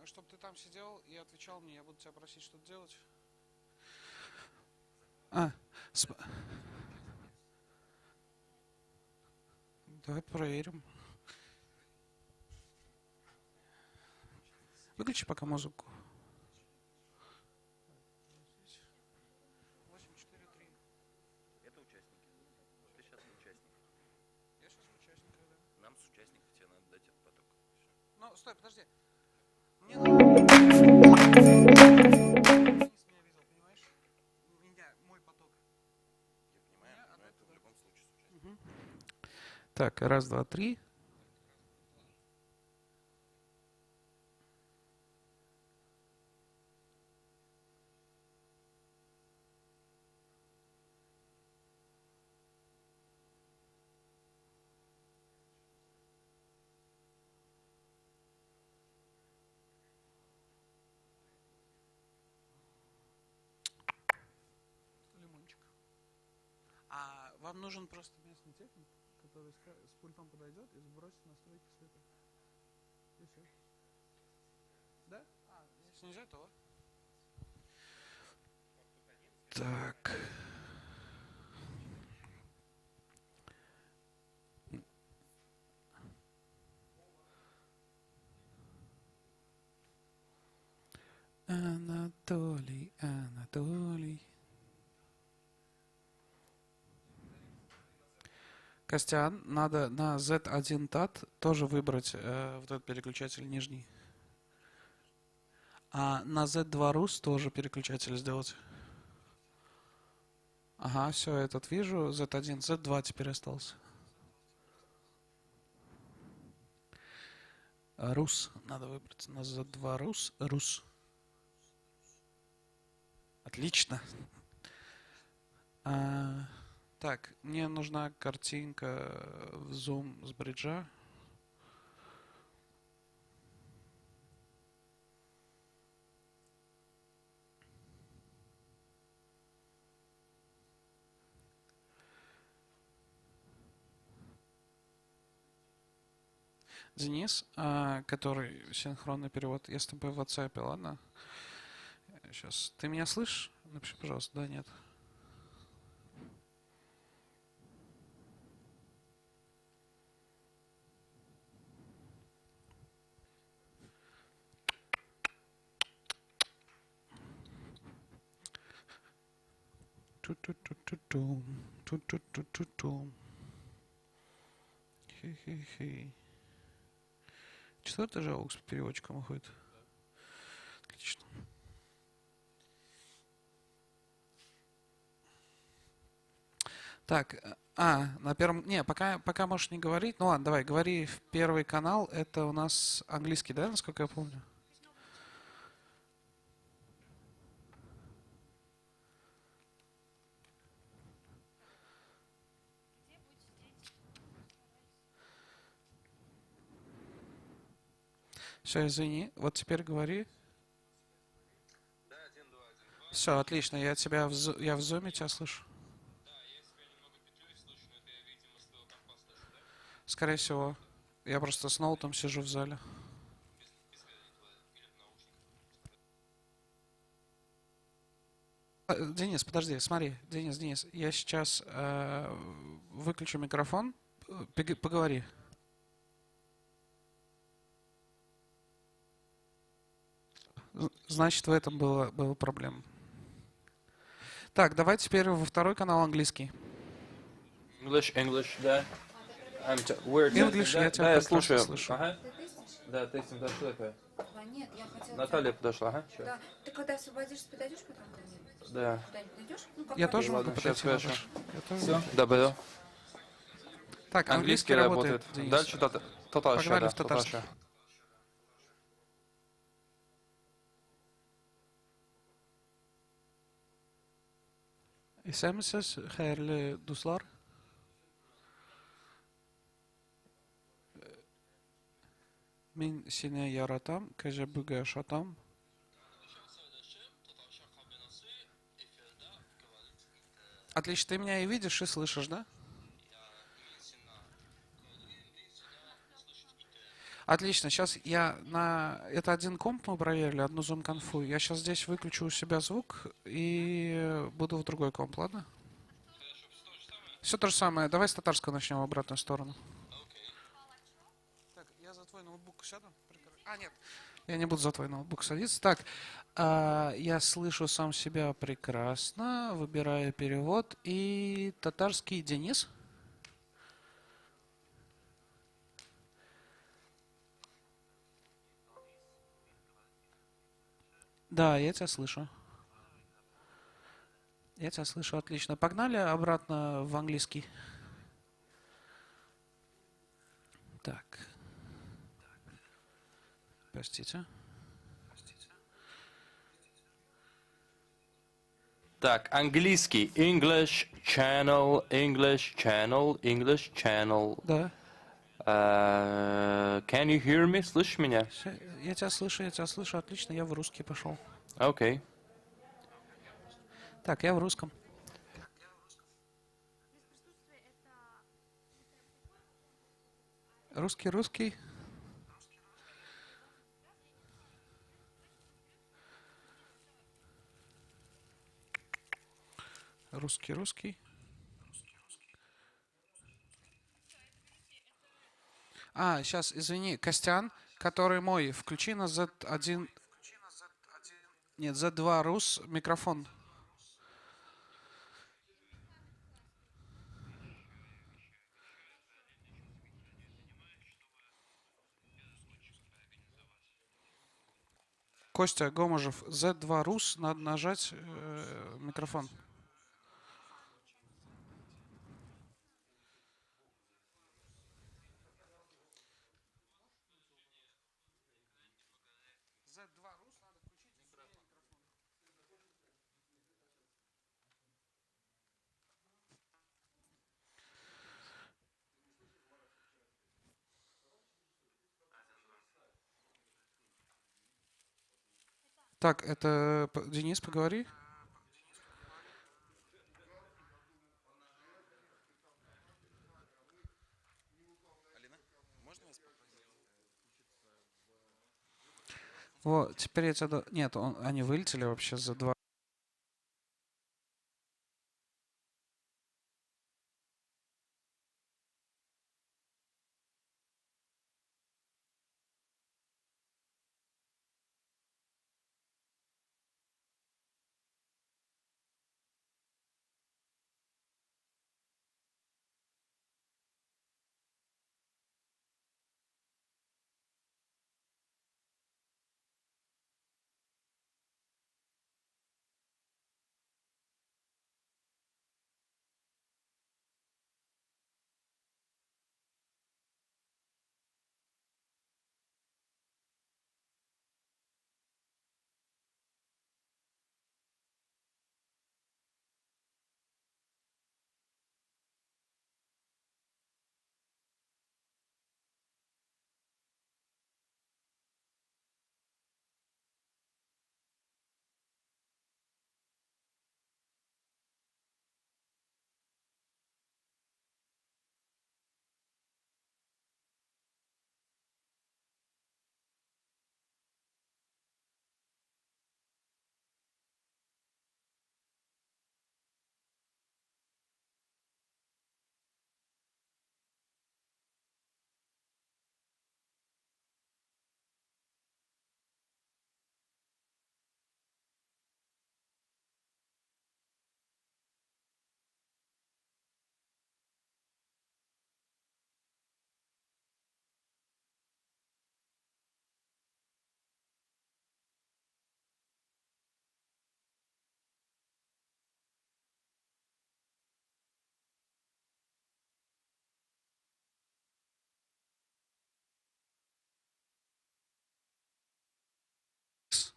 чтобы ты там сидел и отвечал мне. Я буду тебя просить что-то делать. А, сп- давай проверим. Выключи пока музыку. 843. Это участники. Ты сейчас участник. Я сейчас участник, да. Нам с участников тебе надо дать этот поток. Всё. Ну, стой, подожди. Мне надо... Денис меня видел, понимаешь? Меня, мой поток. Я понимаю, Меня, но это в любом случае с участником. Угу. Так, раз, два, три. Лимончик. А вам нужен просто местный техник, который с пультом подойдет и сбросит настройки света. И все. Да? А, если нельзя, то... Так. Анатолий, Анатолий. Костян, надо на Z1 TAT тоже выбрать вот этот переключатель нижний. А на Z2 RUS тоже переключатель сделать. Ага, все, этот вижу. Z1, Z2 теперь остался. RUS надо выбрать. На Z2 RUS. RUS. Отлично. Так, мне нужна картинка в Zoom с бриджа. Денис, который синхронный перевод, я с тобой в WhatsApp, ладно? Сейчас. Ты меня слышишь? Напиши, пожалуйста, да, нет. Ту-ту-ту-ту-тум. Ту-ту-ту-ту-тум. Хи-хи-хи. Четвертый же AUX с переводчиком уходит. Отлично. Так, на первом... Не, пока можешь не говорить. Ну ладно, давай, говори в первый канал. Это у нас английский, да, насколько я помню? Все, извини. Вот теперь говори. Да, 1, 2, 1, 2. Все, отлично. Я в зуме тебя слышу. Да, я себя немного петлей слышу, но это я, видимо, с твоего компа слышу, да? Скорее всего. Я просто с ноутом сижу в зале. Без клавиатуры или в наушниках. Денис, подожди, смотри. Денис, я сейчас выключу микрофон. Поговори. Значит, в этом была проблема. Так, давай теперь во второй канал английский. English, да. We're English, testing, я да? тебя Да, я прекрасно слушаю. слышу. Ага. Ты тестишь? Да, тестим, да, что такое? Нет, я хотела... Наталья подошла, ага, чё? Да. Ты когда освободишься, подойдешь потом ко мне? Да. Куда-нибудь подойдешь? Ну, как Я тоже могу Ладно, сейчас подойти, хорошо. Наташа. Я тоже Все, могу. добро. Так, Английский работает. Денис. Дальше татарша, Погнали да, в татарский. татарша. Исәмесез, хәерле дуслар. Мин сине яратам, кәҗәбүгә шатам. Отлично, ты меня и видишь, и слышишь, да? Отлично, сейчас я на... Это один комп мы проверили, одну зум-конфу. Я сейчас здесь выключу у себя звук и буду в другой комп, ладно? Все то же самое. Давай с татарского начнем в обратную сторону. Так, я за твой ноутбук сяду? А, нет, я не буду за твой ноутбук садиться. Так, я слышу сам себя прекрасно. Выбираю перевод. И татарский Денис. Да, я тебя слышу. Я тебя слышу отлично. Погнали обратно в английский. Так. Простите. Так, английский. English channel, English channel, English channel. Да. Can you hear me? Слышишь меня? Я тебя слышу отлично. Я в русский пошел. Окей. Так, я в русском. Русский. Русский. Сейчас, извини, Костян, который мой, включи на Z1... Нет, Z2 Рус микрофон. Костя Гоможев, Z2 Рус, надо нажать микрофон. Так, это Денис, поговори. Вот, теперь я тебя... Нет, они вылетели вообще за 2.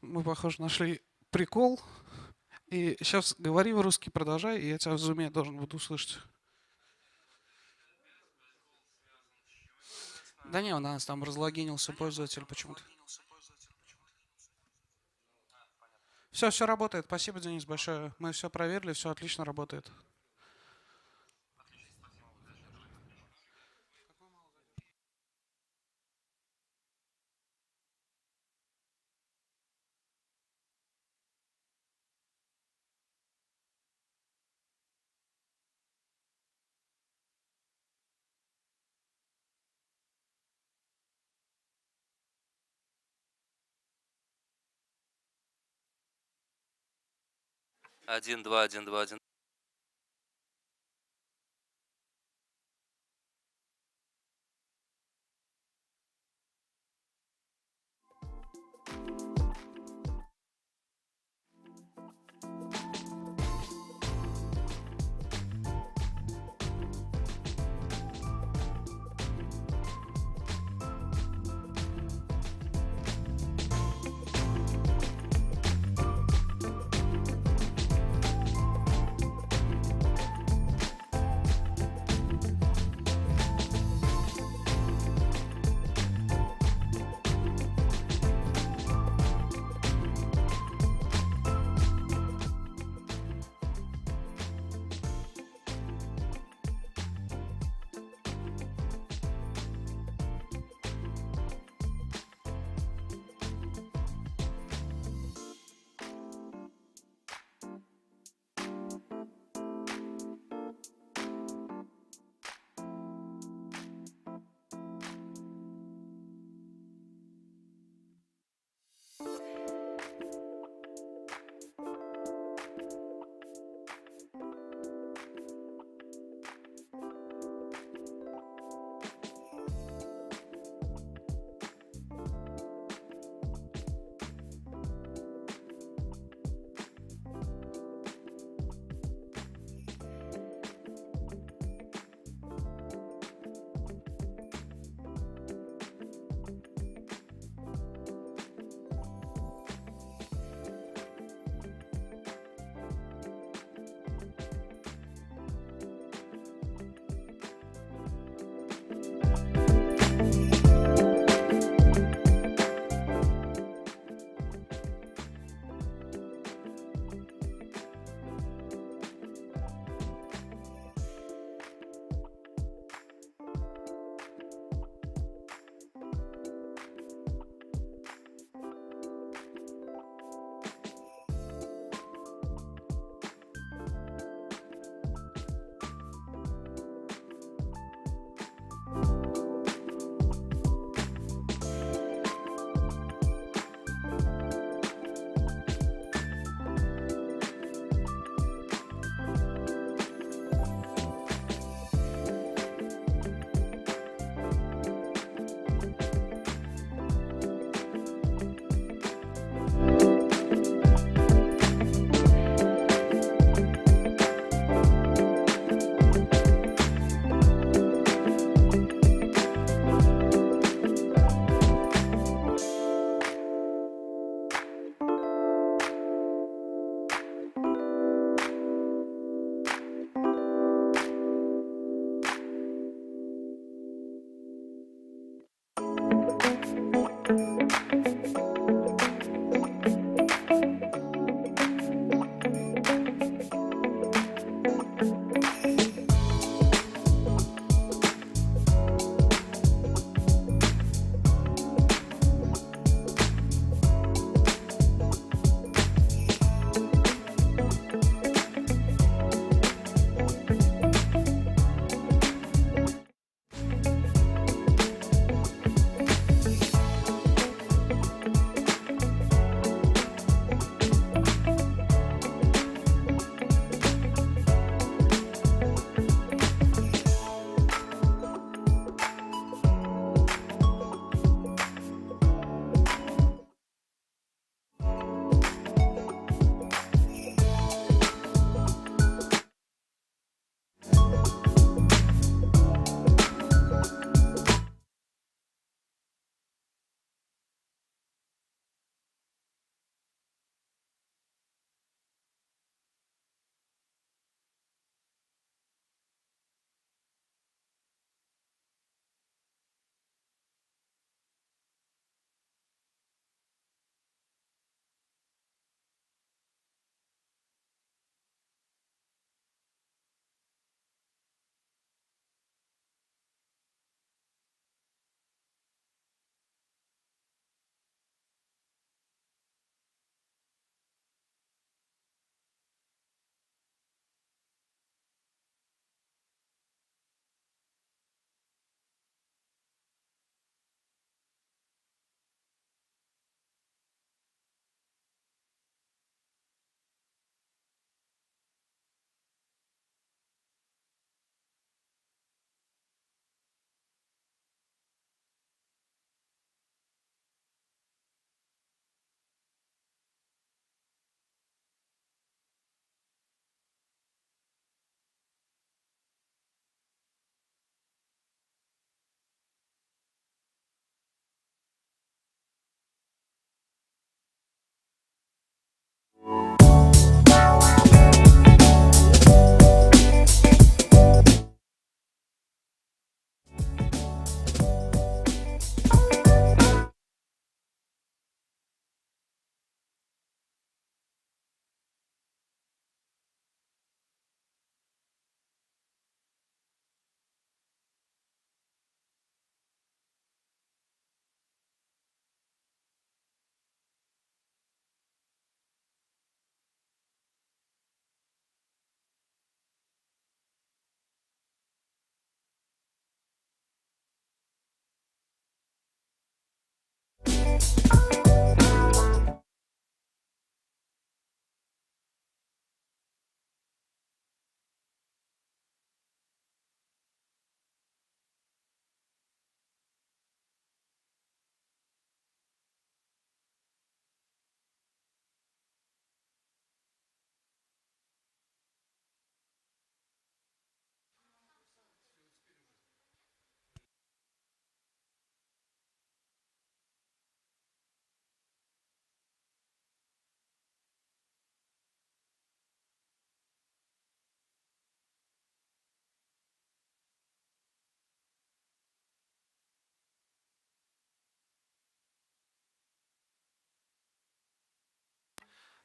Мы, похоже, нашли прикол. И сейчас говори в русский, продолжай, и я тебя в зуме должен буду услышать. Да не, у нас там разлогинился пользователь почему-то. Все работает. Спасибо, Денис, большое. Мы все проверили, все отлично работает. 1, 2, 1, 2, 1.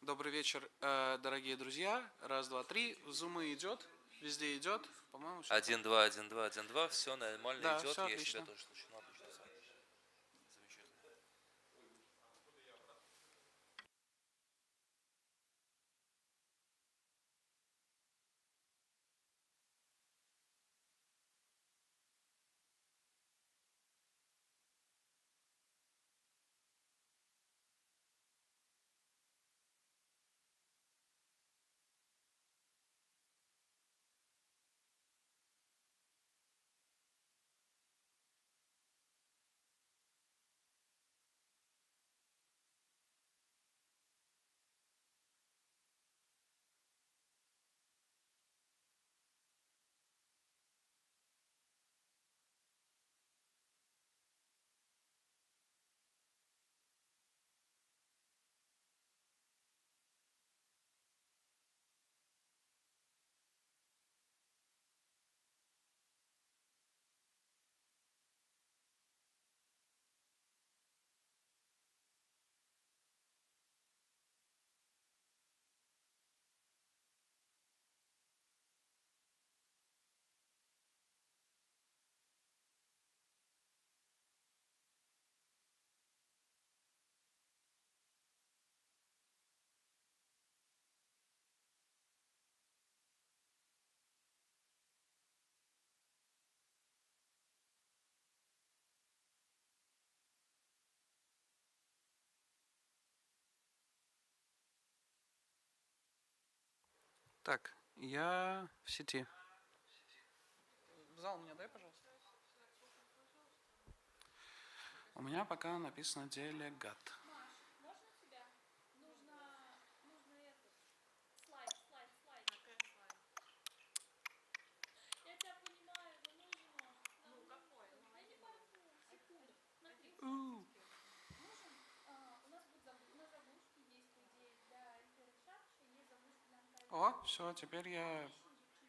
Добрый вечер, дорогие друзья. Раз, два, три. Зумы идет, везде идет. По-моему, все. 1-2, 1-2, 1-2, все нормально Да, идет, все я себя отлично. тоже слышу, ну отлично, всё. Замечательно. Так, я в сети. В зал меня дай, пожалуйста. У меня пока написано делегат. Можно тебя? Нужно этот слайд. Я тебя понимаю, но нужно. Ну какой? Я не пойму. Секунду. Смотри. Нужен, у нас на заглушке есть, по идее, для Эльфера Шарша, есть заглушка для О, все, теперь я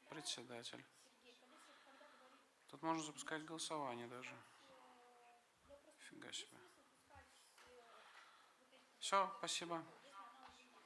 председатель. Сергей, когда говорит, Тут можно запускать голосование даже. я просто Фига есть себе. смысл пускать вот эти Все, спасибо. если она уже есть.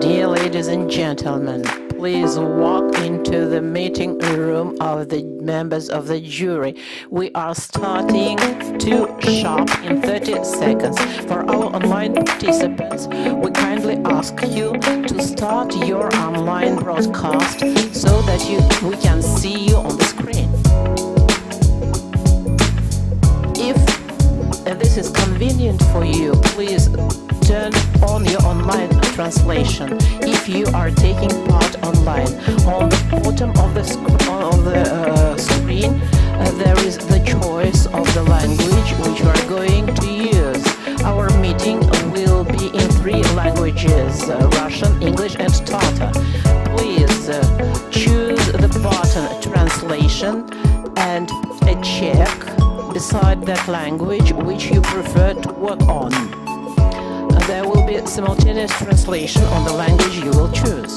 Dear ladies and gentlemen, please walk into the meeting room of the members of the jury. We are starting to sharp in 30 seconds. For our online participants, we kindly ask you to start your online broadcast so that we can see you on the screen. If this is convenient for you, please turn on your online translation. If you are taking part online, on the bottom of the screen there is the choice of the language which you are going to use. Our meeting will be in 3 languages, Russian, English and Tatar. Please choose the button translation and a check beside that language which you prefer to work on. There will be simultaneous translation on the language you will choose.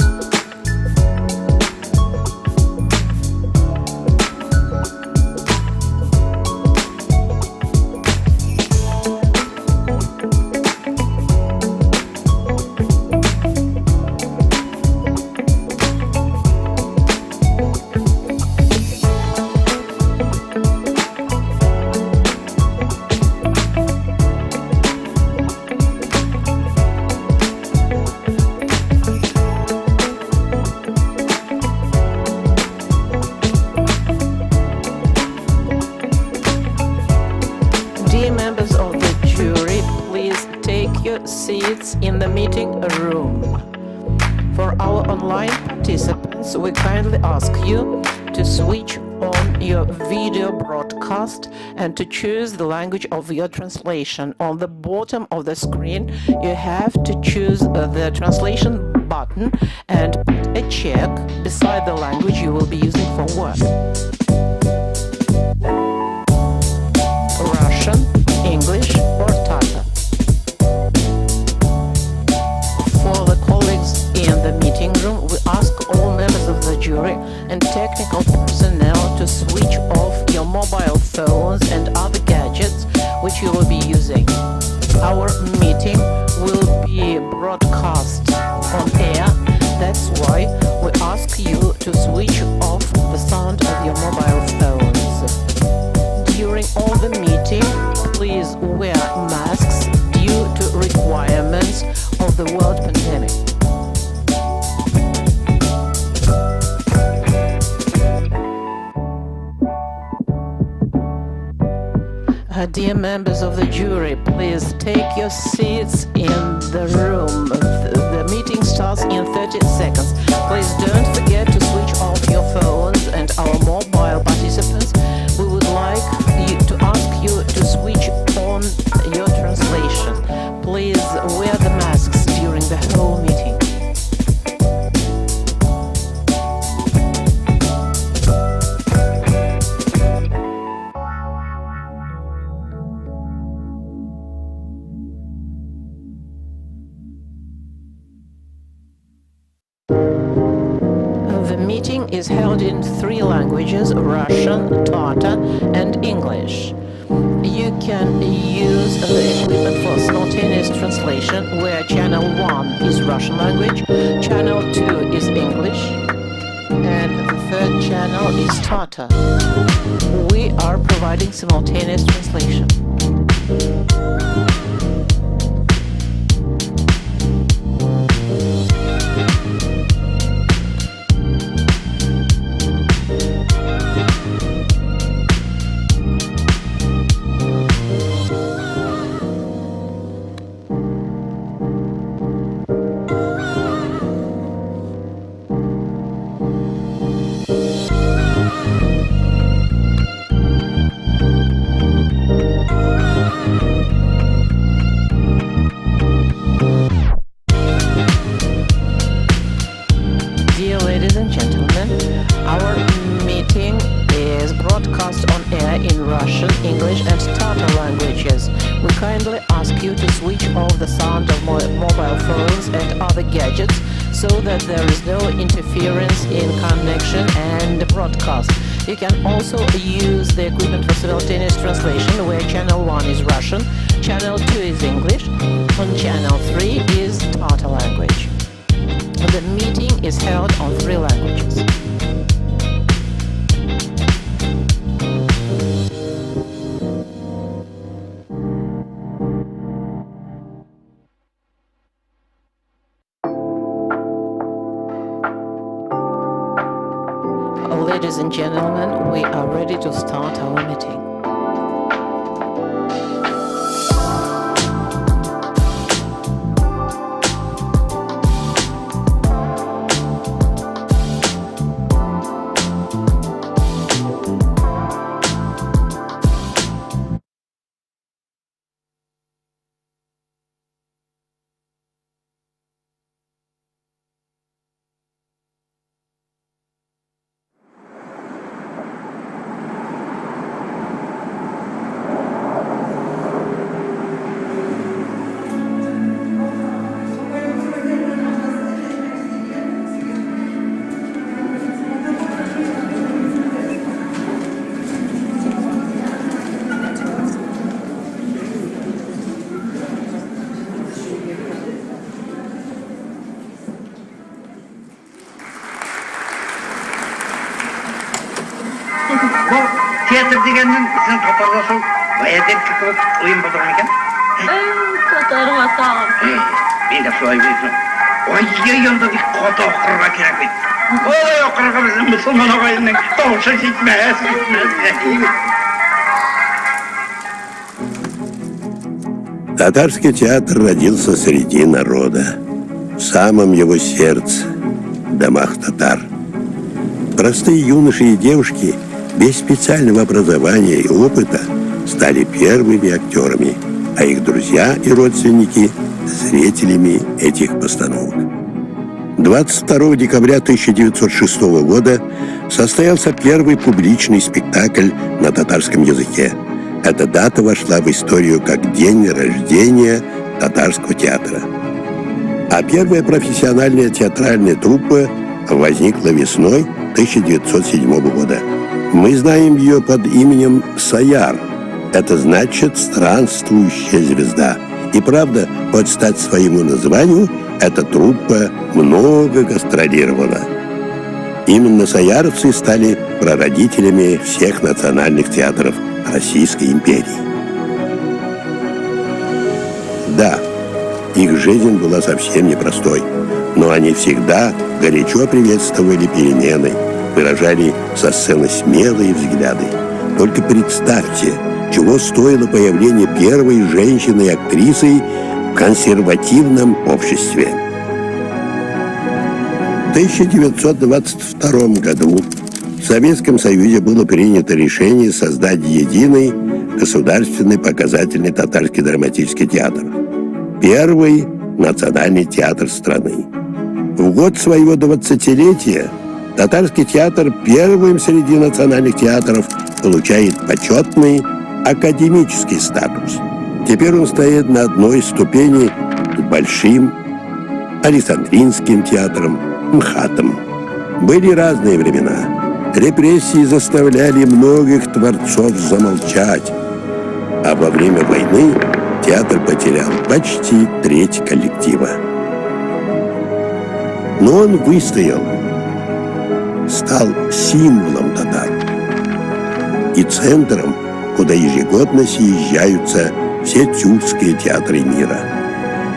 Seats in the meeting room. For our online participants, we kindly ask you to switch on your video broadcast and to choose the language of your translation. On the bottom of the screen, you have to choose the translation button and put a check beside the language you will be using for work. Russian, English or Tatar. For the colleagues in the meeting room, we ask all members of the jury and technical personnel to switch off your mobile phones and other gadgets which you will be using. Our meeting will be broadcast on air. That's why we ask you to switch off the sound of your mobile phones. During all the meeting, please wear masks due to requirements of the world pandemic. Dear members of the jury, please take your seats in the room. The meeting starts in 30 seconds. Please don't forget to switch off your phones and our mobile participants. We would like to ask you to switch on your translation. Please wear the masks during the whole meeting. The meeting is held in 3 languages, Russian, Tatar and English. You can use the equipment for simultaneous translation where channel 1 is Russian language, channel 2 is English, and the 3rd channel is Tatar. We are providing simultaneous translation. English and Tatar languages. We kindly ask you to switch off the sound of mobile phones and other gadgets so that there is no interference in connection and broadcast. You can also use the equipment for simultaneous translation where channel 1 is Russian, channel 2 is English, and channel 3 is Tatar language. The meeting is held on 3 languages. Ladies and gentlemen, we are ready to start our meeting. Бұл театр дегеннің сен татарласу баядеркі қылып ойын болдырған екен? Татарға тағым. Мен де солай білесің. Ой, енді бір қота оқырға керек бейді. Ой, оқырға біздің мұсылман ағайынның дауысы жетмес. Татарский театр родился среди народа, в самом его сердце, в домах татар. Простые юноши и девушки без специального образования и опыта стали первыми актерами, а их друзья и родственники – зрителями этих постановок. 22 декабря 1906 года состоялся первый публичный спектакль на татарском языке. Эта дата вошла в историю как день рождения татарского театра. А первая профессиональная театральная труппа возникла весной 1907 года. Мы знаем ее под именем «Саяр». Это значит «странствующая звезда». И правда, под стать своему названию, эта труппа много гастролировала. Именно саярцы стали прародителями всех национальных театров Российской империи. Да, их жизнь была совсем непростой, но они всегда горячо приветствовали перемены, выражали со сцены смелые взгляды. Только представьте, чего стоило появление первой женщины-актрисы в консервативном обществе. В 1922 году в Советском Союзе было принято решение создать единый государственный показательный татарский драматический театр. Первый национальный театр страны. В год своего 20-летия татарский театр первым среди национальных театров получает почетный академический статус. Теперь он стоит на одной ступени с Большим Александринским театром, МХАТом. Были разные времена. Репрессии заставляли многих творцов замолчать. А во время войны театр потерял почти треть коллектива. Но он выстоял, стал символом татар и центром, куда ежегодно съезжаются все тюркские театры мира.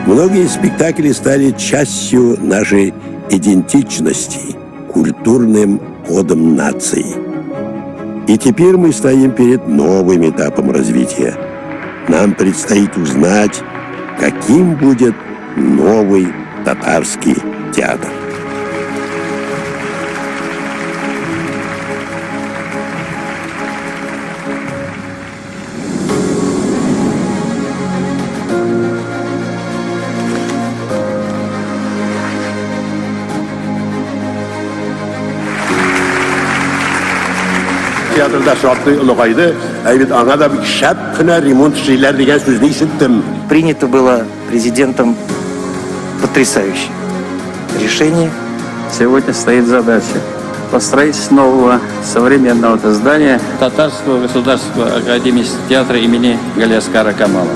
Многие спектакли стали частью нашей идентичности, культурным кодом нации. И теперь мы стоим перед новым этапом развития. Нам предстоит узнать, каким будет новый татарский театр. Teatrda şartlı ulğaydı. Evet, ana da bir şap kına ремонт işler деген sözünü işittim. Принято было президентом потрясающее решение. Сегодня стоит задача по строительству нового современного здания Татарского государственного академического театра имени Галиаскара Камала.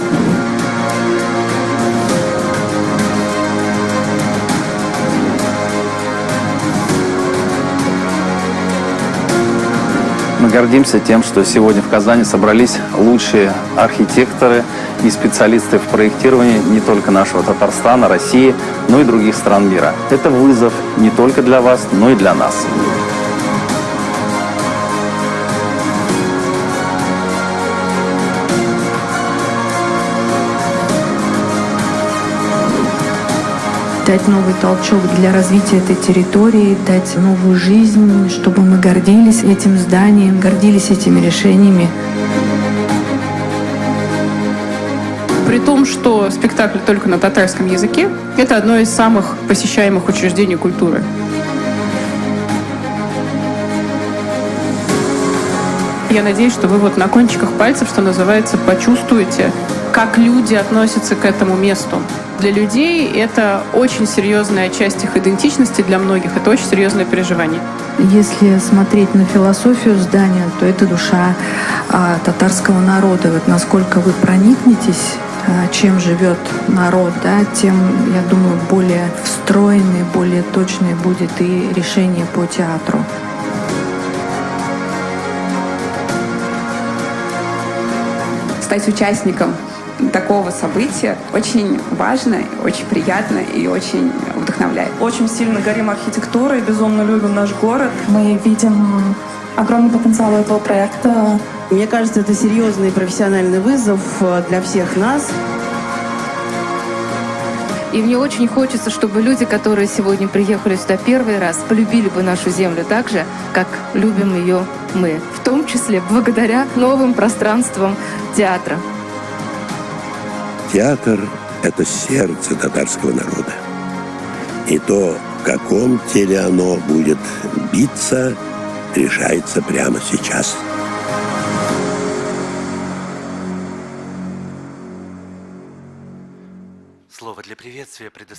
гордимся тем, что сегодня в Казани собрались лучшие архитекторы и специалисты в проектировании не только нашего Татарстана, России, но и других стран мира. Это вызов не только для вас, но и для нас. Дать новый толчок для развития этой территории, дать новую жизнь, чтобы мы гордились этим зданием, гордились этими решениями. При том, что спектакль только на татарском языке, это одно из самых посещаемых учреждений культуры. Я надеюсь, что вы вот на кончиках пальцев, что называется, почувствуете, как люди относятся к этому месту. Для людей это очень серьезная часть их идентичности, для многих это очень серьезное переживание. Если смотреть на философию здания, то это душа татарского народа. Вот насколько вы проникнетесь, чем живет народ, да, тем, я думаю, более встроенный, более точный будет и решение по театру. Стать участником такого события очень важно, очень приятно и очень вдохновляет. Очень сильно горим архитектурой, безумно любим наш город. Мы видим огромный потенциал этого проекта. Мне кажется, это серьезный профессиональный вызов для всех нас. И мне очень хочется, чтобы люди, которые сегодня приехали сюда первый раз, полюбили бы нашу землю так же, как любим ее мы. В том числе благодаря новым пространствам театра. Театр — это сердце татарского народа. И то, в каком теле оно будет биться, решается прямо сейчас.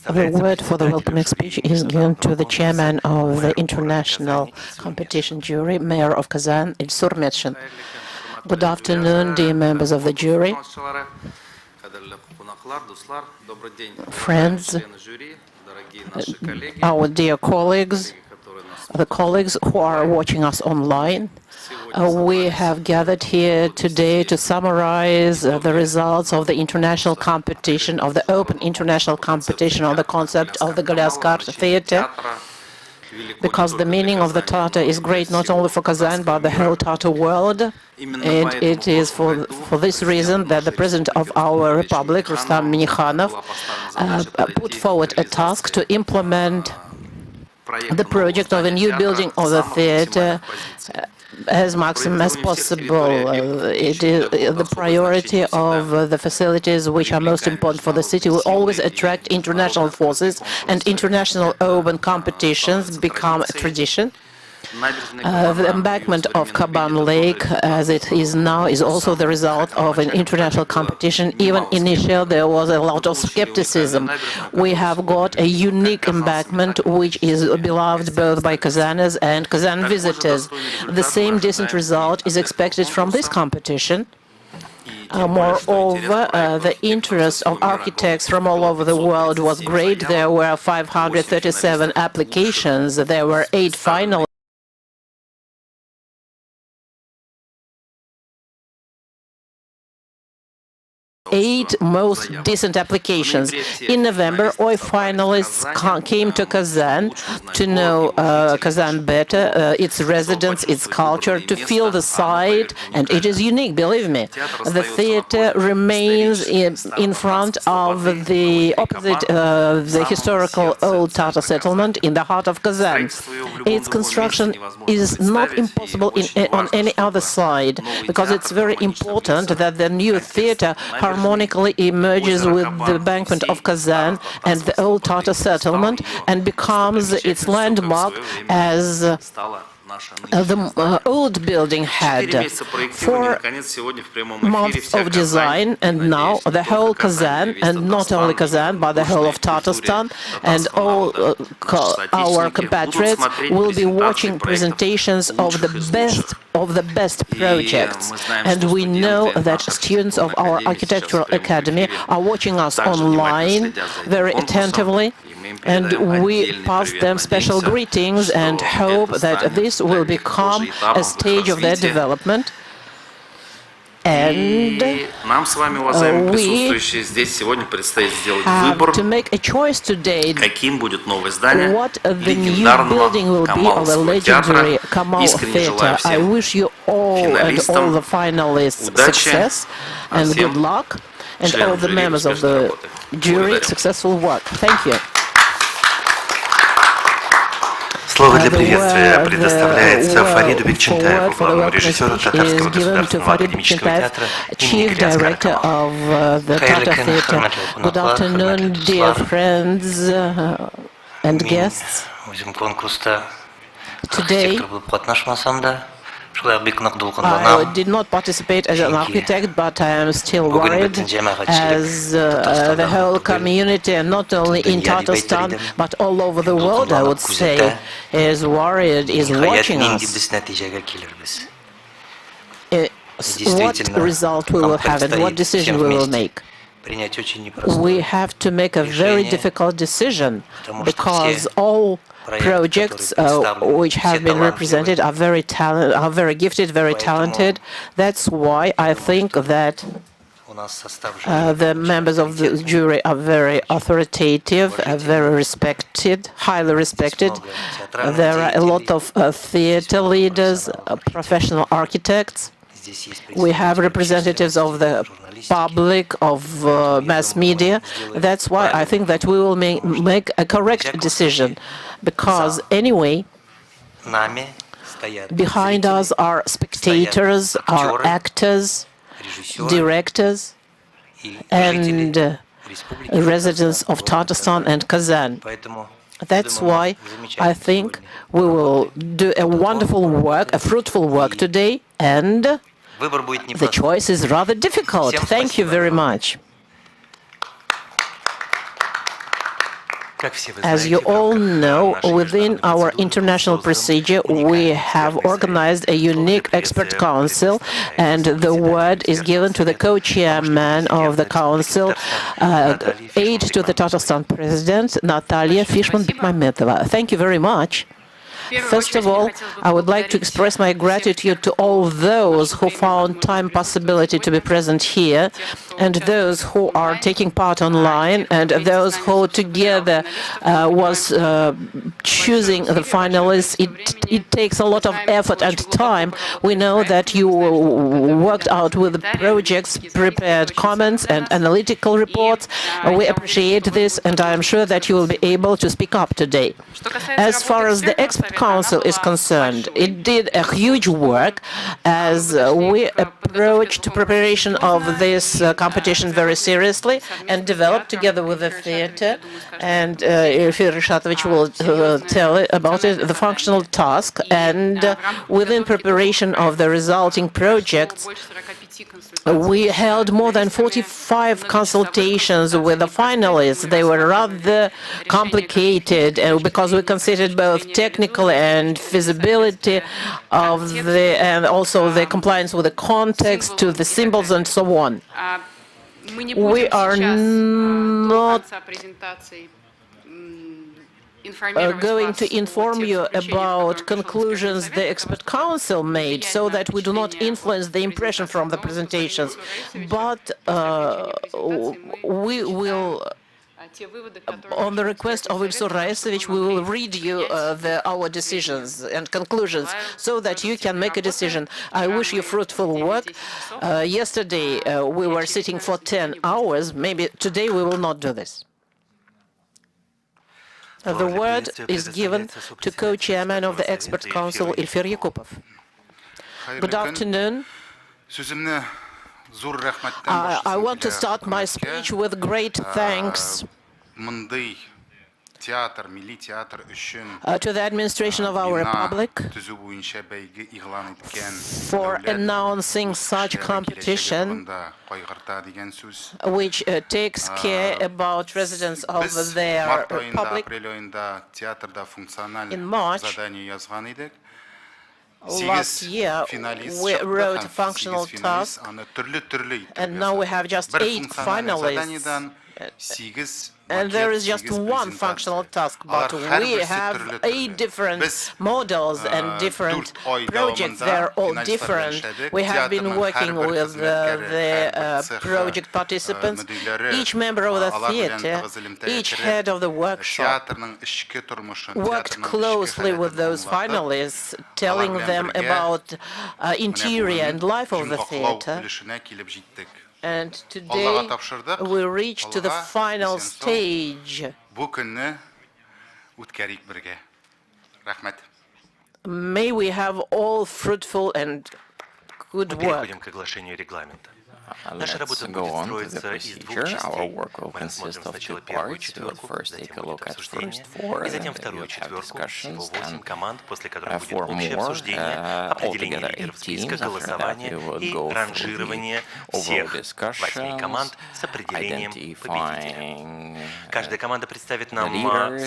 The word for the welcoming speech is given to the chairman of the international competition jury, Mayor of Kazan, Ilsur Metshin. Good afternoon, dear members of the jury, friends, our dear colleagues, the colleagues who are watching us online. We have gathered here today to summarize the results of the international competition, of the open international competition on the concept of the Galiaskar Theatre, because the meaning of the Tatar is great not only for Kazan but the whole Tatar world. And it is for this reason that the President of our Republic, Rustam Minnikhanov, put forward a task to implement the project of a new building of the theatre as maximum as possible. It is the priority of the facilities which are most important for the city will always attract international forces, and international open competitions become a tradition. The embankment of Kaban Lake, as it is now, is also the result of an international competition. Even initially, there was a lot of skepticism. We have got a unique embankment which is beloved both by Kazaners and Kazan visitors. The same decent result is expected from this competition. Moreover, the interest of architects from all over the world was great. There were 537 applications. There were 8 finalists. 8 most decent applications. In November, all finalists came to Kazan to know Kazan better, its residents, its culture, to feel the site, and it is unique, believe me. The theater remains in front of the opposite the historical old Tatar settlement in the heart of Kazan. Its construction is not impossible on any other side, because it's very important that the new theater harmonically emerges with the embankment of Kazan and the old Tatar settlement and becomes its landmark as the old building had. 4 months of design, and now the whole Kazan, and not only Kazan but the whole of Tatarstan and all our compatriots will be watching presentations of the best projects. And we know that students of our architectural academy are watching us online very attentively. And we pass them special greetings and hope that this will become a stage of their development. And нам с вами, уважаемые присутствующие здесь сегодня, предстоит сделать выбор, каким будет новое здание легендарного Камаловского театра. Искренне желаю всем финалистам удачи, а всем членам жюри успешной работы. Благодарю. Слово для приветствия предоставляется Фариду Бекчентаеву, главному режиссеру Татарского государственного академического театра имени Грязкаркова. Good afternoon, dear friends and guests. Today, I did not participate as an architect, but I am still worried as the whole community, and not only in Tatarstan, but all over the world, I would say, is worried, is watching us. What result we will have and what decision we will make. We have to make a very difficult decision because all projects which have been represented are very gifted, very talented. That's why I think that the members of the jury are very authoritative, very respected, highly respected. There are a lot of theater leaders, professional architects. We have representatives of the public, of mass media. That's why I think that we will make a correct decision, because anyway, behind us are spectators, are actors, directors, and residents of Tatarstan and Kazan. That's why I think we will do a wonderful work, a fruitful work today, and the choice is rather difficult. Thank you very much. As you all know, within our international procedure, we have organized a unique expert council, and the word is given to the co-chairman of the council, aide to the Tatarstan president, Natalia Fishman-Bekmametova. Thank you very much. First of all, I would like to express my gratitude to all those who found time possibility to be present here, and those who are taking part online, and those who together was choosing the finalists. It takes a lot of effort and time. We know that you worked out with the projects, prepared comments and analytical reports. We appreciate this, and I am sure that you will be able to speak up today. As far as the expert council is concerned, it did a huge work as we approached preparation of this competition very seriously and developed together with the theater, and Ilfir Rishatovich will tell about it, the functional task, and within preparation of the resulting projects, we held more than 45 consultations with the finalists. They were rather complicated because we considered both technical and feasibility of and also the compliance with the context, to the symbols and so on. We are not going to inform you about conclusions the expert council made, so that we do not influence the impression from the presentations, but we will, on the request of Ilsur Raisovich, we will read you our decisions and conclusions, so that you can make a decision. I wish you fruitful work. Yesterday we were sitting for 10 hours. Maybe today we will not do this. The word is given to co-chairman of the expert council, Ilfir Yakupov. Good afternoon. I want to start my speech with great thanks to the administration of our republic for announcing such competition, which takes care about residents of their republic. In March last year, we wrote a functional task, and now we have just 8 finalists. And there is just one functional task, but we have 8 different models and different projects. They're all different. We have been working with the project participants, each member of the theater, each head of the workshop worked closely with those finalists, telling them about interior and life of the theater. And today we reached to the final stage. May we have all fruitful and good work. Наша работа будет строиться из 2 частей. Мы рассмотрим сначала первую четверку, затем будет обсуждение, и затем вторую четверку, всего 8 команд, после которых будет общее обсуждение, определение лидеров списка, голосование и ранжирование всех 8 команд с определением победителя. Каждая команда представит нам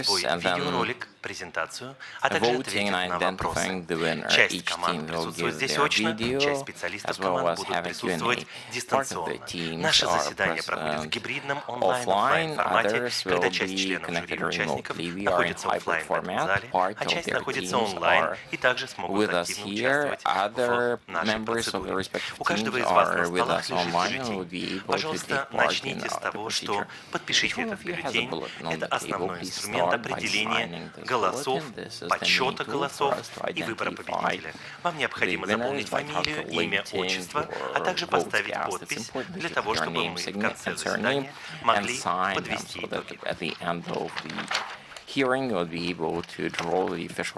свой видеоролик, презентацию, а также ответит на вопросы. Часть команд присутствует здесь очно, часть специалистов команд будут присутствовать дистанционно. Наше заседание проходит в гибридном онлайн-оффлайн формате, когда часть членов жюри и участников находится в оффлайн зале, а часть находится онлайн и также смогут активно участвовать в нашей процедуре. У каждого из вас на столах лежит бюллетень. Пожалуйста, начните с того, что подпишите этот бюллетень. Это основной инструмент определения голосов, подсчета голосов и выбора победителя. Вам необходимо заполнить фамилию, имя, отчество, а также поставить подпись для того, чтобы мы в конце заседания могли подвести итоги.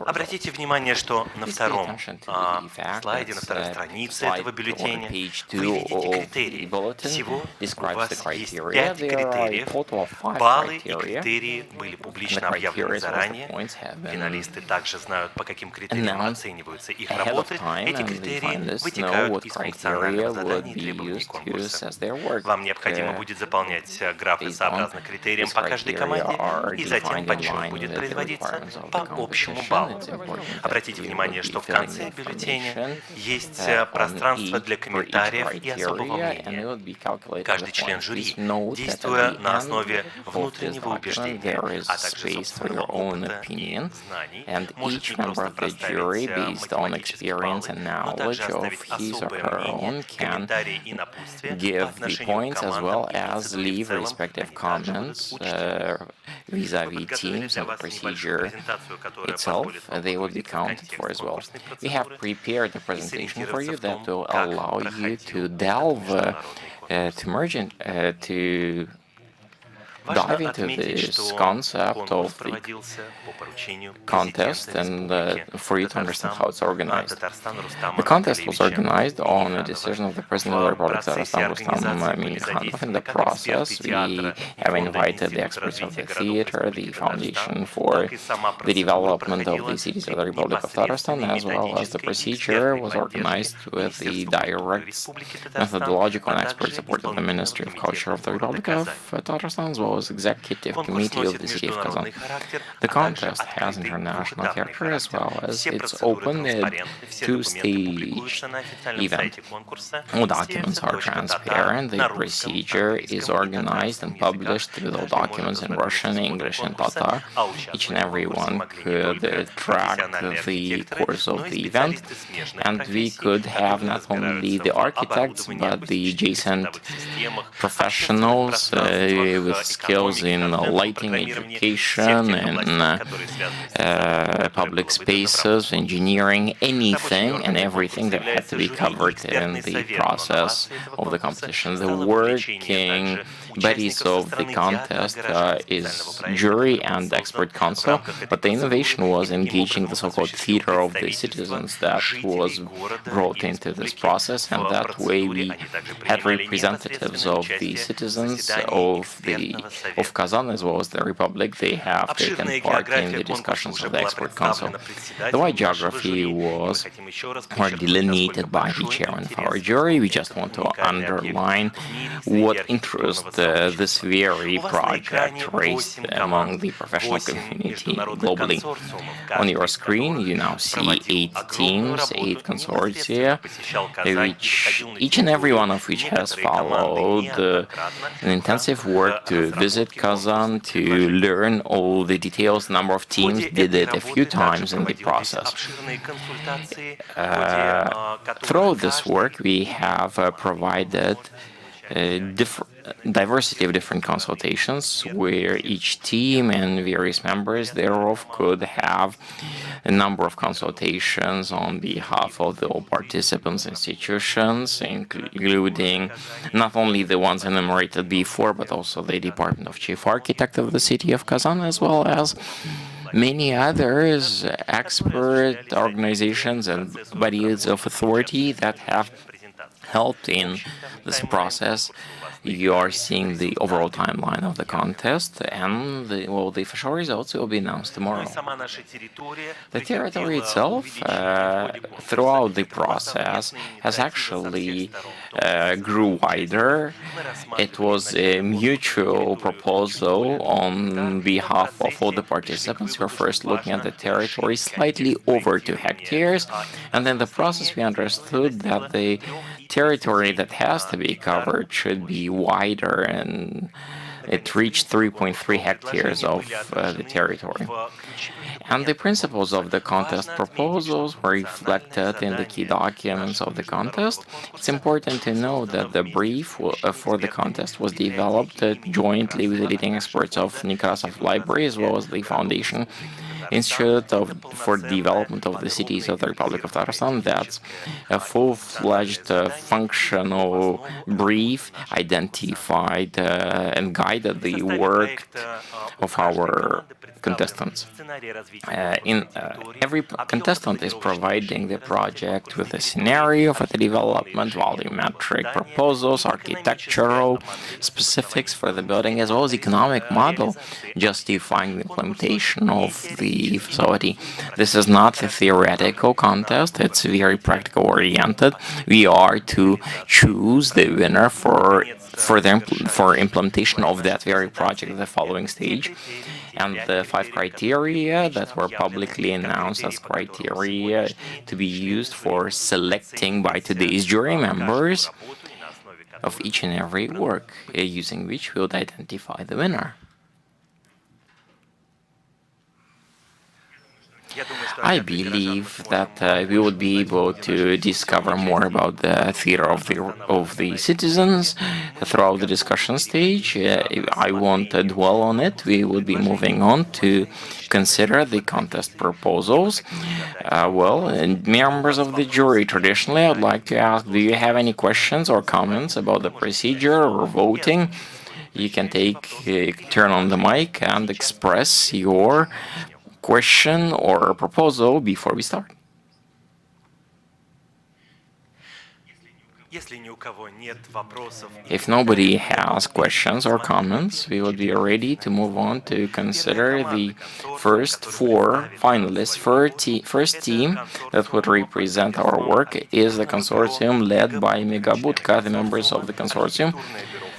Обратите внимание, что на втором слайде, на второй странице этого бюллетеня вы видите критерии. Всего у вас есть 5 критериев. Баллы и критерии были публично объявлены заранее. Финалисты также знают, по каким критериям оцениваются их работы. Эти критерии вытекают из функционального задания и требований конкурса. Вам необходимо будет заполнять графы сообразно критериям по каждой команде, и затем подсчет будет производиться по общему баллу. Обратите внимание, что в конце бюллетеня есть пространство для комментариев и особого мнения. Каждый член жюри, действуя на основе внутреннего убеждения, а также собственного опыта и знаний, может не просто проставить математические баллы, но также оставить особое мнение, комментарии и напутствие по отношению к командам и к процедуре в целом, vis-à-vis teams and the procedure itself, they will be counted for as well. We have prepared a presentation for you that will allow you to delve, to merge in, to dive into this concept of the contest and for you to understand how it's organized. The contest was organized on a decision of the President of the Republic, Tatarstan Rustam Minnikhanov. In the process, we have invited the experts of the theater, the Foundation for the Development of the Cities of the Republic of Tatarstan, as well as the procedure was organized with the direct methodological and expert support of the Ministry of Culture of the Republic of Tatarstan, as well as Executive Committee of the City of Kazan. The contest has international character as well as it's open a two-stage event. All documents are transparent, the procedure is organized and published with all documents in Russian, English and Tatar. Each and every one could track the course of the event, and we could have not only the architects but the adjacent professionals with skills in lighting, education, and public spaces, engineering, anything and everything that had to be covered in the process of the competition. The working bodies of the contest is jury and expert council, but the innovation was engaging the so-called theater of the citizens that was brought into this process, and that way we had representatives of the citizens of Kazan as well as the Republic. They have taken part in the discussions of the expert council. The wide geography was delineated by the chairman of our jury. We just want to underline what interest this very project raised among the professional community globally. On your screen, you now see 8 teams, 8 consortia, each and every one of which has followed an intensive work to visit Kazan to learn all the details. Number of teams did it a few times in the process. Throughout this work, we have provided diversity of different consultations where each team and various members thereof could have a number of consultations on behalf of the all participants institutions, including not only the ones enumerated before, but also the Department of Chief Architect of the city of Kazan, as well as many others, expert organizations and bodies of authority that have helped in this process. You are seeing the overall timeline of the contest, and the official results will be announced tomorrow. The territory itself, throughout the process, has actually grew wider. It was a mutual proposal on behalf of all the participants. We were first looking at the territory slightly over 2 hectares, and then the process we understood that the territory that has to be covered should be wider, and it reached 3.3 hectares of the territory. And the principles of the contest proposals were reflected in the key documents of the contest. It's important to know that the brief for the contest was developed jointly with the leading experts of Nekrasov Library, as well as the Foundation Institute for Development of the Cities of the Republic of Tatarstan. That's a full-fledged, functional brief, identified and guided the work of our contestants. Every contestant is providing the project with a scenario for the development, volumetric proposals, architectural specifics for the building, as well as economic model justifying the implementation of the facility. This is not a theoretical contest, it's very practical oriented. We are to choose the winner for implementation of that very project at the following stage. And the 5 criteria that were publicly announced as criteria to be used for selecting by today's jury members of each and every work, using which we would identify the winner. I believe that we would be able to discover more about the theater of the citizens throughout the discussion stage. I won't dwell on it. We would be moving on to consider the contest proposals. Members of the jury, traditionally, I'd like to ask, do you have any questions or comments about the procedure or voting? You can turn on the mic and express your question or proposal before we start. If nobody has questions or comments, we will be ready to move on to consider the first 4 finalists. First team that would represent our work is the consortium led by Megabudka, the members of the consortium,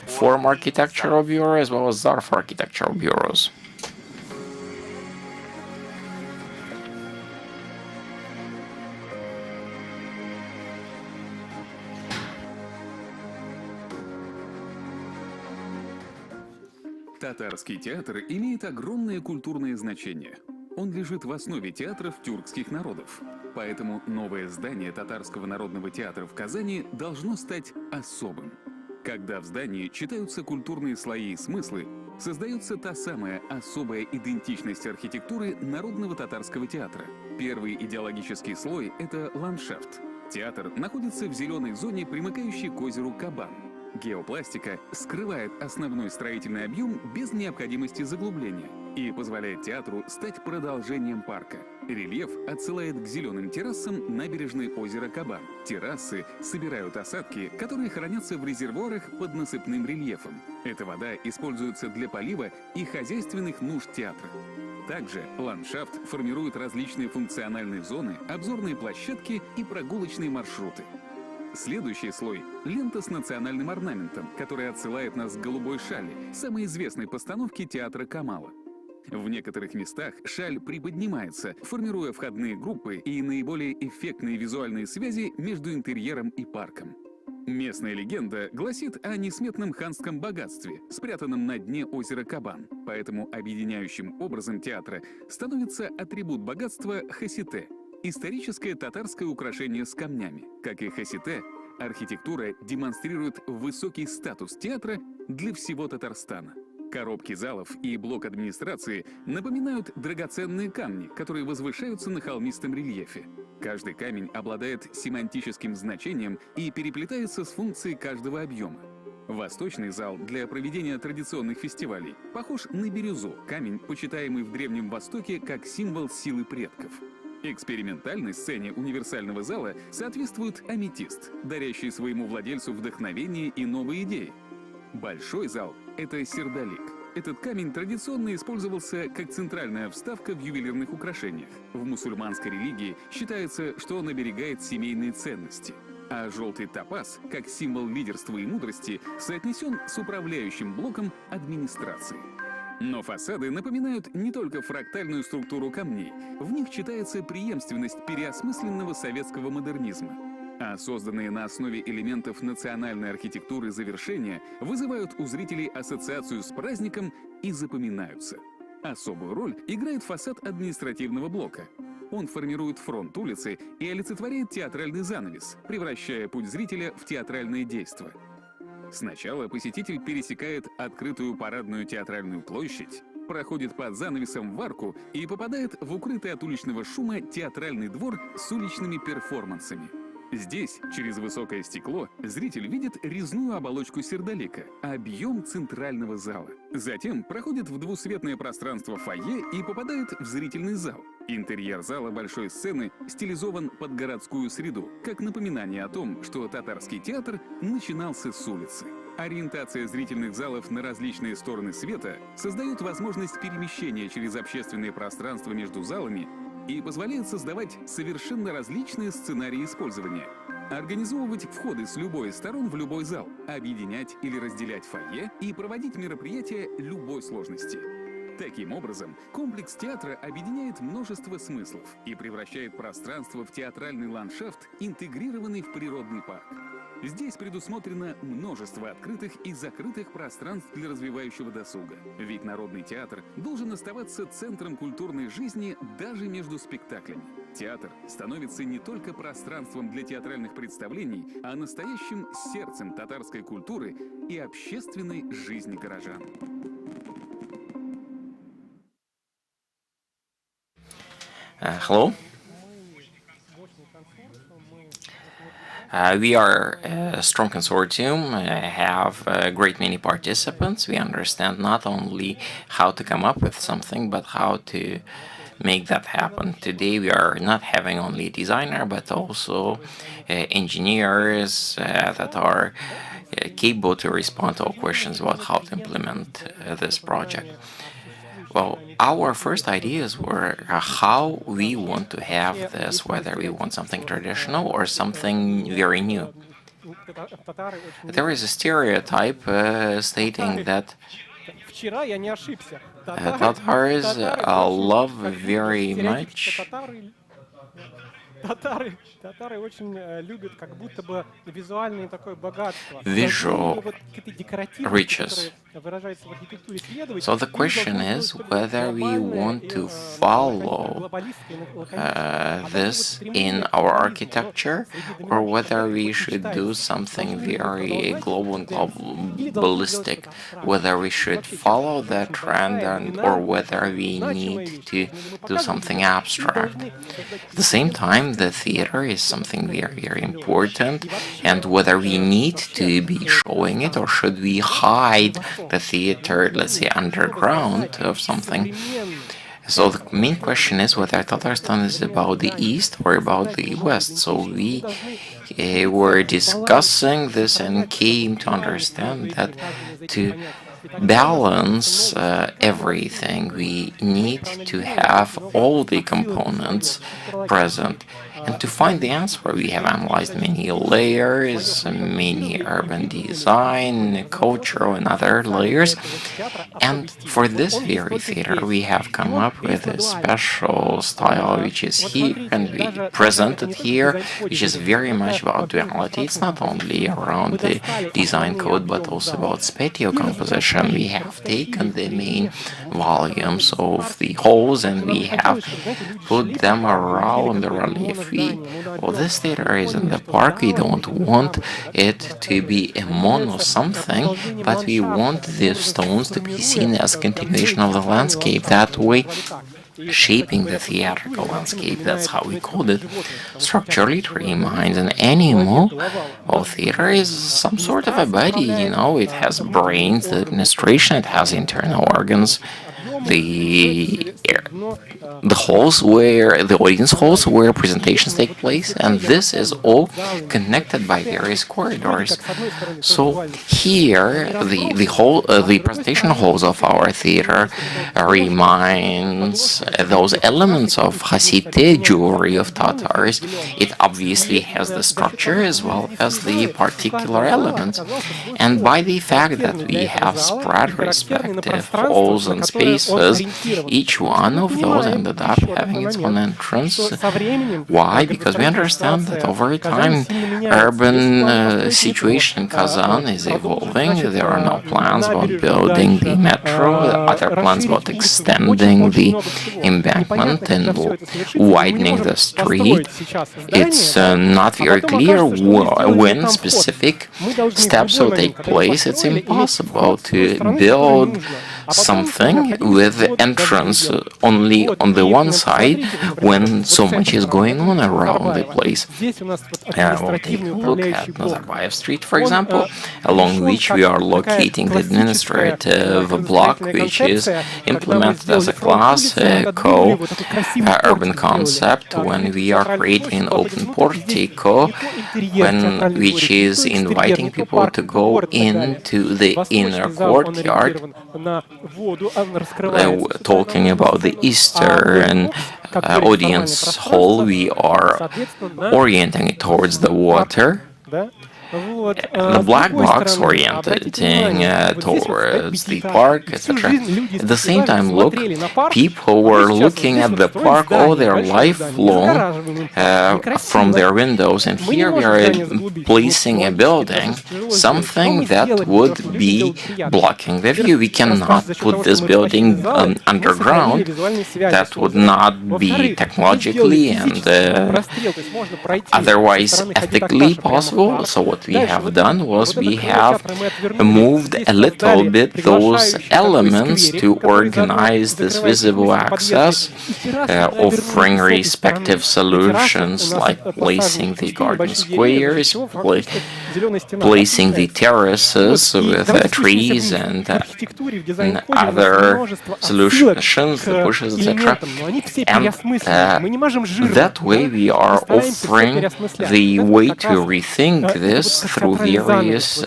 Forum Architectural Bureau, as well as Zarf Architectural Bureaus. Татарский театр имеет огромное культурное значение. Он лежит в основе театров тюркских народов. Поэтому новое здание Татарского народного театра в Казани должно стать особым. Когда в здании читаются культурные слои и смыслы, создается та самая особая идентичность архитектуры народного татарского театра. Первый идеологический слой – это ландшафт. Театр находится в зеленой зоне, примыкающей к озеру Кабан. Геопластика скрывает основной строительный объем без необходимости заглубления и позволяет театру стать продолжением парка. Рельеф отсылает к зеленым террасам набережной озера Кабан. Террасы собирают осадки, которые хранятся в резервуарах под насыпным рельефом. Эта вода используется для полива и хозяйственных нужд театра. Также ландшафт формирует различные функциональные зоны, обзорные площадки и прогулочные маршруты. Следующий слой – лента с национальным орнаментом, которая отсылает нас к «Голубой шали», самой известной постановке театра Камала. В некоторых местах шаль приподнимается, формируя входные группы и наиболее эффектные визуальные связи между интерьером и парком. Местная легенда гласит о несметном ханском богатстве, спрятанном на дне озера Кабан. Поэтому объединяющим образом театра становится атрибут богатства хасите – историческое татарское украшение с камнями. Как и хасите, архитектура демонстрирует высокий статус театра для всего Татарстана. Коробки залов и блок администрации напоминают драгоценные камни, которые возвышаются на холмистом рельефе. Каждый камень обладает семантическим значением и переплетается с функцией каждого объема. Восточный зал для проведения традиционных фестивалей похож на бирюзу, камень, почитаемый в Древнем Востоке как символ силы предков. Экспериментальной сцене универсального зала соответствует аметист, дарящий своему владельцу вдохновение и новые идеи. Большой зал – это сердолик. Этот камень традиционно использовался как центральная вставка в ювелирных украшениях. В мусульманской религии считается, что он оберегает семейные ценности. А желтый топаз, как символ лидерства и мудрости, соотнесен с управляющим блоком администрации. Но фасады напоминают не только фрактальную структуру камней. В них читается преемственность переосмысленного советского модернизма. А созданные на основе элементов национальной архитектуры завершения вызывают у зрителей ассоциацию с праздником и запоминаются. Особую роль играет фасад административного блока. Он формирует фронт улицы и олицетворяет театральный занавес, превращая путь зрителя в театральное действо. Сначала посетитель пересекает открытую парадную театральную площадь, проходит под занавесом в арку и попадает в укрытый от уличного шума театральный двор с уличными перформансами. Здесь, через высокое стекло, зритель видит резную оболочку сердолика, объем центрального зала. Затем проходит в двусветное пространство фойе и попадает в зрительный зал. Интерьер зала большой сцены стилизован под городскую среду, как напоминание о том, что татарский театр начинался с улицы. Ориентация зрительных залов на различные стороны света создает возможность перемещения через общественное пространство между залами и позволяет создавать совершенно различные сценарии использования. Организовывать входы с любой из сторон в любой зал, объединять или разделять фойе и проводить мероприятия любой сложности. Таким образом, комплекс театра объединяет множество смыслов и превращает пространство в театральный ландшафт, интегрированный в природный парк. Здесь предусмотрено множество открытых и закрытых пространств для развивающего досуга. Ведь народный театр должен оставаться центром культурной жизни даже между спектаклями. Театр становится не только пространством для театральных представлений, а настоящим сердцем татарской культуры и общественной жизни горожан. Hello. We are a strong consortium, have a great many participants. We understand not only how to come up with something, but how to make that happen. Today we are not having only a designer, but also engineers that are capable to respond to all questions about how to implement this project. Well, our first ideas were how we want to have this, whether we want something traditional or something very new. There is a stereotype stating that Tatars love very much visual riches. So the question is whether we want to follow this in our architecture or whether we should do something very global and globalistic, whether we should follow that trend or whether we need to do something abstract. At the same time, the theater is something very, very important, and whether we need to be showing it or should we hide the theater, let's say, underground of something. So the main question is whether Tatarstan is about the east or about the west. So we were discussing this and came to understand that to balance everything, we need to have all the components present. And to find the answer, we have analyzed many layers, many urban design, cultural, and other layers. And for this very theater, we have come up with a special style which is here and we present it here, which is very much about duality. It's not only around the design code, but also about spatio composition. We have taken the main volumes of the halls and we have put them around the relief. Well, this theater is in the park. We don't want it to be a mono something, but we want the stones to be seen as a continuation of the landscape. That way, shaping the theatrical landscape, that's how we called it. Structurally, it reminds an animal. Well, theater is some sort of a body, you know, it has brains, the administration, it has internal organs. The halls where the audience halls where presentations take place, and this is all connected by various corridors. So here the presentation halls of our theater reminds those elements of Hasite jewelry of Tatars. It obviously has the structure as well as the particular elements, and by the fact that we have spread respective halls and spaces, each one of those ended up having its own entrance. Why? Because we understand that over time, urban situation in Kazan is evolving. There are no plans about building the metro, other plans about extending the embankment and widening the street. It's not very clear when specific steps will take place. It's impossible to build something with the entrance only on the one side when so much is going on around the place. We'll take a look at Nazarbayev Street, for example, along which we are locating the administrative block, which is implemented as a classical urban concept when we are creating an open portico, which is inviting people to go into the inner courtyard. Talking about the Eastern audience hall, we are orienting it towards the water. The black box orienting towards the park, etc. At the same time, look, people were looking at the park all their life long from their windows, and here we are placing a building, something that would be blocking the view. We cannot put this building underground. That would not be technologically and otherwise ethically possible. So what we have done was we have moved a little bit those elements to organize this visible access, offering respective solutions like placing the garden squares, placing the terraces with trees and other solutions, the bushes, etc. And that way we are offering the way to rethink this through various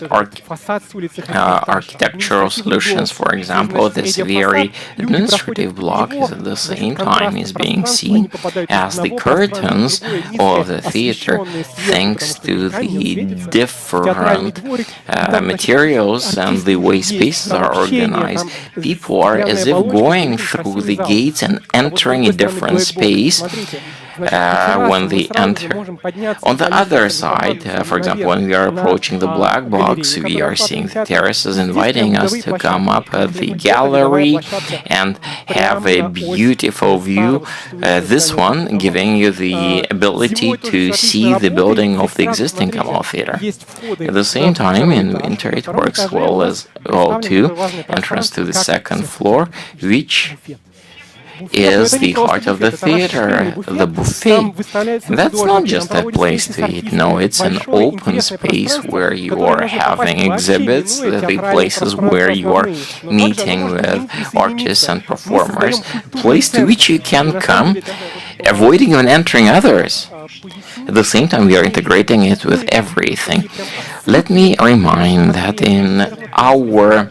architectural solutions. For example, this very administrative block is at the same time is being seen as the curtains of the theater, thanks to the different materials and the way spaces are organized. People are as if going through the gates and entering a different space when they enter. On the other side, for example, when we are approaching the black box, we are seeing the terraces inviting us to come up at the gallery and have a beautiful view. This one giving you the ability to see the building of the existing Kamal Theater. At the same time, in winter it works well too. Entrance to the second floor, which is the heart of the theater, the buffet. That's not just a place to eat, no, it's an open space where you are having exhibits, the places where you are meeting with artists and performers, place to which you can come, avoiding even entering others. At the same time, we are integrating it with everything. Let me remind that in our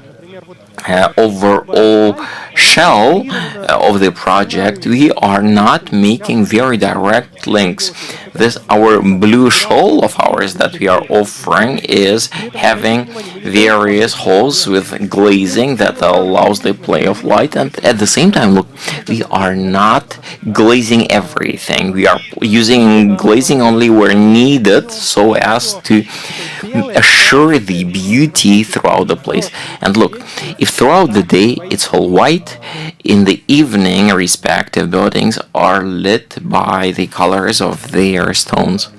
overall shell of the project, we are not making very direct links. This our blue shell of ours that we are offering is having various holes with glazing that allows the play of light, and at the same time, look, we are not glazing everything. We are using glazing only where needed so as to assure the beauty throughout the place. And look, if throughout the day it's all white, in the evening respective buildings are lit by the colors of their stones.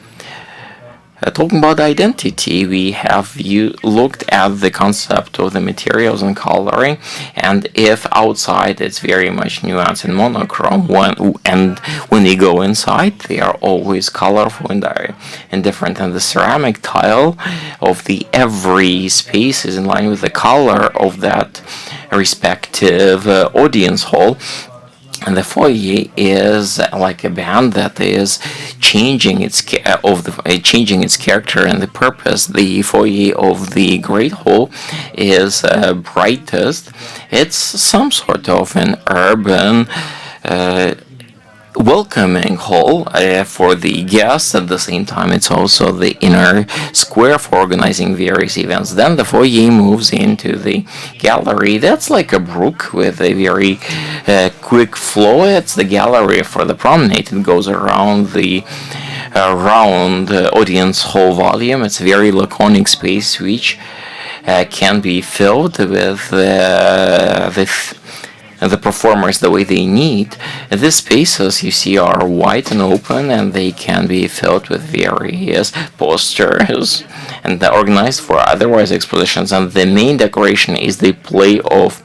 Talking about identity, we have looked at the concept of the materials and coloring, and if outside it's very much nuanced and monochrome, when you go inside, they are always colorful and different. And the ceramic tile of the every space is in line with the color of that respective audience hall. And the foyer is like a band that is changing its character and the purpose. The foyer of the Great Hall is brightest. It's some sort of an urban welcoming hall for the guests. At the same time, it's also the inner square for organizing various events. Then the foyer moves into the gallery. That's like a brook with a very quick flow. It's the gallery for the promenade. It goes around the round audience hall volume. It's a very laconic space which can be filled with the performers the way they need. These spaces you see are wide and open, and they can be filled with various posters and organized for otherwise expositions. And the main decoration is the play of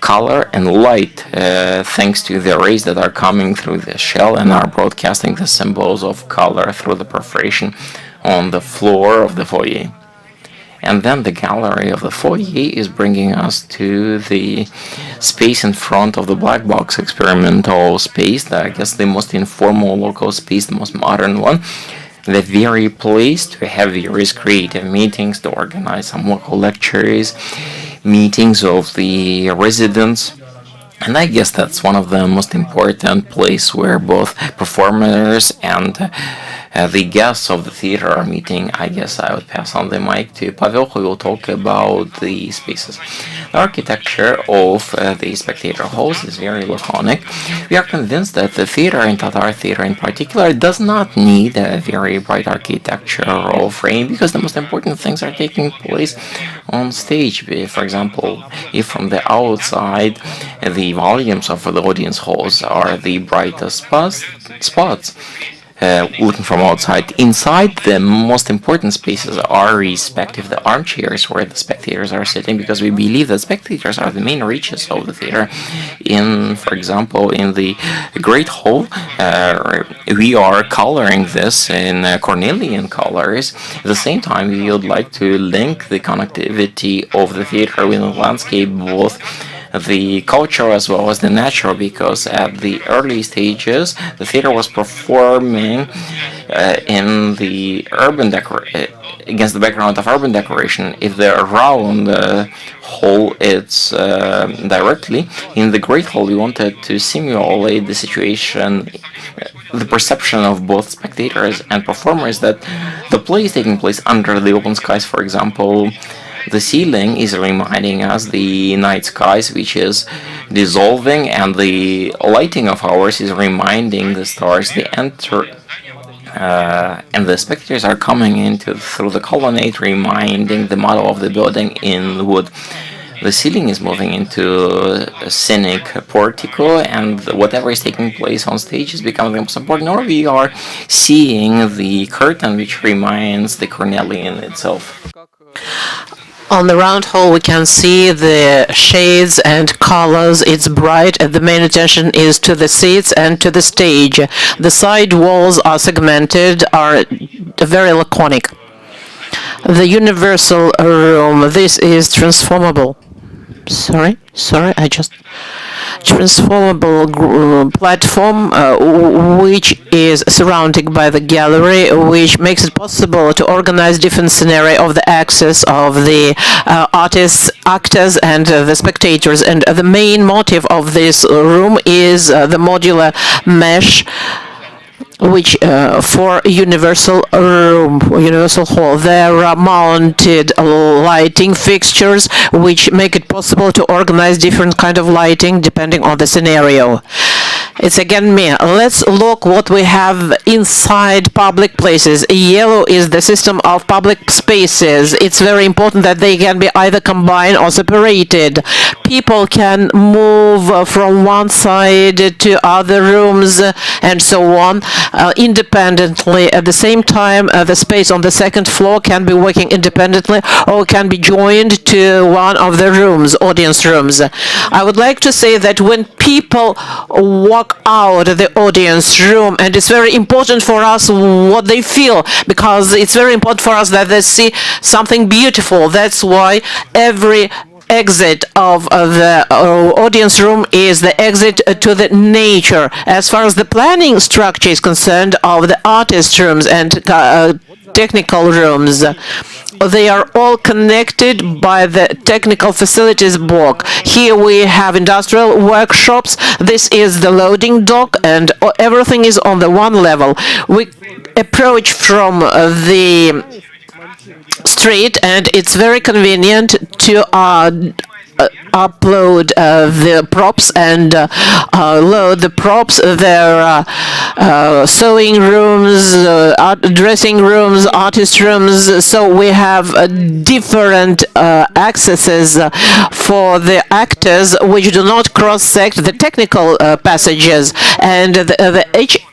color and light, thanks to the rays that are coming through the shell and are broadcasting the symbols of color through the perforation on the floor of the foyer. And then the gallery of the foyer is bringing us to the space in front of the black box experimental space, I guess the most informal local space, the most modern one. The very place to have various creative meetings, to organize some local lectures, meetings of the residents. And I guess that's one of the most important places where both performers and the guests of the theater are meeting. I guess I would pass on the mic to Pavel, who will talk about the spaces. The architecture of the spectator halls is very laconic. We are convinced that the theater, and Tatar theater in particular, does not need a very bright architectural frame, because the most important things are taking place on stage. For example, if from the outside the volumes of the audience halls are the brightest spots, looking from outside. Inside, the most important spaces are respective the armchairs where the spectators are sitting, because we believe that spectators are the main reaches of the theater. For example, in the Great Hall, we are coloring this in Cornelian colors. At the same time, we would like to link the connectivity of the theater with the landscape, both the cultural as well as the natural, because at the early stages the theater was performing in the urban against the background of urban decoration. If the round hall it's directly in the Great Hall, we wanted to simulate the situation, the perception of both spectators and performers that the play is taking place under the open skies. For example, the ceiling is reminding us the night skies, which is dissolving, and the lighting of ours is reminding the stars. And the spectators are coming through the colonnade, reminding the model of the building in wood. The ceiling is moving into a scenic portico, and whatever is taking place on stage is becoming the most important. Or we are seeing the curtain, which reminds the Cornelian itself. On the round hall, we can see the shades and colors. It's bright, and the main attention is to the seats and to the stage. The side walls are segmented, are very laconic. The universal room, this is transformable. Sorry, I just transformable platform which is surrounded by the gallery, which makes it possible to organize different scenario of the access of the artists, actors, and the spectators. And the main motive of this room is the modular mesh, which for universal room, universal hall, there are mounted lighting fixtures which make it possible to organize different kind of lighting depending on the scenario. It's again me. Let's look what we have inside public places. Yellow is the system of public spaces. It's very important that they can be either combined or separated. People can move from one side to other rooms and so on independently. At the same time, the space on the second floor can be working independently or can be joined to one of the rooms, audience rooms. I would like to say that when people walk out of the audience room, and it's very important for us what they feel, because it's very important for us that they see something beautiful. That's why every exit of the audience room is the exit to the nature. As far as the planning structure is concerned of the artist rooms and technical rooms, they are all connected by the technical facilities block. Here we have industrial workshops. This is the loading dock, and everything is on the one level. We approach from the street, and it's very convenient to upload the props and load the props. There are sewing rooms, dressing rooms, artist rooms, so we have different accesses for the actors which do not cross-sect the technical passages, and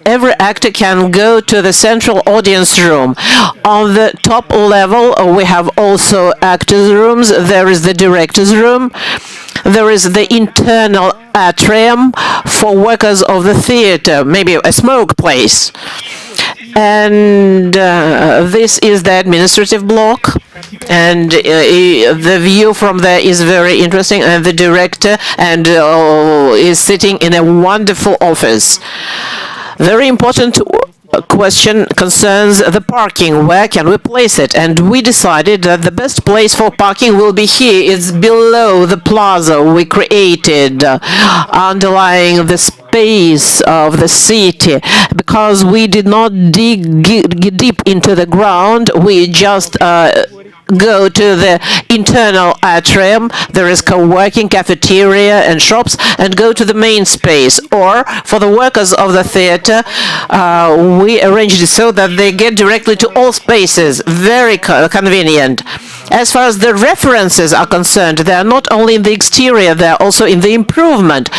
every actor can go to the central audience room. On the top level we have also actors rooms. There is the director's room. There is the internal atrium for workers of the theater, maybe a smoke place. And this is the administrative block, and the view from there is very interesting, and the director is sitting in a wonderful office. Very important question concerns the parking. Where can we place it? And we decided that the best place for parking will be here. It's below the plaza we created, underlying the space of the city, because we did not dig deep into the ground. We just go to the internal atrium. There is co-working, cafeteria, and shops, and go to the main space. Or for the workers of the theater, we arranged it so that they get directly to all spaces. Very convenient. As far as the references are concerned, they are not only in the exterior, they are also in the improvement.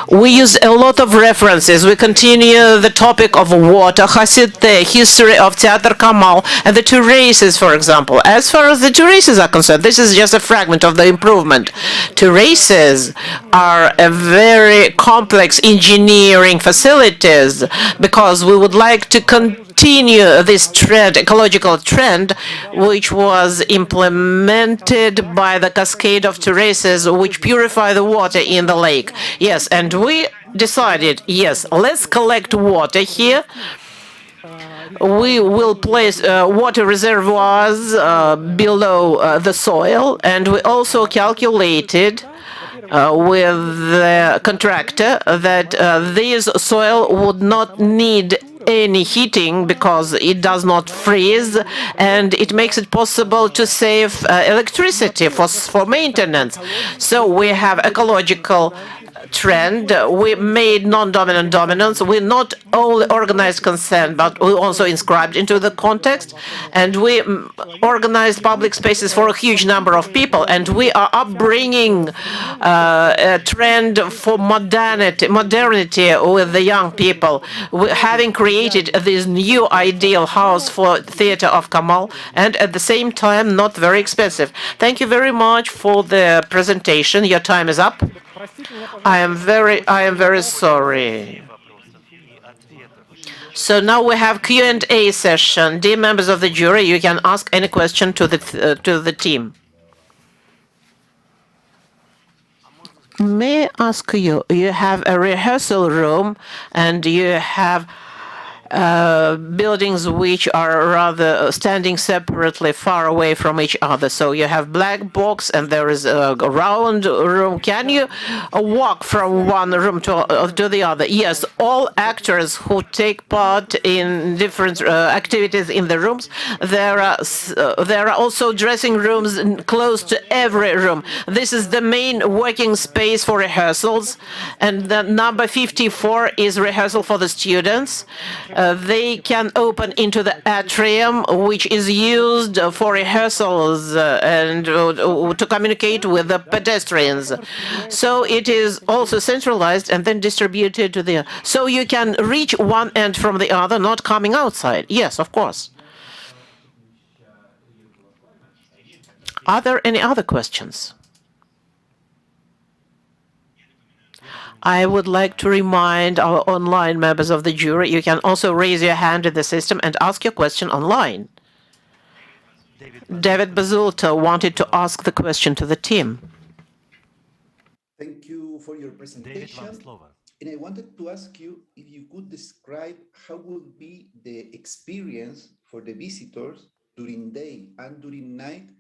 We use a lot of references. We continue the topic of water, Hasite, history of Teatr Kamal, and the two races, for example. As far as the two races are concerned, this is just a fragment of the improvement. Two races are a very complex engineering facilities, because we would like to continue this trend, ecological trend, which was implemented by the cascade of terraces which purify the water in the lake. Yes, and we decided, yes, let's collect water here. We will place water reservoirs below the soil, and we also calculated with the contractor that this soil would not need any heating because it does not freeze, and it makes it possible to save electricity for maintenance. So we have ecological trend. We made non-dominant dominance. We not only organized consent, but we also inscribed into the context, and we organized public spaces for a huge number of people, and we are upbringing a trend for modernity with the young people. Having created this new ideal house for Theater of Kamal, and at the same time not very expensive. Thank you very much for the presentation. Your time is up. I am very sorry. So now we have Q&A session. Dear members of the jury, you can ask any question to the team. May I ask you, you have a rehearsal room and you have buildings which are rather standing separately, far away from each other. So you have black box and there is a round room. Can you walk from one room to the other? Yes, all actors who take part in different activities in the rooms, there are also dressing rooms close to every room. This is the main working space for rehearsals, and the number 54 is rehearsal for the students. They can open into the atrium, which is used for rehearsals and to communicate with the pedestrians. So it is also centralized and then distributed to the... So you can reach one end from the other, not coming outside. Yes, of course. Are there any other questions? I would like to remind our online members of the jury, you can also raise your hand in the system and ask your question online. David Bazulta wanted to ask the question to the team. Thank you for your presentation. And I wanted to ask you if you could describe how would be the experience for the visitors during day and during night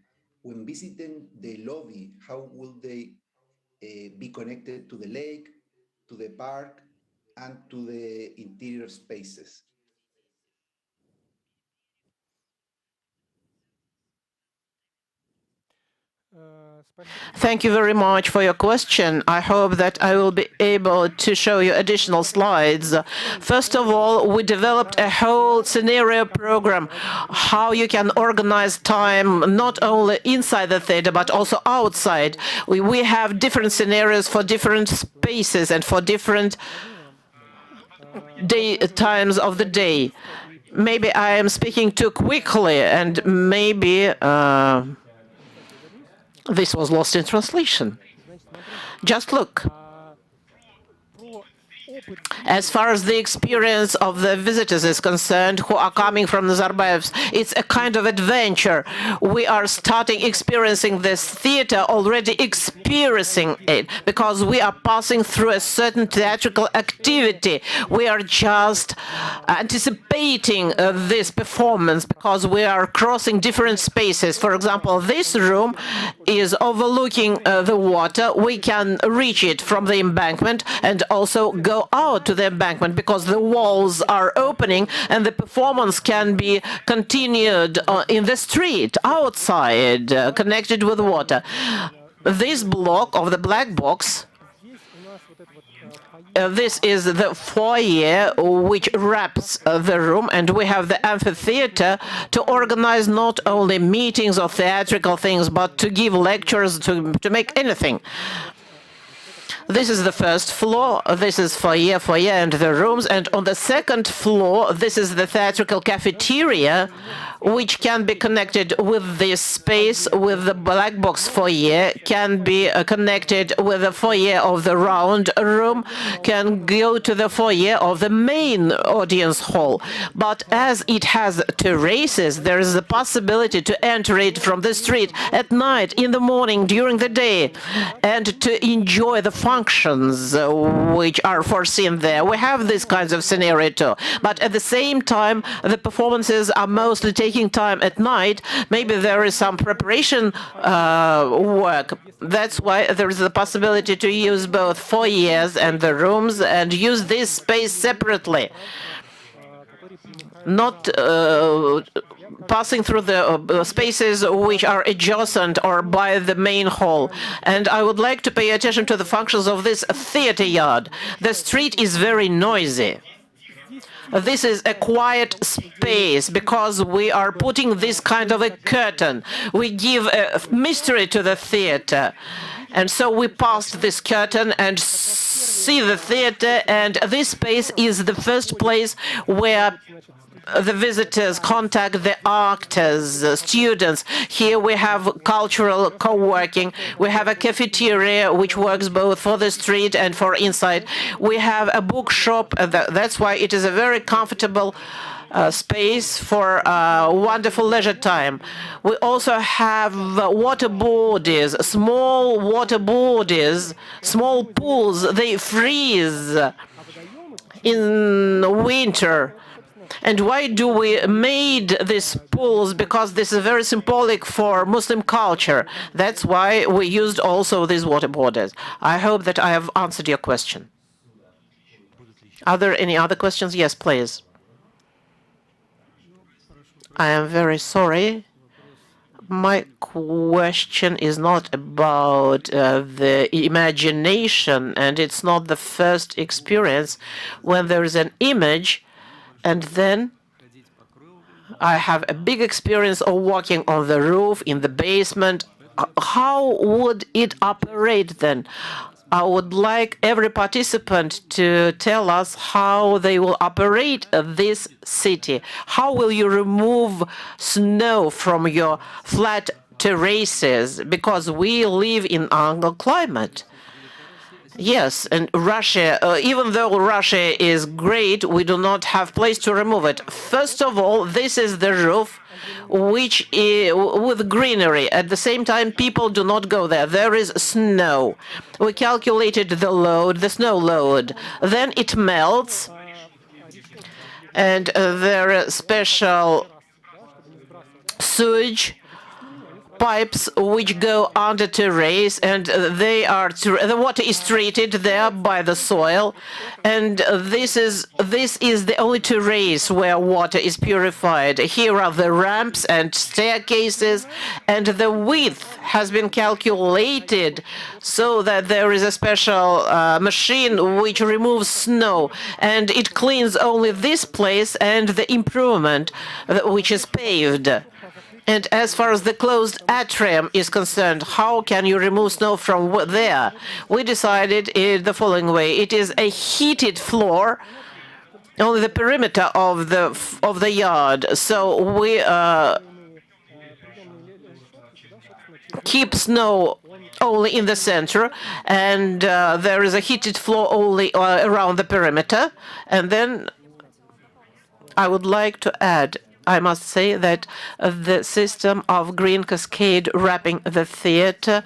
when visiting the lobby. How will they be connected to the lake, to the park, and to the interior spaces? Thank you very much for your question. I hope that I will be able to show you additional slides. First of all, we developed a whole scenario program, how you can organize time not only inside the theater, but also outside. We have different scenarios for different spaces and for different times of the day. Maybe I am speaking too quickly, and maybe this was lost in translation. Just look. As far as the experience of the visitors is concerned who are coming from Nazarbayev, it's a kind of adventure. We are starting experiencing this theater, already experiencing it, because we are passing through a certain theatrical activity. We are just anticipating this performance because we are crossing different spaces. For example, this room is overlooking the water. We can reach it from the embankment and also go out to the embankment because the walls are opening and the performance can be continued in the street, outside, connected with water. This block of the black box, this is the foyer which wraps the room, and we have the amphitheater to organize not only meetings or theatrical things, but to give lectures, to make anything. This is the first floor, this is foyer and the rooms, and on the second floor, this is the theatrical cafeteria, which can be connected with this space, with the black box foyer, can be connected with the foyer of the round room, can go to the foyer of the main audience hall. But as it has terraces, there is a possibility to enter it from the street at night, in the morning, during the day, and to enjoy the functions which are foreseen there. We have these kinds of scenario too. But at the same time, the performances are mostly taking time at night. Maybe there is some preparation work. That's why there is the possibility to use both foyers and the rooms and use this space separately. Not passing through the spaces which are adjacent or by the main hall. And I would like to pay attention to the functions of this theater yard. The street is very noisy. This is a quiet space because we are putting this kind of a curtain. We give a mystery to the theater. And so we passed this curtain and see the theater, and this space is the first place where the visitors contact the actors, students. Here we have cultural co-working. We have a cafeteria which works both for the street and for inside. We have a bookshop. That's why it is a very comfortable space for wonderful leisure time. We also have water bodies, small water bodies, small pools. They freeze in winter. And why do we made these pools? Because this is very symbolic for Muslim culture. That's why we used also these water bodies. I hope that I have answered your question. Are there any other questions? Yes, please. I am very sorry. My question is not about the imagination, and it's not the first experience when there is an image, and then I have a big experience of walking on the roof, in the basement. How would it operate then? I would like every participant to tell us how they will operate this city. How will you remove snow from your flat terraces? Because we live in Anglo climate. Yes, and Russia, even though Russia is great, we do not have place to remove it. First of all, this is the roof, which is with greenery. At the same time, people do not go there. There is snow. We calculated the load, the snow load. Then it melts, and there are special sewage pipes which go under terrace, and the water is treated there by the soil, and this is the only terrace where water is purified. Here are the ramps and staircases, and the width has been calculated so that there is a special machine which removes snow, and it cleans only this place and the improvement which is paved. And as far as the closed atrium is concerned, how can you remove snow from there? We decided the following way. It is a heated floor, only the perimeter of the yard. So we keep snow only in the center, and there is a heated floor only around the perimeter. And then I would like to add, I must say that the system of green cascade wrapping the theater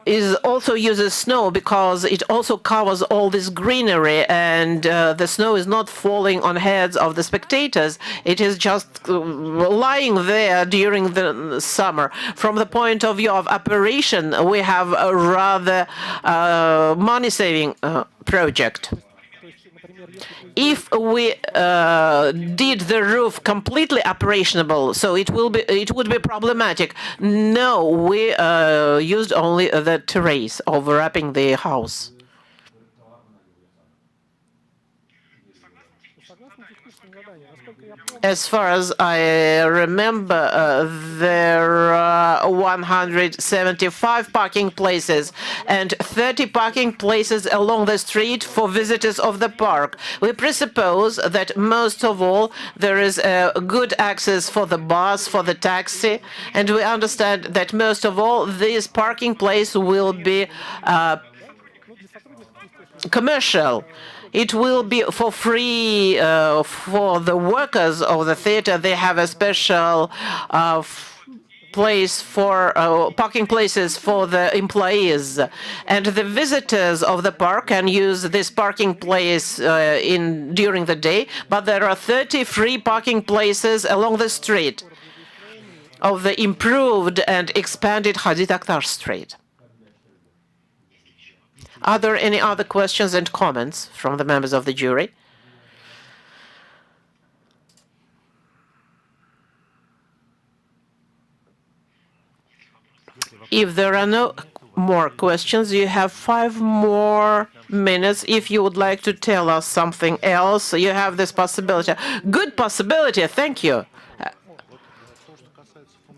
is also uses snow because it also covers all this greenery, and the snow is not falling on heads of the spectators. It is just lying there during the summer. From the point of view of operation, we have a rather money-saving project. If we did the roof completely operational, so it would be problematic. No, we used only the terrace overwrapping the house. As far as I remember, there are 175 parking places and 30 parking places along the street for visitors of the park. We presuppose that most of all there is good access for the bus, for the taxi, and we understand that most of all this parking place will be commercial. It will be for free for the workers of the theater. They have a special place for parking places for the employees, and the visitors of the park can use this parking place during the day. But there are 30 free parking places along the street of the improved and expanded Hadid Akhtar Street. Are there any other questions and comments from the members of the jury? If there are no more questions, you have 5 more minutes. If you would like to tell us something else, you have this possibility. Good possibility, thank you.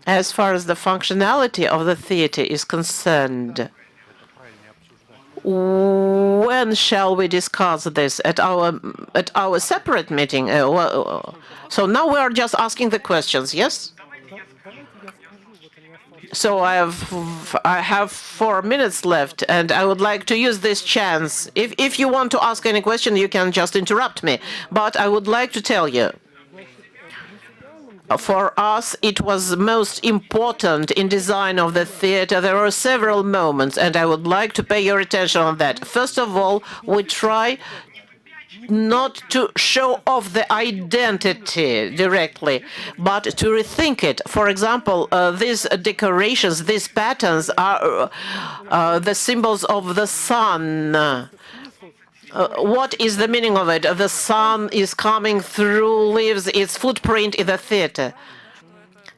As far as the functionality of the theater is concerned, when shall we discuss this? At our separate meeting? So now we are just asking the questions, yes? So I have 4 minutes left, and I would like to use this chance. If you want to ask any question, you can just interrupt me. But I would like to tell you, for us, it was most important in design of the theater. There were several moments, and I would like to pay your attention on that. First of all, we try not to show off the identity directly, but to rethink it. For example, these decorations, these patterns are the symbols of the sun. What is the meaning of it? The sun is coming through, leaves its footprint in the theater.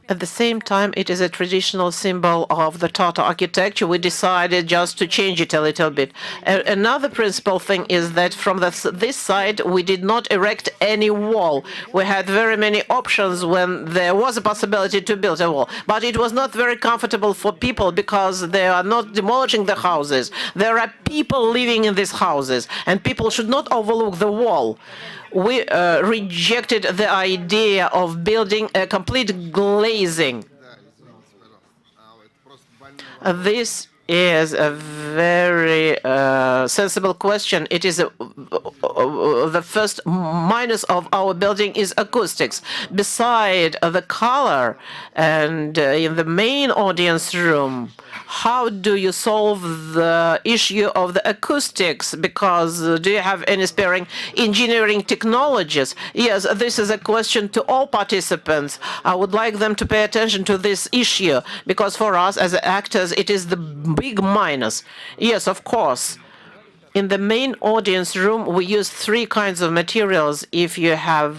At the same time, it is a traditional symbol of the Tatar architecture. We decided just to change it a little bit. Another principal thing is that from this side, we did not erect any wall. We had very many options when there was a possibility to build a wall. But it was not very comfortable for people because they are not demolishing the houses. There are people living in these houses, and people should not overlook the wall. We rejected the idea of building a complete glazing. This is a very sensible question. It is the first minus of our building is acoustics. Beside the color and in the main audience room, how do you solve the issue of the acoustics? Because do you have any sparing engineering technologies? Yes, this is a question to all participants. I would like them to pay attention to this issue, because for us as actors, it is the big minus. Yes, of course. In the main audience room, we use 3 kinds of materials. If you have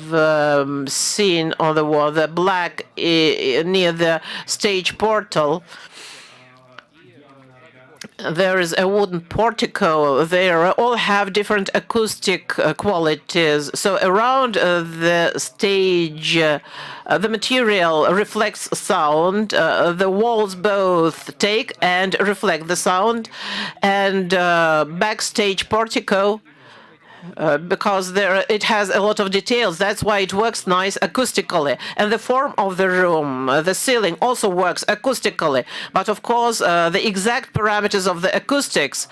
seen on the wall, the black near the stage portal, there is a wooden portico. They all have different acoustic qualities. So around the stage, the material reflects sound. The walls both take and reflect the sound. And backstage portico, because it has a lot of details. That's why it works nice acoustically. And the form of the room, the ceiling also works acoustically. But of course, the exact parameters of the acoustics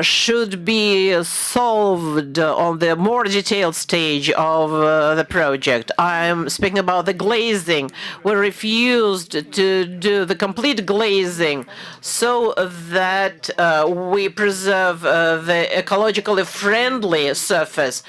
should be solved on the more detailed stage of the project. I'm speaking about the glazing. We refused to do the complete glazing so that we preserve the ecologically friendly surface.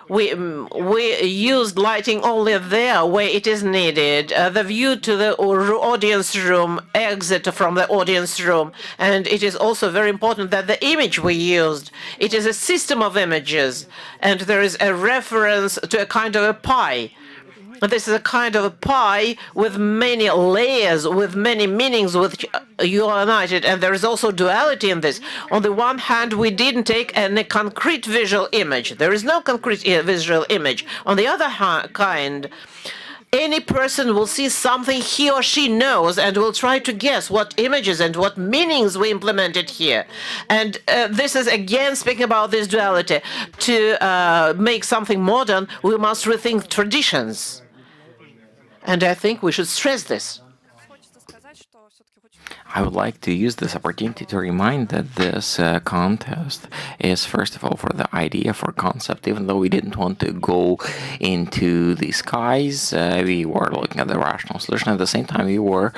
We used lighting only there where it is needed. The view to the audience room, exit from the audience room, and it is also very important that the image we used, it is a system of images, and there is a reference to a kind of a pie. This is a kind of a pie with many layers, with many meanings, which you are united, and there is also duality in this. On the one hand, we didn't take any concrete visual image. There is no concrete visual image. On the other kind, any person will see something he or she knows and will try to guess what images and what meanings we implemented here. And this is again speaking about this duality. To make something modern, we must rethink traditions. And I think we should stress this. I would like to use this opportunity to remind that this contest is, first of all, for the idea, for concept. Even though we didn't want to go into the skies, we were looking at the rational solution. At the same time, we were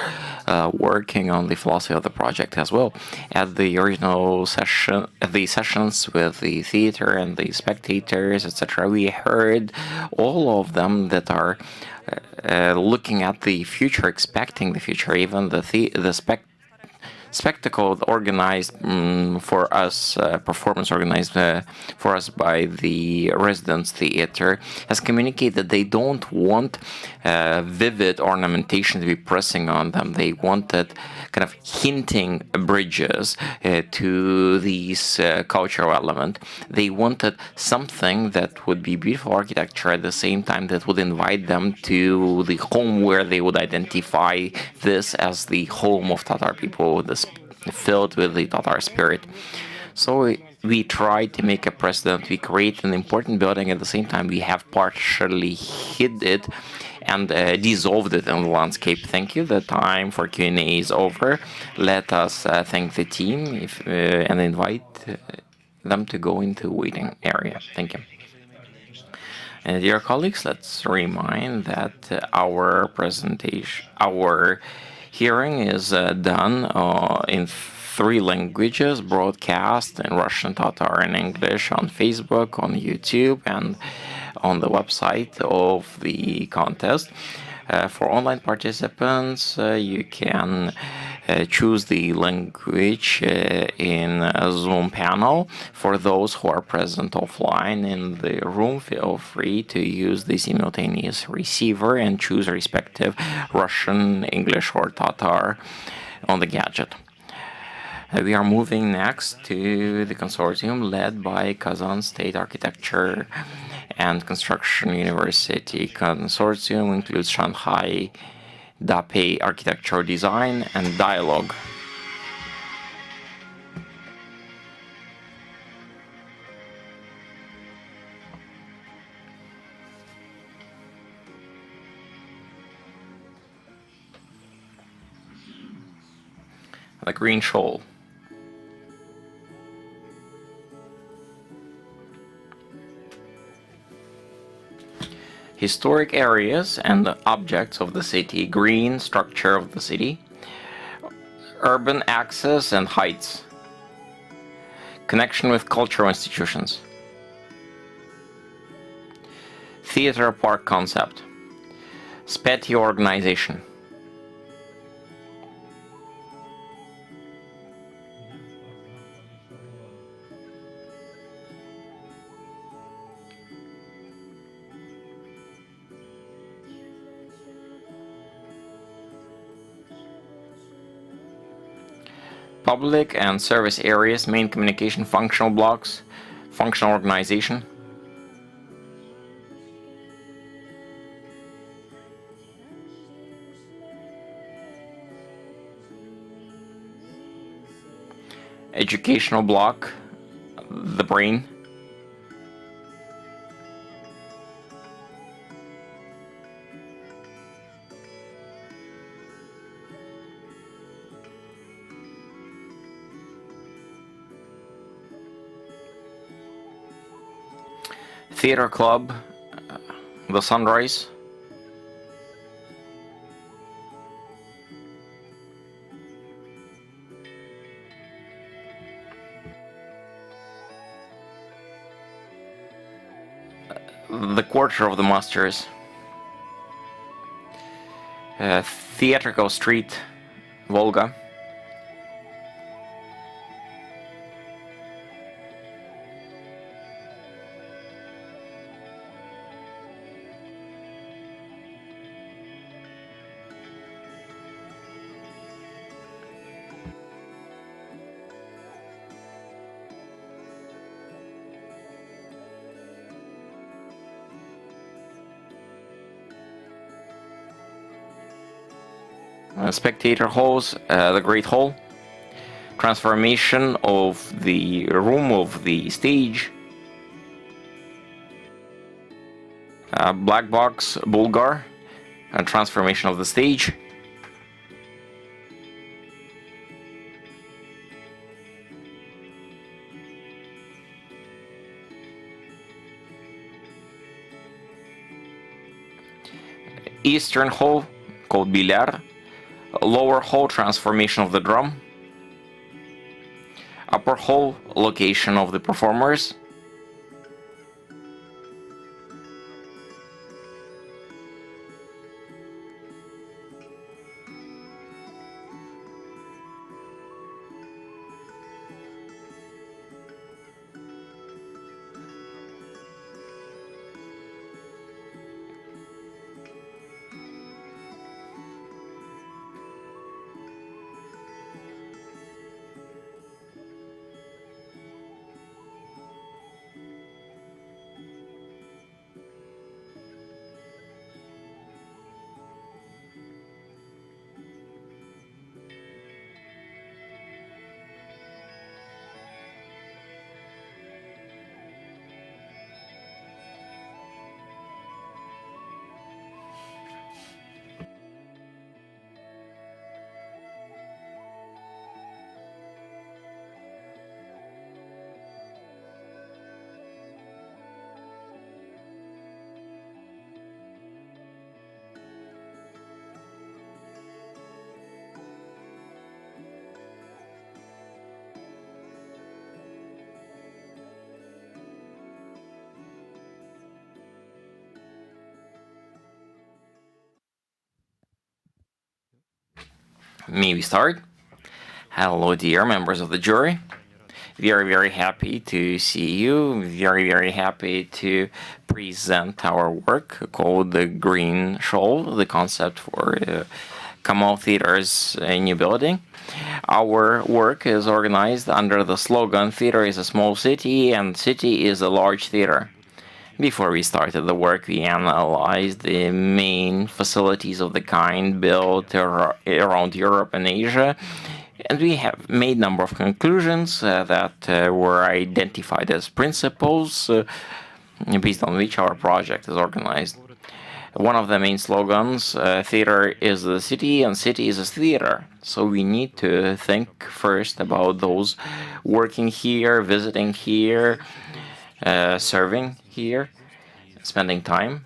working on the philosophy of the project as well. At the original session, the sessions with the theater and the spectators, etc., we heard all of them that are looking at the future, expecting the future, even the spectacle organized for us, performance organized for us by the Residence Theater, has communicated that they don't want vivid ornamentation to be pressing on them. They wanted kind of hinting bridges to these cultural element. They wanted something that would be beautiful architecture at the same time that would invite them to the home where they would identify this as the home of Tatar people, filled with the Tatar spirit. So we tried to make a precedent. We create an important building. At the same time, we have partially hid it and dissolved it in the landscape. Thank you. The time for Q&A is over. Let us thank the team and invite them to go into the waiting area. Thank you. Dear colleagues, let's remind that our hearing is done in 3 languages, broadcast in Russian, Tatar, and English on Facebook, on YouTube, and on the website of the contest. For online participants, you can choose the language in a Zoom panel. For those who are present offline in the room, feel free to use the simultaneous receiver and choose respective Russian, English, or Tatar on the gadget. We are moving next to the consortium led by Kazan State Architecture and Construction University. Consortium includes Shanghai Dapei Architecture Design and Dialogue. The Green Shoal. Historic areas and objects of the city, green structure of the city, urban access and heights, connection with cultural institutions, theater park concept, SPETI organization, public and service areas, main communication, functional blocks, functional organization, educational block, the brain, theater club, the Sunrise, the Quarter of the Masters, Theatrical Street, Volga, spectator halls, the Great Hall, transformation of the room of the stage, Black Box, Bulgar, transformation of the stage, Eastern Hall, called Bilyar, Lower Hall, transformation of the drum, Upper Hall, location of the performers, May we start? Hello, dear members of the jury. Very, very happy to see you. Very, very happy to present our work called The Green Shoal, the concept for Kamau Theater's new building. Our work is organized under the slogan, "Theater is a small city and city is a large theater." Before we started the work, we analyzed the main facilities of the kind built around Europe and Asia, and we have made a number of conclusions that were identified as principles based on which our project is organized. One of the main slogans, theater is the city and city is a theater. So we need to think first about those working here, visiting here, serving here, spending time.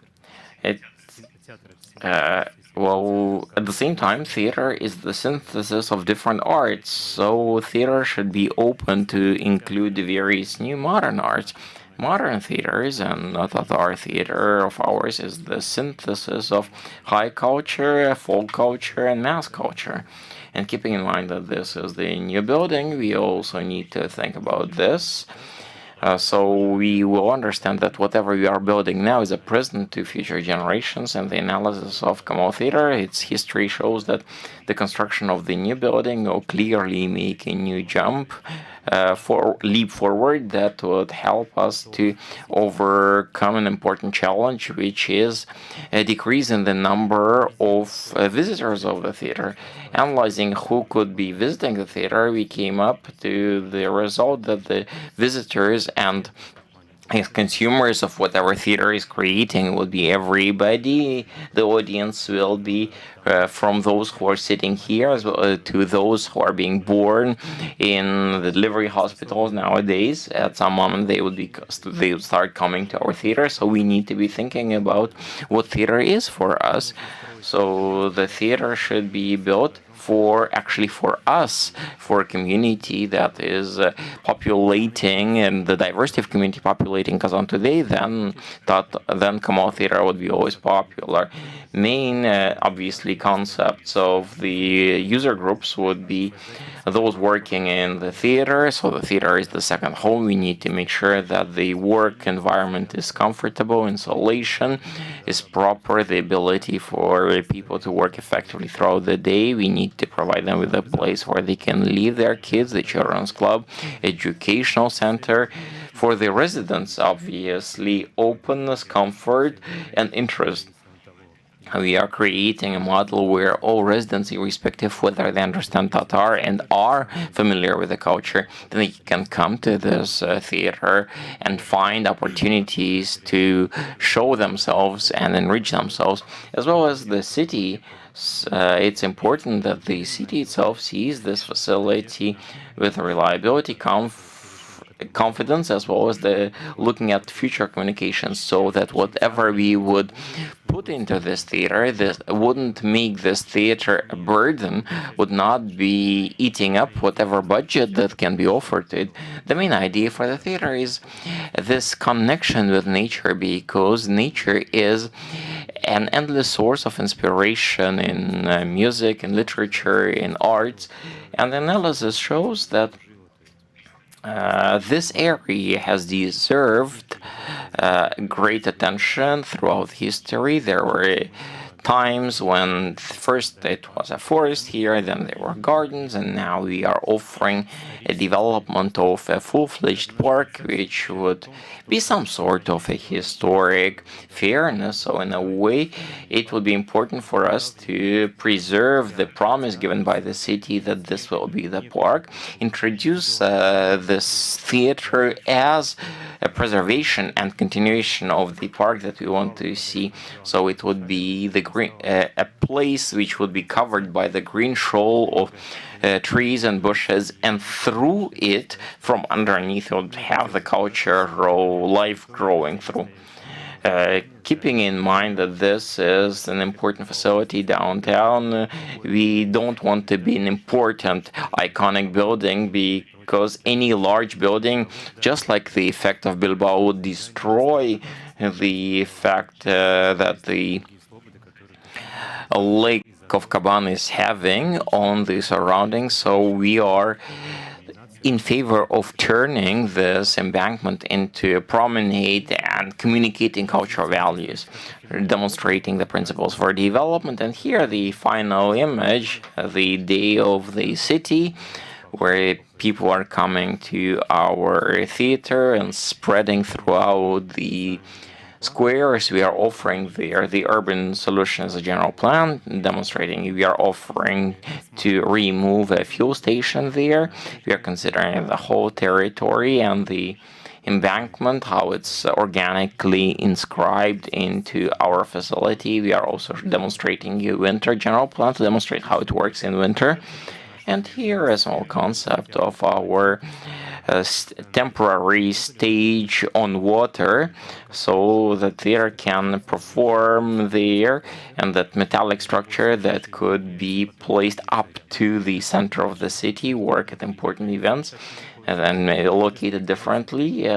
Well, at the same time, theater is the synthesis of different arts, so theater should be open to include the various new modern arts. Modern theaters, and Tatar theater of ours, is the synthesis of high culture, folk culture, and mass culture. And keeping in mind that this is the new building, we also need to think about this. So we will understand that whatever we are building now is a present to future generations, and the analysis of Kamau Theater, its history shows that the construction of the new building will clearly make a new leap forward that would help us to overcome an important challenge, which is a decrease in the number of visitors of the theater. Analyzing who could be visiting the theater, we came up to the result that the visitors and as consumers of whatever theater is creating would be everybody. The audience will be from those who are sitting here as well, to those who are being born in the delivery hospitals nowadays. At some moment they would start coming to our theater, so we need to be thinking about what theater is for us. So the theater should be built for us, for a community that is populating, and the diversity of community populating Kazan today, then Kamau Theater would be always popular. Main, obviously, concepts of the user groups would be those working in the theater. So the theater is the second home. We need to make sure that the work environment is comfortable, insulation is proper, the ability for people to work effectively throughout the day. We need to provide them with a place where they can leave their kids, the children's club, educational center. For the residents, obviously, openness, comfort, and interest. We are creating a model where all residents, irrespective of whether they understand Tatar and are familiar with the culture, then they can come to this theater and find opportunities to show themselves and enrich themselves, as well as the city. It's important that the city itself sees this facility with reliability, confidence, as well as the looking at future communications, so that whatever we would put into this theater, this wouldn't make this theater a burden, would not be eating up whatever budget that can be offered to it. The main idea for the theater is this connection with nature, because nature is an endless source of inspiration in music, in literature, in arts, and the analysis shows that this area has deserved great attention throughout history. There were times when first it was a forest here, then there were gardens, and now we are offering a development of a full-fledged park, which would be some sort of a historic fairness. So in a way, it would be important for us to preserve the promise given by the city that this will be the park, introduce this theater as a preservation and continuation of the park that we want to see. So it would be the green, a place which would be covered by the green shoal of trees and bushes, and through it, from underneath, it would have the cultural life growing through. Keeping in mind that this is an important facility downtown, we don't want to be an important, iconic building, because any large building, just like the effect of Bilbao, would destroy the fact that the lake of Kaban is having on the surroundings, so we are in favor of turning this embankment into a promenade and communicating cultural values, demonstrating the principles for development. And here the final image, the day of the city, where people are coming to our theater and spreading throughout the squares. We are offering there the urban solution as a general plan, demonstrating we are offering to remove a fuel station there. We are considering the whole territory and the embankment, how it's organically inscribed into our facility. We are also demonstrating a winter general plan to demonstrate how it works in winter. And here is a small concept of our temporary stage on water, so that theater can perform there, and that metallic structure that could be placed up to the center of the city, work at important events, and then located differently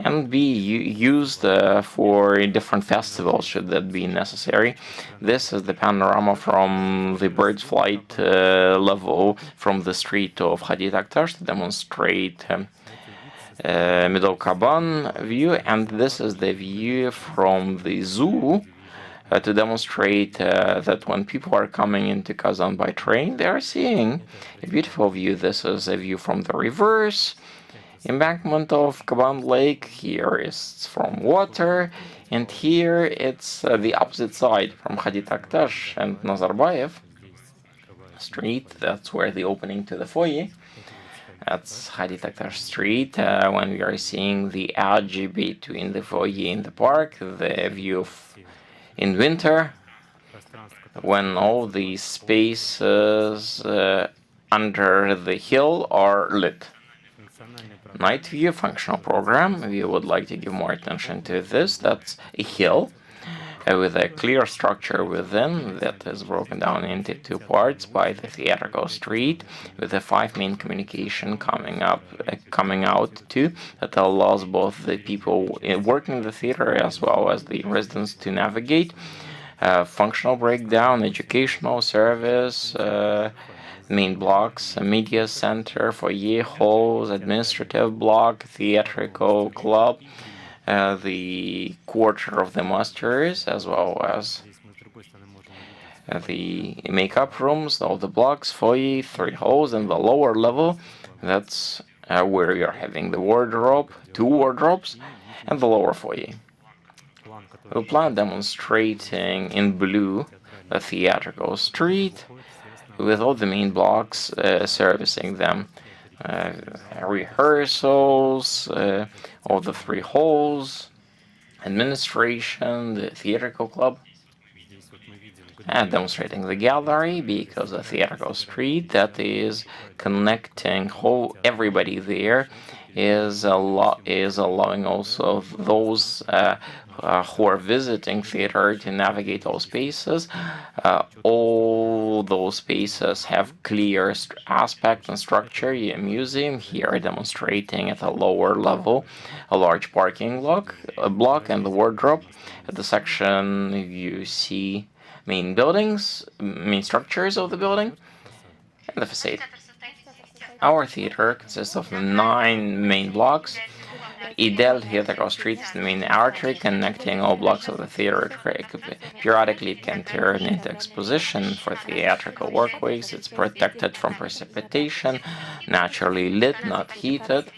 and be used for different festivals should that be necessary. This is the panorama from the bird's flight level from the street of Hadi Taktash to demonstrate Middle Kaban view, and this is the view from the zoo to demonstrate that when people are coming into Kazan by train, they are seeing a beautiful view. This is a view from the reverse embankment of Kaban Lake. Here is from water, and here it's the opposite side from Hadi Taktash and Nazarbayev Street. That's where the opening to the foyer. That's Hadi Taktash Street. When we are seeing the edge between the foyer and the park, the view in winter, when all the spaces under the hill are lit. Night view functional program. We would like to give more attention to this. That's a hill with a clear structure within that is broken down into two parts by the theatrical street, with the 5 main communication coming out to that allows both the people working in the theater as well as the residents to navigate. Functional breakdown, educational service, main blocks, a media center, foyer halls, administrative block, theatrical club, the quarter of the masters, as well as the makeup rooms, all the blocks, foyer, 3 halls, and the lower level. That's where you're having the wardrobe, 2 wardrobes, and the lower foyer. We plan demonstrating in blue the theatrical street, with all the main blocks servicing them. Rehearsals, all the 3 halls, administration, the theatrical club, and demonstrating the gallery, because the theatrical street that is connecting everybody there is allowing also those who are visiting theater to navigate all spaces. All those spaces have clear aspect and structure. A museum here demonstrating at a lower level a large parking block and the wardrobe. At the section you see main buildings, main structures of the building, and the facade. Our theater consists of 9 main blocks. Idel Theatrical Street is the main artery connecting all blocks of the theater. Periodically, it can turn into exposition for theatrical workways. It's protected from precipitation, naturally lit, not heated.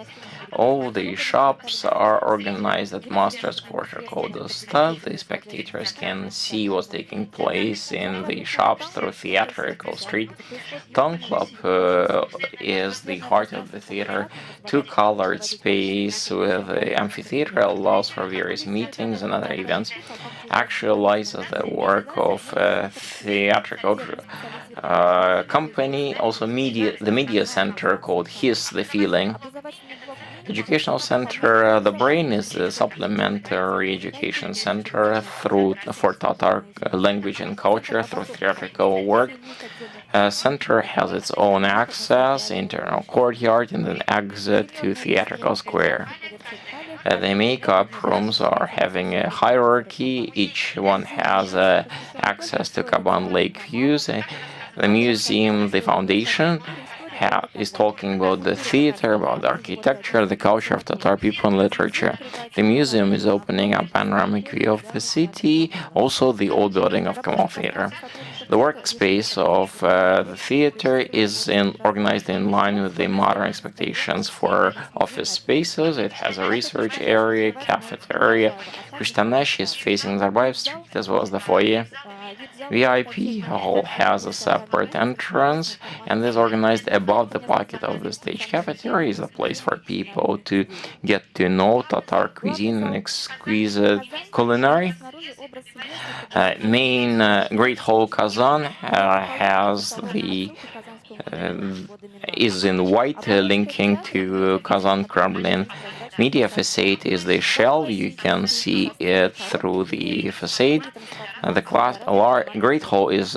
All the shops are organized at Master's Quarter called Usta. The spectators can see what's taking place in the shops through Theatrical Street. Tom Club is the heart of the theater. 2-colored space with the amphitheater allows for various meetings and other events. Actualizes the work of a theatrical company, also the media center called His the Feeling. Educational center, the Brain is a supplementary education center for Tatar language and culture through theatrical work. Center has its own access, internal courtyard, and an exit to theatrical square. The makeup rooms are having a hierarchy. Each one has access to Kaban Lake views. The museum, the foundation, is talking about the theater, about the architecture, the culture of Tatar people and literature. The museum is opening a panoramic view of the city, also the old building of Kamal Theater. The workspace of the theater is organized in line with the modern expectations for office spaces. It has a research area, cafeteria. Krishtanesh is facing Nazarbayev Street as well as the foyer. VIP hall has a separate entrance and is organized above the pocket of the stage. Cafeteria is a place for people to get to know Tatar cuisine and exquisite culinary. Main Great Hall Kazan has is in white, linking to Kazan Kremlin. Media facade is the shell. You can see it through the facade. The Great Hall is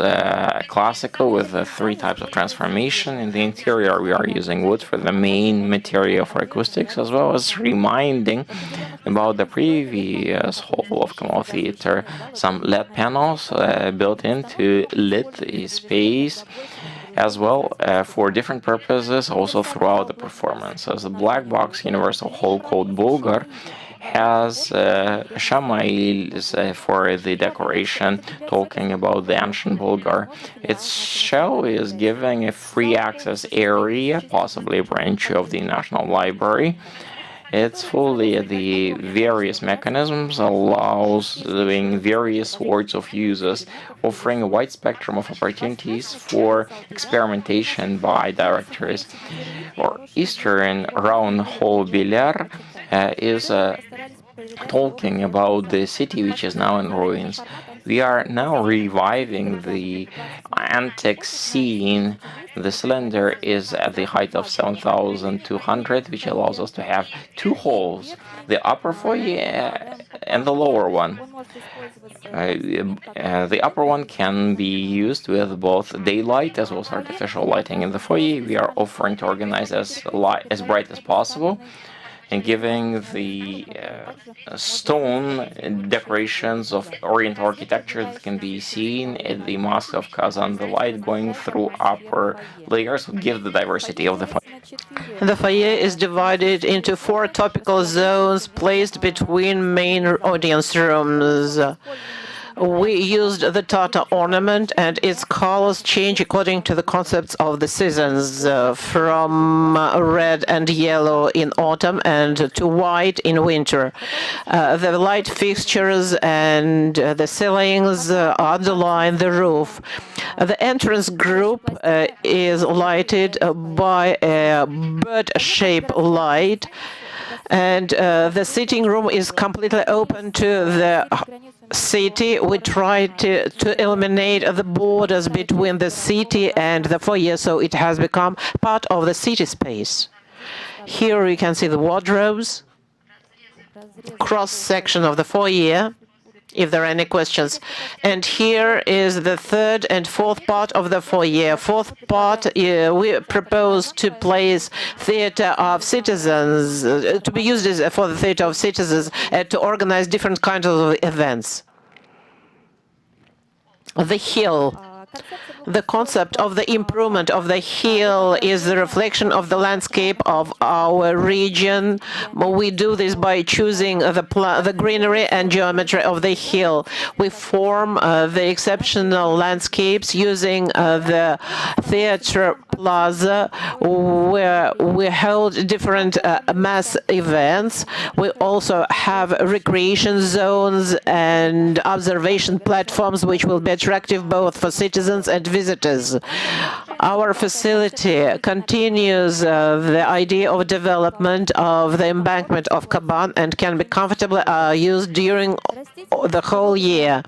classical with 3 types of transformation. In the interior, we are using wood for the main material for acoustics, as well as reminding about the previous hall of Kamal Theater. Some LED panels built into lit space, as well for different purposes, also throughout the performances. The black box universal hall called Bulgar has shamails for the decoration, talking about the ancient Bulgar. Its shell is giving a free access area, possibly a branch of the National Library. It's fully the various mechanisms, allows doing various sorts of uses, offering a wide spectrum of opportunities for experimentation by directors. Or Eastern Round Hall Bilar is talking about the city which is now in ruins. We are now reviving the antique scene. The cylinder is at the height of 7,200, which allows us to have 2 halls, the upper foyer and the lower one. The upper one can be used with both daylight as well as artificial lighting. In the foyer, we are offering to organize as bright as possible, and giving the stone decorations of Orient architecture that can be seen at the Mosque of Kazan. The light going through upper layers will give the diversity of the foyer. The foyer is divided into 4 topical zones placed between main audience rooms. We used the Tata ornament, and its colors change according to the concepts of the seasons, from red and yellow in autumn and to white in winter. The light fixtures and the ceilings underline the roof. The entrance group is lighted by a bird-shaped light, and the sitting room is completely open to the city. We try to eliminate the borders between the city and the foyer, so it has become part of the city space. Here you can see the wardrobes, cross-section of the foyer, if there are any questions. And here is the 3rd and 4th part of the foyer. 4th part, we propose to place theater of citizens, to be used for the theater of citizens, to organize different kinds of events. The hill. The concept of the improvement of the hill is the reflection of the landscape of our region. We do this by choosing the greenery and geometry of the hill. We form the exceptional landscapes using the theater plaza, where we hold different mass events. We also have recreation zones and observation platforms, which will be attractive both for citizens and visitors. Our facility continues the idea of development of the embankment of Kaban and can be comfortably used during the whole year.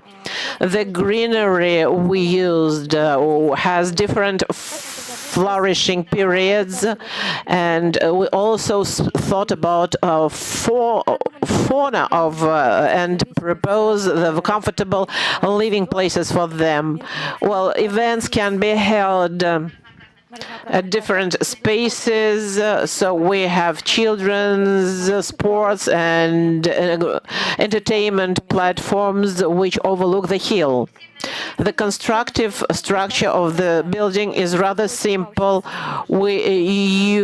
The greenery we used has different flourishing periods, and we also thought about fauna of and propose the comfortable living places for them. Well, events can be held at different spaces, so we have children's sports and entertainment platforms which overlook the hill. The constructive structure of the building is rather simple. We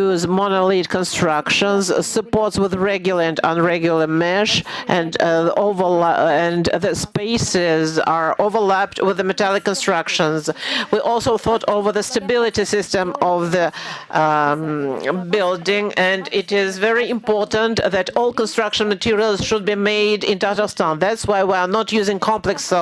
use monolith constructions, supports with regular and irregular mesh, and and the spaces are overlapped with the metallic constructions. We also thought over the stability system of the building, and it is very important that all construction materials should be made in Tatarstan. That's why we are not using complex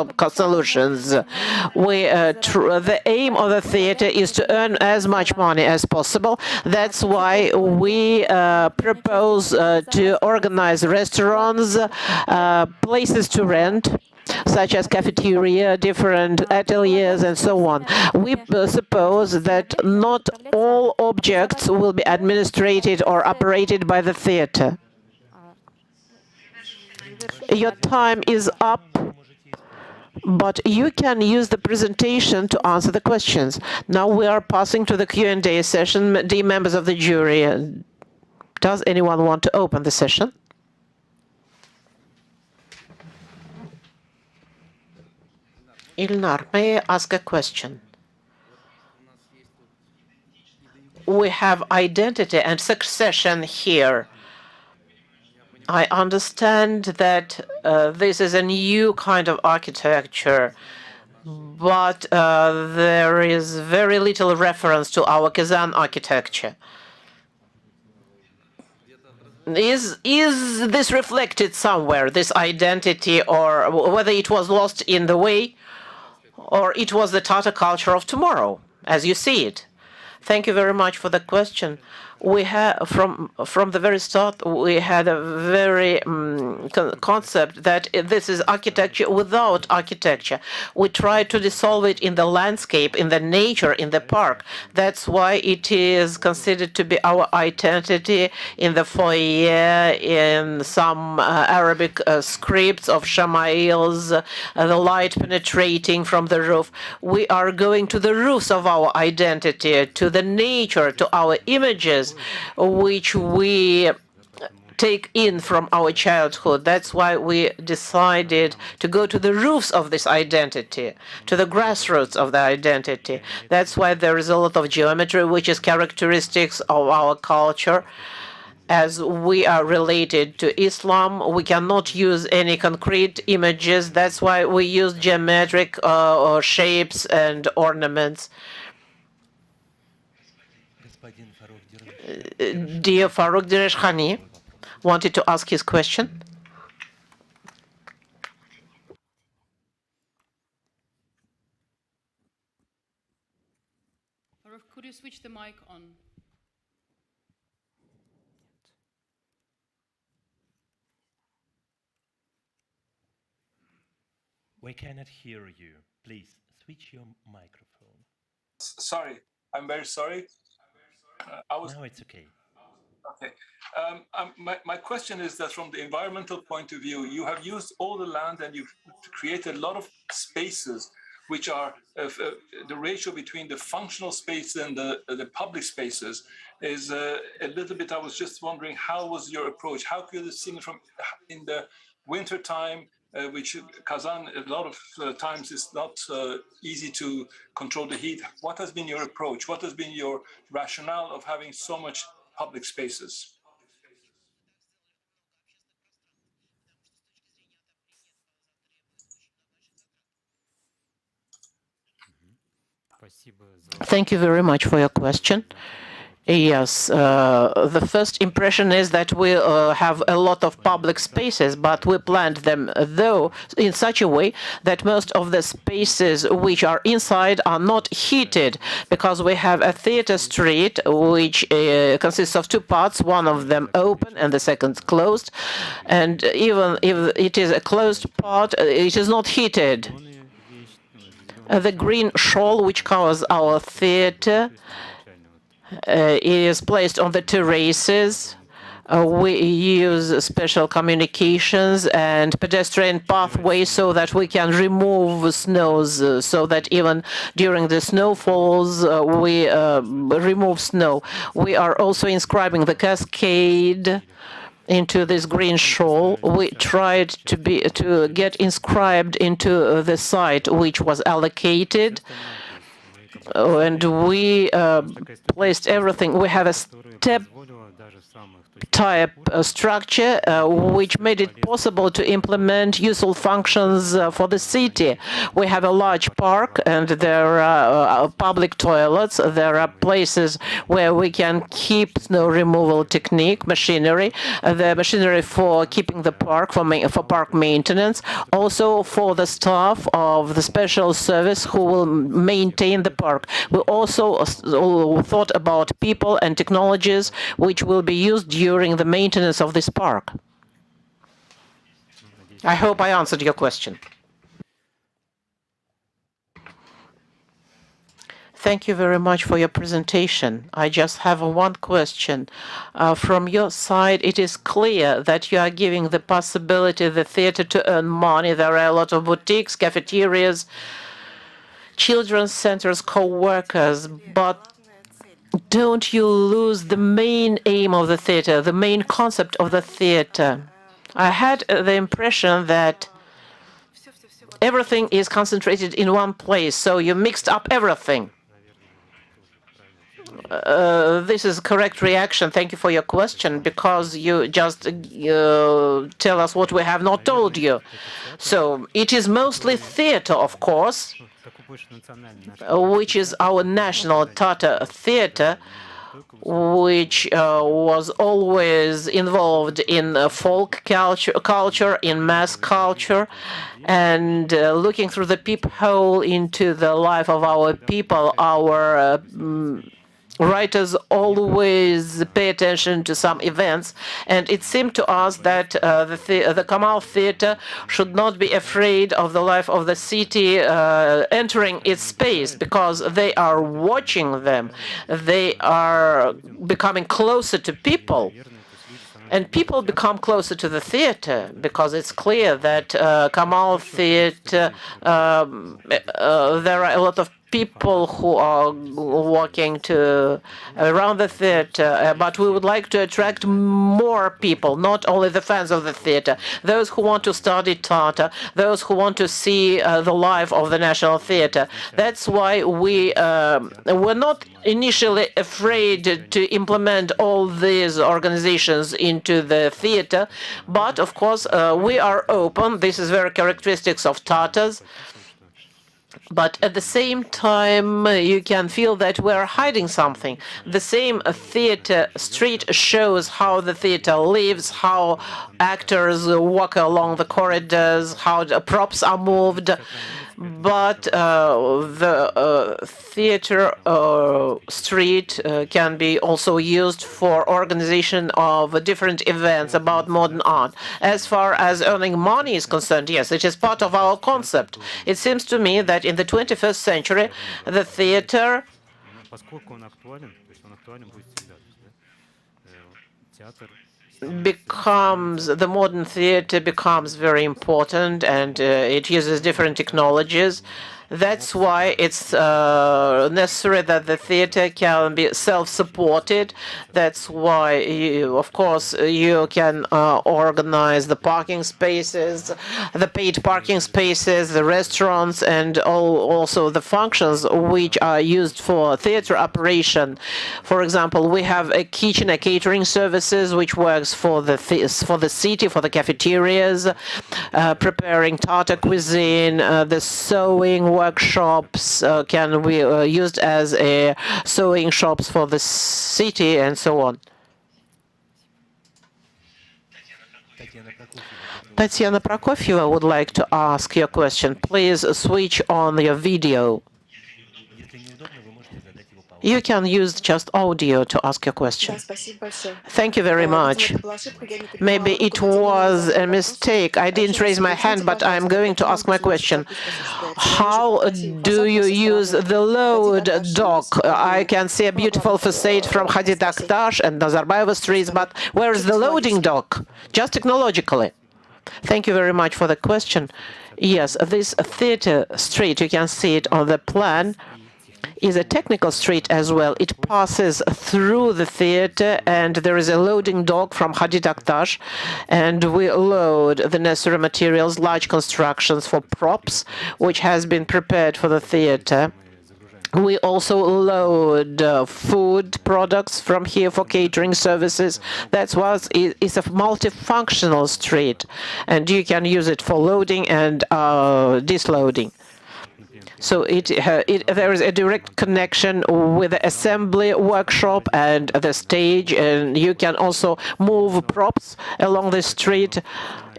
solutions. The aim of the theater is to earn as much money as possible. That's why we propose to organize restaurants, places to rent, such as cafeteria, different ateliers, and so on. We suppose that not all objects will be administrated or operated by the theater. Your time is up, but you can use the presentation to answer the questions. Now we are passing to the Q&A session. Dear members of the jury, does anyone want to open the session? Ilnar, may I ask a question? We have identity and succession here. I understand that this is a new kind of architecture, but there is very little reference to our Kazan architecture. Is this reflected somewhere, this identity, or whether it was lost in the way, or it was the Tatar culture of tomorrow, as you see it? Thank you very much for the question. We had from the very start, we had a very concept that this is architecture without architecture. We tried to dissolve it in the landscape, in the nature, in the park. That's why it is considered to be our identity in the foyer, in some Arabic scripts of Shama'ils, the light penetrating from the roof. We are going to the roofs of our identity, to the nature, to our images, which we take in from our childhood. That's why we decided to go to the roofs of this identity, to the grassroots of the identity. That's why there is a lot of geometry, which is characteristics of our culture. As we are related to Islam, we cannot use any concrete images. That's why we use geometric shapes and ornaments. Dear Faruk Direshkhani wanted to ask his question. Faruk, could you switch the mic on? We cannot hear you. Please switch your microphone. Sorry, I'm very sorry. Now it's okay. Okay. My question is that from the environmental point of view, you have used all the land and you've created a lot of spaces which are the ratio between the functional space and the public spaces is a little bit. I was just wondering, how was your approach? How could you see from in the winter time, which Kazan a lot of times is not easy to control the heat. What has been your approach? What has been your rationale of having so much public spaces? Thank you very much for your question. Yes, the first impression is that we have a lot of public spaces, but we planned them, though, in such a way that most of the spaces which are inside are not heated, because we have a theater street which consists of two parts, one of them open and the second closed, and even if it is a closed part, it is not heated. The green shawl which covers our theater It is placed on the terraces. We use special communications and pedestrian pathways so that we can remove snows, so that even during the snowfalls, we remove snow. We are also inscribing the cascade into this green shawl. We tried to get inscribed into the site which was allocated, and we placed everything. We have a step type structure which made it possible to implement useful functions for the city. We have a large park and there are public toilets. There are places where we can keep snow removal technique, machinery, the machinery for keeping the park, for park maintenance, also for the staff of the special service who will maintain the park. We also thought about people and technologies which will be used during the maintenance of this park. I hope I answered your question. Thank you very much for your presentation. I just have one question. From your side, it is clear that you are giving the possibility the theater to earn money. There are a lot of boutiques, cafeterias, children's centers, co-workers, but don't you lose the main aim of the theater, the main concept of the theater? I had the impression that everything is concentrated in one place, so you mixed up everything. This is a correct reaction. Thank you for your question, because you just tell us what we have not told you. So it is mostly theater, of course, which is our national Tatar theater, which was always involved in folk culture, in mass culture, and looking through the peephole into the life of our people. Our writers always pay attention to some events, and it seemed to us that the Kamal Theater should not be afraid of the life of the city entering its space, because they are watching them. They are becoming closer to people. And people become closer to the theater, because it's clear that Kamal Theater, there are a lot of people who are walking around the theater, but we would like to attract more people, not only the fans of the theater, those who want to study Tatar, those who want to see the life of the National Theater. That's why we were not initially afraid to implement all these organizations into the theater, but of course we are open. This is very characteristics of Tatars. But at the same time, you can feel that we're hiding something. The same theater street shows how the theater lives, how actors walk along the corridors, how the props are moved. But the theater street can be also used for organization of different events about modern art. As far as earning money is concerned, yes, it is part of our concept. It seems to me that in the 21st century, the theater the modern theater becomes very important, and it uses different technologies. That's why it's necessary that the theater can be self-supported. That's why, of course, you can organize the parking spaces, the paid parking spaces, the restaurants, and also the functions which are used for theater operation. For example, we have a kitchen, a catering services, which works for the city, for the cafeterias, preparing Tatar cuisine, the sewing workshops can be used as sewing shops for the city, and so on. Tatiana Prokofyeva would like to ask your question. Please switch on your video. You can use just audio to ask your question. Thank you very much. Maybe it was a mistake. I didn't raise my hand, but I'm going to ask my question. How do you use the load dock? I can see a beautiful facade from Hadi Daktash and Nazarbayeva streets, but where is the loading dock? Just technologically. Thank you very much for the question. Yes, this theater street, you can see it on the plan, is a technical street as well. It passes through the theater, and there is a loading dock from Hadi Daktash, and we load the necessary materials, large constructions for props, which has been prepared for the theater. We also load food products from here for catering services. That's why it's a multifunctional street, and you can use it for loading and disloading. So there is a direct connection with the assembly workshop and the stage, and you can also move props along the street.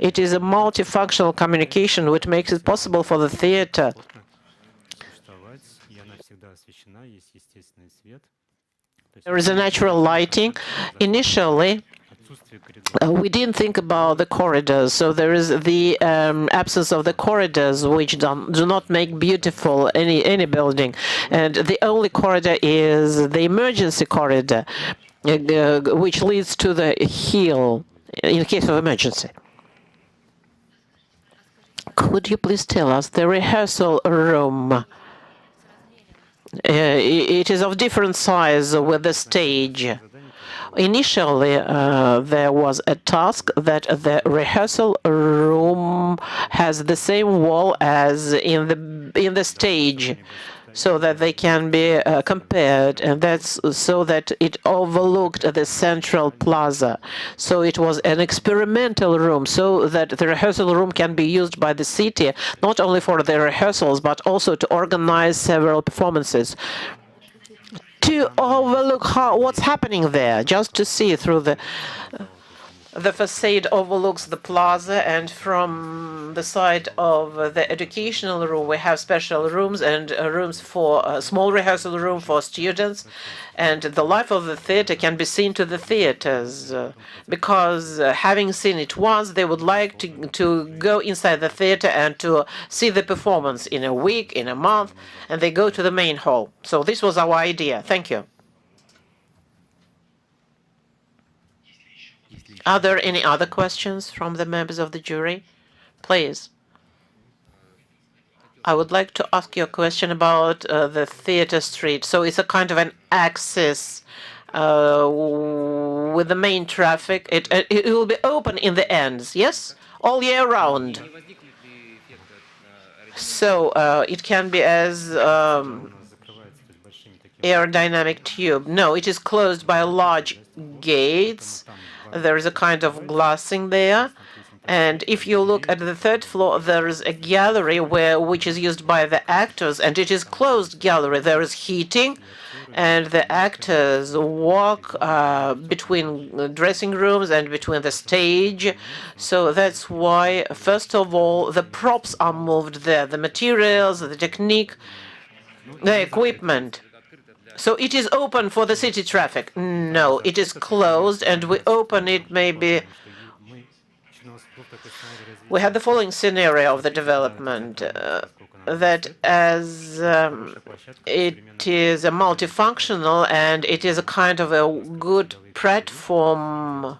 It is a multifunctional communication which makes it possible for the theater. There is a natural lighting. Initially, we didn't think about the corridors, so there is the absence of the corridors, which do not make beautiful any building. And the only corridor is the emergency corridor, which leads to the hill in case of emergency. Could you please tell us the rehearsal room? It is of different size with the stage. Initially, there was a task that the rehearsal room has the same wall as in the stage, so that they can be compared, and that's so that it overlooked the central plaza. So it was an experimental room, so that the rehearsal room can be used by the city, not only for the rehearsals, but also to organize several performances. To overlook what's happening there, just to see through the facade overlooks the plaza, and from the side of the educational room we have special rooms and rooms for a small rehearsal room for students, and the life of the theater can be seen to the theaters because having seen it once, they would like to go inside the theater and to see the performance in a week, in a month, and they go to the main hall. So this was our idea. Thank you. Are there any other questions from the members of the jury? Please. I would like to ask you a question about the theater street. So it's a kind of an axis with the main traffic. It will be open in the ends, yes? All year round. So it can be as aerodynamic tube. No, it is closed by large gates. There is a kind of glassing there. And if you look at the third floor, there is a gallery which is used by the actors, and it is closed gallery. There is heating, and the actors walk between dressing rooms and between the stage. So that's why, first of all, the props are moved there, the materials, the technique, the equipment. So it is open for the city traffic? No, it is closed, and we open it maybe. We had the following scenario of the development, that as it is a multifunctional and it is a kind of a good platform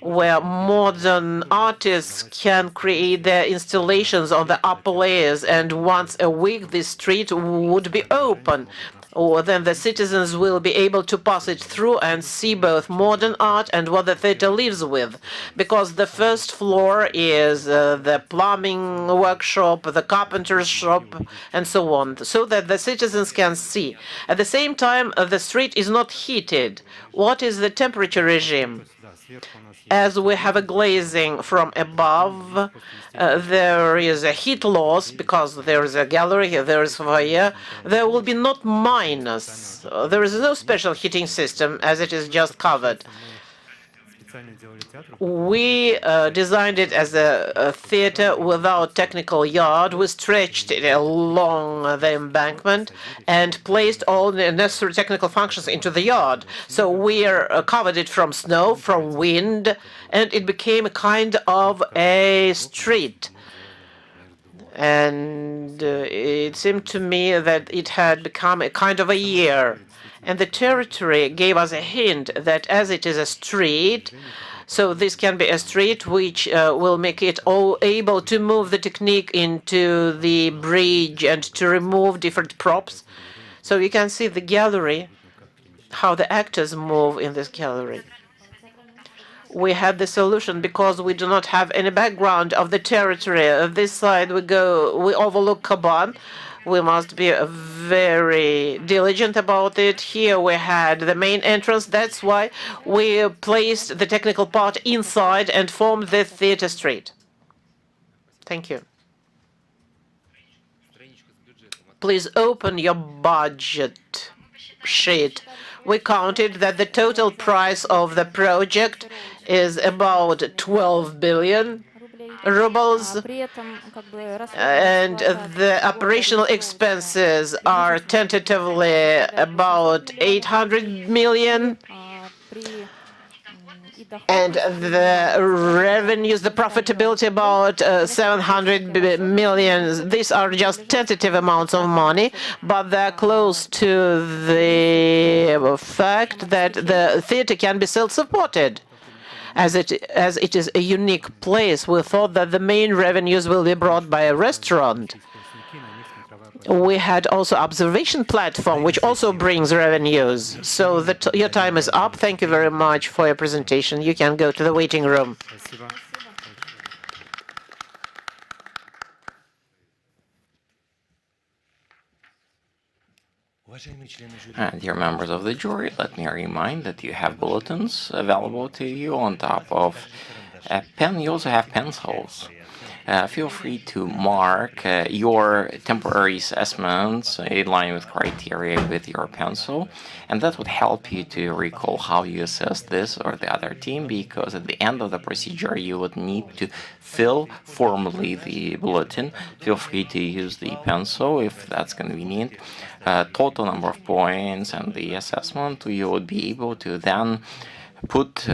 where modern artists can create their installations on the upper layers, and once a week this street would be open. Or then the citizens will be able to pass it through and see both modern art and what the theater lives with. Because the first floor is the plumbing workshop, the carpenter's shop, and so on, so that the citizens can see. At the same time, the street is not heated. What is the temperature regime? As we have a glazing from above, there is a heat loss because there is a gallery, there is foyer. There will be not minus. There is no special heating system as it is just covered. We designed it as a theater without technical yard. We stretched it along the embankment and placed all the necessary technical functions into the yard. So we covered it from snow, from wind, and it became a kind of a street. And it seemed to me that it had become a kind of a year. And the territory gave us a hint that as it is a street, so this can be a street which will make it all able to move the technique into the bridge and to remove different props. So you can see the gallery, how the actors move in this gallery. We had the solution because we do not have any background of the territory. On this side we overlook Kaban. We must be very diligent about it. Here we had the main entrance. That's why we placed the technical part inside and formed the theater street. Thank you. Please open your budget sheet. We counted that the total price of the project is about 12 billion rubles, and the operational expenses are tentatively about 800 million, and the revenues, the profitability about 700 million. These are just tentative amounts of money, but they're close to the fact that the theater can be self-supported. As it is a unique place, we thought that the main revenues will be brought by a restaurant. We had also observation platform, which also brings revenues. So your time is up. Thank you very much for your presentation. You can go to the waiting room. Dear members of the jury, let me remind that you have bulletins available to you. On top of a pen, you also have pencils. Feel free to mark your temporary assessments in line with criteria with your pencil, and that would help you to recall how you assess this or the other team, because at the end of the procedure you would need to fill formally the bulletin. Feel free to use the pencil if that's convenient. Total number of points and the assessment you would be able to then put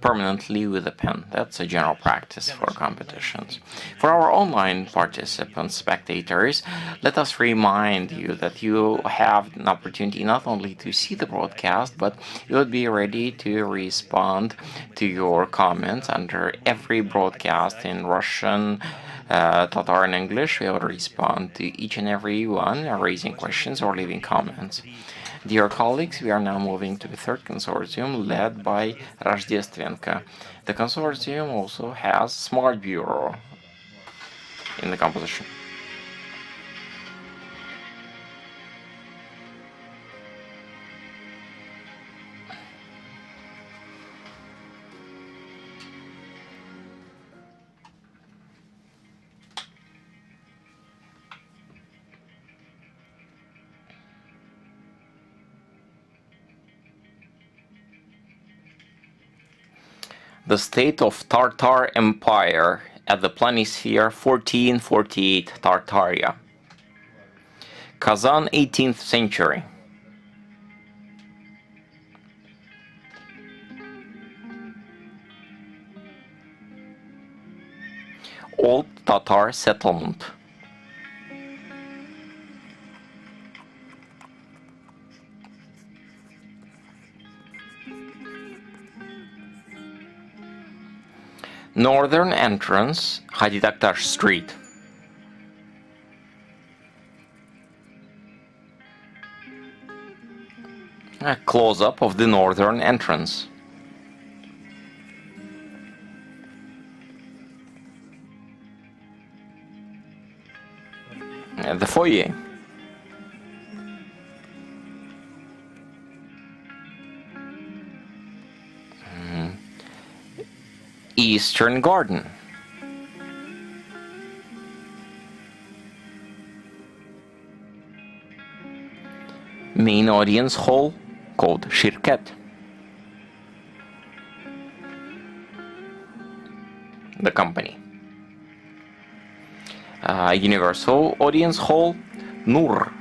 permanently with a pen. That's a general practice for competitions. For our online participants, spectators, let us remind you that you have an opportunity not only to see the broadcast, but you would be ready to respond to your comments under every broadcast in Russian, Tatar, and English. We will respond to each and every one, raising questions or leaving comments. Dear colleagues, we are now moving to the third consortium led by Razdestvenko. The consortium also has Smart Bureau in the composition. The state of Tartar Empire at the planisphere 1448 Tartaria. Kazan 18th century. Old Tatar settlement. Northern entrance, Hadi Taktash Street. A close-up of the northern entrance. The foyer. Eastern Garden. Main audience hall called Shirket. the company. Universal Audience Hall, Nur,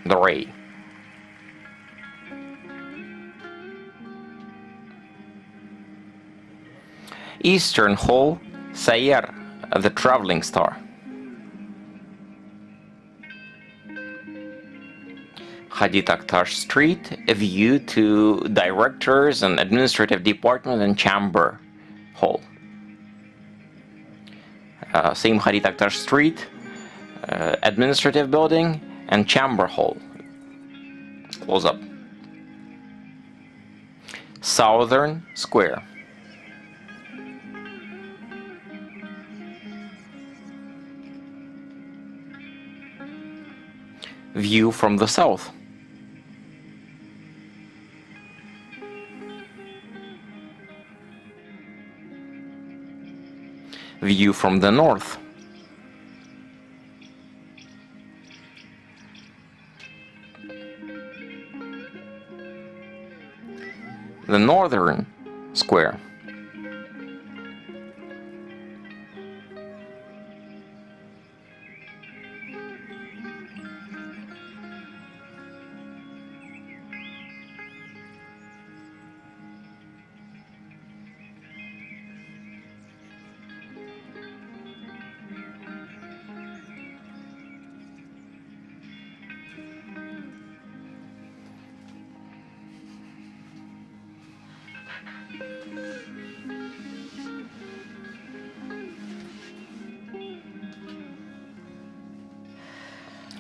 the Ray. Eastern Hall, Sayer, the Traveling Star. Hadid Aktash Street, a view to Directors and Administrative Department and Chamber Hall. Same Hadid Aktash Street, Administrative Building and Chamber Hall. Close up. Southern Square. View from the south. View from the north. The northern square.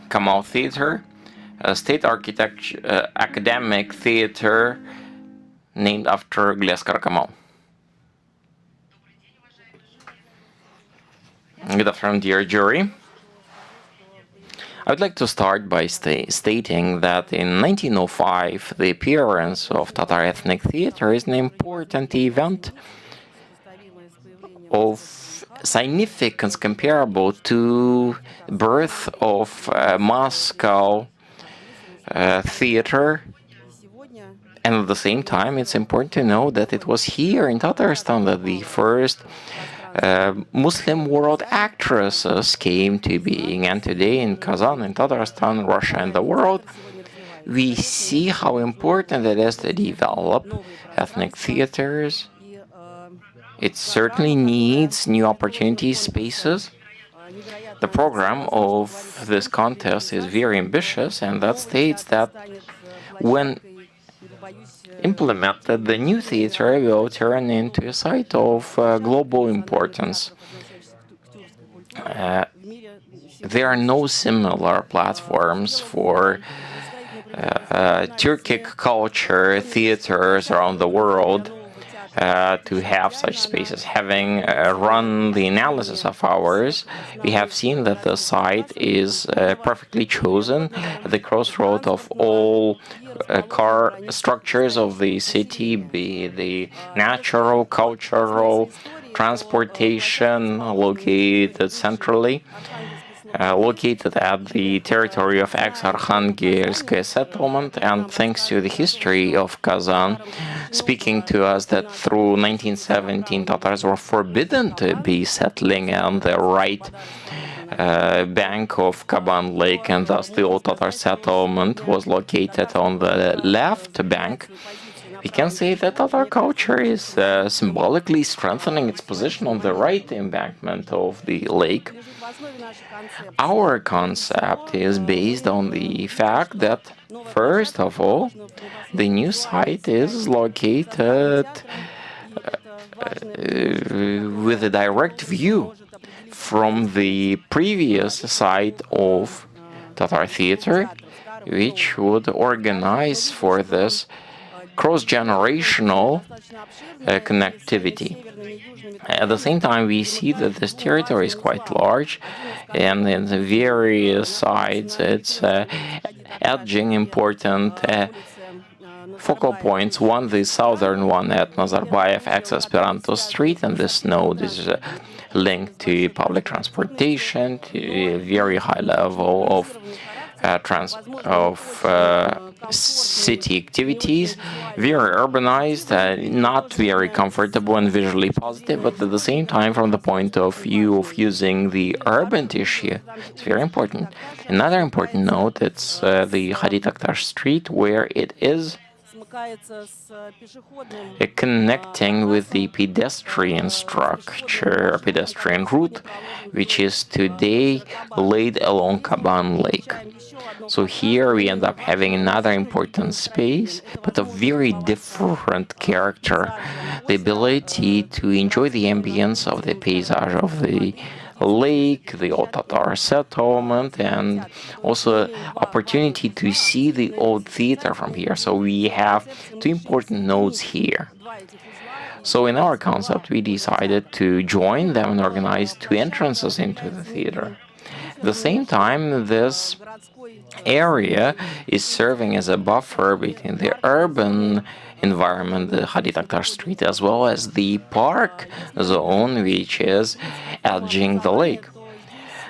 Kamal Theater, a state architecture academic theater named after Gliaskar Kamal. Good afternoon, dear jury. I would like to start by stating that in 1905, the appearance of Tatar Ethnic Theater is an important event of significance comparable to the birth of Moscow theater, and at the same time it's important to know that it was here in Tatarstan that the first Muslim world actresses came to being, and today in Kazan, in Tatarstan, Russia and the world, we see how important it is to develop ethnic theaters. It certainly needs new opportunities, spaces. The program of this contest is very ambitious, and that states that when implemented, the new theater will turn into a site of global importance. There are no similar platforms for Turkic culture theaters around the world to have such spaces. Having run the analysis of ours, we have seen that the site is perfectly chosen at the crossroad of all car structures of the city, be the natural, cultural, transportation, located centrally. Located at the territory of ex-Arkhangelsk settlement, and thanks to the history of Kazan, speaking to us that through 1917 Tatars were forbidden to be settling on the right bank of Kaban Lake, and thus the old Tatar settlement was located on the left bank. We can say that Tatar culture is symbolically strengthening its position on the right embankment of the lake. Our concept is based on the fact that, first of all, the new site is located with a direct view from the previous site of Tatar Theater, which would organize for this cross-generational connectivity. At the same time, we see that this territory is quite large, and in the various sides, it's edging important focal points. One, the southern one at Nazarbayev ex-Esperanto Street, and this node is linked to public transportation, to a very high level of city activities, very urbanized, not very comfortable and visually positive, but at the same time, from the point of view of using the urban tissue, it's very important. Another important note, it's the Hadi Taktar Street, where it is connecting with the pedestrian structure, pedestrian route, which is today laid along Kaban Lake. So here we end up having another important space, but of very different character. The ability to enjoy the ambience of the paysage of the lake, the old Tatar settlement, and also opportunity to see the old theater from here. So we have two important nodes here. So in our concept, we decided to join them and organize two entrances into the theater. At the same time, this area is serving as a buffer between the urban environment, the Hadi Taktar Street, as well as the park zone, which is edging the lake.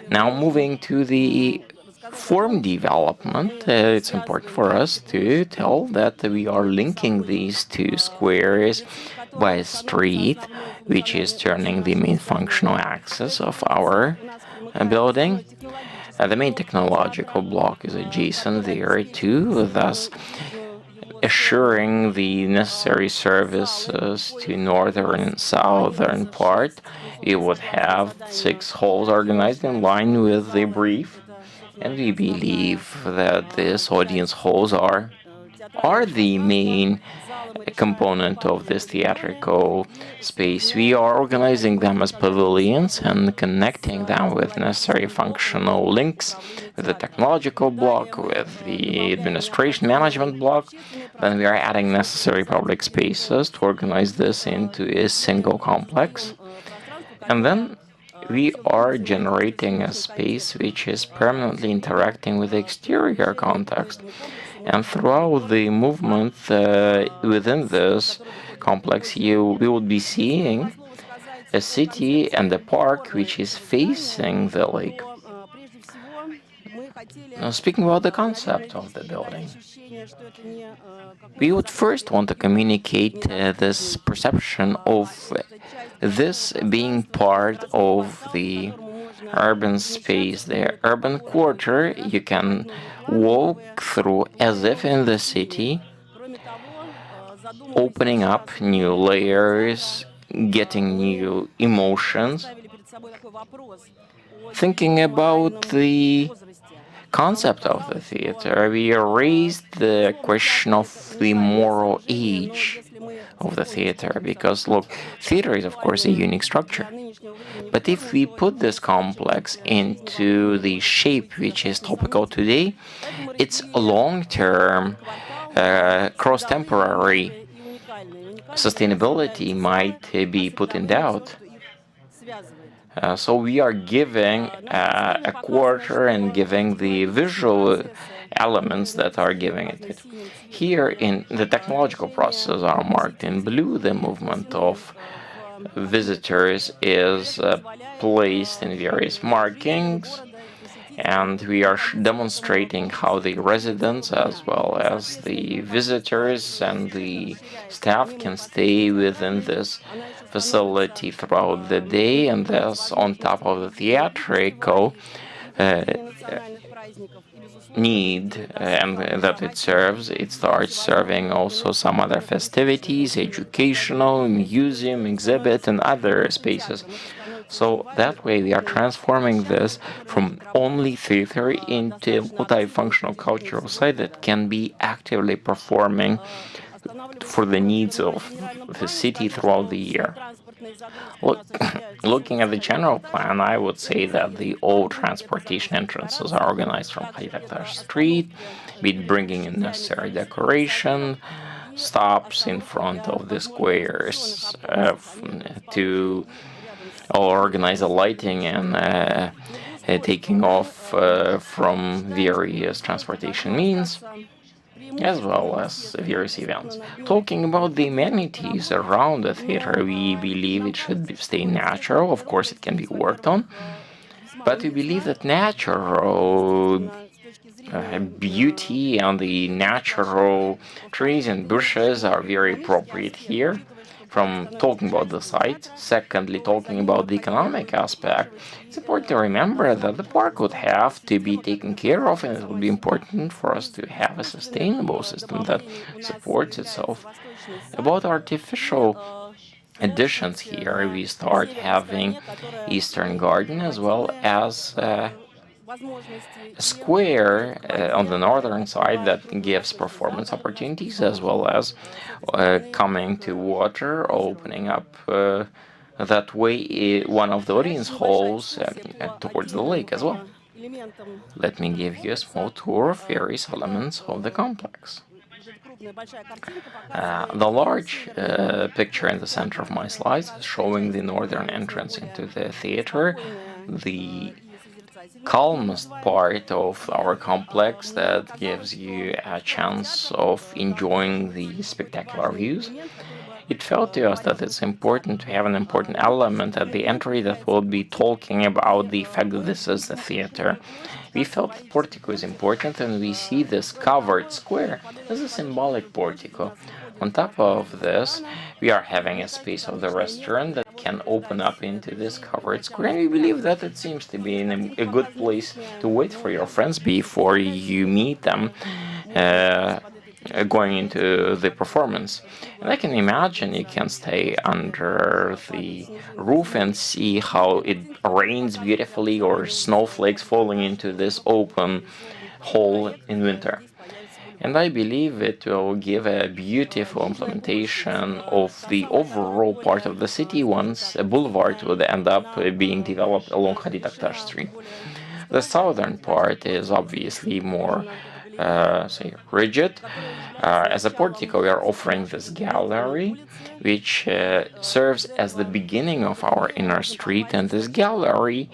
Now, moving to the form development, it's important for us to tell that we are linking these two squares by a street, which is turning the main functional axis of our building. The main technological block is adjacent there too, thus assuring the necessary services to northern and southern part. We would have 6 halls organized in line with the brief, and we believe that these audience halls are the main component of this theatrical space. We are organizing them as pavilions and connecting them with necessary functional links with the technological block, with the administration management block. Then we are adding necessary public spaces to organize this into a single complex. And then we are generating a space which is permanently interacting with the exterior context. And throughout the movement within this complex, we would be seeing a city and a park which is facing the lake. Now, speaking about the concept of the building, we would first want to communicate this perception of this being part of the urban space, the urban quarter. You can walk through as if in the city, opening up new layers, getting new emotions, thinking about the concept of the theater. We raised the question of the moral age of the theater, because look, theater is of course a unique structure, but if we put this complex into the shape which is topical today, its long-term cross-temporary sustainability might be put in doubt. So we are giving a quarter and giving the visual elements that are giving it. Here in the technological processes are marked in blue. The movement of visitors is placed in various markings, and we are demonstrating how the residents as well as the visitors and the staff can stay within this facility throughout the day, and thus on top of the theatrical need and that it serves, it starts serving also some other festivities, educational, museum, exhibit, and other spaces. So that way we are transforming this from only theater into a multifunctional cultural site that can be actively performing for the needs of the city throughout the year. Looking at the general plan, I would say that the all transportation entrances are organized from Hadi Taktar Street, with bringing in necessary decoration, stops in front of the squares to organize the lighting and taking off from various transportation means, as well as various events. Talking about the amenities around the theater, we believe it should stay natural. Of course, it can be worked on, but we believe that natural beauty and the natural trees and bushes are very appropriate here. From talking about the site, secondly, talking about the economic aspect, it's important to remember that the park would have to be taken care of, and it would be important for us to have a sustainable system that supports itself. About artificial additions here, we start having Eastern Garden as well as a square on the northern side that gives performance opportunities as well as coming to water, opening up that way one of the audience halls towards the lake as well. Let me give you a small tour of various elements of the complex. The large picture in the center of my slides is showing the northern entrance into the theater, the calmest part of our complex that gives you a chance of enjoying the spectacular views. It felt to us that it's important to have an important element at the entry that will be talking about the fact that this is a theater. We felt the portico is important, and we see this covered square as a symbolic portico. On top of this, we are having a space of the restaurant that can open up into this covered square, and we believe that it seems to be in a good place to wait for your friends before you meet them going into the performance. And I can imagine you can stay under the roof and see how it rains beautifully or snowflakes falling into this open hole in winter. And I believe it will give a beautiful implementation of the overall part of the city once a boulevard would end up being developed along Hadi Taktar Street. The southern part is obviously more rigid. As a portico, we are offering this gallery, which serves as the beginning of our inner street, and this gallery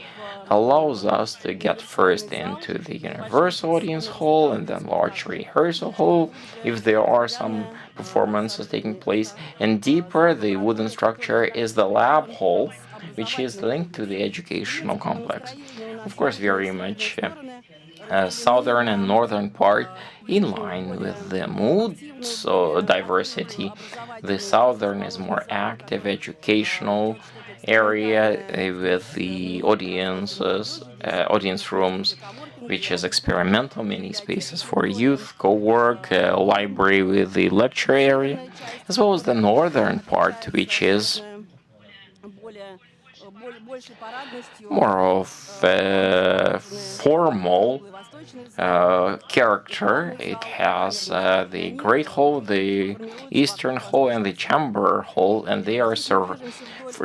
allows us to get first into the universal audience hall and then large rehearsal hall if there are some performances taking place, and deeper the wooden structure is the lab hall, which is linked to the educational complex. Of course, very much southern and northern part in line with the mood, so diversity. The southern is more active, educational area with the audience rooms, which is experimental, many spaces for youth, co-work, library with the lecture area, as well as the northern part, which is more of formal character. It has the Great Hall, the Eastern Hall, and the Chamber Hall, and they are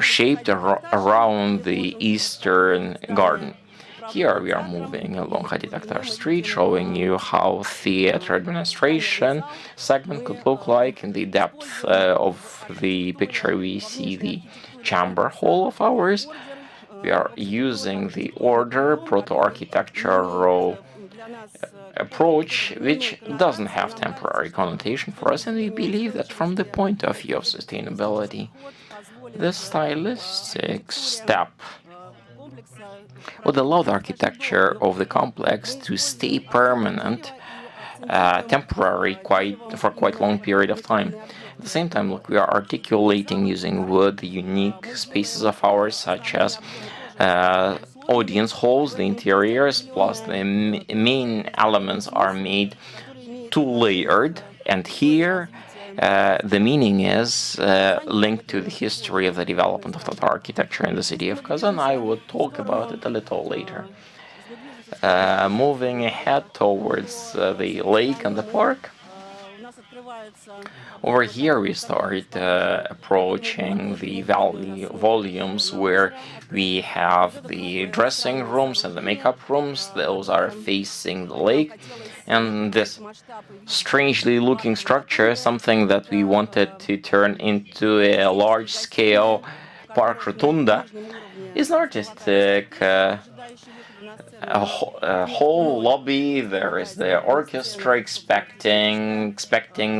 shaped around the Eastern Garden. Here we are moving along Hadi Taktar Street, showing you how theater administration segment could look like. In the depth of the picture, we see the Chamber Hall of ours. We are using the order proto-architectural approach, which doesn't have temporary connotation for us, and we believe that from the point of view of sustainability, this stylistic step would allow the architecture of the complex to stay permanent, temporary, for quite long period of time. At the same time, look, we are articulating using wood the unique spaces of ours, such as audience halls, the interiors, plus the main elements are made two-layered, and here the meaning is linked to the history of the development of Tatar architecture in the city of Kazan. I would talk about it a little later. Moving ahead towards the lake and the park. Over here we start approaching the volumes where we have the dressing rooms and the makeup rooms. Those are facing the lake. And this strangely looking structure, something that we wanted to turn into a large-scale park rotunda, is an artistic a whole lobby. There is the orchestra expecting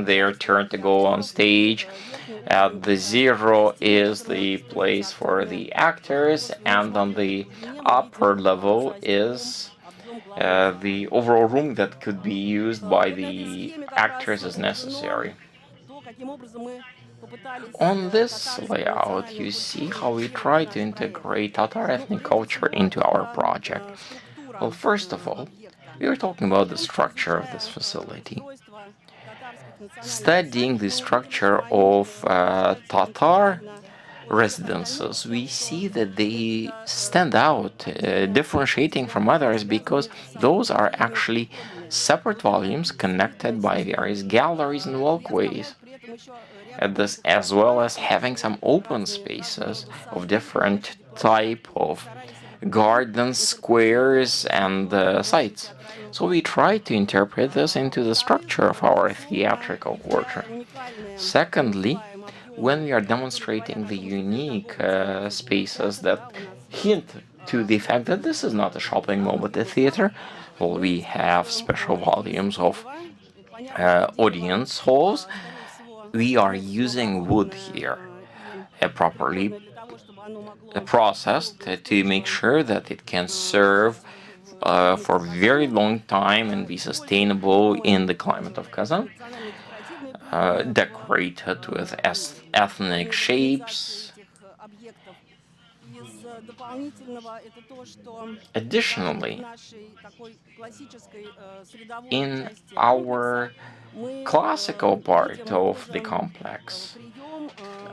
their turn to go on stage. The zero is the place for the actors, and on the upper level is the overall room that could be used by the actors as necessary. On this layout, you see how we try to integrate Tatar ethnic culture into our project. Well, first of all, we are talking about the structure of this facility. Studying the structure of Tatar residences, we see that they stand out, differentiating from others, because those are actually separate volumes connected by various galleries and walkways. As well as having some open spaces of different type of gardens, squares, and sites. So we try to interpret this into the structure of our theatrical quarter. Secondly, when we are demonstrating the unique spaces that hint to the fact that this is not a shopping mall but a theater, well, we have special volumes of audience halls. We are using wood here, properly processed to make sure that it can serve for a very long time and be sustainable in the climate of Kazan. Decorated with ethnic shapes. Additionally, in our classical part of the complex,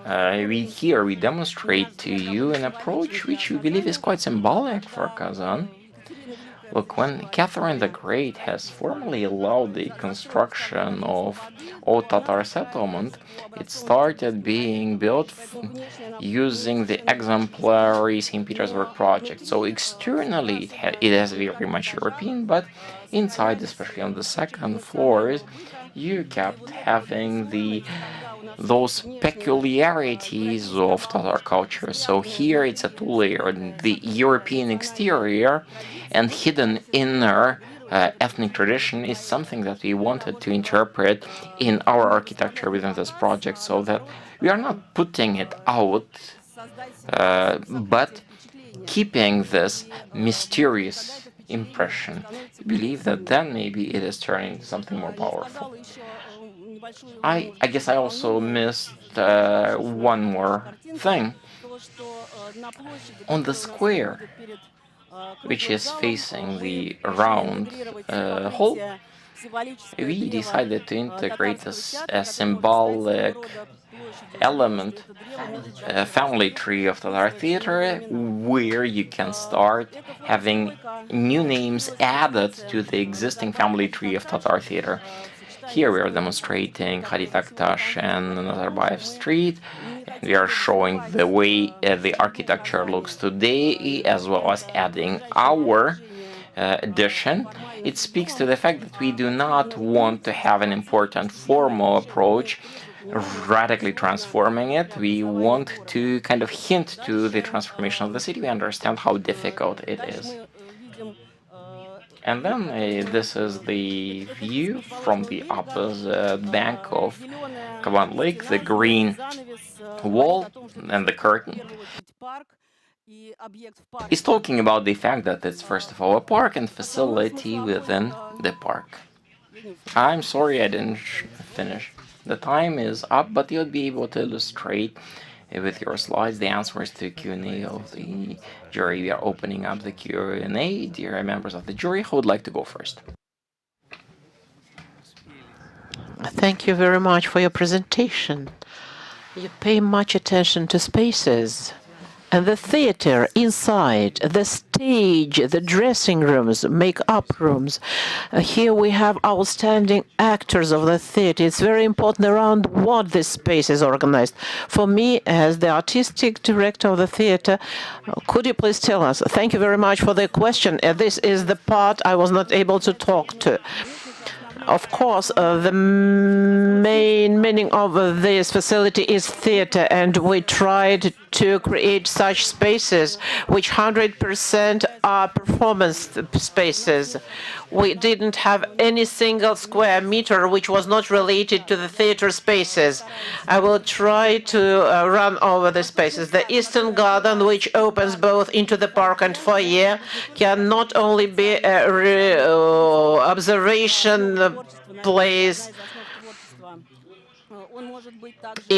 we demonstrate to you an approach which we believe is quite symbolic for Kazan. Look, when Catherine the Great has formally allowed the construction of Old Tatar settlement, it started being built using the exemplary St. Petersburg project. So externally it has very much European, but inside, especially on the second floors, you kept having those peculiarities of Tatar culture. So here it's a two-layer, the European exterior and hidden inner ethnic tradition is something that we wanted to interpret in our architecture within this project, so that we are not putting it out, but keeping this mysterious impression. We believe that then maybe it is turning into something more powerful. I guess I also missed one more thing. On the square, which is facing the round hall, we decided to integrate a symbolic element, a family tree of Tatar theater, where you can start having new names added to the existing family tree of Tatar theater. Here we are demonstrating Khadi Taktash and Nazarbayev Street, and we are showing the way the architecture looks today, as well as adding our addition. It speaks to the fact that we do not want to have an important formal approach, radically transforming it. We want to kind of hint to the transformation of the city. We understand how difficult it is. And then this is the view from the opposite bank of Kavan Lake, the green wall and the curtain. He's talking about the fact that it's first of all a park and facility within the park. I'm sorry I didn't finish. The time is up, but you'll be able to illustrate with your slides the answers to Q&A of the jury. We are opening up the Q&A. Dear members of the jury, who would like to go first? Thank you very much for your presentation. You pay much attention to spaces. And the theater inside, the stage, the dressing rooms, make-up rooms. Here we have outstanding actors of the theater. It's very important around what this space is organized. For me, as the artistic director of the theater, could you please tell us? Thank you very much for the question. This is the part I was not able to talk to. Of course, the main meaning of this facility is theater, and we tried to create such spaces which 100% are performance spaces. We didn't have any single square meter which was not related to the theater spaces. I will try to run over the spaces. The Eastern Garden, which opens both into the park and foyer, can not only be an observation place,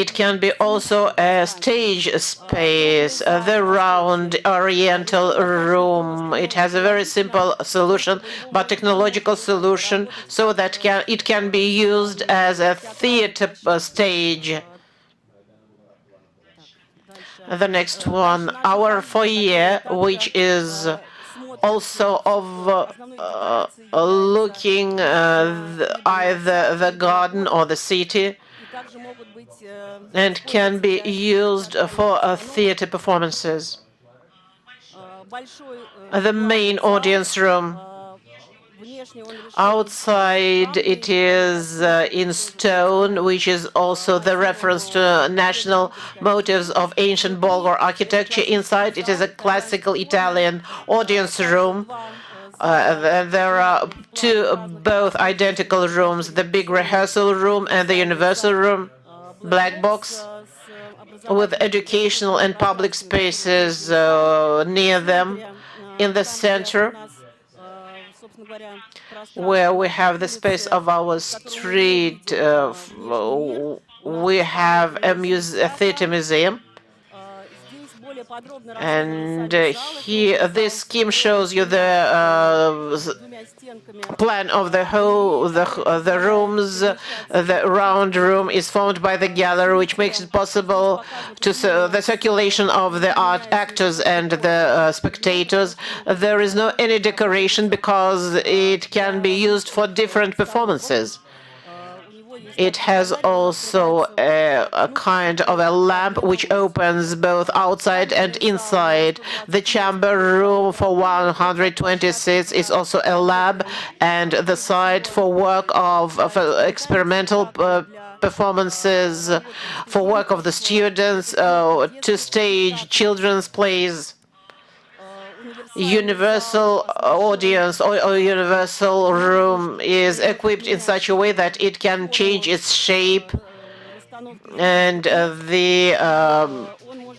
it can be also a stage space, the round oriental room. It has a very simple solution, but technological solution, so that it can be used as a theater stage. The next one, our foyer, which is also of looking either the garden or the city, and can be used for theater performances. The main audience room. Outside it is in stone, which is also the reference to national motives of ancient Bulgar architecture. Inside it is a classical Italian audience room. There are both identical rooms, the big rehearsal room and the universal room, black box, with educational and public spaces near them. In the center, where we have the space of our street, we have a theater museum. And here, this scheme shows you the plan of the whole, the rooms. The round room is formed by the gallery, which makes it possible to the circulation of the actors and the spectators. There is no any decoration because it can be used for different performances. It has also a kind of a lamp which opens both outside and inside. The chamber room for 120 seats is also a lab, and the site for work of experimental performances, for work of the students, to stage children's plays. Universal audience or universal room is equipped in such a way that it can change its shape, and the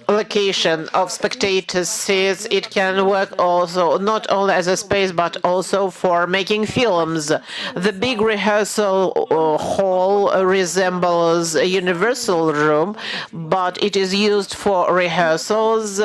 location of spectator seats. It can work also not only as a space but also for making films. The big rehearsal hall resembles a universal room, but it is used for rehearsals.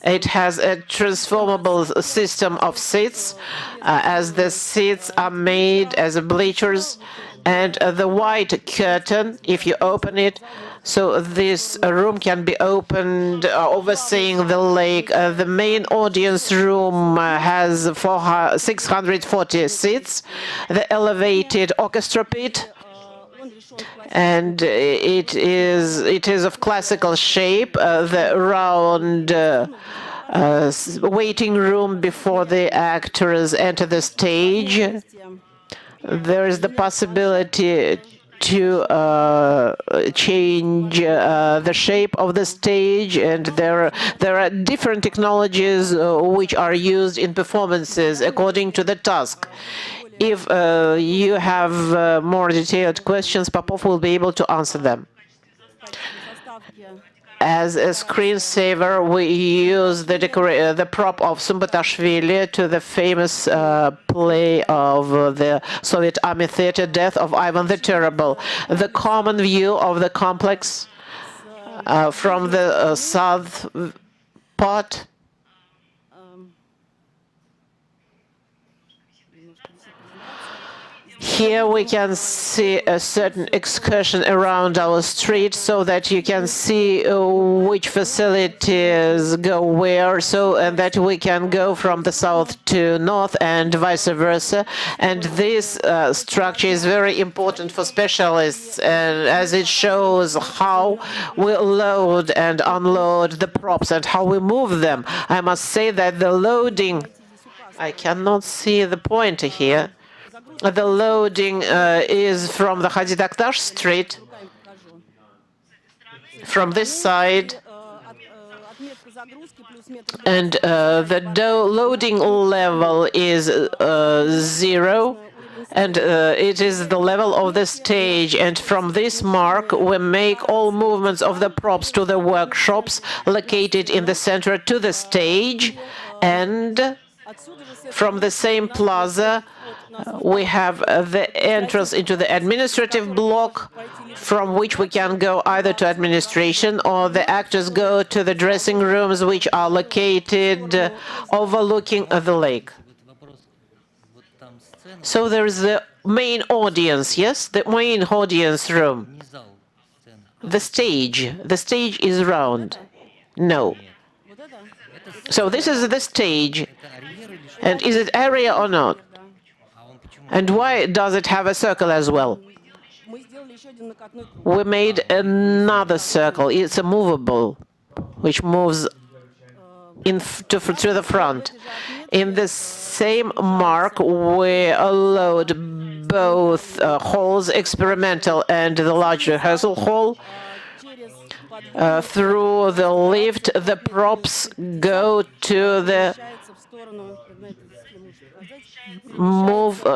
It has a transformable system of seats, as the seats are made as bleachers, and the white curtain, if you open it, so this room can be opened overseeing the lake. The main audience room has 640 seats. The elevated orchestra pit, and it is of classical shape. The round waiting room before the actors enter the stage. There is the possibility to change the shape of the stage, and there are different technologies which are used in performances according to the task. If you have more detailed questions, Popov will be able to answer them. As a screensaver, we use the prop of Sumbotashvili to the famous play of the Soviet Army Theater, Death of Ivan the Terrible. The common view of the complex from the south part. Here we can see a certain excursion around our street, so that you can see which facilities go where, and that we can go from the south to north and vice versa. And this structure is very important for specialists, and as it shows how we load and unload the props and how we move them. I must say that the loading, I cannot see the pointer here. The loading is from the Hadid Aktash Street. From this side, and the loading level is 0, and it is the level of the stage, and from this mark we make all movements of the props to the workshops located in the center to the stage, and from the same plaza we have the entrance into the administrative block, from which we can go either to administration or the actors go to the dressing rooms, which are located overlooking the lake. So there is the main audience, yes, the main audience room. The stage is round. No. So this is the stage. And is it area or not? And why does it have a circle as well? We made another circle. It's a movable, which moves to the front. In the same mark, we load both halls, experimental and the large rehearsal hall. Through the lift, the props go to the move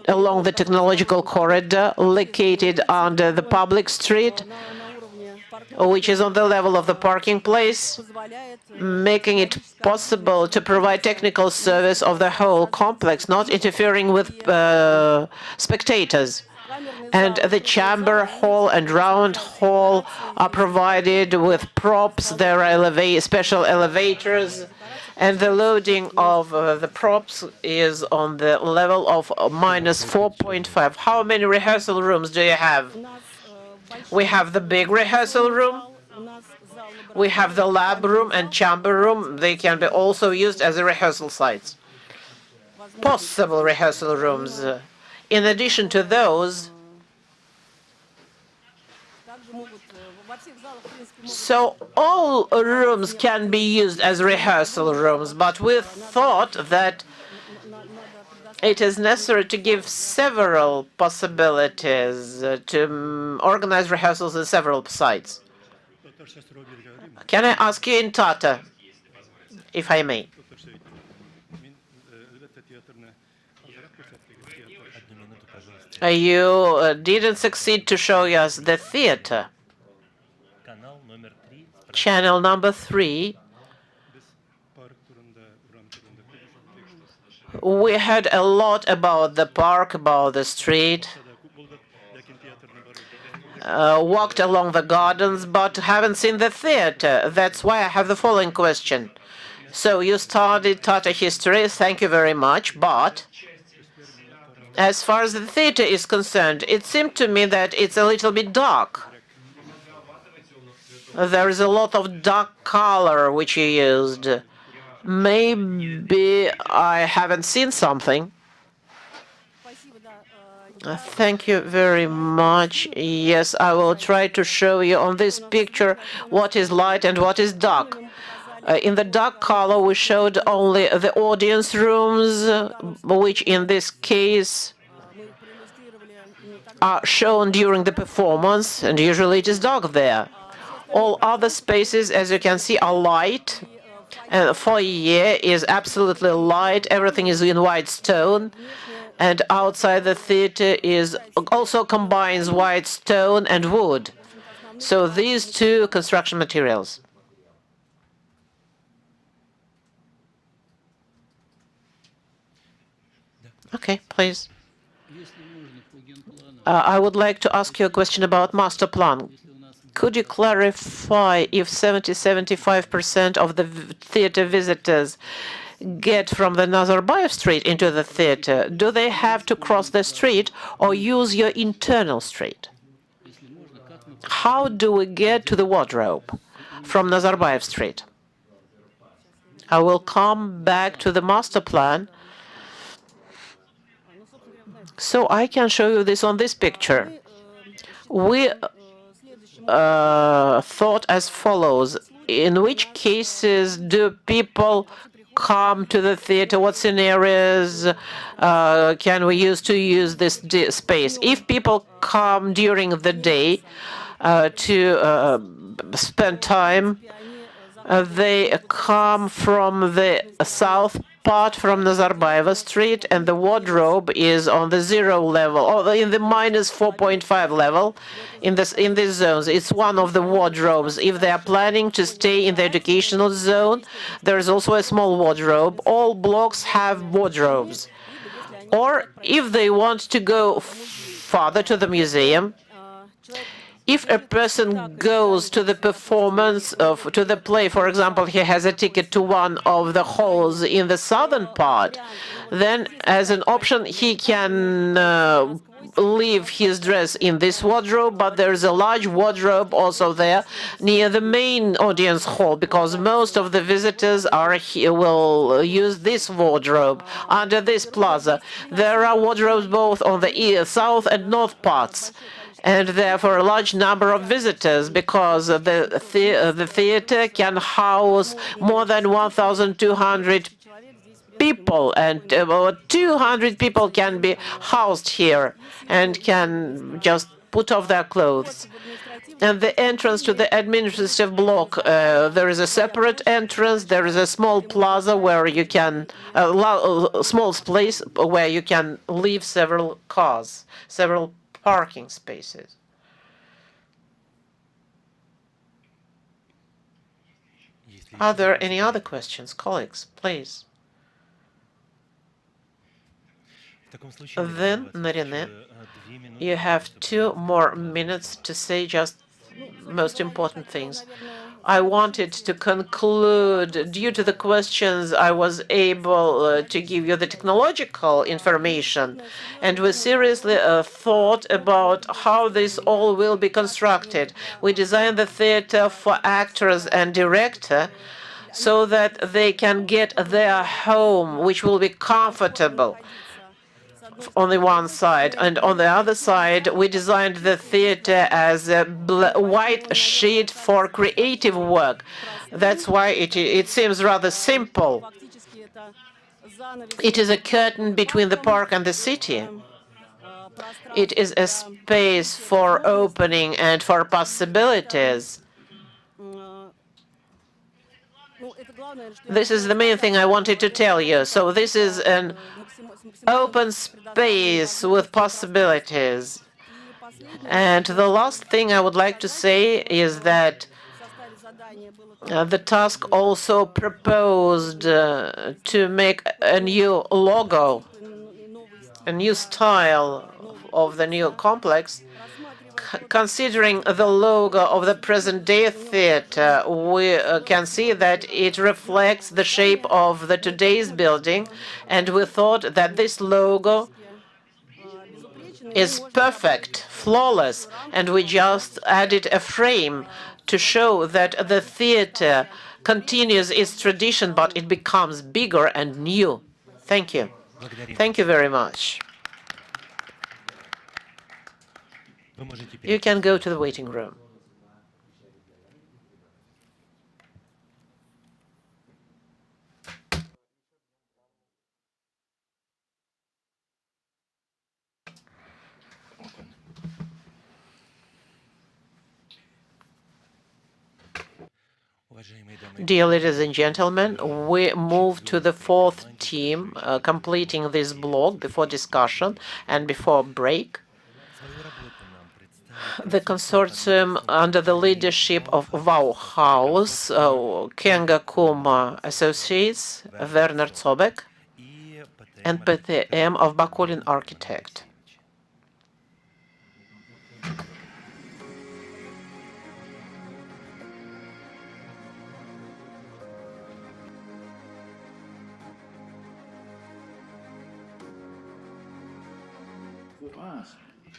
along the technological corridor located under the public street, which is on the level of the parking place, making it possible to provide technical service of the whole complex, not interfering with spectators. And the chamber hall and round hall are provided with props. There are special elevators, and the loading of the props is on the level of -4.5. How many rehearsal rooms do you have? We have the big rehearsal room. We have the lab room and chamber room. They can be also used as rehearsal sites. Possible rehearsal rooms. In addition to those, so all rooms can be used as rehearsal rooms, but we thought that it is necessary to give several possibilities to organize rehearsals in several sites. Can I ask you in Tatar, if I may? You didn't succeed to show us the theater. Channel number 3. We heard a lot about the park, about the street, walked along the gardens, but haven't seen the theater. That's why I have the following question. So you studied Tatar history, thank you very much, but as far as the theater is concerned, it seemed to me that it's a little bit dark. There is a lot of dark color which you used. Maybe I haven't seen something. Thank you very much. Yes, I will try to show you on this picture what is light and what is dark. In the dark color, we showed only the audience rooms, which in this case are shown during the performance, and usually it is dark there. All other spaces, as you can see, are light. And the foyer is absolutely light. Everything is in white stone. And outside the theater is also combines white stone and wood. So these two construction materials. Okay, please. I would like to ask you a question about master plan. Could you clarify if 70-75% of the theater visitors get from the Nazarbayev Street into the theater? Do they have to cross the street or use your internal street? How do we get to the wardrobe from Nazarbayev Street? I will come back to the master plan. So I can show you this on this picture. We thought as follows: in which cases do people come to the theater? What scenarios can we use to use this space? If people come during the day to spend time They come from the south part from Nazarbayeva Street, and the wardrobe is on the 0 level, or in the minus 4.5 level in these zones. It's one of the wardrobes. If they are planning to stay in the educational zone, there is also a small wardrobe. All blocks have wardrobes. Or if they want to go farther to the museum, if a person goes to the performance to the play, for example, he has a ticket to one of the halls in the southern part, then as an option he can leave his dress in this wardrobe, but there's a large wardrobe also there near the main audience hall, because most of the visitors will use this wardrobe under this plaza. There are wardrobes both on the south and north parts, and therefore a large number of visitors, because the theater can house more than 1,200 people, and 200 people can be housed here and can just put off their clothes. And the entrance to the administrative block, there is a separate entrance. There is a small plaza where you can, a small place where you can leave several cars, several parking spaces. Are there any other questions, colleagues? Please. Then, Narine, you have 2 more minutes to say just most important things. I wanted to conclude, due to the questions, I was able to give you the technological information, and we seriously thought about how this all will be constructed. We designed the theater for actors and director so that they can get their home, which will be comfortable on the one side, and on the other side we designed the theater as a white sheet for creative work. That's why it seems rather simple. It is a curtain between the park and the city. It is a space for opening and for possibilities. This is the main thing I wanted to tell you. So this is an open space with possibilities. And the last thing I would like to say is that the task also proposed to make a new logo, a new style of the new complex. Considering the logo of the present-day theater, we can see that it reflects the shape of the today's building, and we thought that this logo is perfect, flawless, and we just added a frame to show that the theater continues its tradition, but it becomes bigger and new. Thank you. Thank you very much. You can go to the waiting room. Dear ladies and gentlemen, we move to the 4th team, completing this block before discussion and before break. The consortium under the leadership of Bauhaus, Kenga Kuma Associates, Werner Zobek, and PTM of Bakulin Architect. For us,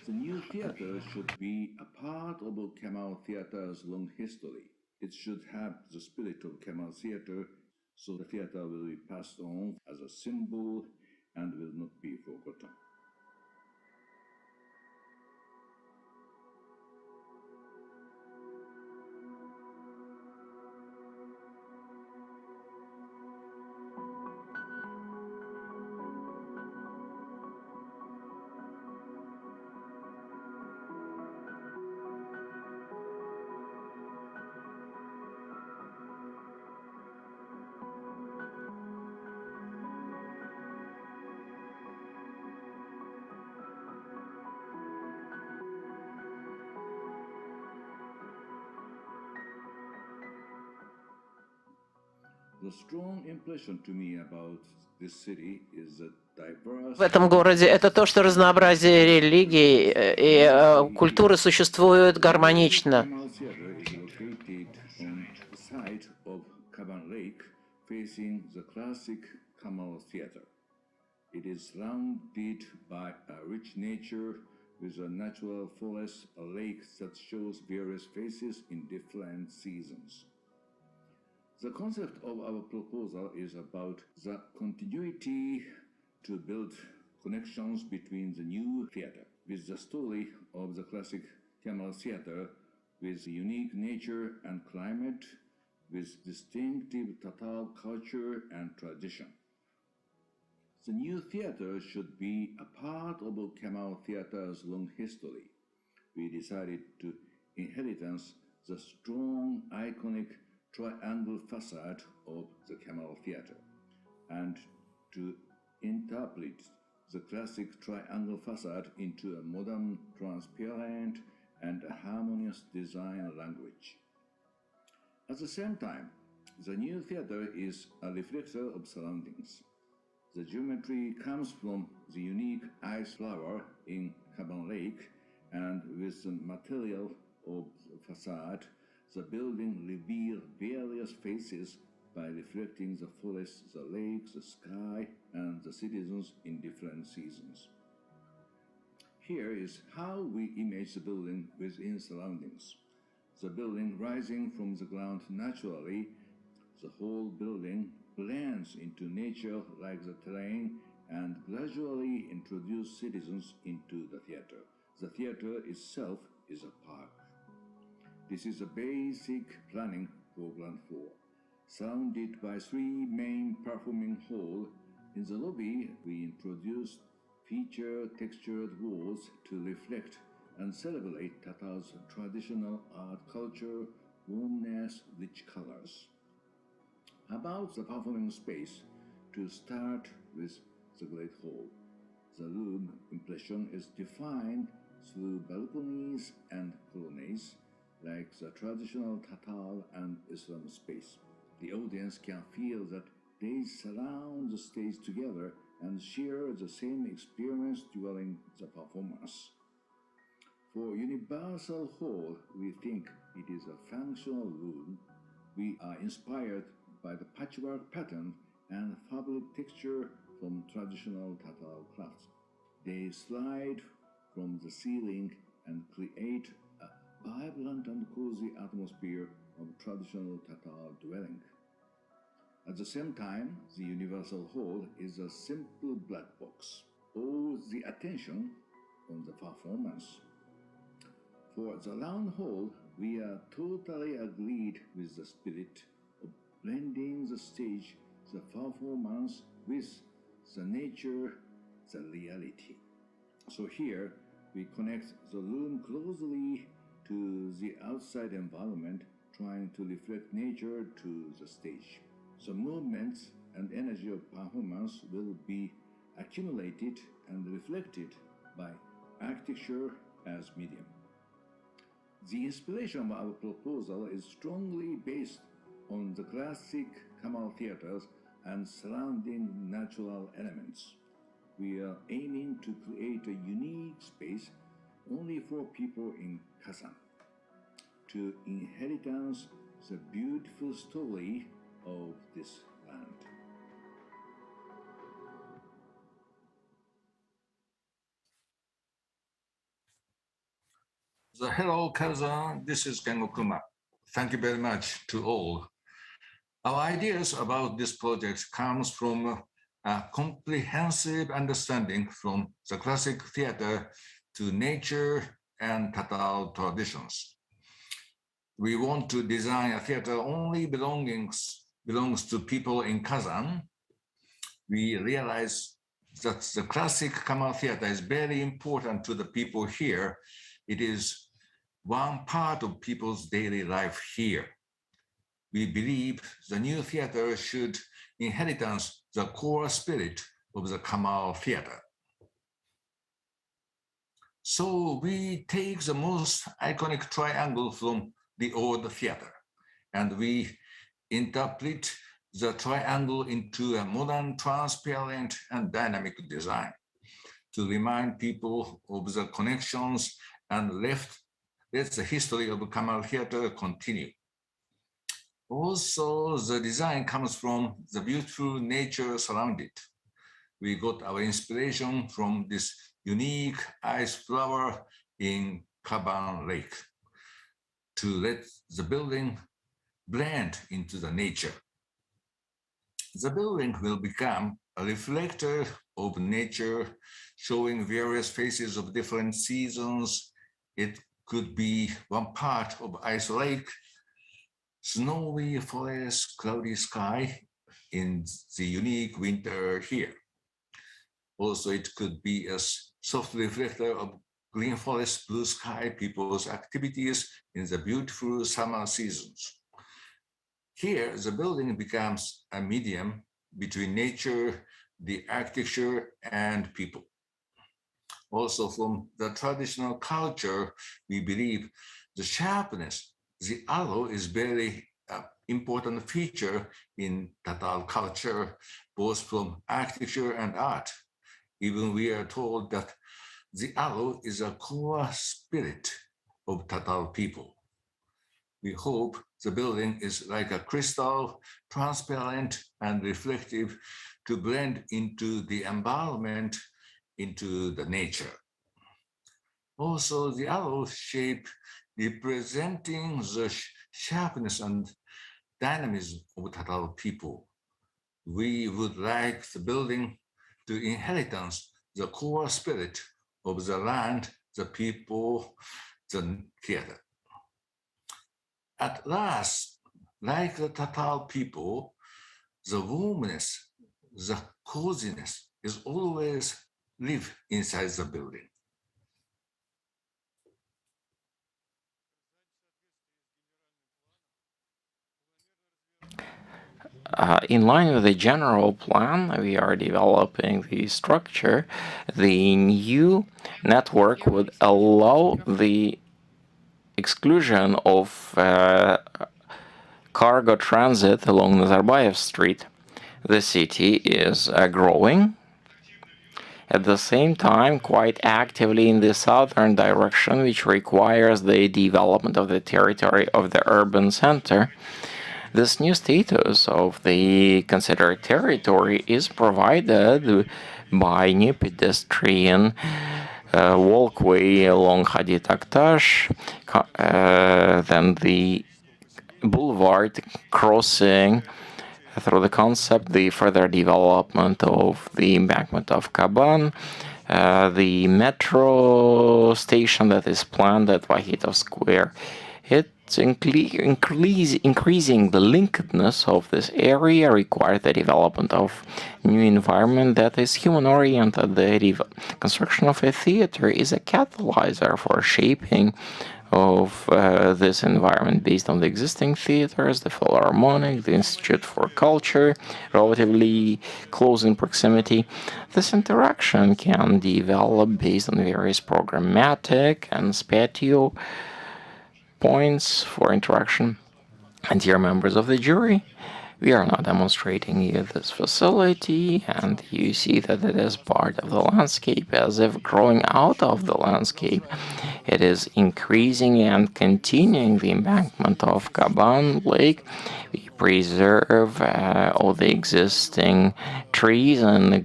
the new theater should be a part of Kemal Theater's long history. It should have the spirit of Kemal Theater, so the theater will be passed on as a symbol and will not be forgotten. The strong impression to me about this city is that diverse. В этом городе это то, что разнообразие религий и культуры существуют гармонично. Kemal Theatre is located on the site of Kaban Lake, facing the classic Kemal Theatre. It is surrounded by a rich nature with a natural forest, a lake that shows various faces in different seasons. The concept of our proposal is about the continuity to build connections between the new theater with the story of the classic Kemal Theatre, with unique nature and climate, with distinctive Tatar culture and tradition. The new theater should be a part of Kemal Theatre's long history. We decided to inheritance the strong, iconic triangle facade of the Kemal Theatre and to interpret the classic triangle facade into a modern, transparent, and harmonious design language. At the same time, the new theater is a reflector of surroundings. The geometry comes from the unique ice flower in Kaban Lake, and with the material of the facade, the building reveals various faces by reflecting the forest, the lake, the sky, and the citizens in different seasons. Here is how we image the building within surroundings. The building rising from the ground naturally, the whole building blends into nature like the terrain and gradually introduce citizens into the theater. The theater itself is a park. This is a basic planning for Ground Floor, surrounded by 3 main performing halls. In the lobby, we introduced feature textured walls to reflect and celebrate Tatar's traditional art culture, warmness, rich colors. About the performing space, to start with the Great Hall. The room impression is defined through balconies and colonnades, like the traditional Tatar and Islam space. The audience can feel that they surround the stage together and share the same experience during the performance. For Universal Hall, we think it is a functional room. We are inspired by the patchwork pattern and fabric texture from traditional Tatar crafts. They slide from the ceiling and create a vibrant and cozy atmosphere of traditional Tatar dwelling. At the same time, the Universal Hall is a simple black box. All the attention on the performance. For the round hall, we are totally agreed with the spirit of blending the stage, the performance with the nature, the reality. So here, we connect the room closely to the outside environment, trying to reflect nature to the stage. The movements and energy of performance will be accumulated and reflected by architecture as medium. The inspiration of our proposal is strongly based on the classic Kemal theaters and surrounding natural elements. We are aiming to create a unique space only for people in Kazan, to inheritance the beautiful story of this land. So hello, Kazan. This is Kengo Kuma. Thank you very much to all. Our ideas about this project comes from a comprehensive understanding from the classic theater to nature and Tatar traditions. We want to design a theater only belongs to people in Kazan. We realize that the classic Kemal theater is very important to the people here. It is one part of people's daily life here. We believe the new theater should inheritance the core spirit of the Kemal theater. So we take the most iconic triangle from the old theater, and we interpret the triangle into a modern, transparent, and dynamic design to remind people of the connections and let the history of Kamal Theater continue. Also, the design comes from the beautiful nature surrounded. We got our inspiration from this unique ice flower in Kaban Lake to let the building blend into the nature. The building will become a reflector of nature, showing various phases of different seasons. It could be one part of ice lake, snowy forest, cloudy sky in the unique winter here. Also, it could be a soft reflector of green forest, blue sky, people's activities in the beautiful summer seasons. Here, the building becomes a medium between nature, the architecture, and people. Also, from the traditional culture, we believe the sharpness, the arrow is very important feature in Tatar culture, both from architecture and art. Even we are told that the arrow is a core spirit of Tatar people. We hope the building is like a crystal, transparent and reflective to blend into the environment, into the nature. Also, the arrow shape representing the sharpness and dynamism of Tatar people. We would like the building to inheritance the core spirit of the land, the people, the theater. At last, like the Tatar people, the warmness, the coziness is always live inside the building. In line with the general plan, we are developing the structure. The new network would allow the exclusion of cargo transit along Nazarbayev Street. The city is growing. At the same time, quite actively in the southern direction, which requires the development of the territory of the urban center. This new status of the considered territory is provided by new pedestrian walkway along Hadid Aktash, then the boulevard crossing through the concept, the further development of the embankment of Kaban, the metro station that is planned at Vahitov Square. It's increasing the linkedness of this area requires the development of new environment that is human-oriented. The construction of a theater is a catalyzer for shaping of this environment based on the existing theaters, the Philharmonic, the Institute for Culture, relatively close in proximity. This interaction can develop based on various programmatic and spatial points for interaction. And dear members of the jury, we are now demonstrating you this facility, and you see that it is part of the landscape, as if growing out of the landscape. It is increasing and continuing the embankment of Kaban Lake. We preserve all the existing trees and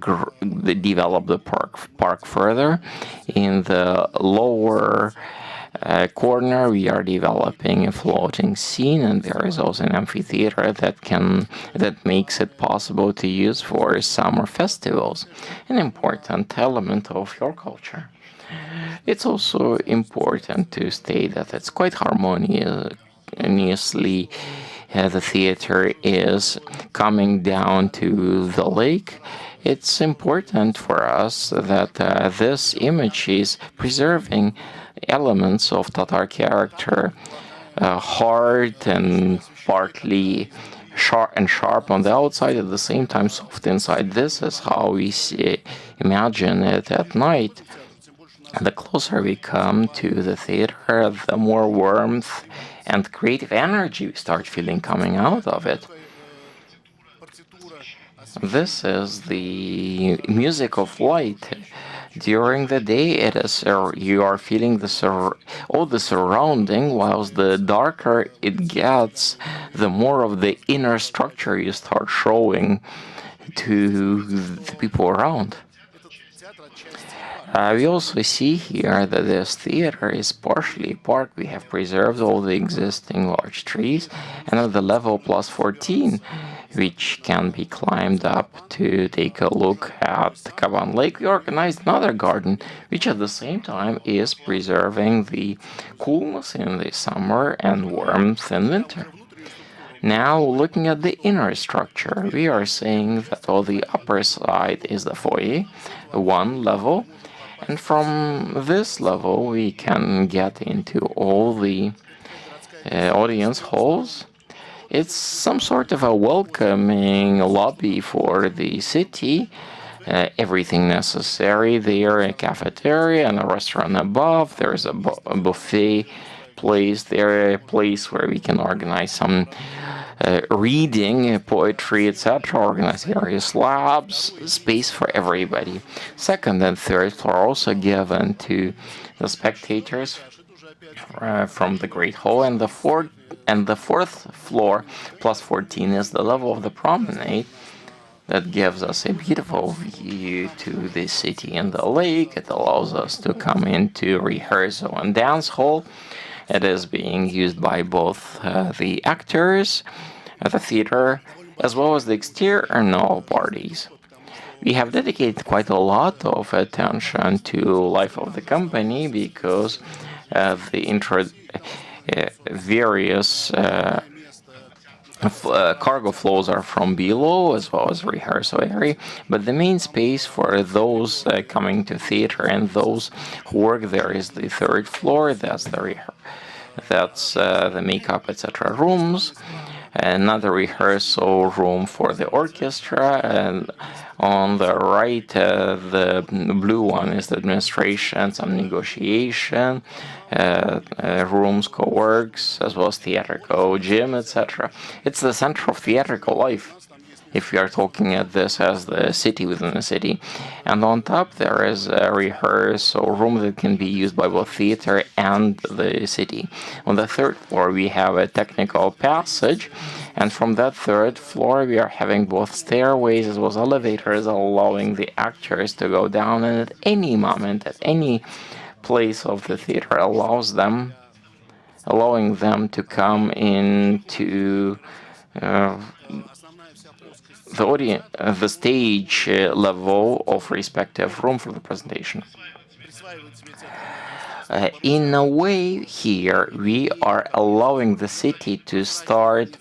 develop the park further. In the lower corner, we are developing a floating scene, and there is also an amphitheater that makes it possible to use for summer festivals, an important element of your culture. It's also important to state that it's quite harmoniously the theater is coming down to the lake. It's important for us that this image is preserving elements of Tatar character, hard and partly sharp on the outside, at the same time soft inside. This is how we imagine it at night. The closer we come to the theater, the more warmth and creative energy we start feeling coming out of it. This is the music of light. During the day, it is you are feeling all the surrounding, whilst the darker it gets, the more of the inner structure you start showing to the people around. We also see here that this theater is partially a park. We have preserved all the existing large trees, and at the level +14, which can be climbed up to take a look at Kaban Lake, we organized another garden, which at the same time is preserving the coolness in the summer and warmth in winter. Now, looking at the inner structure, we are saying that on the upper side is the foyer, one level, and from this level we can get into all the audience halls. It's some sort of a welcoming lobby for the city. Everything necessary there, a cafeteria and a restaurant above. There's a buffet place there, a place where we can organize some reading, poetry, etc. Organize various labs, space for everybody. Second and third floor are also given to the spectators from the Great Hall, and the fourth floor +14 is the level of the promenade that gives us a beautiful view to the city and the lake. It allows us to come into rehearsal and dance hall. It is being used by both the actors at the theater as well as the external parties. We have dedicated quite a lot of attention to life of the company because the various cargo flows are from below as well as rehearsal area, but the main space for those coming to theater and those who work there is the third floor. That's the makeup etc. rooms, another rehearsal room for the orchestra, and on the right the blue one is the administration, some negotiation rooms, co-works, as well as theatrical gym, etc. It's the center of theatrical life, if we are talking at this as the city within the city. And on top there is a rehearsal room that can be used by both theater and the city. On the third floor we have a technical passage, and from that third floor we are having both stairways as well as elevators, allowing the actors to go down, and at any moment, at any place of the theater, allowing them to come into the stage level of respective room for the presentation. In a way, here we are allowing the city to start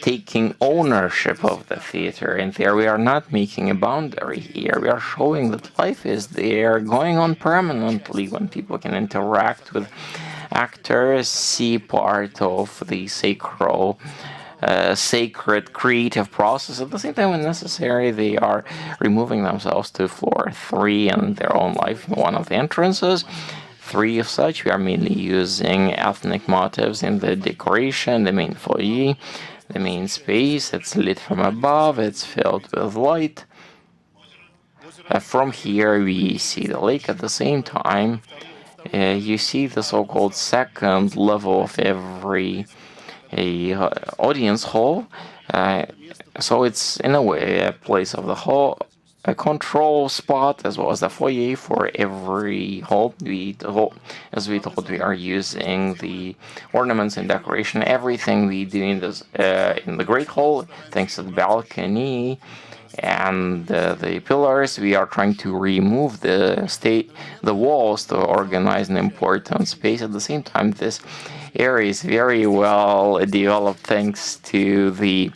taking ownership of the theater, and there we are not making a boundary here. We are showing that life is there, going on permanently, when people can interact with actors, see part of the sacred creative process. At the same time, when necessary, they are removing themselves to floor 3 and their own life in one of the entrances. 3 of such, we are mainly using ethnic motifs in the decoration, the main foyer, the main space. It's lit from above, it's filled with light. From here we see the lake. At the same time, you see the so-called second level of every audience hall. So it's in a way a place of the hall, a control spot, as well as the foyer for every hall. As we told, we are using the ornaments and decoration. Everything we do in the Great Hall, thanks to the balcony and the pillars, we are trying to remove the walls to organize an important space. At the same time, this area is very well developed thanks to the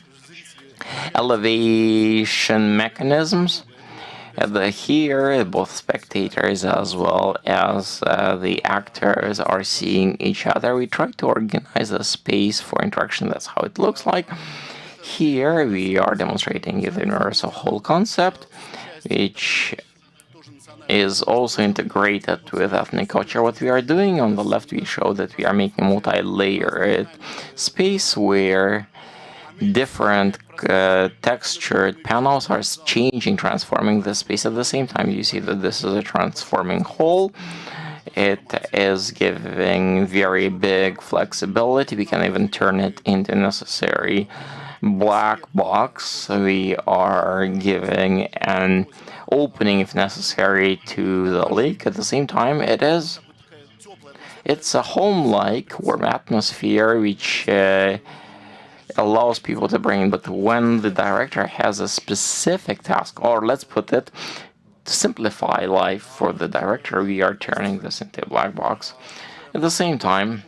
elevation mechanisms. Here, both spectators as well as the actors are seeing each other. We try to organize a space for interaction. That's how it looks like. Here we are demonstrating the universal hall concept, which is also integrated with ethnic culture. What we are doing on the left, we show that we are making multi-layered space where different textured panels are changing, transforming the space. At the same time, you see that this is a transforming hole. It is giving very big flexibility. We can even turn it into necessary black box. We are giving an opening, if necessary, to the lake. At the same time, it's a home-like warm atmosphere which allows people to bring in. But when the director has a specific task, or let's put it, to simplify life for the director, we are turning this into a black box. At the same time,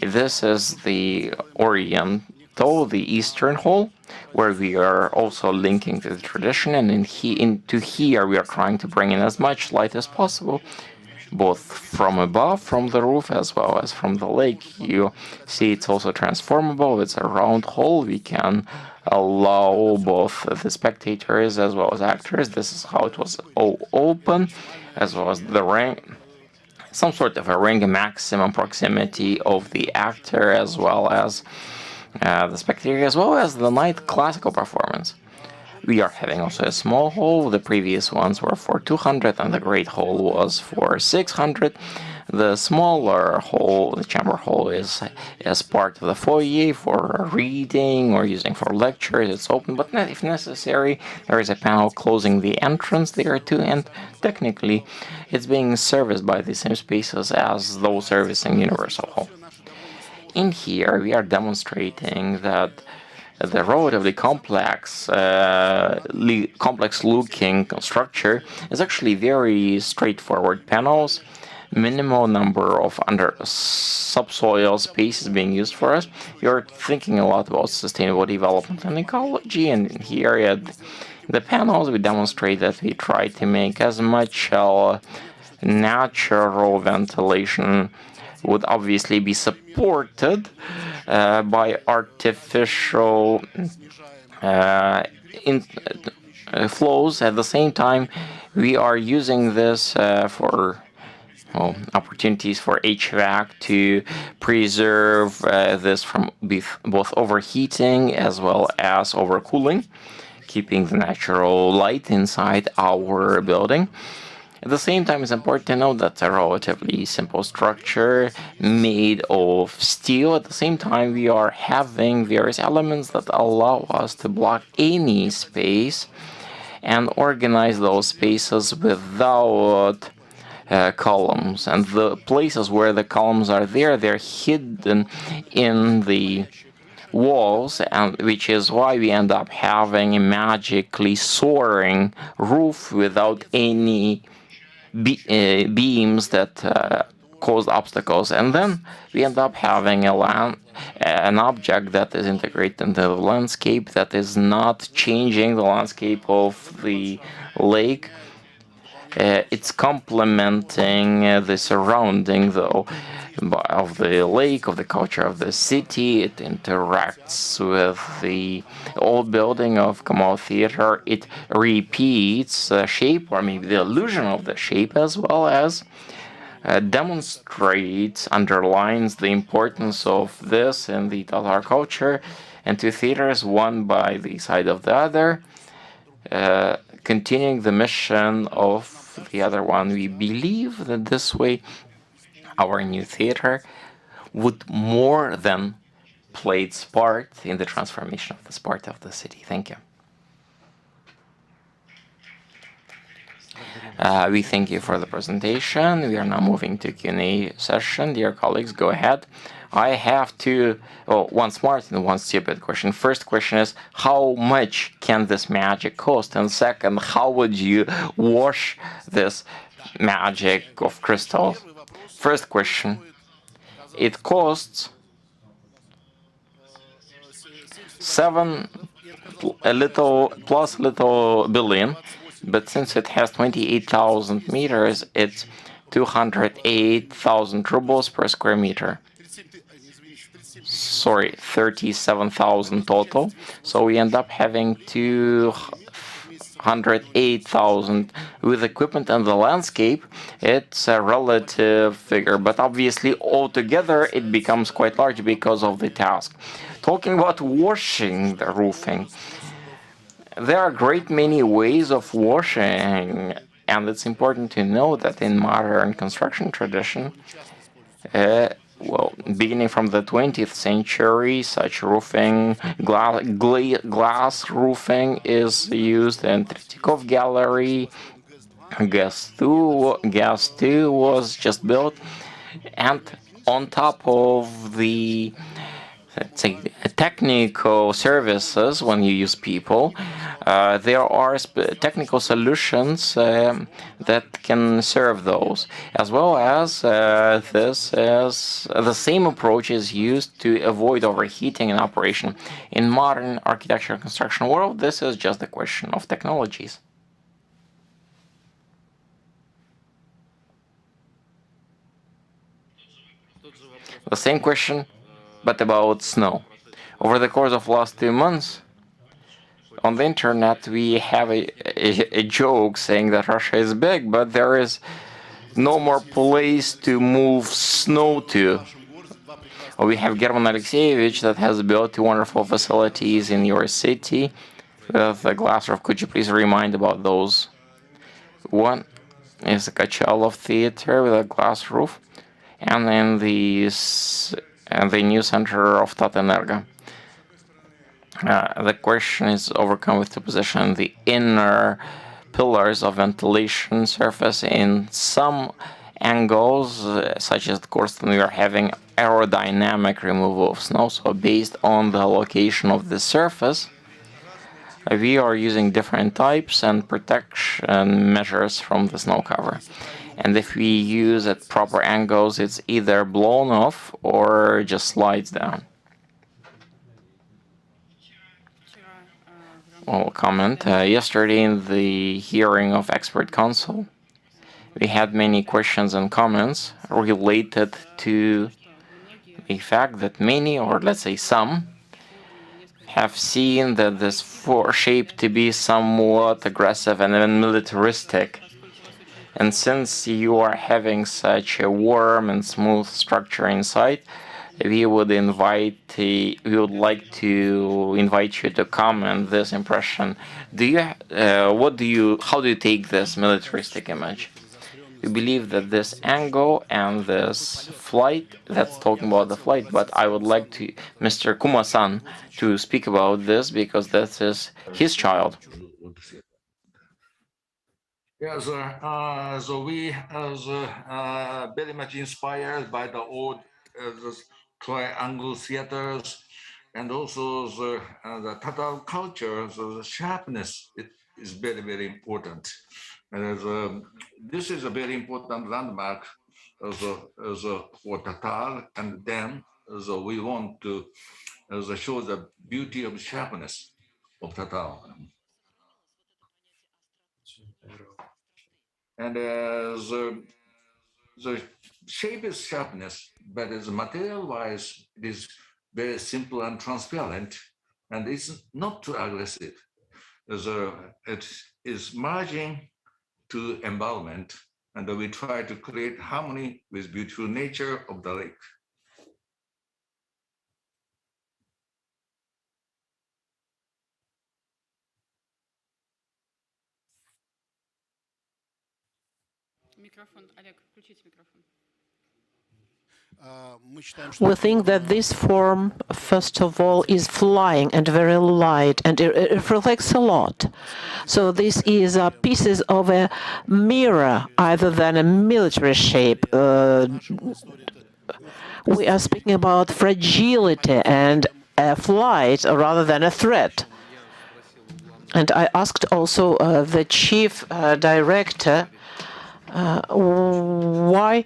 this is the Oriental, the Eastern Hall, where we are also linking to the tradition, and into here we are trying to bring in as much light as possible, both from above, from the roof, as well as from the lake. You see it's also transformable. It's a round hole. We can allow both the spectators as well as actors. This is how it was all open, as well as the ring, some sort of a ring, maximum proximity of the actor, as well as the spectator, as well as the night classical performance. We are having also a small hall. The previous ones were for 200, and the great hall was for 600. The smaller hall, the chamber hall, is as part of the foyer for reading or using for lectures. It's open, but if necessary, there is a panel closing the entrance there too, and technically it's being serviced by the same spaces as those servicing Universal Hall. In here, we are demonstrating that the relatively complex-looking structure is actually very straightforward panels. Minimal number of subsoil spaces being used for us. We are thinking a lot about sustainable development and ecology, and here at the panels we demonstrate that we try to make as much natural ventilation would obviously be supported by artificial flows. At the same time, we are using this for opportunities for HVAC to preserve this from both overheating as well as overcooling, keeping the natural light inside our building. At the same time, it's important to note that it's a relatively simple structure made of steel. At the same time, we are having various elements that allow us to block any space and organize those spaces without columns. And the places where the columns are there, they're hidden in the walls, and which is why we end up having a magically soaring roof without any beams that cause obstacles. And then we end up having an object that is integrated into the landscape, that is not changing the landscape of the lake. It's complementing the surrounding, though, of the lake, of the culture of the city. It interacts with the old building of Kamal Theater. It repeats the shape, or maybe the illusion of the shape, as well as demonstrates, underlines the importance of this in the Tatar culture, and two theaters, one by the side of the other, continuing the mission of the other one. We believe that this way our new theater would more than play its part in the transformation of this part of the city. Thank you. We thank you for the presentation. We are now moving to Q&A session. Dear colleagues, go ahead. I have one smart and one stupid question. First question is, how much can this magic cost? And second, how would you wash this magic of crystals? First question, it costs a little billion, but since it has 28,000 meters, it's 208,000 rubles per square meter. Sorry, 37,000 total. So we end up having 208,000 with equipment and the landscape. It's a relative figure, but obviously altogether it becomes quite large because of the task. Talking about washing the roofing, There are a great many ways of washing, and it's important to know that in modern construction tradition, beginning from the 20th century, such roofing, glass roofing is used in Tretyakov Gallery. Gas 2 was just built, and on top of the, let's say, technical services when you use people, there are technical solutions that can serve those, as well as this is the same approach is used to avoid overheating in operation. In modern architecture and construction world, this is just a question of technologies. The same question, but about snow. Over the course of last 2 months, on the internet, we have a joke saying that Russia is big, but there is no more place to move snow to. We have German Alexeyevich that has built 2 wonderful facilities in your city with the glass roof. Could you please remind about those? One is the Kachalov Theater with a glass roof, and then the new center of Tatenergo. The question is overcome with to position the inner pillars of ventilation surface in some angles, such as the Korston, we are having aerodynamic removal of snow. So based on the location of the surface, we are using different types and protection measures from the snow cover. And if we use at proper angles, it's either blown off or just slides down. Well, comment. Yesterday in the hearing of expert council, we had many questions and comments related to the fact that many, or let's say some, have seen that this shape to be somewhat aggressive and even militaristic. And since you are having such a warm and smooth structure inside, we would like to invite you to comment this impression. How do you take this militaristic image? We believe that this angle and this flight, that's talking about the flight, but I would like to Mr. Kuma-san to speak about this because this is his child. Yes, so we are very much inspired by the old triangle theaters and also the Tatar culture. So the sharpness is very, very important. And this is a very important landmark for Tatar, and then we want to show the beauty of sharpness of Tatar. And the shape is sharpness, but as material-wise, it is very simple and transparent, and it's not too aggressive. It is merging to environment, and we try to create harmony with beautiful nature of the lake. We think that this form, first of all, is flying and very light, and it reflects a lot. So this is pieces of a mirror, either than a military shape. We are speaking about fragility and a flight rather than a threat. And I asked also the chief director why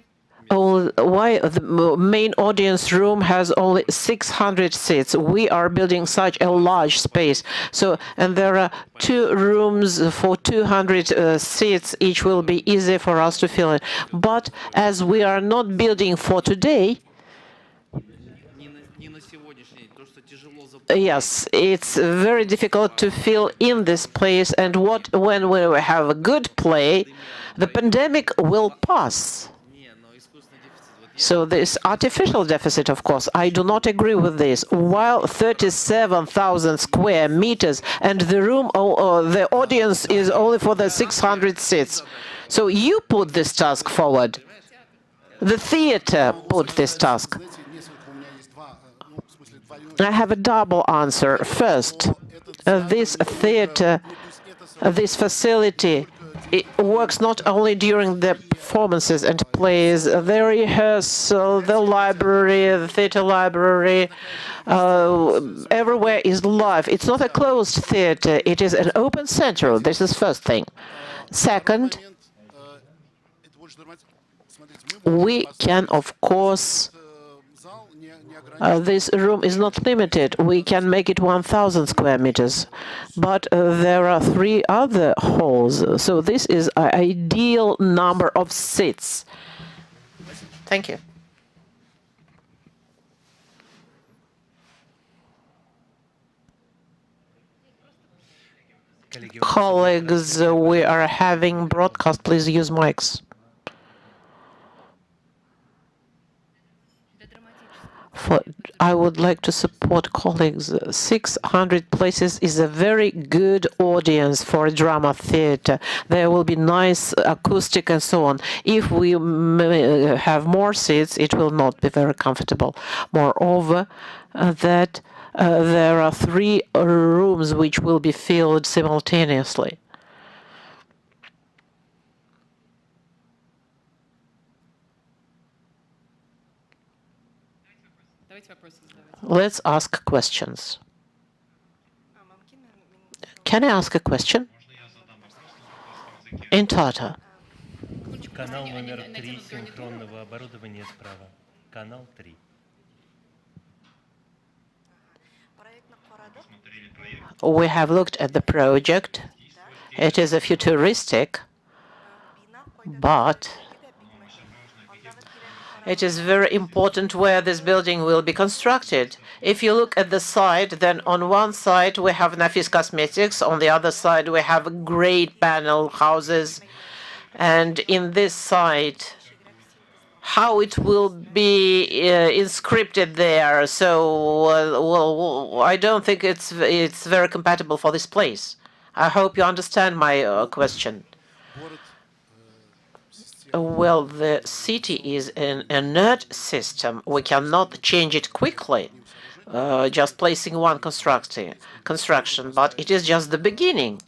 the main audience room has only 600 seats. We are building such a large space. So, and there are 2 rooms for 200 seats. Each will be easy for us to fill it. But as we are not building for today, yes, it's very difficult to fill in this place. And when we have a good play, the pandemic will pass. So this artificial deficit, of course, I do not agree with this. While 37,000 square meters and the room, the audience is only for the 600 seats. So you put this task forward. The theater put this task. I have a double answer. First, this theater, this facility, it works not only during the performances and plays, the rehearsal, the library, the theater library, everywhere is live. It's not a closed theater, it is an open center. This is first thing. Second, we can, of course, this room is not limited. We can make it 1,000 square meters, but there are 3 other halls. So this is an ideal number of seats. Thank you. Colleagues, we are having broadcast. Please use mics. I would like to support colleagues. 600 places is a very good audience for a drama theater. There will be nice acoustic and so on. If we have more seats, it will not be very comfortable. Moreover, that there are 3 rooms which will be filled simultaneously. Let's ask questions. Can I ask a question? In Tatar. Канал номер 3 синхронного оборудования справа. Канал 3. We have looked at the project. It is a futuristic, but it is very important where this building will be constructed. If you look at the side, then on one side we have Nafis Cosmetics, on the other side we have great panel houses, and in this side, how it will be inscripted there. So I don't think it's very compatible for this place. I hope you understand my question. Well, the city is an inert system. We cannot change it quickly, just placing one construction, but it is just the beginning.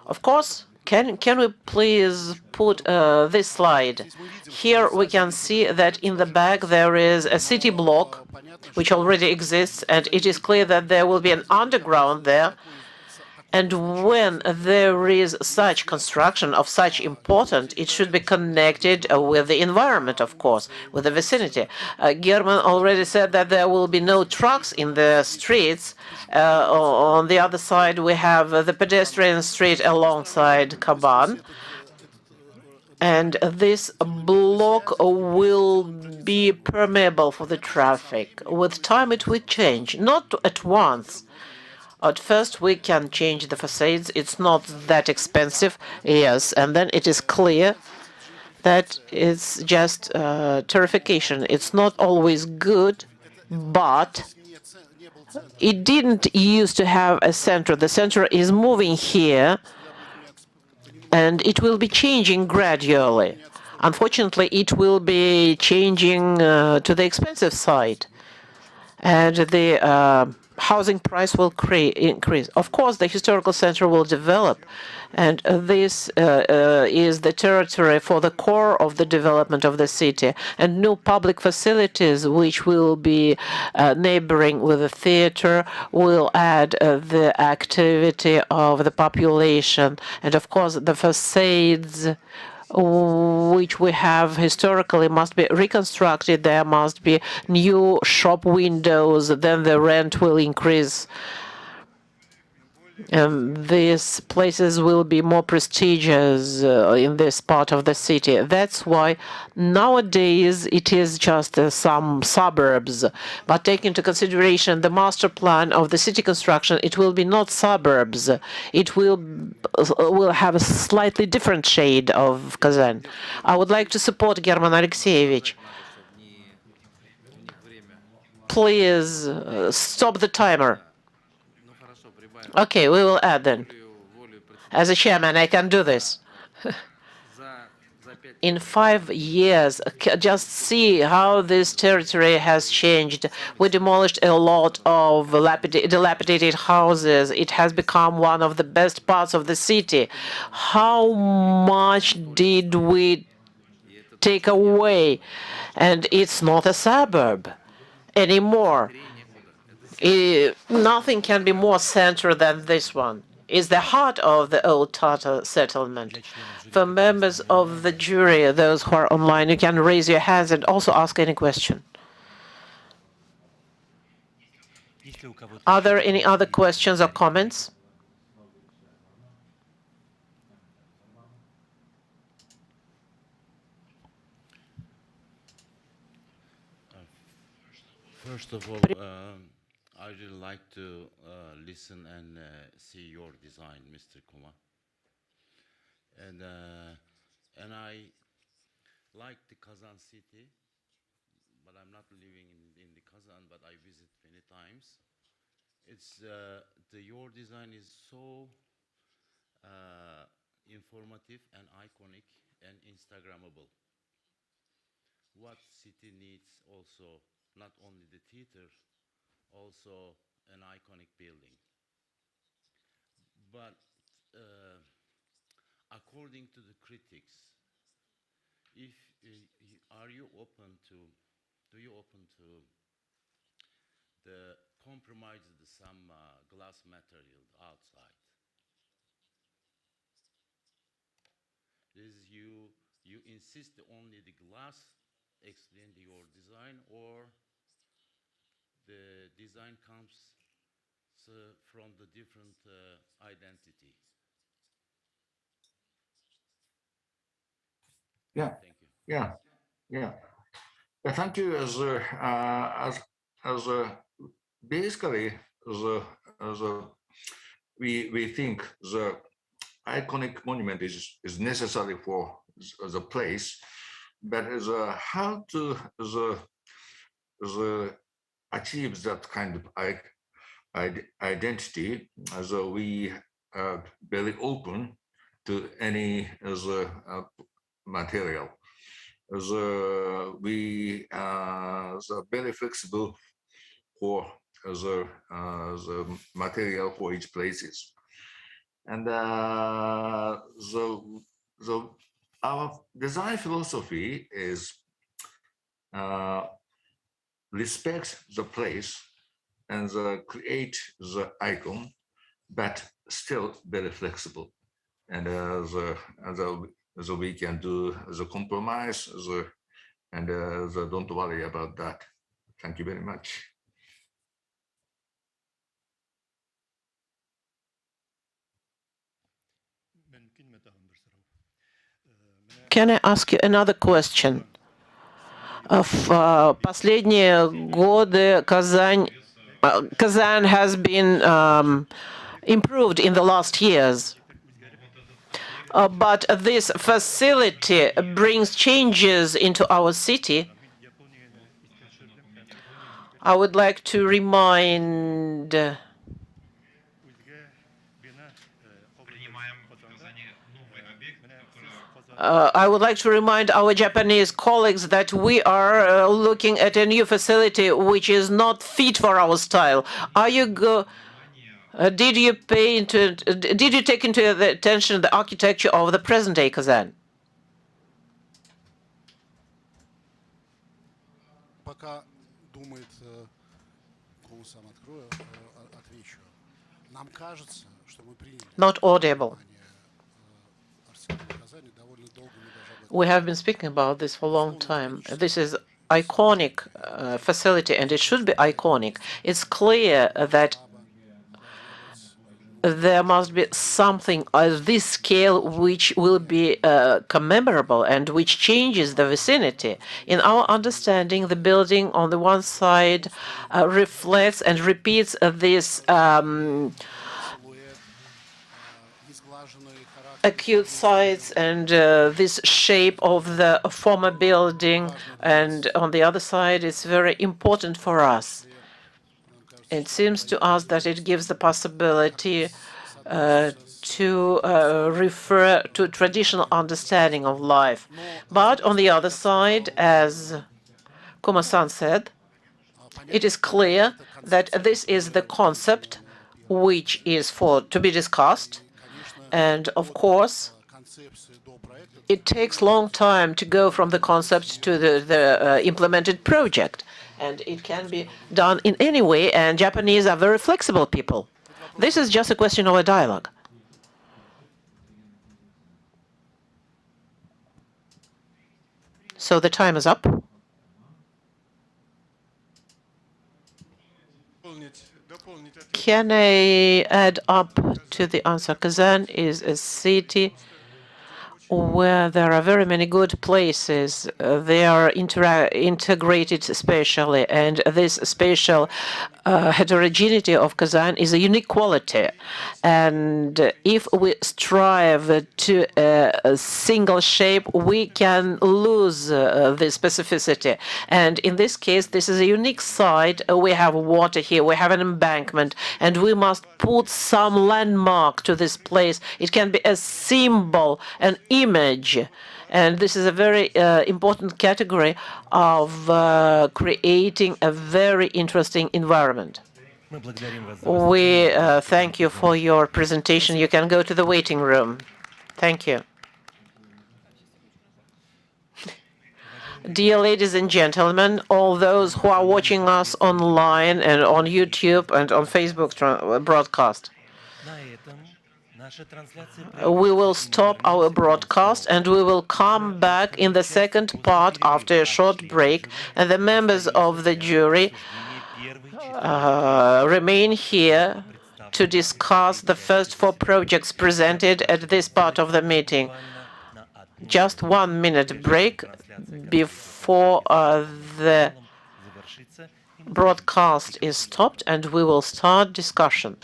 Of course, can we please put this slide? Here we can see that in the back there is a city block, which already exists, and it is clear that there will be an underground there. And when there is such construction of such importance, it should be connected with the environment, of course, with the vicinity. German already said that there will be no trucks in the streets. On the other side, we have the pedestrian street alongside Kaban. And this block will be permeable for the traffic. With time, it will change, not at once. At first, we can change the facades. It's not that expensive, yes, and then it is clear that it's just terrification. It's not always good, but it didn't used to have a center. The center is moving here, and it will be changing gradually. Unfortunately, it will be changing to the expensive side, and the housing price will increase. Of course, the historical center will develop, and this is the territory for the core of the development of the city, and new public facilities which will be neighboring with the theater will add the activity of the population, and of course the facades which we have historically must be reconstructed. There must be new shop windows, then the rent will increase. And these places will be more prestigious in this part of the city. That's why nowadays it is just some suburbs. But taking into consideration the master plan of the city construction, it will be not suburbs. It will have a slightly different shade of Kazan. I would like to support German Alexeyevich. please stop the timer. Okay, we will add then. As a chairman, I can do this. In 5 years, just see how this territory has changed. We demolished a lot of dilapidated houses. It has become one of the best parts of the city. How much did we take away? And it's not a suburb anymore. Nothing can be more central than this one. It's the heart of the old Tatar settlement. For members of the jury, those who are online, you can raise your hands and also ask any question. Are there any other questions or comments? First of all, I really like to listen and see your design, Mr. Kumar. And I like the Kazan city, but I'm not living in the Kazan, but I visit many times. It's your design is so informative and iconic and Instagrammable. What city needs also not only the theater, also an iconic building. But according to the critics, if are you open to, do you open to the compromise of some glass material outside? Is you insist only the glass explain your design, or the design comes from the different identity? Yeah. Thank you. Yeah. Thank you. Basically, we think the iconic monument is necessary for the place, but how to achieve that kind of identity, so we are very open to any material. We are very flexible for the material for each places. And our design philosophy is respect the place and create the icon, but still very flexible. And so we can do the compromise, and don't worry about that. Thank you very much. Can I ask you another question? В последние годы Kazan has been improved in the last years. But this facility brings changes into our city. I would like to remind our Japanese colleagues that we are looking at a new facility which is not fit for our style. Did you take into the attention the architecture of the present-day Kazan? Not audible. We have been speaking about this for a long time. This is iconic facility, and it should be iconic. It's clear that there must be something of this scale which will be commemorable and which changes the vicinity. In our understanding, the building on the one side reflects and repeats this acute sites and this shape of the former building. And on the other side, it's very important for us. It seems to us that it gives the possibility to refer to traditional understanding of life. But on the other side, as Kuma-san said, it is clear that this is the concept which is to be discussed. And of course, it takes long time to go from the concept to the implemented project. And it can be done in any way, and Japanese are very flexible people. This is just a question of a dialogue. So the time is up. Can I add up to the answer? Kazan is a city where there are very many good places. They are integrated spatially, and this spatial heterogeneity of Kazan is a unique quality. And if we strive to a single shape, we can lose the specificity. And in this case, this is a unique site. We have water here, we have an embankment, and we must put some landmark to this place. It can be a symbol, an image. And this is a very important category of creating a very interesting environment. We thank you for your presentation. You can go to the waiting room. Thank you. Dear ladies and gentlemen, all those who are watching us online and on YouTube and on Facebook broadcast, we will stop our broadcast and we will come back in the second part after a short break, and the members of the jury remain here to discuss the first 4 projects presented at this part of the meeting. Just 1 minute break before the broadcast is stopped, and we will start discussion.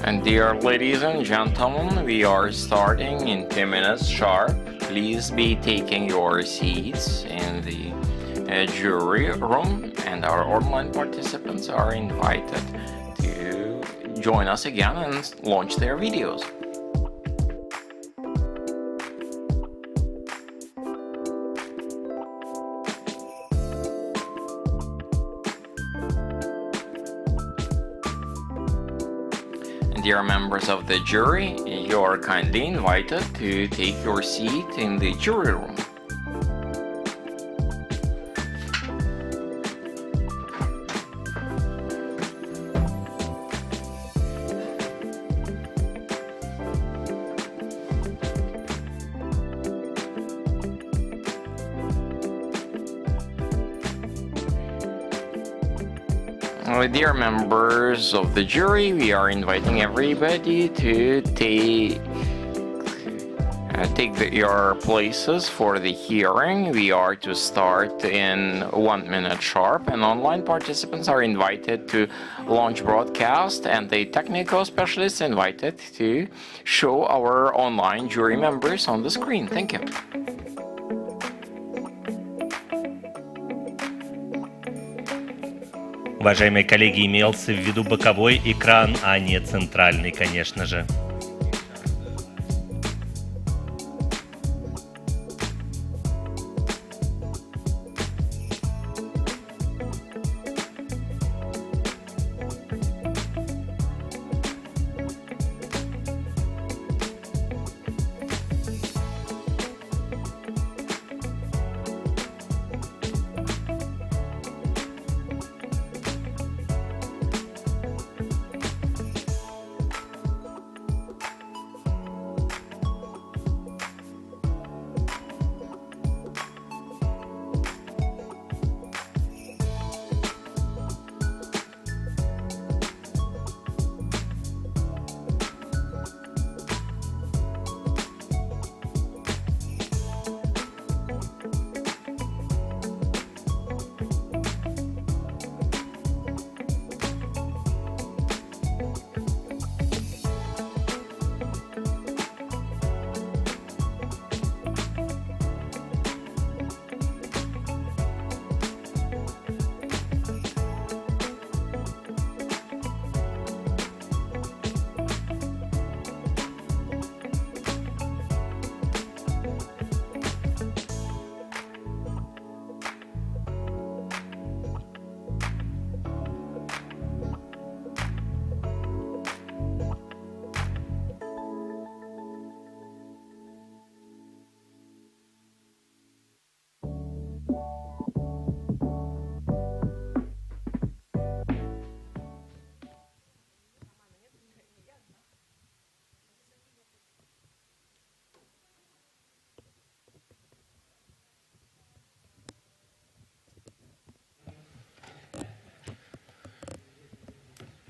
And dear ladies and gentlemen, we are starting in 2 minutes sharp. Please be taking your seats in the jury room, and our online participants are invited to join us again and launch their videos. Dear members of the jury, you are kindly invited to take your seat in the jury room. Dear members of the jury, we are inviting everybody to take your places for the hearing. We are to start in 1 minute sharp, and online participants are invited to launch broadcast, and the technical specialists invited to show our online jury members on the screen. Thank you. Уважаемые коллеги, имелся в виду боковой экран, а не центральный, конечно же.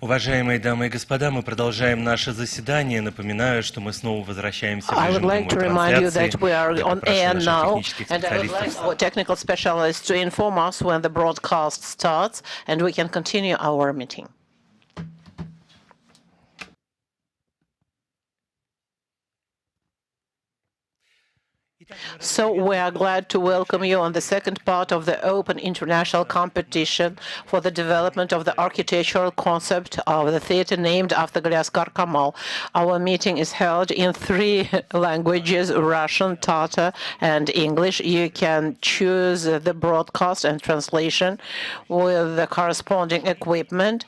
Уважаемые дамы и господа, мы продолжаем наше заседание. Напоминаю, что мы снова возвращаемся в режим прямой трансляции. Technical specialists to inform us when the broadcast starts, and we can continue our meeting. So we are glad to welcome you on the second part of the Open International Competition for the development of the architectural concept of the theater named after Galiaskar Kamal. Our meeting is held in 3 languages, Russian, Tatar, and English. You can choose the broadcast and translation with the corresponding equipment.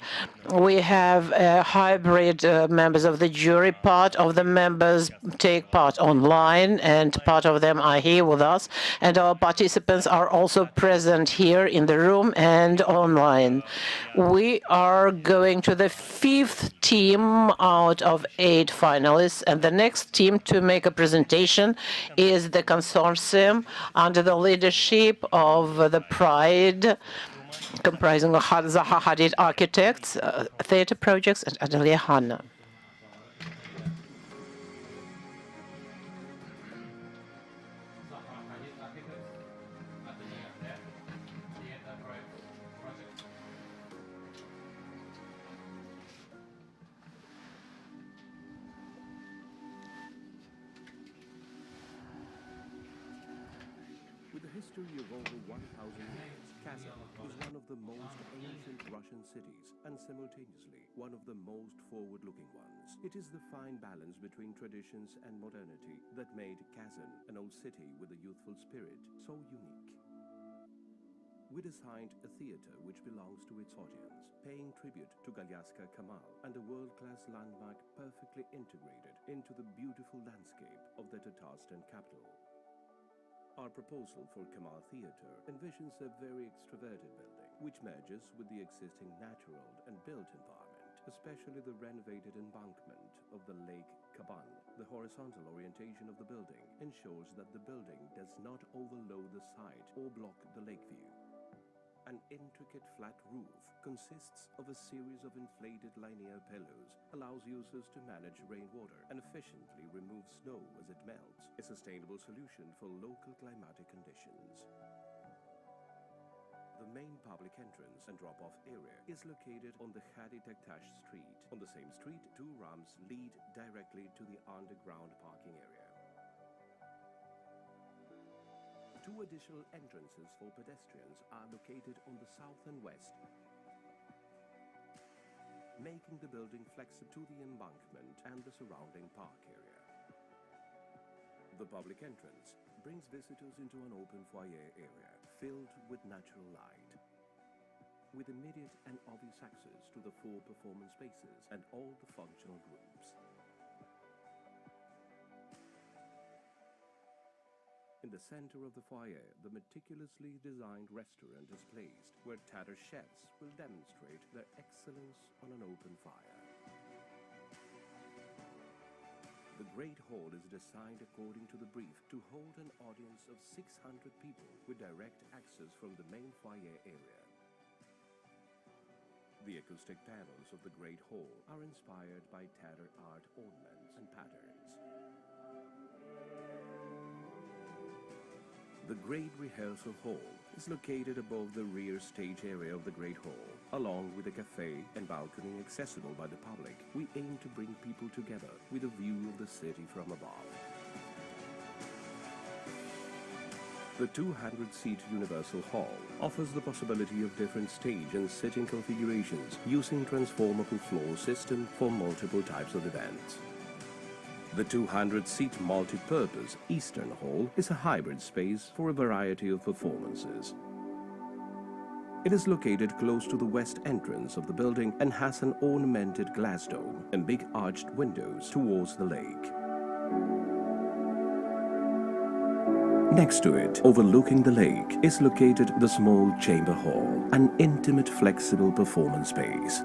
We have hybrid members of the jury. Part of the members take part online, and part of them are here with us. And our participants are also present here in the room and online. We are going to the 5th team out of 8 finalists, and the next team to make a presentation is the consortium under the leadership of the Pride, comprising of Zaha Hadid Architects, Theatre Projects, and Adelia Hanna. history of over 1,000 years, Kazan is one of the most ancient Russian cities and simultaneously one of the most forward-looking ones. It is the fine balance between traditions and modernity that made Kazan, an old city with a youthful spirit, so unique. We designed a theater which belongs to its audience, paying tribute to Galyaskar Kamal and a world-class landmark perfectly integrated into the beautiful landscape of the Tatarstan capital. Our proposal for Kamal Theatre envisions a very extroverted building, which merges with the existing natural and built environment, especially the renovated embankment of the Lake Kaban. The horizontal orientation of the building ensures that the building does not overload the site or block the lake view. An intricate flat roof consists of a series of inflated linear pillows, allows users to manage rainwater and efficiently remove snow as it melts, a sustainable solution for local climatic conditions. The main public entrance and drop-off area is located on the Khadi Taktash Street. On the same street, two ramps lead directly to the underground parking area. Two additional entrances for pedestrians are located on the south and west, making the building flexible to the embankment and the surrounding park area. The public entrance brings visitors into an open foyer area filled with natural light, with immediate and obvious access to the 4 performance spaces and all the functional rooms. In the center of the foyer, the meticulously designed restaurant is placed, where Tatar chefs will demonstrate their excellence on an open fire. The Great Hall is designed according to the brief to hold an audience of 600 people with direct access from the main foyer area. The acoustic panels of the Great Hall are inspired by Tatar art ornaments and patterns. The Great Rehearsal Hall is located above the rear stage area of the Great Hall. Along with a cafe and balcony accessible by the public, we aim to bring people together with a view of the city from above. The 200-seat Universal Hall offers the possibility of different stage and sitting configurations using transformable floor system for multiple types of events. The 200-seat multi-purpose Eastern Hall is a hybrid space for a variety of performances. It is located close to the west entrance of the building and has an ornamented glass dome and big arched windows towards the lake. Next to it, overlooking the lake, is located the small Chamber Hall, an intimate, flexible performance space.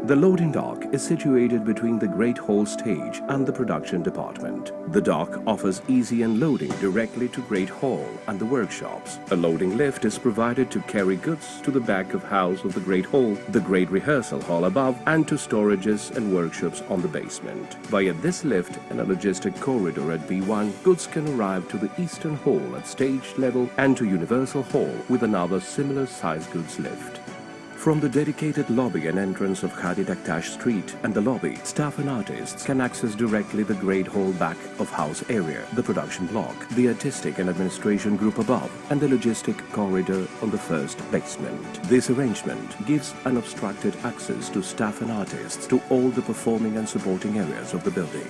The loading dock is situated between the Great Hall stage and the production department. The dock offers easy unloading directly to Great Hall and the workshops. A loading lift is provided to carry goods to the back of house of the Great Hall, the Great Rehearsal Hall above, and to storages and workshops on the basement. Via this lift and a logistic corridor at B1, goods can arrive to the Eastern Hall at stage level and to Universal Hall with another similar size goods lift. From the dedicated lobby and entrance of Khadi Taktash Street and the lobby, staff and artists can access directly the Great Hall back of house area, the production block, the artistic and administration group above, and the logistic corridor on the first basement. This arrangement gives unobstructed access to staff and artists to all the performing and supporting areas of the building.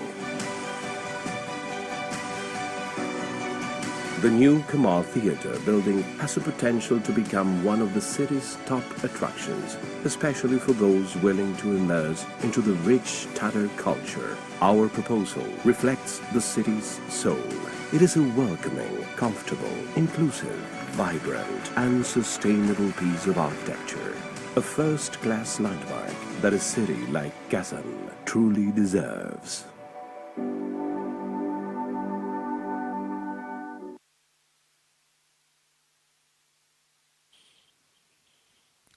The new Kamal Theatre building has the potential to become one of the city's top attractions, especially for those willing to immerse into the rich Tatar culture. Our proposal reflects the city's soul. It is a welcoming, comfortable, inclusive, vibrant, and sustainable piece of architecture. A first-class landmark that a city like Kazan truly deserves.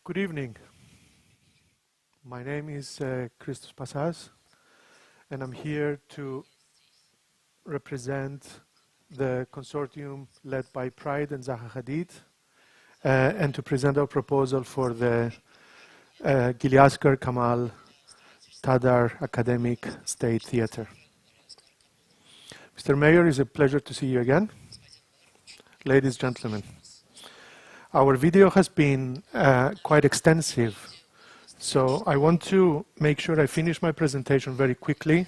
Good evening. My name is Christos Passas, and I'm here to represent the consortium led by Pride and Zaha Hadid, and to present our proposal for the Galyaskar Kamal Tatar Academic State Theatre. Mr. Mayor, it's a pleasure to see you again. Ladies and gentlemen, Our video has been quite extensive, so I want to make sure I finish my presentation very quickly.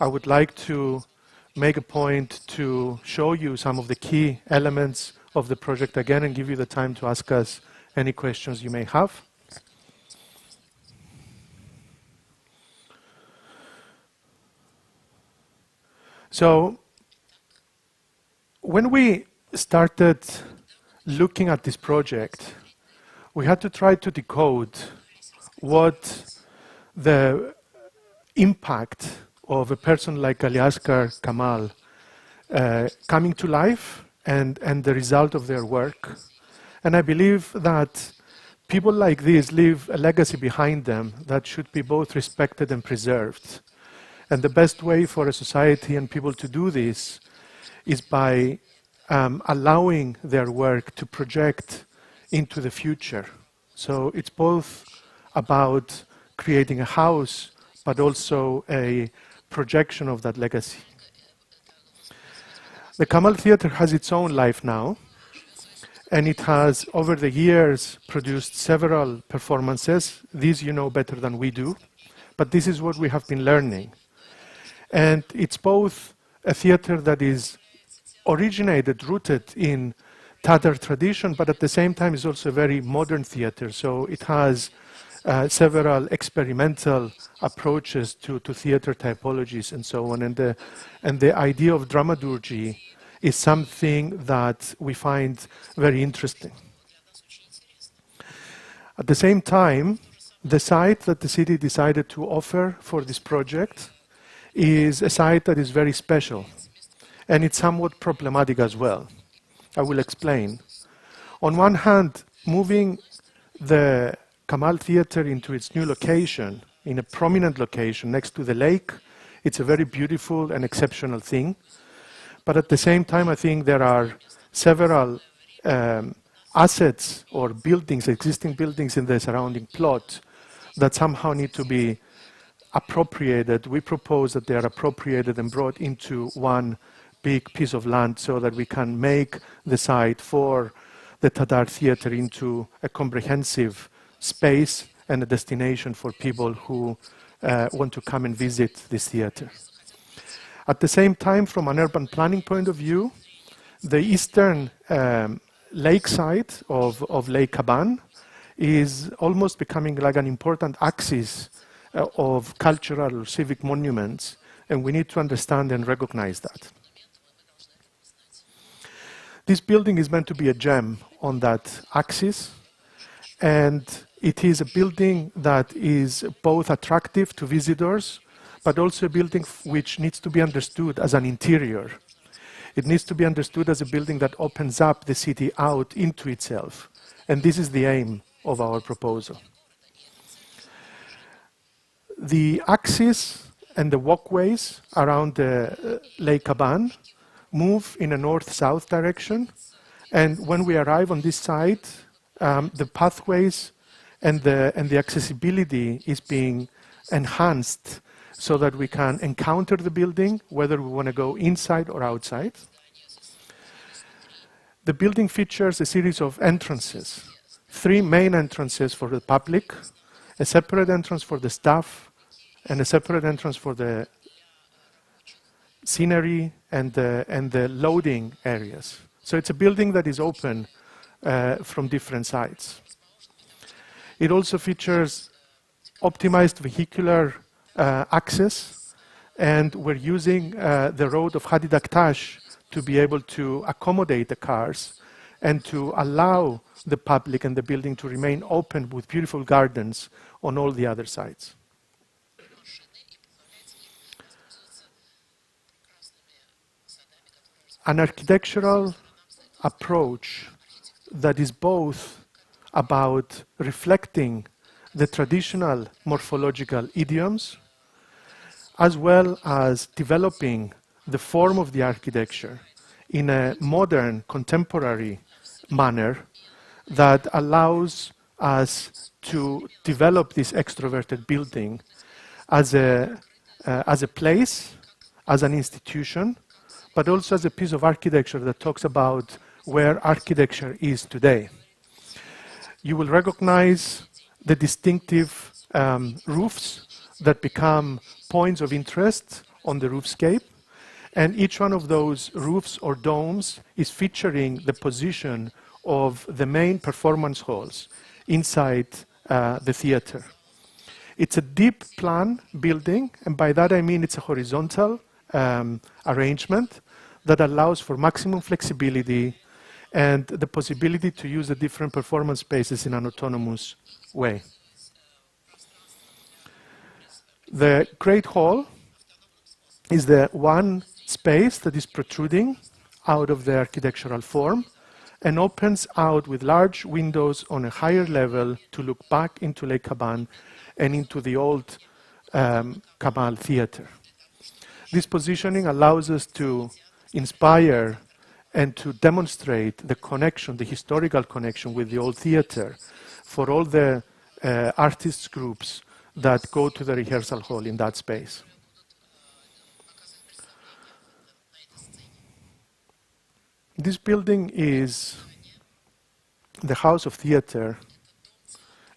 I would like to make a point to show you some of the key elements of the project again and give you the time to ask us any questions you may have. So, when we started looking at this project, we had to try to decode what the impact of a person like Aliasgar Kamal coming to life and the result of their work. And I believe that people like this leave a legacy behind them that should be both respected and preserved. And the best way for a society and people to do this is by allowing their work to project into the future. So it's both about creating a house, but also a projection of that legacy. The Kamal Theatre has its own life now, and it has, over the years, produced several performances. These you know better than we do, but this is what we have been learning. And it's both a theatre that is originated, rooted in Tatar tradition, but at the same time is also a very modern theatre. So it has several experimental approaches to theatre typologies and so on. And the idea of dramaturgy is something that we find very interesting. At the same time, the site that the city decided to offer for this project is a site that is very special, and it's somewhat problematic as well. I will explain. On one hand, moving the Kamal Theatre into its new location, in a prominent location next to the lake, it's a very beautiful and exceptional thing. But at the same time, I think there are several assets or buildings, existing buildings in the surrounding plot that somehow need to be appropriated. We propose that they are appropriated and brought into one big piece of land so that we can make the site for the Tatar Theatre into a comprehensive space and a destination for people who want to come and visit this theatre. At the same time, from an urban planning point of view, the eastern lakeside of Lake Kaban is almost becoming like an important axis of cultural or civic monuments, and we need to understand and recognize that. This building is meant to be a gem on that axis, and it is a building that is both attractive to visitors, but also a building which needs to be understood as an interior. It needs to be understood as a building that opens up the city out into itself, and this is the aim of our proposal. The axis and the walkways around the Lake Kaban move in a north-south direction, and when we arrive on this site, the pathways and the accessibility is being enhanced so that we can encounter the building, whether we want to go inside or outside. The building features a series of entrances, 3 main entrances for the public, a separate entrance for the staff, and a separate entrance for the scenery and the loading areas. So it's a building that is open from different sides. It also features optimized vehicular access, and we're using the road of Hadi Daktash to be able to accommodate the cars and to allow the public and the building to remain open with beautiful gardens on all the other sides. An architectural approach that is both about reflecting the traditional morphological idioms as well as developing the form of the architecture in a modern, contemporary manner that allows us to develop this extroverted building as a place, as an institution, but also as a piece of architecture that talks about where architecture is today. You will recognize the distinctive roofs that become points of interest on the roofscape. And each one of those roofs or domes is featuring the position of the main performance halls inside the theater. It's a deep plan building, and by that I mean it's a horizontal arrangement that allows for maximum flexibility and the possibility to use the different performance spaces in an autonomous way. The Great Hall is the one space that is protruding out of the architectural form and opens out with large windows on a higher level to look back into Lake Caban and into the old Kamal Theater. This positioning allows us to inspire and to demonstrate the connection, the historical connection with the old theater for all the artists groups that go to the rehearsal hall in that space. This building is the house of theater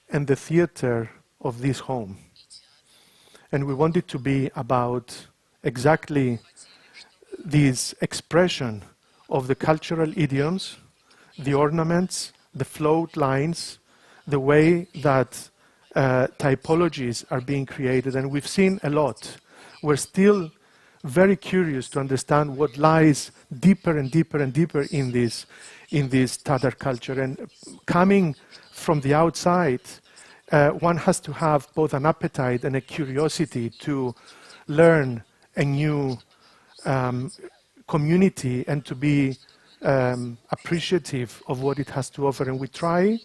and the theater of this home. And we want it to be about exactly this expression of the cultural idioms, the ornaments, the float lines, the way that typologies are being created. And we've seen a lot. We're still very curious to understand what lies deeper and deeper and deeper in this Tatar culture. And coming from the outside, one has to have both an appetite and a curiosity to learn a new community and to be appreciative of what it has to offer. And we try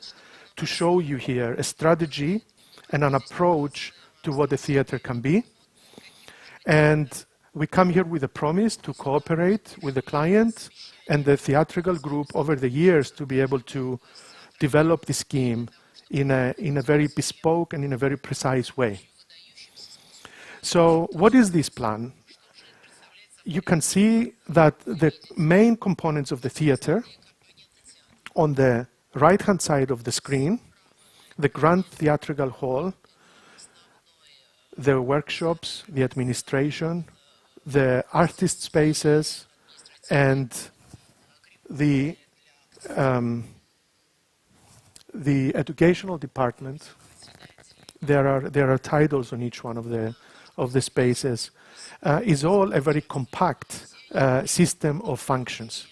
to show you here a strategy and an approach to what the theater can be. And we come here with a promise to cooperate with the client and the theatrical group over the years to be able to develop the scheme in a very bespoke and in a very precise way. So what is this plan? You can see that the main components of the theater on the right-hand side of the screen, the Grand Theatrical Hall, the workshops, the administration, the artist spaces, and the educational department. There are titles on each one of the spaces. Is all a very compact system of functions.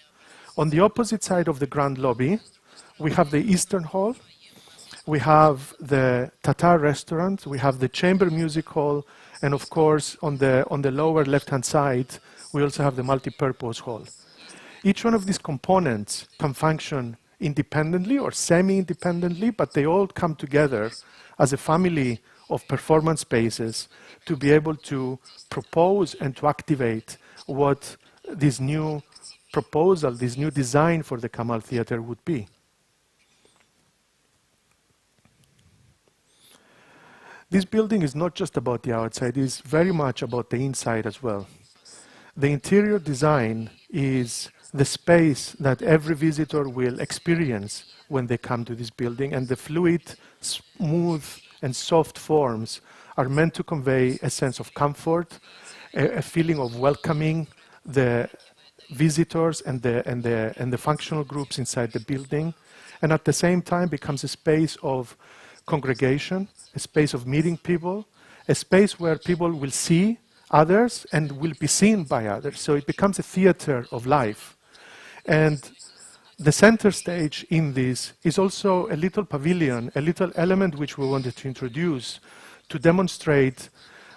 On the opposite side of the grand lobby, we have the Eastern Hall, we have the Tatar restaurant, we have the chamber music hall, and of course on the lower left-hand side, we also have the multi-purpose hall. Each one of these components can function independently or semi-independently, but they all come together as a family of performance spaces to be able to propose and to activate what this new proposal, this new design for the Kamal Theater would be. This building is not just about the outside, it is very much about the inside as well. The interior design is the space that every visitor will experience when they come to this building, and the fluid, smooth, and soft forms are meant to convey a sense of comfort, a feeling of welcoming the visitors and the functional groups inside the building, and at the same time becomes a space of congregation, a space of meeting people, a space where people will see others and will be seen by others. So it becomes a theater of life. And the center stage in this is also a little pavilion, a little element which we wanted to introduce to demonstrate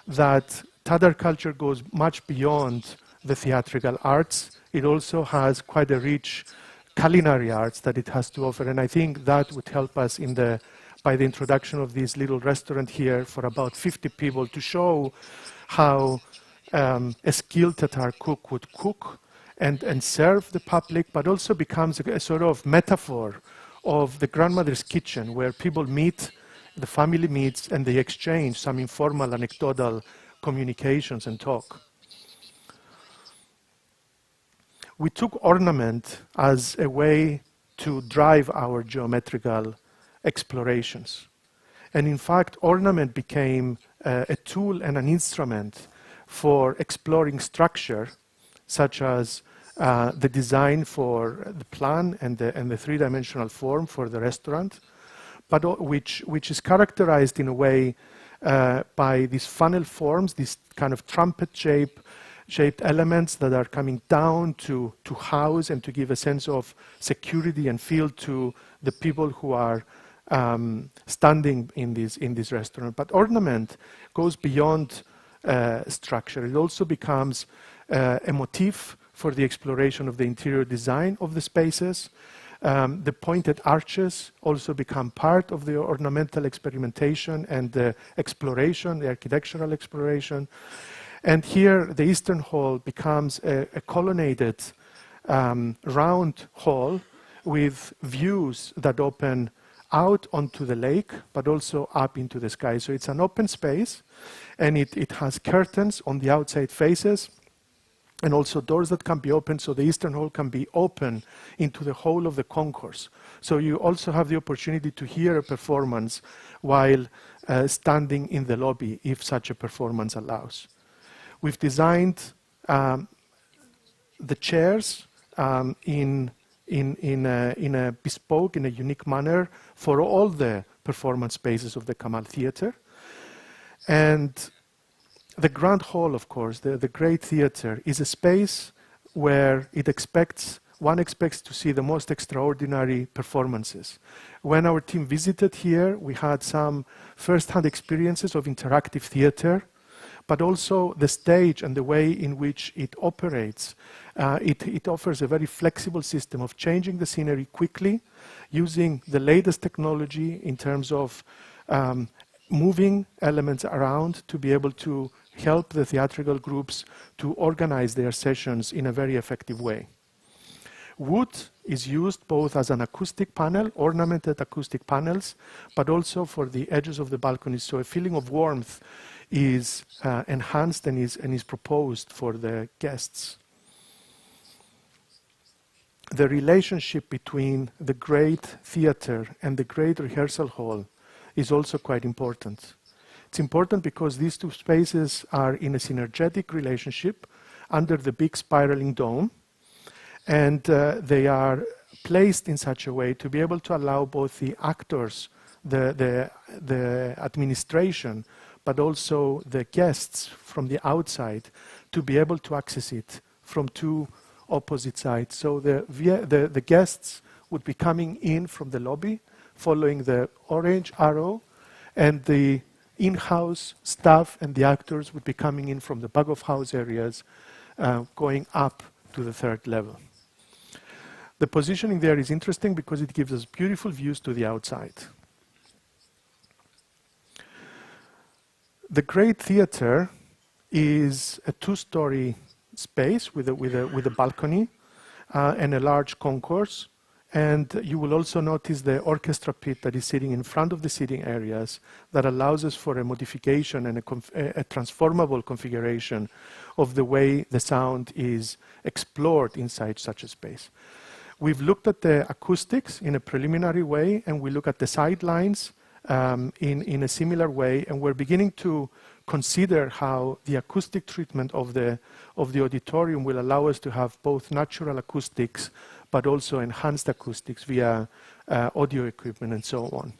that Tatar culture goes much beyond the theatrical arts. It also has quite a rich culinary arts that it has to offer. And I think that would help us by the introduction of this little restaurant here for about 50 people to show how a skilled Tatar cook would cook and serve the public, but also becomes a sort of metaphor of the grandmother's kitchen where people meet, the family meets, and they exchange some informal anecdotal communications and talk. We took ornament as a way to drive our geometrical explorations. And in fact, ornament became a tool and an instrument for exploring structure, such as the design for the plan and the three-dimensional form for the restaurant, but which is characterized in a way by these funnel forms, these kind of trumpet-shaped elements that are coming down to house and to give a sense of security and feel to the people who are standing in this restaurant. But ornament goes beyond structure. It also becomes a motif for the exploration of the interior design of the spaces. The pointed arches also become part of the ornamental experimentation and the exploration, the architectural exploration. And here the Eastern Hall becomes a colonnaded round hall with views that open out onto the lake, but also up into the sky. So it's an open space, and it has curtains on the outside faces, and also doors that can be opened, so the Eastern Hall can be open into the whole of the concourse. So you also have the opportunity to hear a performance while standing in the lobby, if such a performance allows. We've designed the chairs in a bespoke, in a unique manner for all the performance spaces of the Kamal Theatre. And the Grand Hall, of course, the Great Theatre, is a space where one expects to see the most extraordinary performances. When our team visited here, we had some first-hand experiences of interactive theatre, but also the stage and the way in which it operates. It offers a very flexible system of changing the scenery quickly, using the latest technology in terms of moving elements around to be able to help the theatrical groups to organize their sessions in a very effective way. Wood is used both as an acoustic panel, ornamented acoustic panels, but also for the edges of the balconies. So a feeling of warmth is enhanced and is proposed for the guests. The relationship between the Great Theatre and the Great Rehearsal Hall is also quite important. It's important because these two spaces are in a synergetic relationship under the big spiraling dome, and they are placed in such a way to be able to allow both the actors, the administration, but also the guests from the outside to be able to access it from two opposite sides. So the guests would be coming in from the lobby, following the orange arrow, and the in-house staff and the actors would be coming in from the back-of-house areas, going up to the third level. The positioning there is interesting because it gives us beautiful views to the outside. The Great Theatre is a two-story space with a balcony and a large concourse. And you will also notice the orchestra pit that is sitting in front of the seating areas that allows us for a modification and a transformable configuration of the way the sound is explored inside such a space. We've looked at the acoustics in a preliminary way, and we look at the sidelines in a similar way, and we're beginning to consider how the acoustic treatment of the auditorium will allow us to have both natural acoustics but also enhanced acoustics via audio equipment and so on.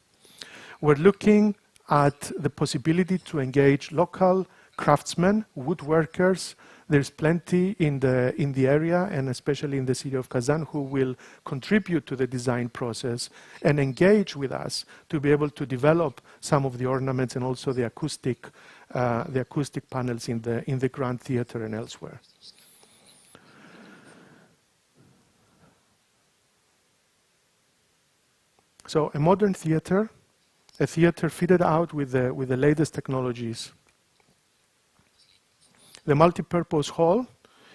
We're looking at the possibility to engage local craftsmen, woodworkers. There's plenty in the area, and especially in the city of Kazan, who will contribute to the design process and engage with us to be able to develop some of the ornaments and also the acoustic panels in the Grand Theatre and elsewhere. So a modern theatre, a theatre fitted out with the latest technologies. The multipurpose hall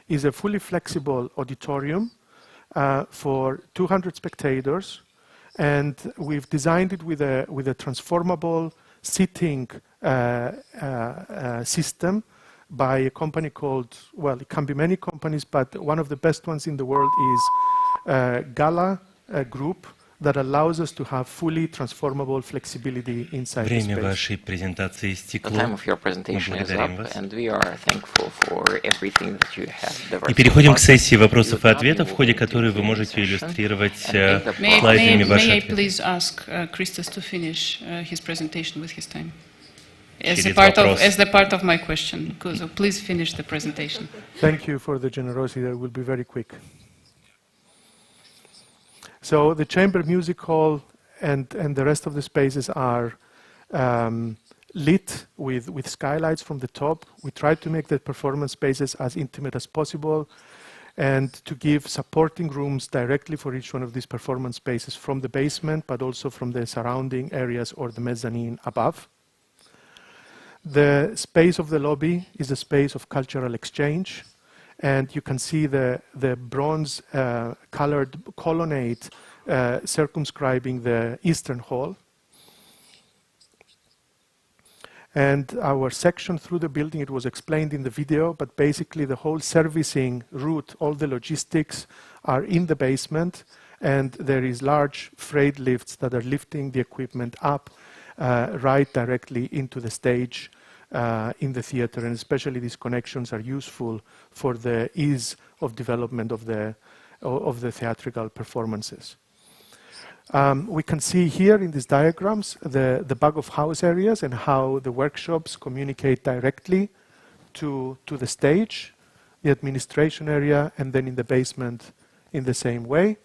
is a fully flexible auditorium for 200 spectators, and we've designed it with a transformable seating system by a company called, well, it can be many companies, but one of the best ones in the world is Gala Group, that allows us to have fully transformable flexibility inside the Время space. вашей презентации The истекло. time of your Мы presentation is благодарим up, вас. and we are thankful for everything that you have. И переходим к сессии вопросов и ответов, в ходе которой вы можете иллюстрировать слайдами ваши May I ответы. please ask Christos to finish his presentation with his time? As Через the part of my question, so please finish the presentation. Thank you for the generosity. I will be very quick. So the chamber music hall and the rest of the spaces are lit with skylights from the top. We try to make the performance spaces as intimate as possible and to give supporting rooms directly for each one of these performance spaces from the basement, but also from the surrounding areas or the mezzanine above. The space of the lobby is a space of cultural exchange. And you can see the bronze colored colonnade circumscribing the eastern hall. And our section through the building, it was explained in the video, but basically the whole servicing route, all the logistics are in the basement, and there is large freight lifts that are lifting the equipment up right directly into the stage in the theater, and especially these connections are useful for the ease of development of the theatrical performances. We can see here in these diagrams the back of house areas and how the workshops communicate directly to the stage, the administration area, and then in the basement in the same way.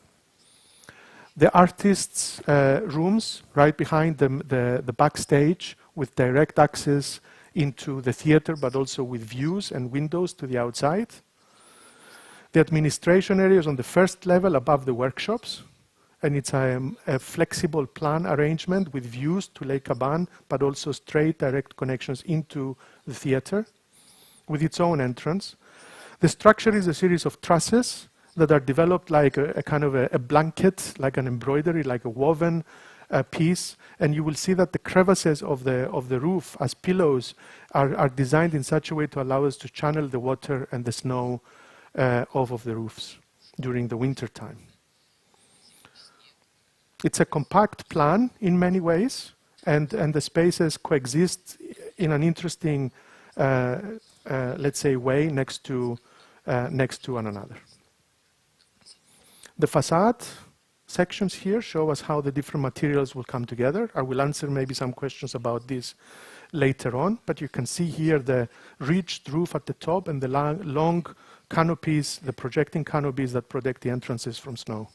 The artists' rooms right behind the backstage with direct access into the theater, but also with views and windows to the outside. The administration area is on the first level above the workshops, and it's a flexible plan arrangement with views to Lake Caban, but also straight direct connections into the theater with its own entrance. The structure is a series of trusses that are developed like a kind of a blanket, like an embroidery, like a woven piece, and you will see that the crevices of the roof as pillows are designed in such a way to allow us to channel the water and the snow off of the roofs during the winter time. It's a compact plan in many ways, and the spaces coexist in an interesting, let's say, way next to one another. The facade sections here show us how the different materials will come together. I will answer maybe some questions about this later on, but you can see here the ridged roof at the top and the long canopies, the projecting canopies that protect the entrances from snow.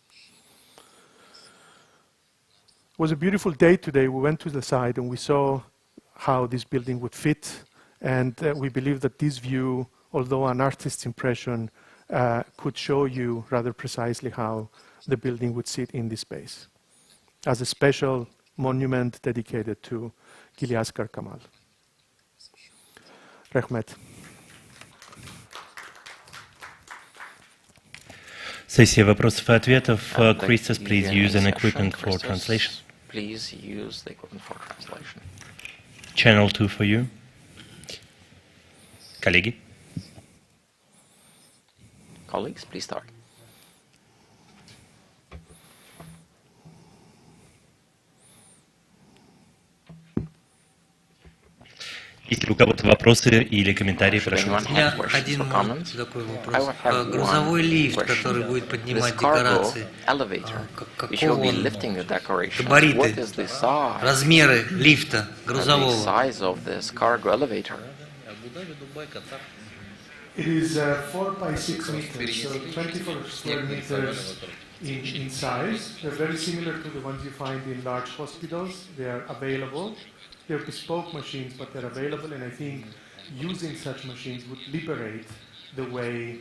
It was a beautiful day today. We went to the site and we saw how this building would fit, and we believe that this view, although an artist's impression, could show you rather precisely how the building would sit in this space as a special monument dedicated to Giliaskar Kamal. Rehmet. Сессия вопросов и ответов. Christos, please use an equipment for translation. Please use the equipment for translation. Channel 2 for you. Коллеги. Colleagues, please start. Если у кого-то вопросы или комментарии, прошу. У меня один такой вопрос. Грузовой лифт, который будет поднимать декорации, какого габариты, размеры лифта грузового? It is 4 by 6 meters, so 24 square meters in size. They're very similar to the ones you find in large hospitals. They are available. They're bespoke machines, but they're available, and I think using such machines would liberate the way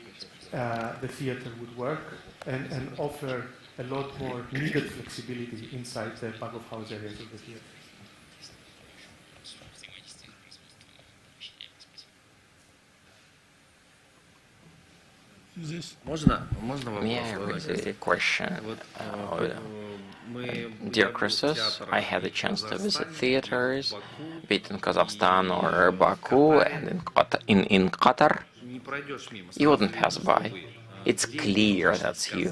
the theater would work and offer a lot more needed flexibility inside the back of house areas of the theater. May I raise a question? Dear Christos, I had the chance to visit theaters, be it in Kazakhstan or Baku and in Qatar. You wouldn't pass by. It's clear that's you.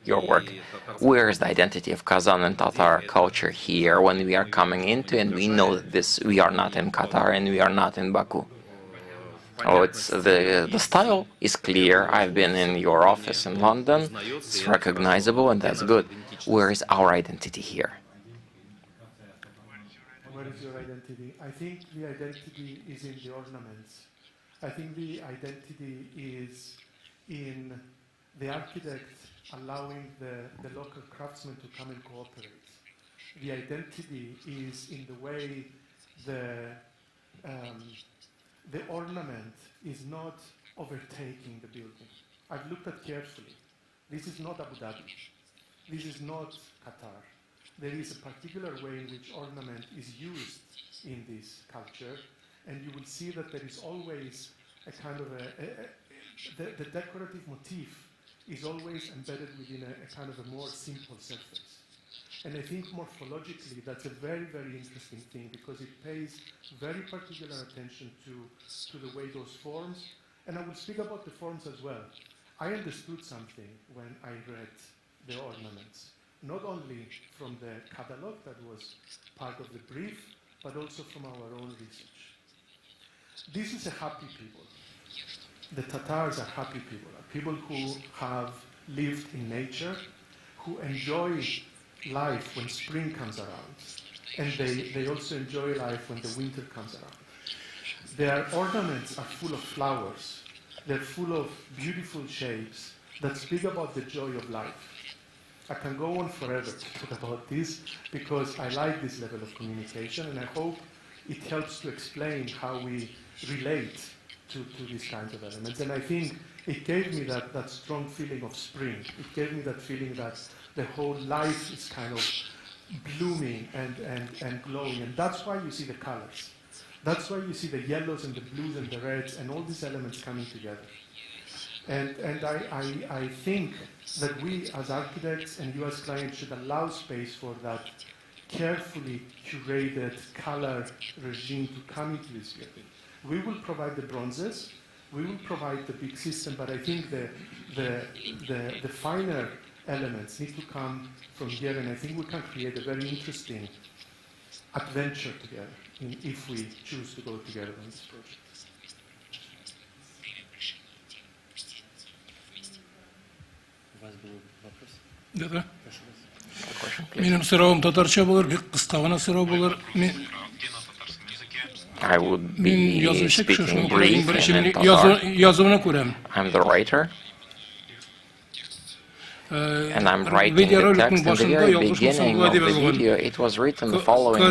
your work. Where is the identity of Kazan and Tatar culture here when we are coming into, and we know that we are not in Qatar and we are not in Baku? Oh, it's the style is clear. I've been in your office in London. It's recognizable, and that's good. Where is our identity here? Where is your identity? I think the identity is in the ornaments. I think the identity is in the architect allowing the local craftsmen to come and cooperate. The identity is in the way the ornament is not overtaking the building. I've looked at carefully. This is not Abu Dhabi. This is not Qatar. There is a particular way in which ornament is used in this culture, and you will see that there is always a kind of the decorative motif is always embedded within a kind of a more simple surface. And I think morphologically that's a very, very interesting thing, because it pays very particular attention to the way those forms, and I will speak about the forms as well. I understood something when I read the ornaments, not only from the catalog that was part of the brief, but also from our own research. This is a happy people. The Tatars are happy people who have lived in nature, who enjoy life when spring comes around, and they also enjoy life when the winter comes around. Their ornaments are full of flowers. They're full of beautiful shapes that speak about the joy of life. I can go on forever to talk about this because I like this level of communication, and I hope it helps to explain how we relate to these kinds of elements. And I think it gave me that strong feeling of spring. It gave me that feeling that the whole life is kind of blooming and glowing. And that's why you see the colors. That's why you see the yellows and the blues and the reds and all these elements coming together. And I think that we as architects and you as clients should allow space for that carefully curated color regime to come into this building. We will provide the bronzes, we will provide the big system, but I think the finer elements need to come from here, and I think we can create a very interesting adventure together if we choose to go together on this project. Да. Менің сұрауым татарша болар, бек қысқа ғана сұрау болар. I would be speaking brief in Tatar. I'm the writer, and I'm writing the text. In the very beginning of the video, it was written the following way.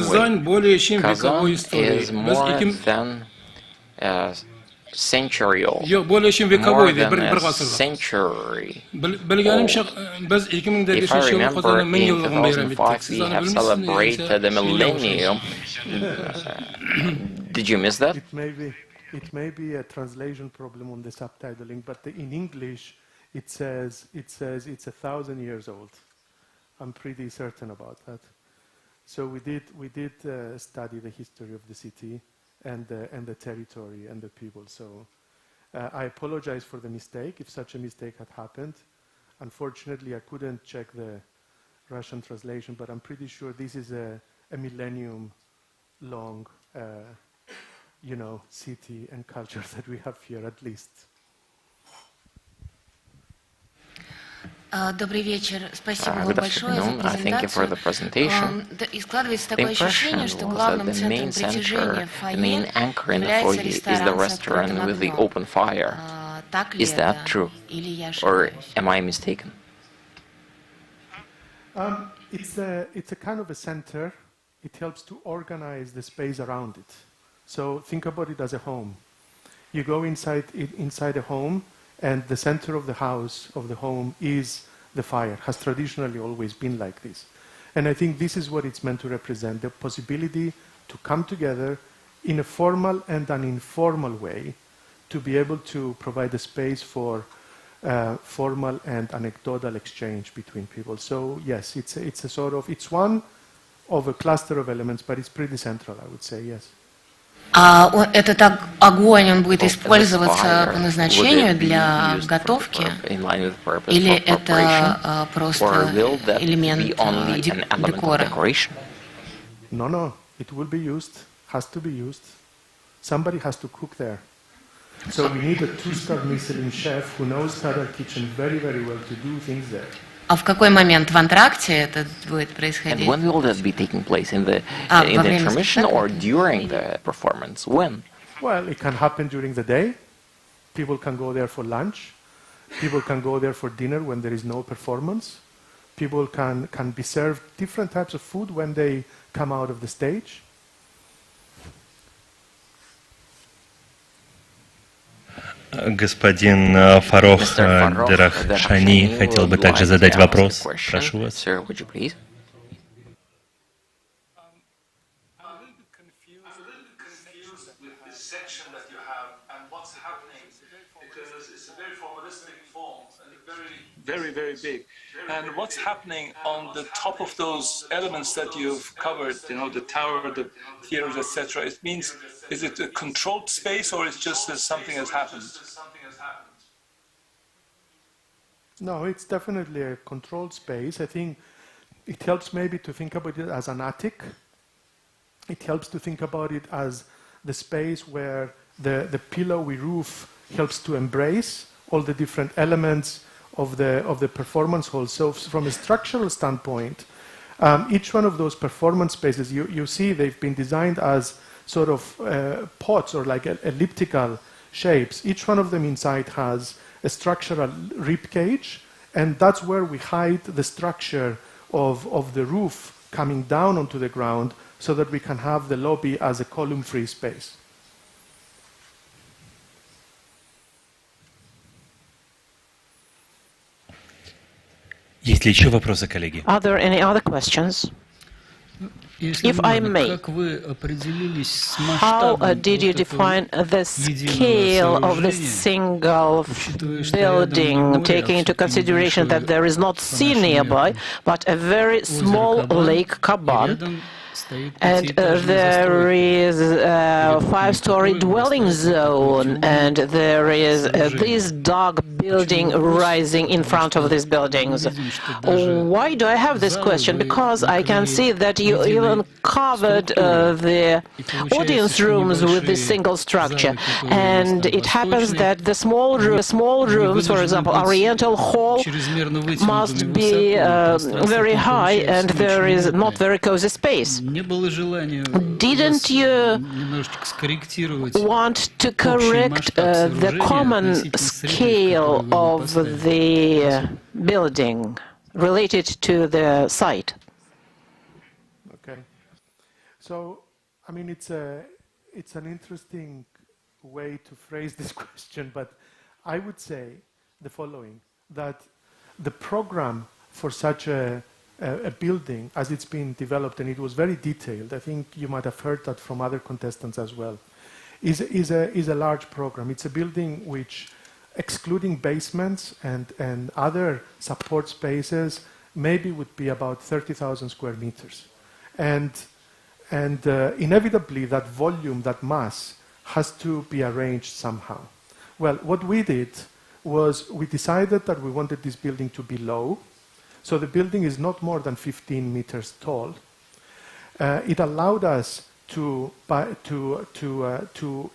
Kazan is more than a century old, more than a century old. If I remember, in 2005 we have celebrated the millennium. Did you miss that? It may be a translation problem on the subtitling, but in English it says it's 1,000 years old. I'm pretty certain about that. So we did study the history of the city and the territory and the people. So I apologize for the mistake if such a mistake had happened. Unfortunately, I couldn't check the Russian translation, but I'm pretty sure this is a millennium-long city and culture that we have here, at least. Добрый вечер. Спасибо вам большое за презентацию. И складывается такое ощущение, что главным центром притяжения фойе является ресторан с открытым огнем. Так ли это? Или я ошибаюсь? Or am I mistaken? It's a kind of a center. It helps to organize the space around it. So think about it as a home. You go inside a home, and the center of the house, of the home, is the fire, has traditionally always been like this. And I think this is what it's meant to represent, the possibility to come together in a formal and an informal way to be able to provide a space for formal and anecdotal exchange between people. So yes, it's one of a cluster of elements, but it's pretty central, I would say, yes. Этот огонь, он будет использоваться по назначению для готовки, или это просто элемент декора? No, it will be used, has to be used. Somebody has to cook there. So we need a 2-star Michelin chef who knows Tatar kitchen very, very well to do things there. А в какой момент в антракте это будет происходить? And when will that be taking place? In the intermission or during the performance? When? Well, it can happen during the day. People can go there for lunch. People can go there for dinner when there is no performance. People can be served different types of food when they come out of the stage. Господин Фарох Дерахшани хотел бы также задать вопрос. Прошу вас. Very big. And what's happening on the top of those elements that you've covered, the tower, the theaters, etc.? It means, is it a controlled space or it's just that something has happened? No, it's definitely a controlled space. I think it helps maybe to think about it as an attic. It helps to think about it as the space where the pillowy roof helps to embrace all the different elements of the performance hall. So from a structural standpoint, each one of those performance spaces, you see they've been designed as sort of pots or like elliptical shapes. Each one of them inside has a structural rib cage, and that's where we hide the structure of the roof coming down onto the ground so that we can have the lobby as a column-free space. Есть ли еще вопросы, коллеги? Are there any other questions? If I may, how did you define the scale of the single building, taking into consideration that there is not sea nearby, but a very small Lake Kaban, and there is a 5-story dwelling zone, and there is this dark building rising in front of these buildings? Why do I have this question? Because I can see that you even covered the audience rooms with this single structure, and it happens that the small rooms, for example, Oriental Hall, must be very high, and there is not very cozy space. Didn't you want to correct the common scale of the building related to the site? Okay. So, I mean, it's an interesting way to phrase this question, but I would say the following, that the program for such a building, as it's been developed, and it was very detailed, I think you might have heard that from other contestants as well, is a large program. It's a building which, excluding basements and other support spaces, maybe would be about 30,000 square meters. And inevitably that volume, that mass, has to be arranged somehow. Well, what we did was we decided that we wanted this building to be low. So the building is not more than 15 meters tall. It allowed us to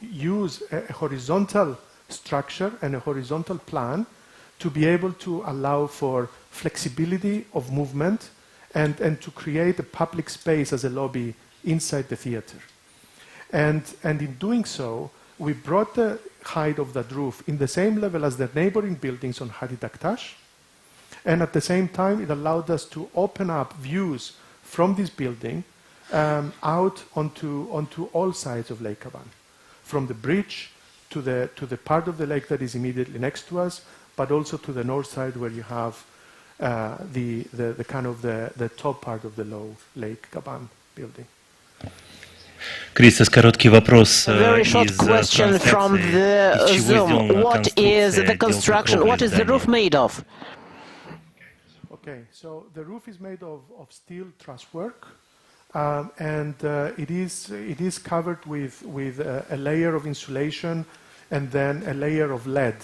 use a horizontal structure and a horizontal plan to be able to allow for flexibility of movement and to create a public space as a lobby inside the theater. And in doing so, we brought the height of that roof in the same level as the neighboring buildings on Hari Daktash. And at the same time, it allowed us to open up views from this building out onto all sides of Lake Kaban, from the bridge to the part of the lake that is immediately next to us, but also to the north side where you have the kind of the top part of the low Lake Kaban building. Christos, короткий вопрос Very short question from the Zoom. What is the construction? What is the roof made of? Okay, so the roof is made of steel truss work. it is covered with a layer of insulation and then a layer of lead.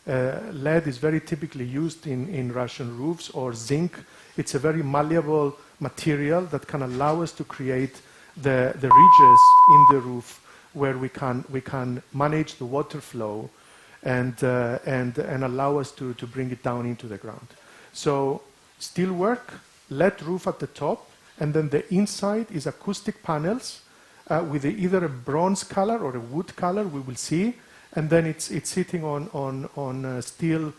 Lead is very typically used in Russian roofs, or zinc. It's a very malleable material that can allow us to create the ridges in the roof where we can manage the water flow and allow us to bring it down into the ground. So steel work, lead roof at the top, and then the inside is acoustic panels with either a bronze color or a wood color, we will see, and then it's sitting on steel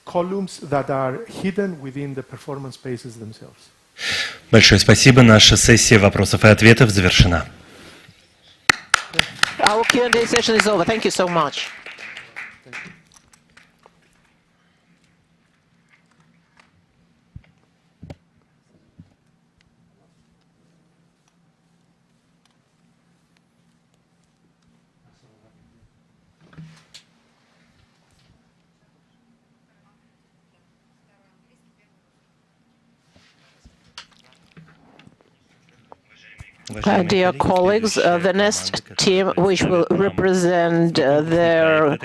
columns that are hidden within the performance spaces themselves. Большое спасибо. Наша сессия вопросов и ответов завершена. Our Q&A session is over. Thank you so much. Dear colleagues, the next team which will represent their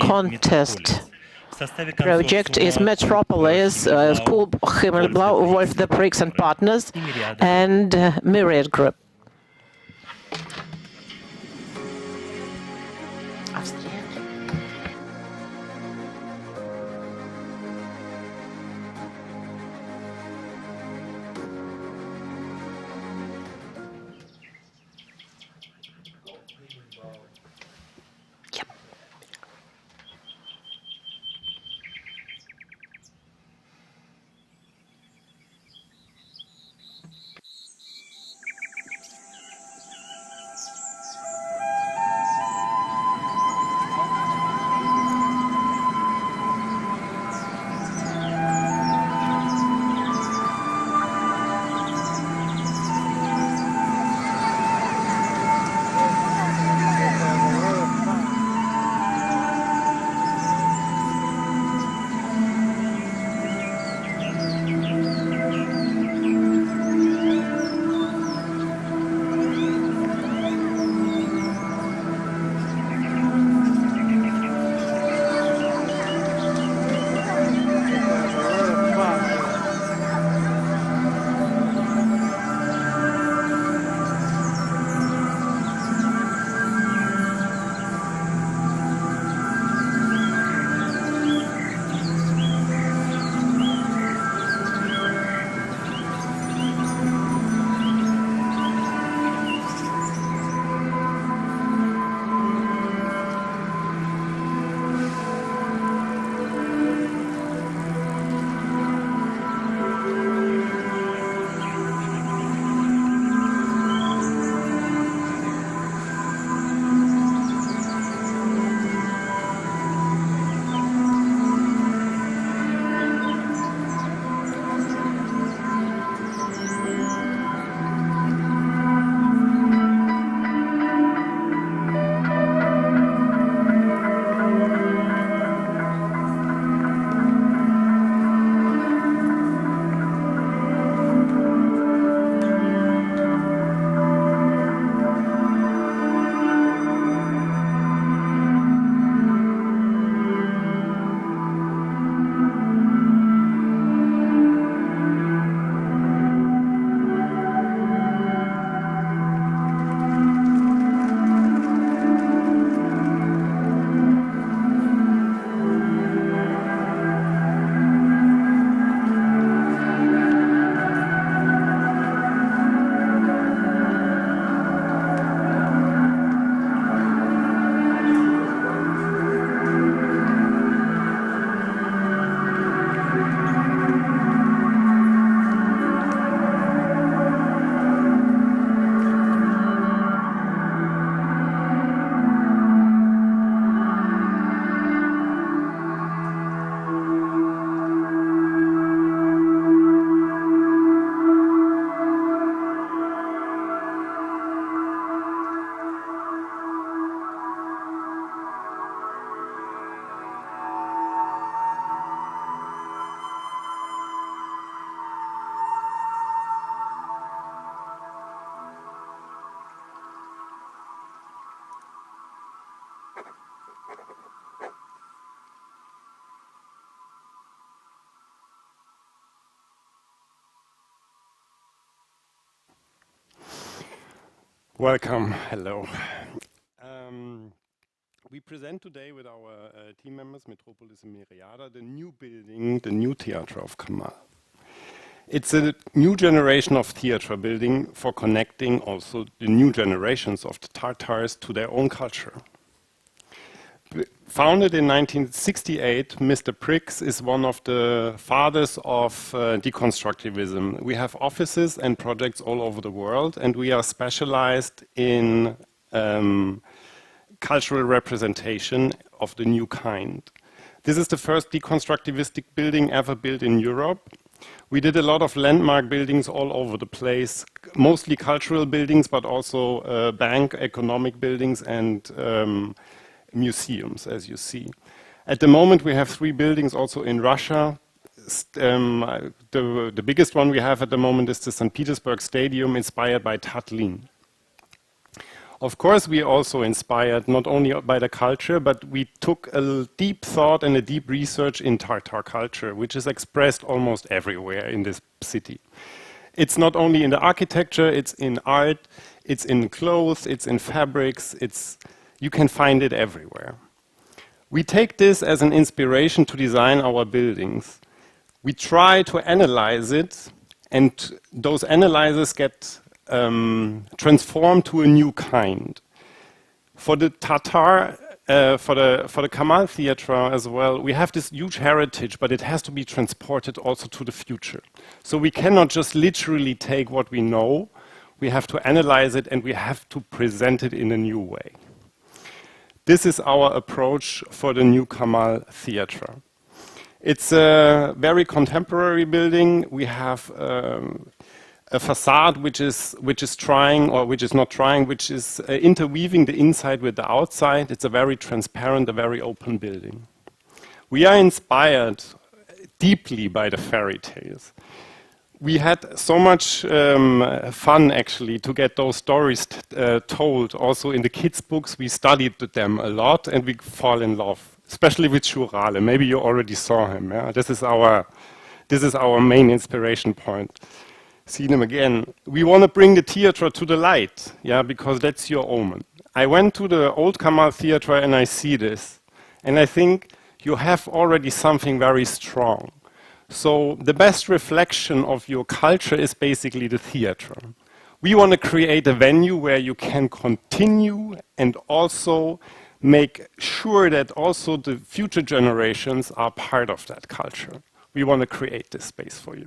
contest project is Metropolis, School Himmelblau, Wolf the Prix and Partners, and Myriad Group. Welcome. Hello. We present today with our team members, Metropolis and Myriada, the new building, the new Theatre of Kamal. It's a new generation of theatre building for connecting also the new generations of the Tatars to their own culture. Founded in 1968, Mr. Prix is one of the fathers of deconstructivism. We have offices and projects all over the world, and we are specialized in cultural representation of the new kind. This is the first deconstructivistic building ever built in Europe. We did a lot of landmark buildings all over the place, mostly cultural buildings, but also bank, economic buildings, and museums, as you see. At the moment, we have 3 buildings also in Russia. The biggest one we have at the moment is the St. Petersburg Stadium, inspired by Tatlin. Of course, we also inspired not only by the culture, but we took a deep thought and a deep research in Tatar culture, which is expressed almost everywhere in this city. It's not only in the architecture, it's in art, it's in clothes, it's in fabrics, you can find it everywhere. We take this as an inspiration to design our buildings. We try to analyze it, and those analyses get transformed to a new kind. For the Tatar, for the Kamal Theatre as well, we have this huge heritage, but it has to be transported also to the future. So we cannot just literally take what we know, we have to analyze it and we have to present it in a new way. This is our approach for the new Kamal Theatre. It's a very contemporary building. We have a facade which is interweaving the inside with the outside. It's a very transparent, a very open building. We are inspired deeply by the fairy tales. We had so much fun actually to get those stories told. Also in the kids' books, we studied them a lot and we fall in love, especially with Shurale. Maybe you already saw him. Yeah? This is our main inspiration point. See them again. We want to bring the theatre to the light, yeah, because that's your omen. I went to the old Kamal Theatre and I see this, and I think you have already something very strong. So the best reflection of your culture is basically the theatre. We want to create a venue where you can continue and also make sure that also the future generations are part of that culture. We want to create this space for you.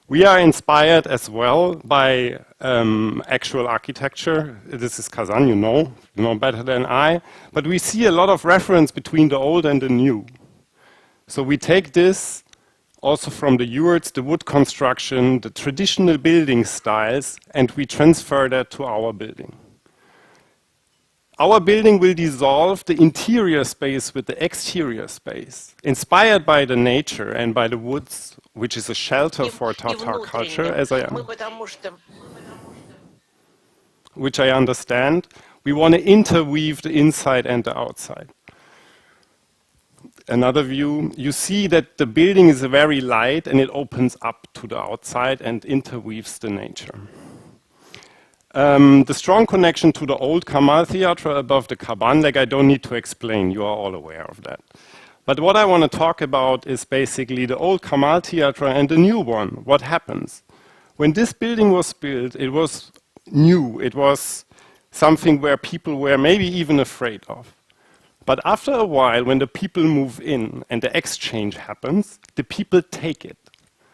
We are inspired as well by actual architecture. This is Kazan, you know better than I. But we see a lot of reference between the old and the new. So we take this also from the yurts, the wood construction, the traditional building styles, and we transfer that to our building. Our building will dissolve the interior space with the exterior space, inspired by the nature and by the woods, which is a shelter for Tatar culture, which I understand. We want to interweave the inside and the outside. Another view, you see that the building is very light and it opens up to the outside and interweaves the nature. The strong connection to the old Kamal Theatre above the Kaban, like I don't need to explain, you are all aware of that. But what I want to talk about is basically the old Kamal Theatre and the new one. What happens? When this building was built, it was new. It was something where people were maybe even afraid of. But after a while, when the people move in and the exchange happens, the people take it.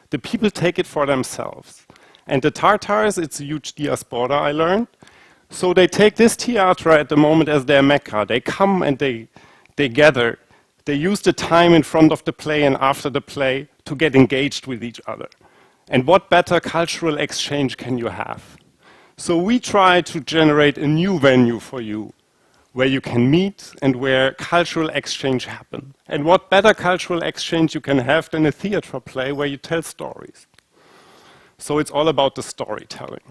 The people take it for themselves. And the Tatars, it's a huge diaspora, I learned. So they take this theatre at the moment as their Mecca. They come and they gather. They use the time in front of the play and after the play to get engaged with each other. And what better cultural exchange can you have? So we try to generate a new venue for you, where you can meet and where cultural exchange happen. And what better cultural exchange you can have than a theatre play where you tell stories. So it's all about the storytelling.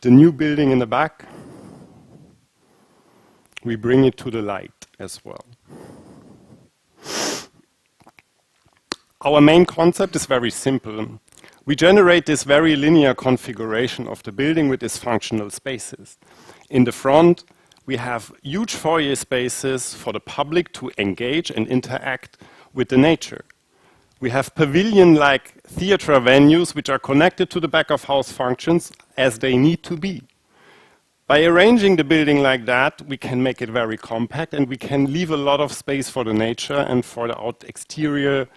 The new building in the back, we bring it to the light. as well. Our main concept is very simple. We generate this very linear configuration of the building with its functional spaces. In the front, we have huge foyer spaces for the public to engage and interact with the nature. We have pavilion-like theater venues which are connected to the back-of-house functions as they need to be. By arranging the building like that, we can make it very compact and we can leave a lot of space for the nature and for the out exterior,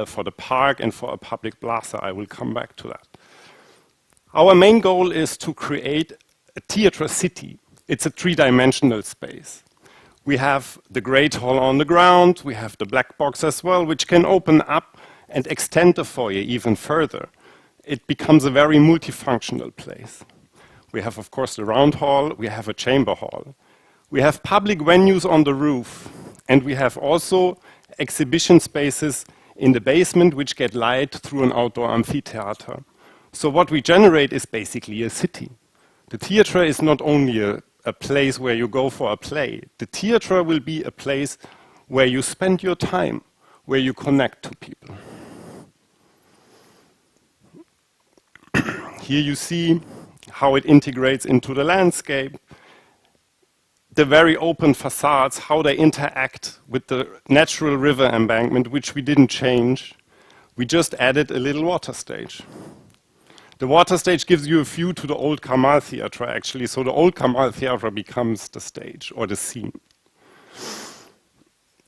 for the park and for a public plaza. I will come back to that. Our main goal is to create a theater city. It's a three-dimensional space. We have the Great Hall on the ground, we have the black box as well, which can open up and extend the foyer even further. It becomes a very multifunctional place. We have, of course, the round hall, we have a chamber hall. We have public venues on the roof, and we have also exhibition spaces in the basement which get light through an outdoor amphitheater. So what we generate is basically a city. The theater is not only a place where you go for a play. The theater will be a place where you spend your time, where you connect to people. Here you see how it integrates into the landscape. The very open facades, how they interact with the natural river embankment, which we didn't change. We just added a little water stage. The water stage gives you a view to the old Kamal Theatre, actually, so the old Kamal Theatre becomes the stage or the scene.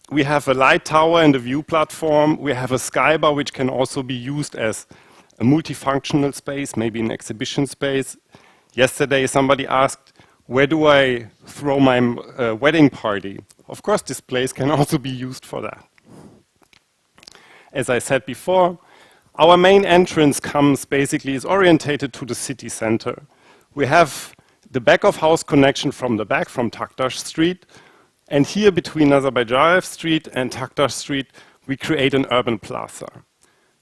We have a light tower and a view platform. We have a skybar, which can also be used as a multifunctional space, maybe an exhibition space. Yesterday, somebody asked, where do I throw my wedding party? Of course, this place can also be used for that. As I said before, our main entrance is orientated to the city center. We have the back-of-house connection from the back, from Taktash Street. And here between Nazarbayev Street and Taktash Street, we create an urban plaza.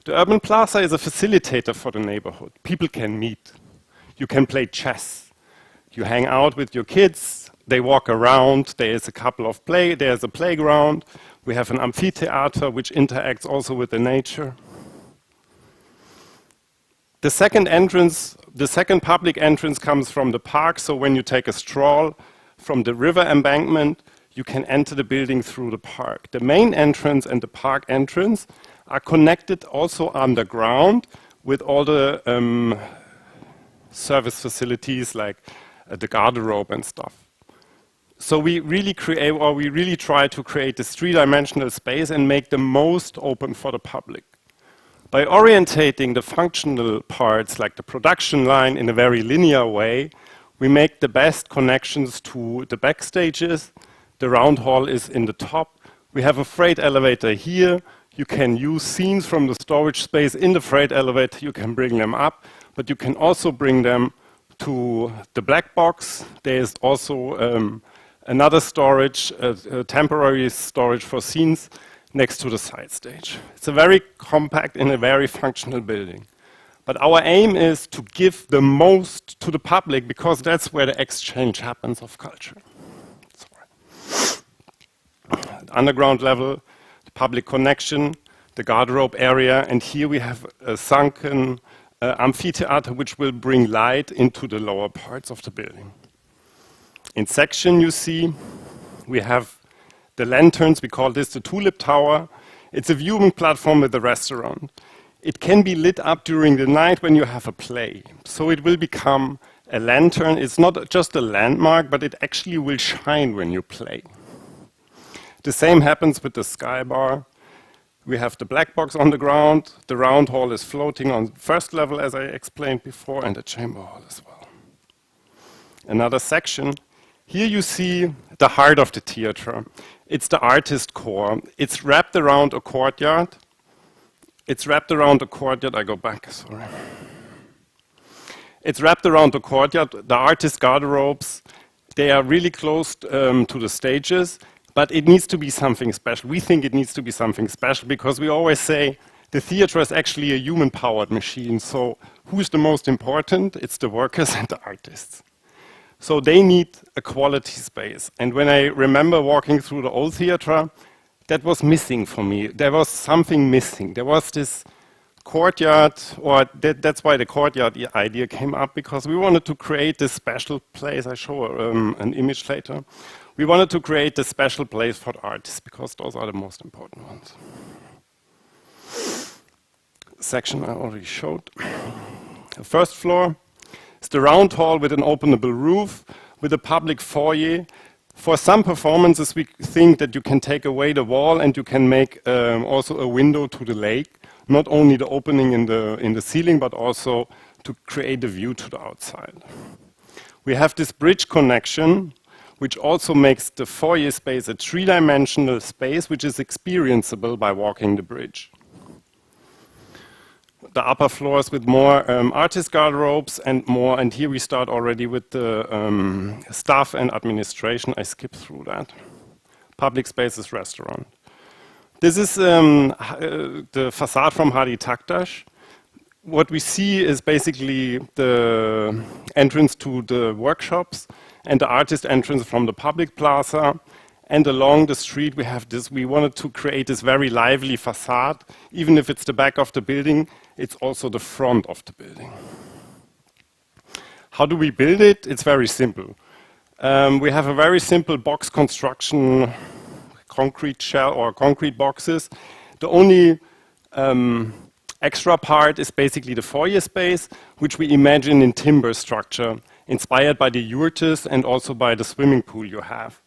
The urban plaza is a facilitator for the neighborhood. People can meet. You can play chess. You hang out with your kids. They walk around. There's a playground. We have an amphitheater which interacts also with the nature. The second public entrance comes from the park, so when you take a stroll from the river embankment, you can enter the building through the park. The main entrance and the park entrance are connected also underground with all the service facilities like the garderobe and stuff. So we really try to create this three-dimensional space and make the most open for the public. By orientating the functional parts, like the production line, in a very linear way, we make the best connections to the backstages. The round hall is in the top. We have a freight elevator here. You can use scenes from the storage space in the freight elevator. You can bring them up, but you can also bring them to the black box. There is also another storage, temporary storage for scenes, next to the side stage. It's a very compact and a very functional building. But our aim is to give the most to the public because that's where the exchange happens of culture. The underground level, the public connection, the garderobe area, and here we have a sunken amphitheater which will bring light into the lower parts of the building. In section you see we have the lanterns. We call this the Tulip Tower. It's a viewing platform with a restaurant. It can be lit up during the night when you have a play. So it will become a lantern. It's not just a landmark, but it actually will shine when you play. The same happens with the skybar. We have the black box on the ground. The round hall is floating on the first level, as I explained before, and the chamber hall as well. Another section. Here you see the heart of the theater. It's the artist core. It's wrapped around a courtyard. I go back, sorry. It's wrapped around the courtyard. The artist garderobes, they are really close to the stages, but it needs to be something special. We think it needs to be something special because we always say the theater is actually a human-powered machine. So who's the most important? It's the workers and the artists. So they need a quality space. And when I remember walking through the old theater, that was missing for me. There was something missing. There was this courtyard, or that's why the courtyard idea came up, because we wanted to create this special place. I show an image later. We wanted to create this special place for the artists, because those are the most important ones. Section I already showed. The first floor is the round hall with an openable roof, with a public foyer. For some performances, we think that you can take away the wall and you can make also a window to the lake. Not only the opening in the ceiling, but also to create a view to the outside. We have this bridge connection, which also makes the foyer space a three-dimensional space, which is experienceable by walking the bridge. The upper floors with more artist garderobes and more, and here we start already with the staff and administration. I skipped through that. Public spaces, restaurant. This is the facade from Hadi Taktaş. What we see is basically the entrance to the workshops and the artist entrance from the public plaza. And along the street we have this, we wanted to create this very lively facade. Even if it's the back of the building, it's also the front of the building. How do we build it? It's very simple. We have a very simple box construction, concrete shell or concrete boxes. The only extra part is basically the foyer space, which we imagine in timber structure, inspired by the yurts and also by the swimming pool you have.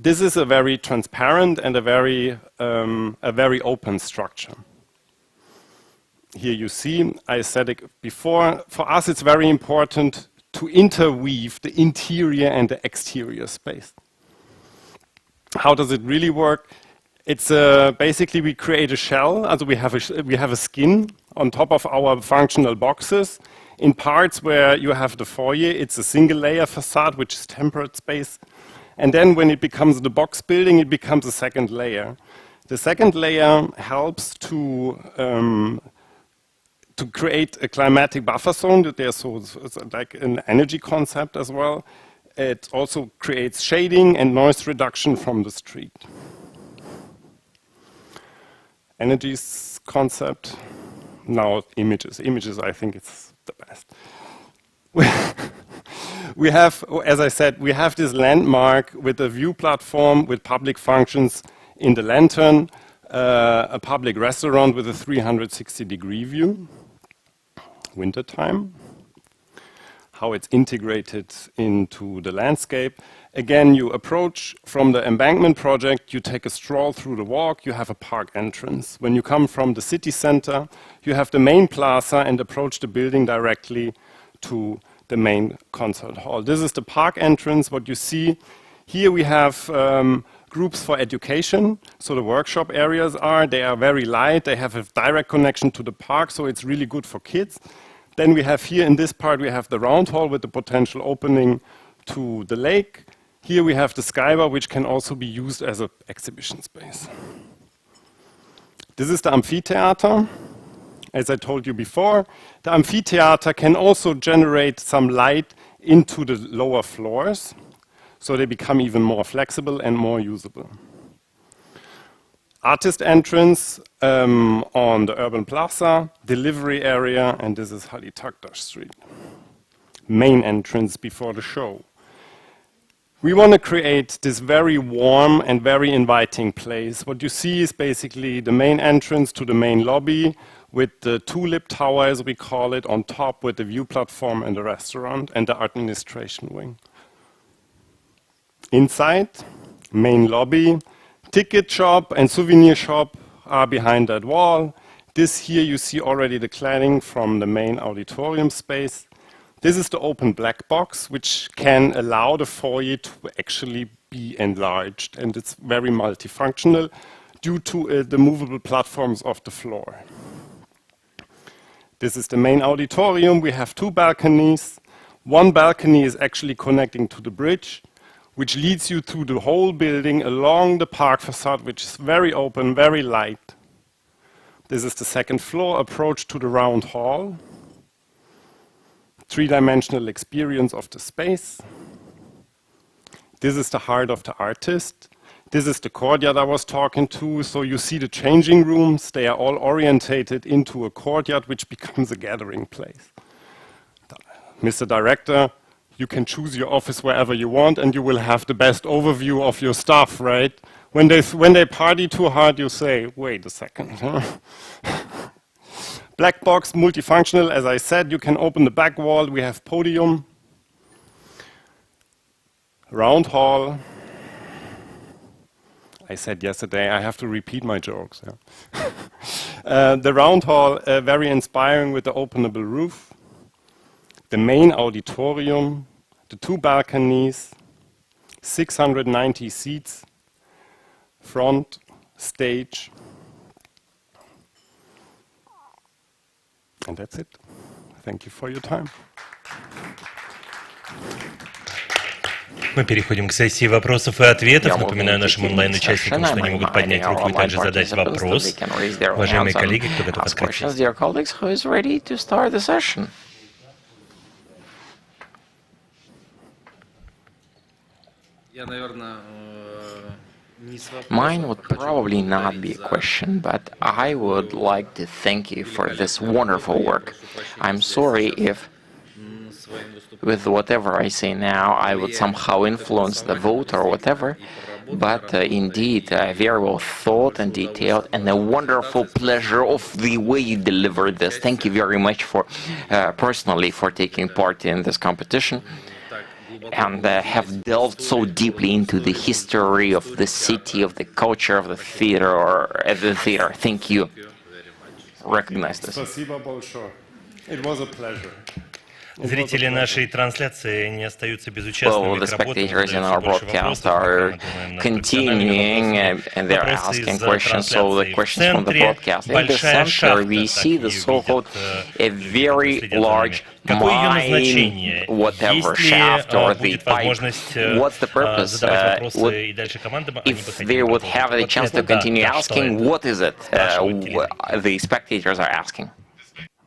This is a very transparent and a very open structure. Here you see, I said it before, for us it's very important to interweave the interior and the exterior space. How does it really work? It's basically we create a shell, also we have a skin on top of our functional boxes. In parts where you have the foyer, it's a single layer facade, which is tempered space. And then when it becomes the box building, it becomes a second layer. The second layer helps to create a climatic buffer zone. There's like an energy concept as well. It also creates shading and noise reduction from the street. Energy concept. Now images. Images, I think it's the best. We have, as I said, we have this landmark with a view platform with public functions in the lantern, a public restaurant with a 360-degree view, wintertime, how it's integrated into the landscape. Again, you approach from the embankment project, you take a stroll through the walk, you have a park entrance. When you come from the city center, you have the main plaza and approach the building directly to the main concert hall. This is the park entrance. What you see here, we have groups for education. So the workshop areas they are very light. They have a direct connection to the park, so it's really good for kids. Then we have here in this part, we have the round hall with the potential opening to the lake. Here we have the skybar, which can also be used as an exhibition space. This is the amphitheater. As I told you before, the amphitheater can also generate some light into the lower floors, so they become even more flexible and more usable. Artist entrance on the urban plaza, delivery area, and this is Hadi Taktaş Street. Main entrance before the show. We want to create this very warm and very inviting place. What you see is basically the main entrance to the main lobby with the tulip tower, as we call it, on top with the view platform and the restaurant and the administration wing. Inside, main lobby, ticket shop and souvenir shop are behind that wall. This here you see already the cladding from the main auditorium space. This is the open black box, which can allow the foyer to actually be enlarged, and it's very multifunctional due to the movable platforms of the floor. This is the main auditorium. We have two balconies. One balcony is actually connecting to the bridge, which leads you through the whole building along the park facade, which is very open, very light. This is the second floor approach to the round hall. three-dimensional experience of the space. This is the heart of the artist. This is the courtyard I was talking to. So you see the changing rooms. They are all orientated into a courtyard, which becomes a gathering place. Mr. Director, you can choose your office wherever you want, and you will have the best overview of your staff, right? When they party too hard, you say, wait a second. Black box, multifunctional, as I said, you can open the back wall. We have podium. Round hall. I said yesterday, I have to repeat my jokes. Yeah. The round hall, very inspiring with the openable roof. The main auditorium, the two balconies, 690 seats, front, stage. And that's it. Thank you for your time. Мы переходим к сессии вопросов и ответов. Напоминаю нашим онлайн-участникам, что они могут поднять руку и также задать вопрос. Уважаемые коллеги, кто готов открыть сессию? Mine would probably not be a question, but I would like to thank you for this wonderful work. I'm sorry if with whatever I say now, I would somehow influence the vote or whatever, but indeed, very well thought and detailed, and a wonderful pleasure of the way you delivered this. Thank you very much for personally for taking part in this competition, and have delved so deeply into the history of the city, of the culture of the theater, or the theater. Thank you. Recognize this. It was a pleasure. Зрители нашей трансляции не остаются безучастными к работе. The spectators in our broadcast are continuing and they're asking questions. So the questions from the broadcast. In the center, we see the so-called a very large mine, whatever shaft or the pipe. What's the purpose? If they would have the chance to continue asking, what is it? The spectators are asking.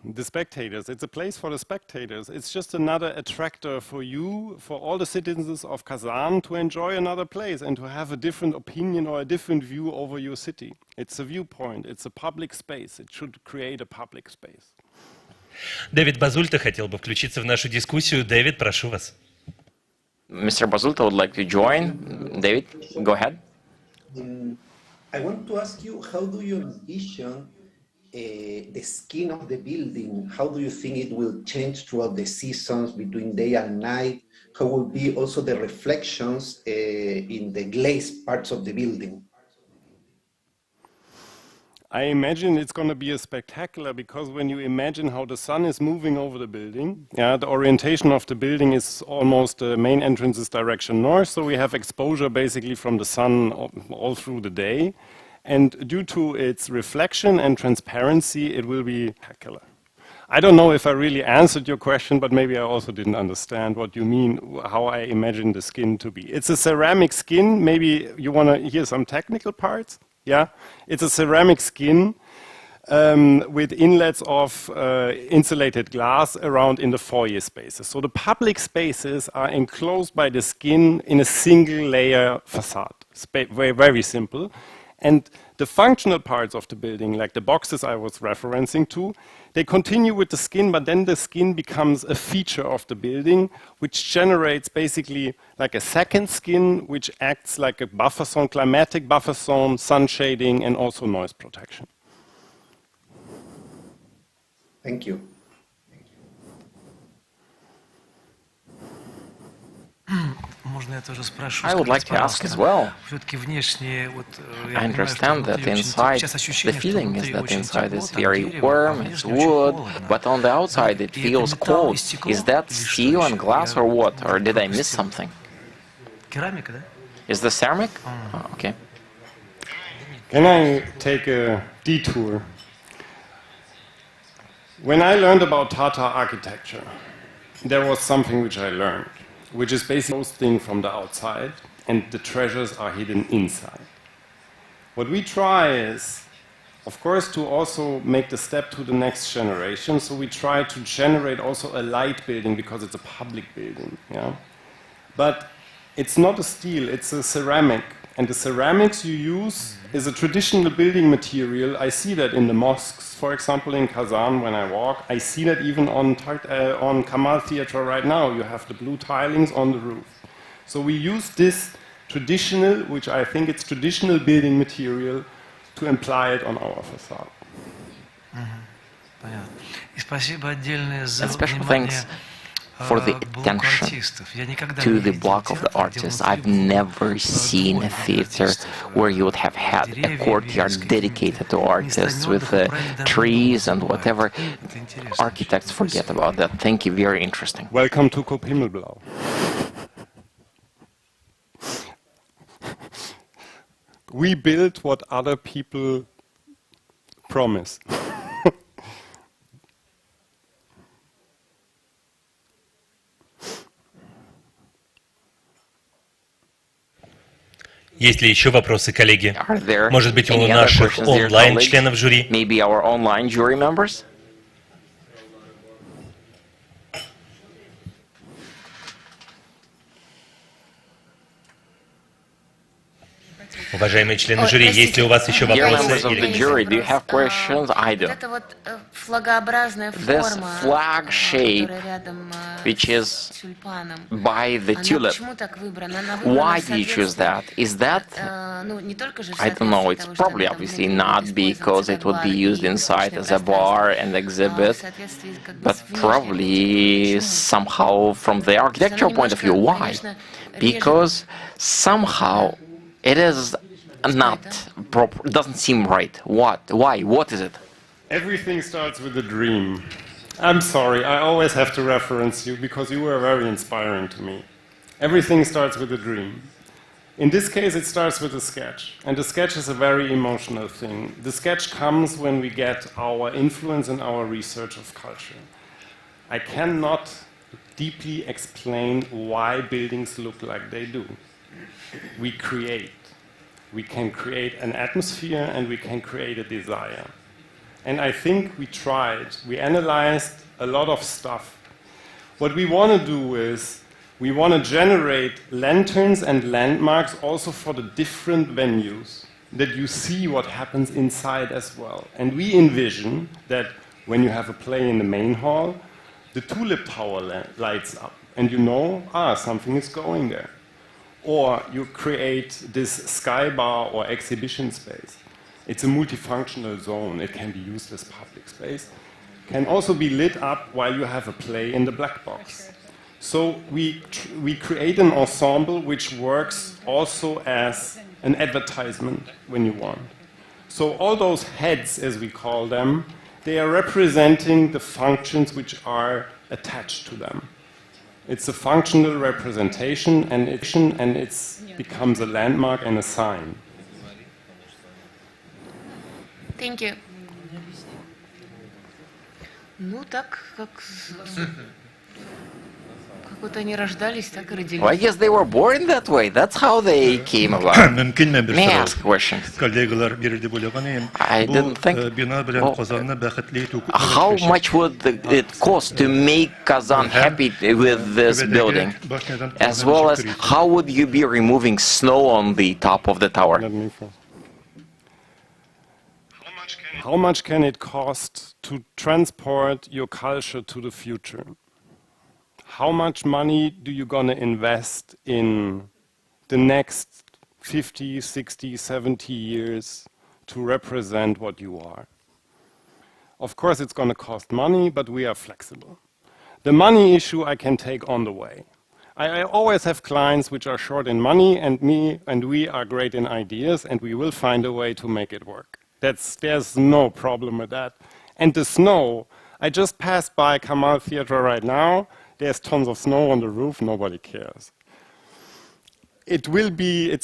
The spectators. It's a place for the spectators. It's just another attractor for you, for all the citizens of Kazan to enjoy another place and to have a different opinion or a different view over your city. It's a viewpoint. It's a public space. It should create a public space. Дэвид Базульта хотел бы включиться в нашу дискуссию. Дэвид, прошу вас. Mr. Базульта would like to join. David, go ahead. I want to ask you, how do you envision the skin of the building? How do you think it will change throughout the seasons between day and night? How will be also the reflections in the glazed parts of the building? I imagine it's going to be a spectacular, because when you imagine how the sun is moving over the building, the orientation of the building is almost the main entrance is direction north, so we have exposure basically from the sun all through the day. And due to its reflection and transparency, it will be spectacular. I don't know if I really answered your question, but maybe I also didn't understand what you mean, how I imagine the skin to be. It's a ceramic skin. Maybe you want to hear some technical parts? Yeah? It's a ceramic skin with inlets of insulated glass around in the foyer spaces. So the public spaces are enclosed by the skin in a single layer facade. Very, very simple. And the functional parts of the building, like the boxes I was referencing to, they continue with the skin, but then the skin becomes a feature of the building, which generates basically like a second skin, which acts like a buffer zone, climatic buffer zone, sun shading, and also noise protection. Thank you. I would like to ask as well. I understand that inside, the feeling is that inside is very warm, it's wood, but on the outside it feels cold. Is that steel and glass or what? Or did I miss something? Is the ceramic? Oh, okay. Can I take a detour? When I learned about Tatar architecture, there was something which I learned, which is basically hosting from the outside, and the treasures are hidden inside. What we try is of course, to also make the step to the next generation. So we try to generate also a light building because it's a public building. Yeah? But it's not a steel, it's a ceramic. And the ceramics you use is a traditional building material. I see that in the mosques, for example, in Kazan when I walk. I see that even on Kamal Theatre right now. You have the blue tilings on the roof. So we use this traditional, which I think it's traditional building material, to imply it on our facade. And special thanks for the attention to the block of the artists. I've never seen a theater where you would have had a courtyard dedicated to artists with trees and whatever. Architects forget about that. Thank you, very interesting. Welcome to Kop Himmelblau. We build what other people promise. Есть ли еще вопросы, коллеги? Может быть, у наших онлайн-членов жюри? Maybe our online jury members? Уважаемые члены жюри, есть ли у вас еще вопросы? This flag shape, which is by the tulip, why do you choose that? Is that, I don't know, it's probably obviously not because it would be used inside as a bar and exhibit, but probably somehow from the architectural point of view, why? Because somehow it is not proper, doesn't seem right. What? Why? What is it? Everything starts with a dream. I'm sorry, I always have to reference you because you were very inspiring to me. Everything starts with a dream. In this case, it starts with a sketch. And the sketch is a very emotional thing. The sketch comes when we get our influence and our research of culture. I cannot deeply explain why buildings look like they do. We create. We can create an atmosphere and we can create a desire. And I think we tried. We analyzed a lot of stuff. What we want to do is we want to generate lanterns and landmarks also for the different venues, that you see what happens inside as well. And we envision that when you have a play in the main hall, the tulip tower lights up and you know, something is going there. Or you create this sky bar or exhibition space. It's a multifunctional zone. It can be used as public space. Can also be lit up while you have a play in the black box. So we create an ensemble which works also as an advertisement when you want. So all those heads, as we call them, they are representing the functions which are attached to them. It's a functional representation and it becomes a landmark and a sign. Thank you. Ну так, как вот они рождались, так и родились. Well, I guess they were born that way. That's how they came about. May I ask a question? I didn't think. How much would it cost to make Kazan happy with this building? As well as how would you be removing snow on the top of the tower? How much can it cost to transport your culture to the future? How much money do you gonna invest in the next 50, 60, 70 years to represent what you are? Of course, it's gonna cost money, but we are flexible. The money issue I can take on the way. I always have clients which are short in money, and we are great in ideas, and we will find a way to make it work. There's no problem with that. And the snow, I just passed by Kamal Theatre right now. There's tons of snow on the roof, nobody cares. It will be,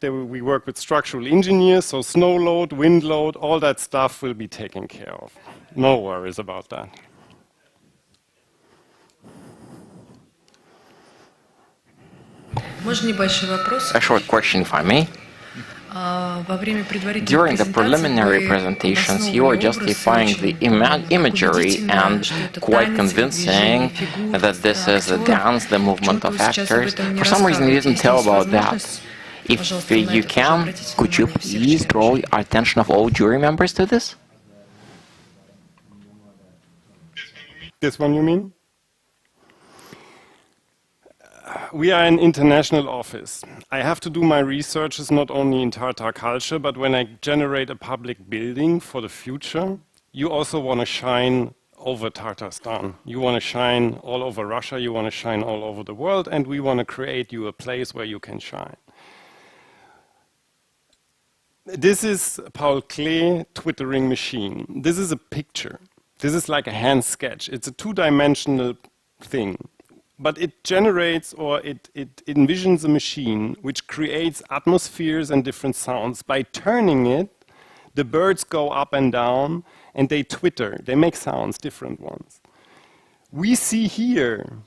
we work with structural engineers, so snow load, wind load, all that stuff will be taken care of. No worries about that. A short question, if I may. During the preliminary presentations, you are justifying the imagery and quite convincing that this is a dance, the movement of actors. For some reason, you didn't tell about that. If you can, could you please draw attention of all jury members to this? This one, you mean? We are an international office. I have to do my researches not only in Tatar culture, but when I generate a public building for the future, you also want to shine over Tatarstan. You want to shine all over Russia, you want to shine all over the world, and we want to create you a place where you can shine. This is Paul Klee twittering machine. This is a picture. This is like a hand sketch. It's a two-dimensional thing. But it generates or it envisions a machine which creates atmospheres and different sounds. By turning it, the birds go up and down and they twitter. They make sounds, different ones. We see here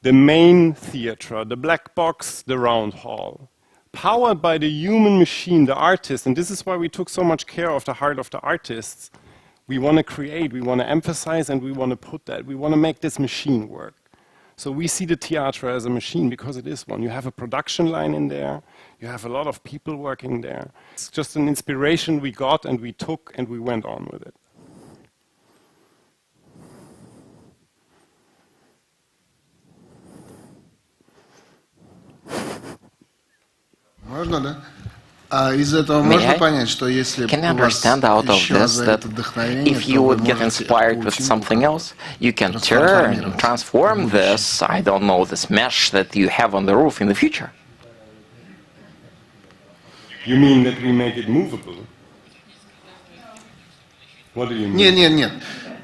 the main theater, the black box, the round hall. Powered by the human machine, the artist, and this is why we took so much care of the heart of the artists. We want to create, we want to emphasize, and we want to put that. We want to make this machine work. So we see the theater as a machine because it is one. You have a production line in there. You have a lot of people working there. It's just an inspiration we got and we took and we went on with it. Можно, да? Из этого можно понять, что если Can I understand out of this that if you would get inspired with something else, you can turn, transform this, I don't know, this mesh that you have on the roof in the future? You mean that we make it movable? What do you mean? Нет.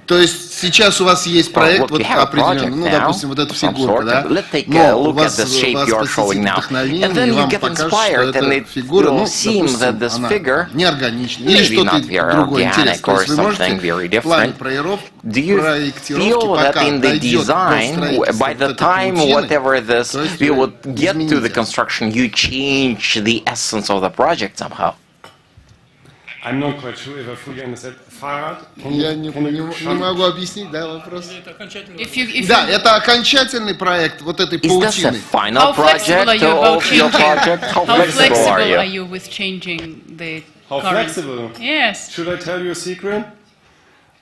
То есть сейчас у вас есть проект вот определенный, ну, допустим, вот эта фигурка, да? Но у вас посетит вдохновение, и вам покажут, что эта фигура, ну, допустим, она неорганична, или что-то другое интересное. То есть вы можете в плане проектировки, пока дойдет до строительства этой паутины, this we would get to the construction, you change the essence of the project somehow. I'm not quite sure if I fully understand. Я не могу объяснить, да, вопрос? Да, это окончательный проект вот этой паутины. How flexible are you about changing? How flexible are you with changing the How flexible? Yes. Should I tell you a secret?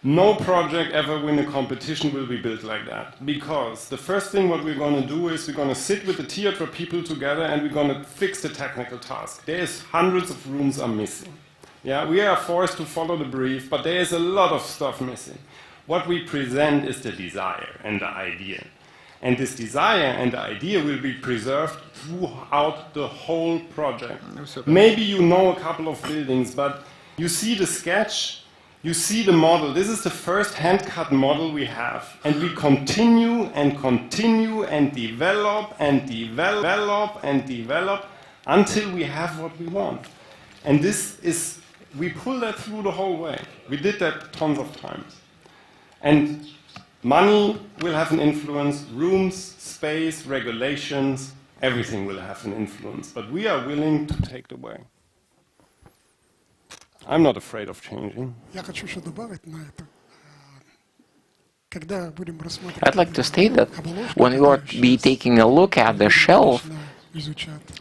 No project ever win a competition will be built like that. Because the first thing what we're going to do is we're going to sit with the theater people together and we're going to fix the technical task. There's hundreds of rooms are missing. Yeah, we are forced to follow the brief, but there is a lot of stuff missing. What we present is the desire and the idea. And this desire and the idea will be preserved throughout the whole project. Maybe you know a couple of buildings, but you see the sketch, you see the model. This is the first hand-cut model we have. And we continue and continue and develop and develop and develop until we have what we want. And this is, we pull that through the whole way. We did that tons of times. And money will have an influence, rooms, space, regulations, everything will have an influence. But we are willing to take the way. I'm not afraid of changing. I'd like to state that when you will be taking a look at the shelf,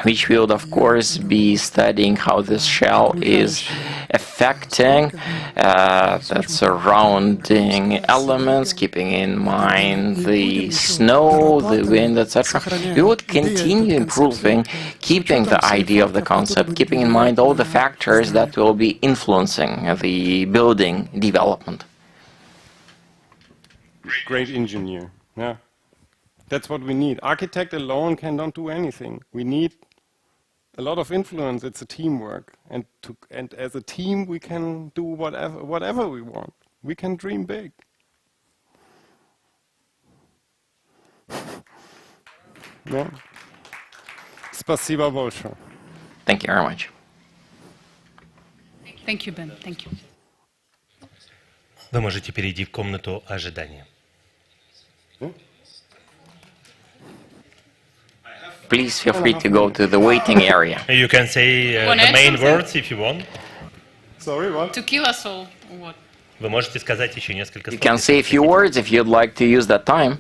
which we would of course be studying how this shell is affecting the surrounding elements, keeping in mind the snow, the wind, etc. We would continue improving, keeping the idea of the concept, keeping in mind all the factors that will be influencing the building development. Great engineer, yeah. That's what we need. Architect alone cannot do anything. We need a lot of influence. It's a teamwork, and as a team we can do whatever we want. We can dream big. Yeah. Спасибо большое. Thank you very much. Thank you, Ben. Thank you. Вы можете перейти в комнату ожидания. please feel free to go to the waiting area. You can say the main words if you want. Sorry, what? To kill us all, or what? Вы можете сказать еще несколько слов. You can say a few words if you'd like to use that time.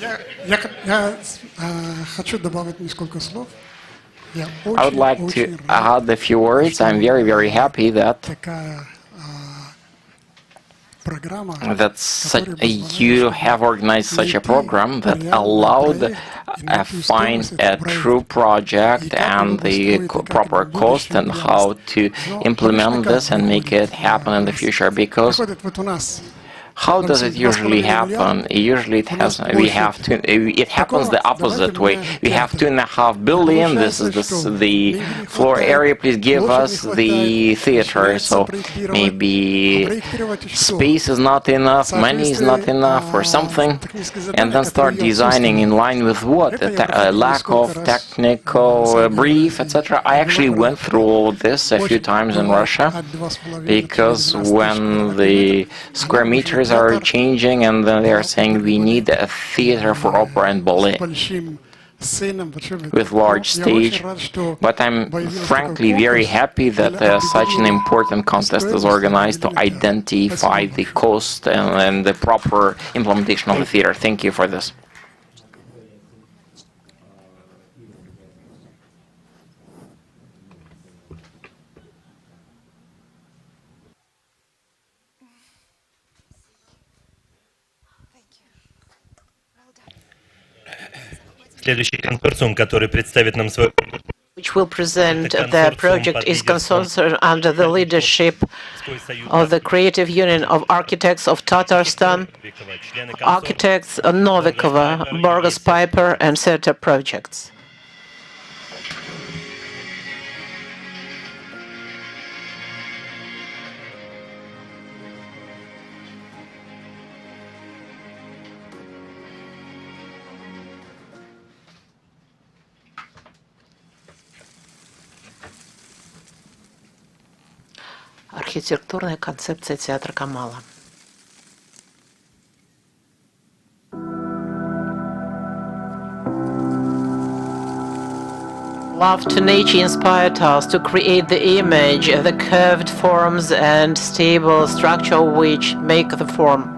Я хочу добавить несколько слов. I would like to add a few words. I'm very, very happy that you have organized such a program that allowed find a true project and the proper cost and how to implement this and make it happen in the future. Because how does it usually happen? Usually it happens the opposite way. We have $2.5 billion. This is the floor area. Please give us the theater. So maybe space is not enough, money is not enough, or something, and then start designing in line with what? A lack of technical brief, etc. I actually went through all this a few times in Russia, because when the square meters are changing and then they are saying we need a theater for opera and ballet with large stage. But I'm frankly very happy that such an important contest is organized to identify the cost and the proper implementation of the theater. Thank you for this. Следующий консорциум, который представит нам свой which will present the project is consortium under the leadership of the Creative Union of Architects of Tatarstan, Architects Novikova, Borges Piper, and Theatre Projects. Архитектурная концепция театра Камала. Love to nature inspired us to create the image, the curved forms and stable structure which make the form.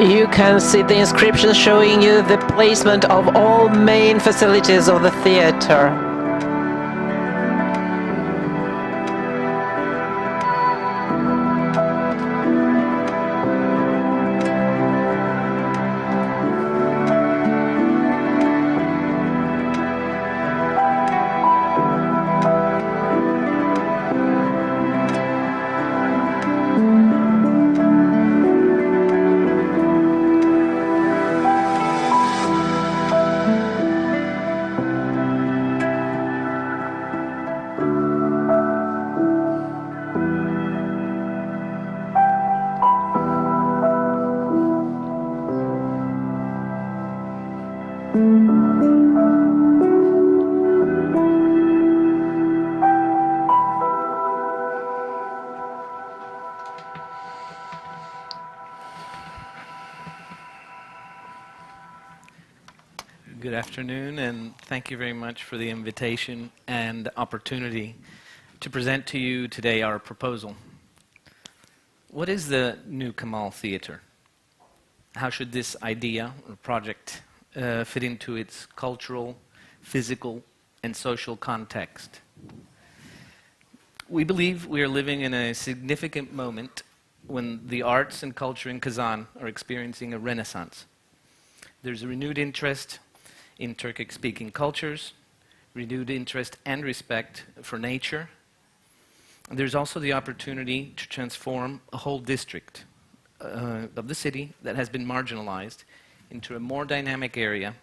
You can see the inscription showing you the placement of all main facilities of the theater. Good afternoon, and thank you very much for the invitation and opportunity to present to you today our proposal. What is the new Kamal Theatre? How should this idea or project fit into its cultural, physical, and social context. We believe we are living in a significant moment when the arts and culture in Kazan are experiencing a renaissance. There's a renewed interest in Turkic-speaking cultures, renewed interest and respect for nature. There's also the opportunity to transform a whole district of the city that has been marginalized into a more dynamic area,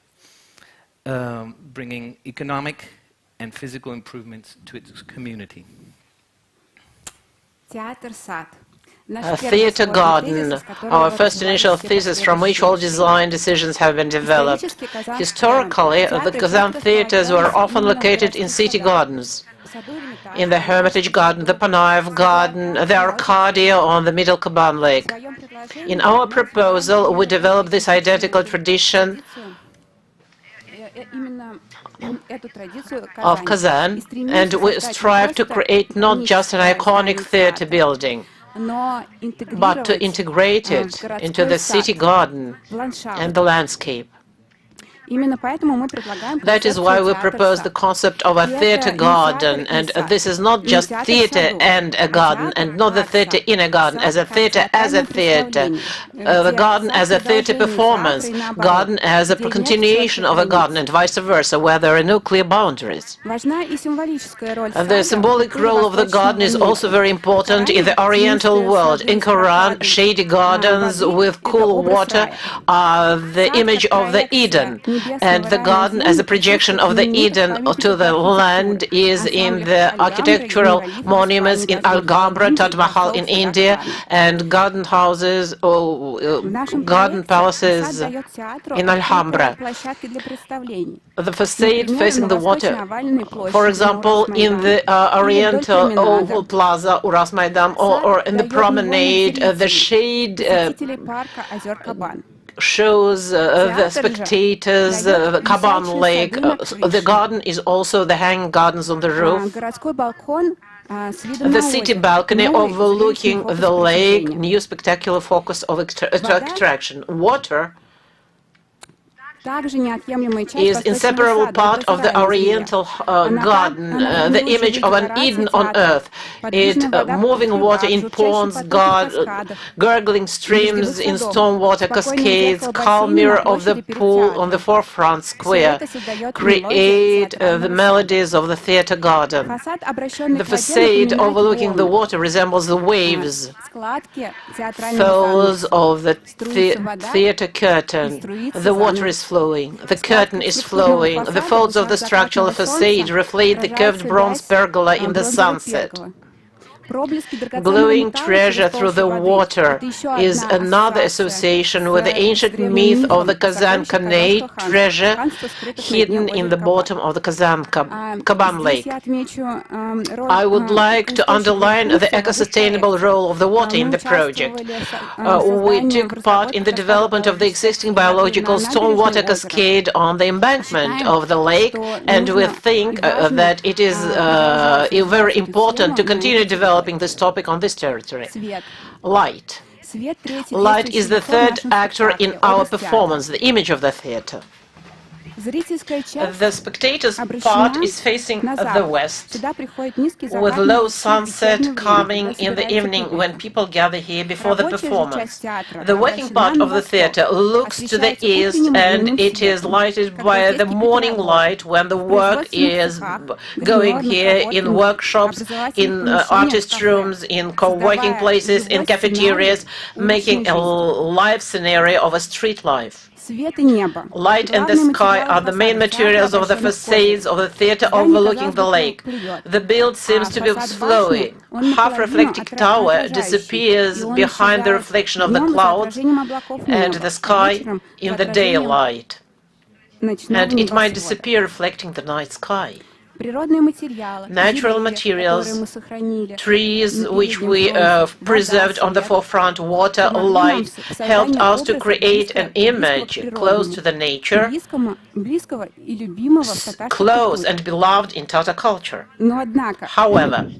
bringing economic and physical improvements to its community. Theatre Garden, our first initial thesis from which all design decisions have been developed. Historically, the Kazan theatres were often located in city gardens. In the Hermitage Garden, the Panaev Garden, the Arcadia on the Middle Kaban Lake. In our proposal, we developed this identical tradition of Kazan, and we strive to create not just an iconic theatre building, but to integrate it into the city garden and the landscape. That is why we propose the concept of a theatre garden, and this is not just theatre and a garden, and not the theatre in a garden, as a theatre, the garden as a theatre performance, garden as a continuation of a garden, and vice versa, where there are no clear boundaries. The symbolic role of the garden is also very important in the Oriental world. In Quran, shady gardens with cool water are the image of the Eden. And the garden as a projection of the Eden to the land is in the architectural monuments in Alhambra, Taj Mahal in India, and garden houses or garden palaces in Alhambra. The facade facing the water, for example, in the Oriental Oval Plaza, Uras Maidan, or in the promenade, the shade shows the spectators, the Kaban Lake. The garden is also the hanging gardens on the roof. The city balcony overlooking the lake, new spectacular focus of attraction. Water is inseparable part of the Oriental garden, the image of an Eden on earth. Moving water in ponds, gurgling streams in stormwater cascades, calm mirror of the pool on the forefront square, create the melodies of the theatre garden. The facade overlooking the water resembles the waves, folds of the theatre curtain. The water is flowing. The curtain is flowing. The folds of the structural facade reflect the curved bronze pergola in the sunset. Glowing treasure through the water is another association with the ancient myth of the Kazan Khanate, treasure hidden in the bottom of the Kaban Lake. I would like to underline the eco-sustainable role of the water in the project. We took part in the development of the existing biological stormwater cascade on the embankment of the lake, and we think that it is very important to continue developing this topic on this territory. Light. Light is the third actor in our performance, the image of the theater. The spectators' part is facing the west, with low sunset coming in the evening when people gather here before the performance. The working part of the theater looks to the east, and it is lighted by the morning light when the work is going here in workshops, in artist rooms, in co-working places, in cafeterias, making a live scenario of a street life. Light and the sky are the main materials of the facades of the theater overlooking the lake. The build seems to be flowing. Half-reflecting tower disappears behind the reflection of the clouds and the sky in the daylight, and it might disappear reflecting the night sky. Natural materials, trees which we preserved on the forefront, water, light, helped us to create an image close to the nature, close and beloved in Tatar culture. However,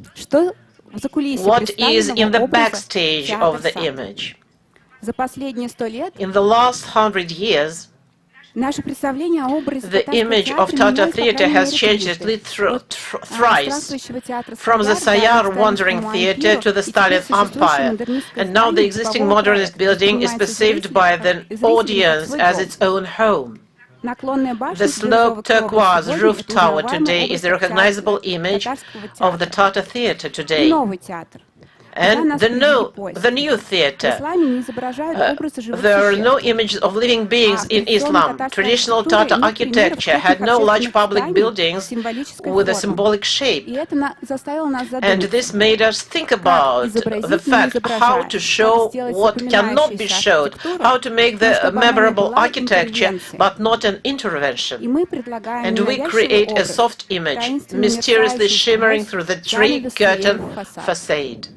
what is in the backstage of the image? In the last 100 years, The image of Tatar theater has changed at least thrice, from the Sayar Wandering Theater to the Stalin Empire, and now the existing modernist building is perceived by the audience as its own home. The sloped turquoise roof tower today is a recognizable image of the Tatar theater today. And the new theater. There are no images of living beings in Islam. Traditional Tatar architecture had no large public buildings with a symbolic shape. And this made us think about the fact how to show what cannot be showed, how to make the memorable architecture, but not an intervention. And we create a soft image, mysteriously shimmering through the tree-curtain facade.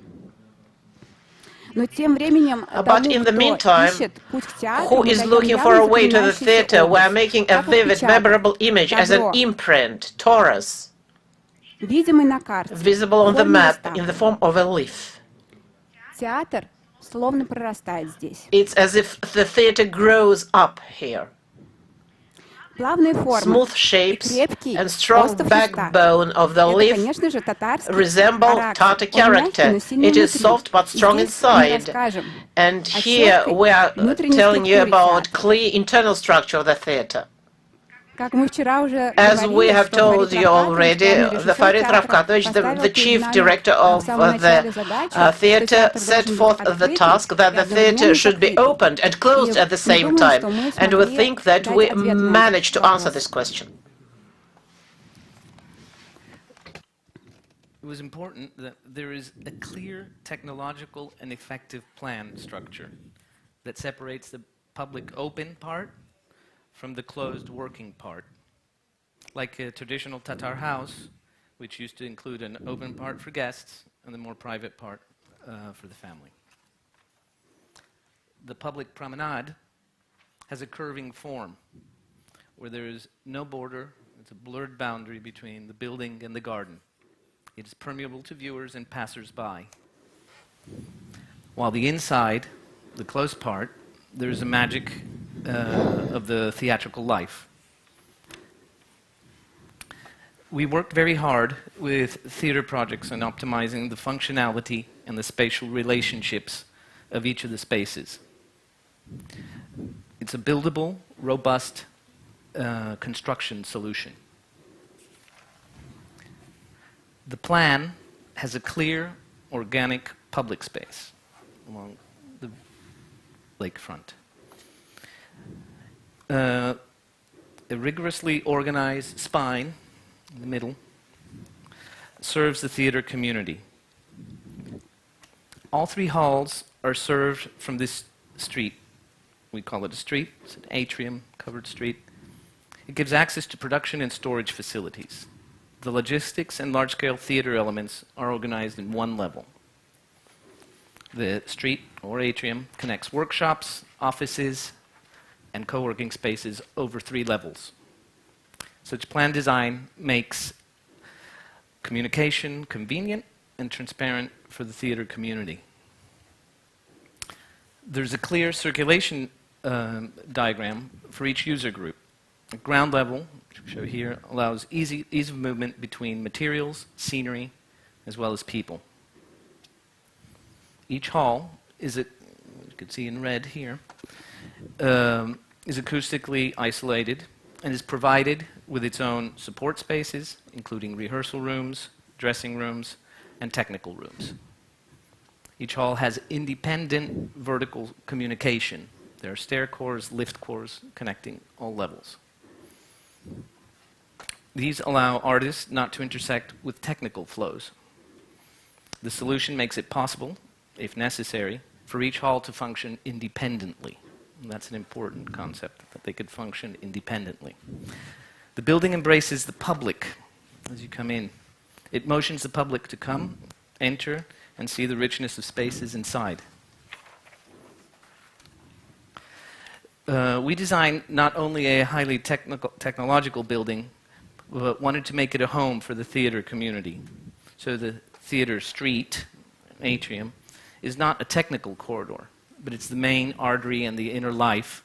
But in the meantime, who is looking for a way to the theater? We are making a vivid, memorable image as an imprint, torus, visible on the map in the form of a leaf. It's as if the theater grows up here. Smooth shapes and strong backbone of the leaf resemble Tatar character. It is soft but strong inside. And here we are telling you about clear internal structure of the theater. As we have told you already, the Farid Ravkatovich, the chief director of the theater, set forth the task that the theater should be opened and closed at the same time. And we think that we managed to answer this question. It was important that there is a clear technological and effective plan structure that separates the public open part from the closed working part. Like a traditional Tatar house, which used to include an open part for guests and the more private part for the family. The public promenade has a curving form where there is no border, it's a blurred boundary between the building and the garden. It is permeable to viewers and passers-by. While the inside, the closed part, there is a magic of the theatrical life. We worked very hard with theater projects on optimizing the functionality and the spatial relationships of each of the spaces. It's a buildable, robust construction solution. The plan has a clear, organic public space along the lakefront. A rigorously organized spine in the middle serves the theater community. All three halls are served from this street. We call it a street. It's an atrium, covered street. It gives access to production and storage facilities. The logistics and large-scale theater elements are organized in one level. The street, or atrium, connects workshops, offices, and co-working spaces over 3 levels. Such plan design makes communication convenient and transparent for the theater community. There's a clear circulation diagram for each user group. The ground level, which we show here, allows ease of movement between materials, scenery, as well as people. Each hall is, you can see in red here, is acoustically isolated and is provided with its own support spaces, including rehearsal rooms, dressing rooms, and technical rooms. Each hall has independent vertical communication. There are stair cores, lift cores connecting all levels. These allow artists not to intersect with technical flows. The solution makes it possible, if necessary, for each hall to function independently. And that's an important concept, that they could function independently. The building embraces the public as you come in. It motions the public to come, enter, and see the richness of spaces inside. We designed not only a highly technological building, but wanted to make it a home for the theater community. So the theater street, atrium, is not a technical corridor, but it's the main artery and the inner life,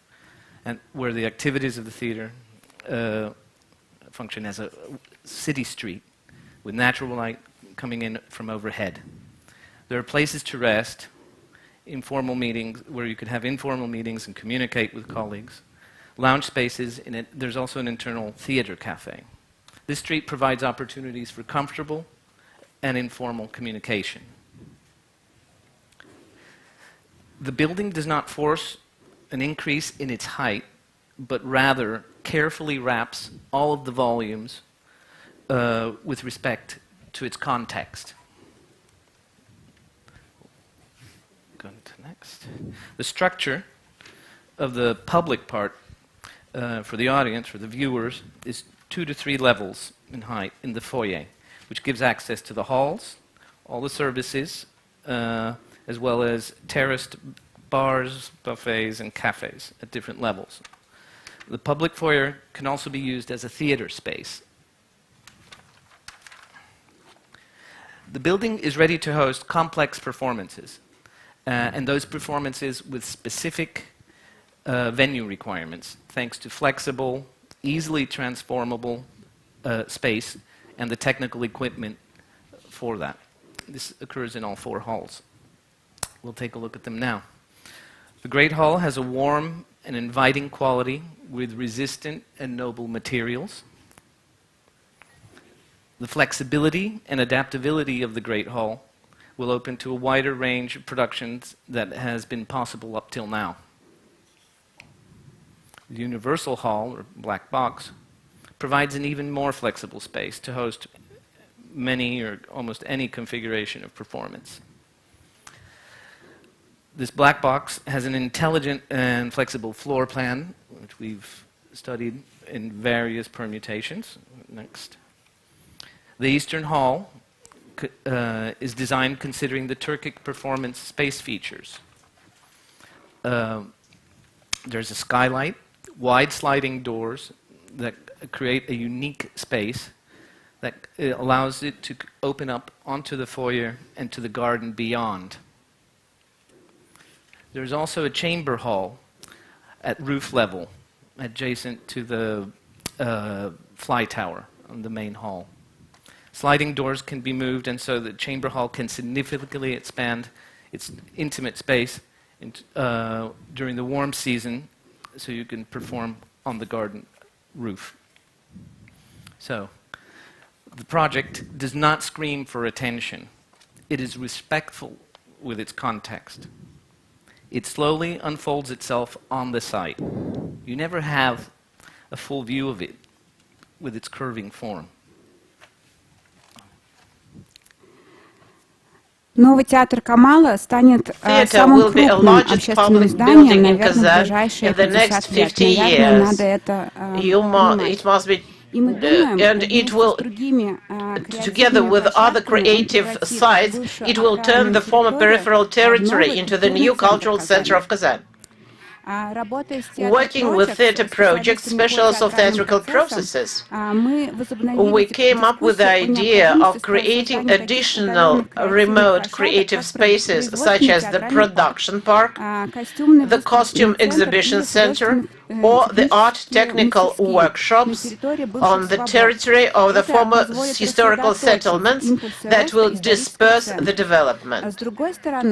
and where the activities of the theater function as a city street with natural light coming in from overhead. There are places to rest, informal meetings where you could have informal meetings and communicate with colleagues, lounge spaces, and there's also an internal theater cafe. This street provides opportunities for comfortable and informal communication. The building does not force an increase in its height, but rather carefully wraps all of the volumes with respect to its context. Go to next. The structure of the public part for the audience, for the viewers, is 2 to 3 levels in height in the foyer, which gives access to the halls, all the services, as well as terraced bars, buffets, and cafes at different levels. The public foyer can also be used as a theater space. The building is ready to host complex performances, and those performances with specific venue requirements, thanks to flexible, easily transformable space and the technical equipment for that. This occurs in all 4 halls. We'll take a look at them now. The Great Hall has a warm and inviting quality with resistant and noble materials. The flexibility and adaptability of the Great Hall will open to a wider range of productions that has been possible up till now. The Universal Hall, or Black Box, provides an even more flexible space to host many or almost any configuration of performance. This black box has an intelligent and flexible floor plan, which we've studied in various permutations. Next. The Eastern Hall is designed considering the Turkic performance space features. There's a skylight, wide sliding doors that create a unique space that allows it to open up onto the foyer and to the garden beyond. There's also a chamber hall at roof level, adjacent to the fly tower on the main hall. Sliding doors can be moved, and so the chamber hall can significantly expand its intimate space during the warm season, so you can perform on the garden roof. So, the project does not scream for attention. It is respectful with its context. It slowly unfolds itself on the site. You never have a full view of it with its curving form. Новый театр Камала станет самым крупным общественным зданием, наверное, в ближайшие 50 лет. Наверное, надо это понимать. And it will, together with other creative sites, it will turn the former peripheral territory into the new cultural center of Kazan. Working with theater projects, specialists of theatrical processes, we came up with the idea of creating additional remote creative spaces, such as the production park, the costume exhibition center, or the art technical workshops on the territory of the former historical settlements that will disperse the development.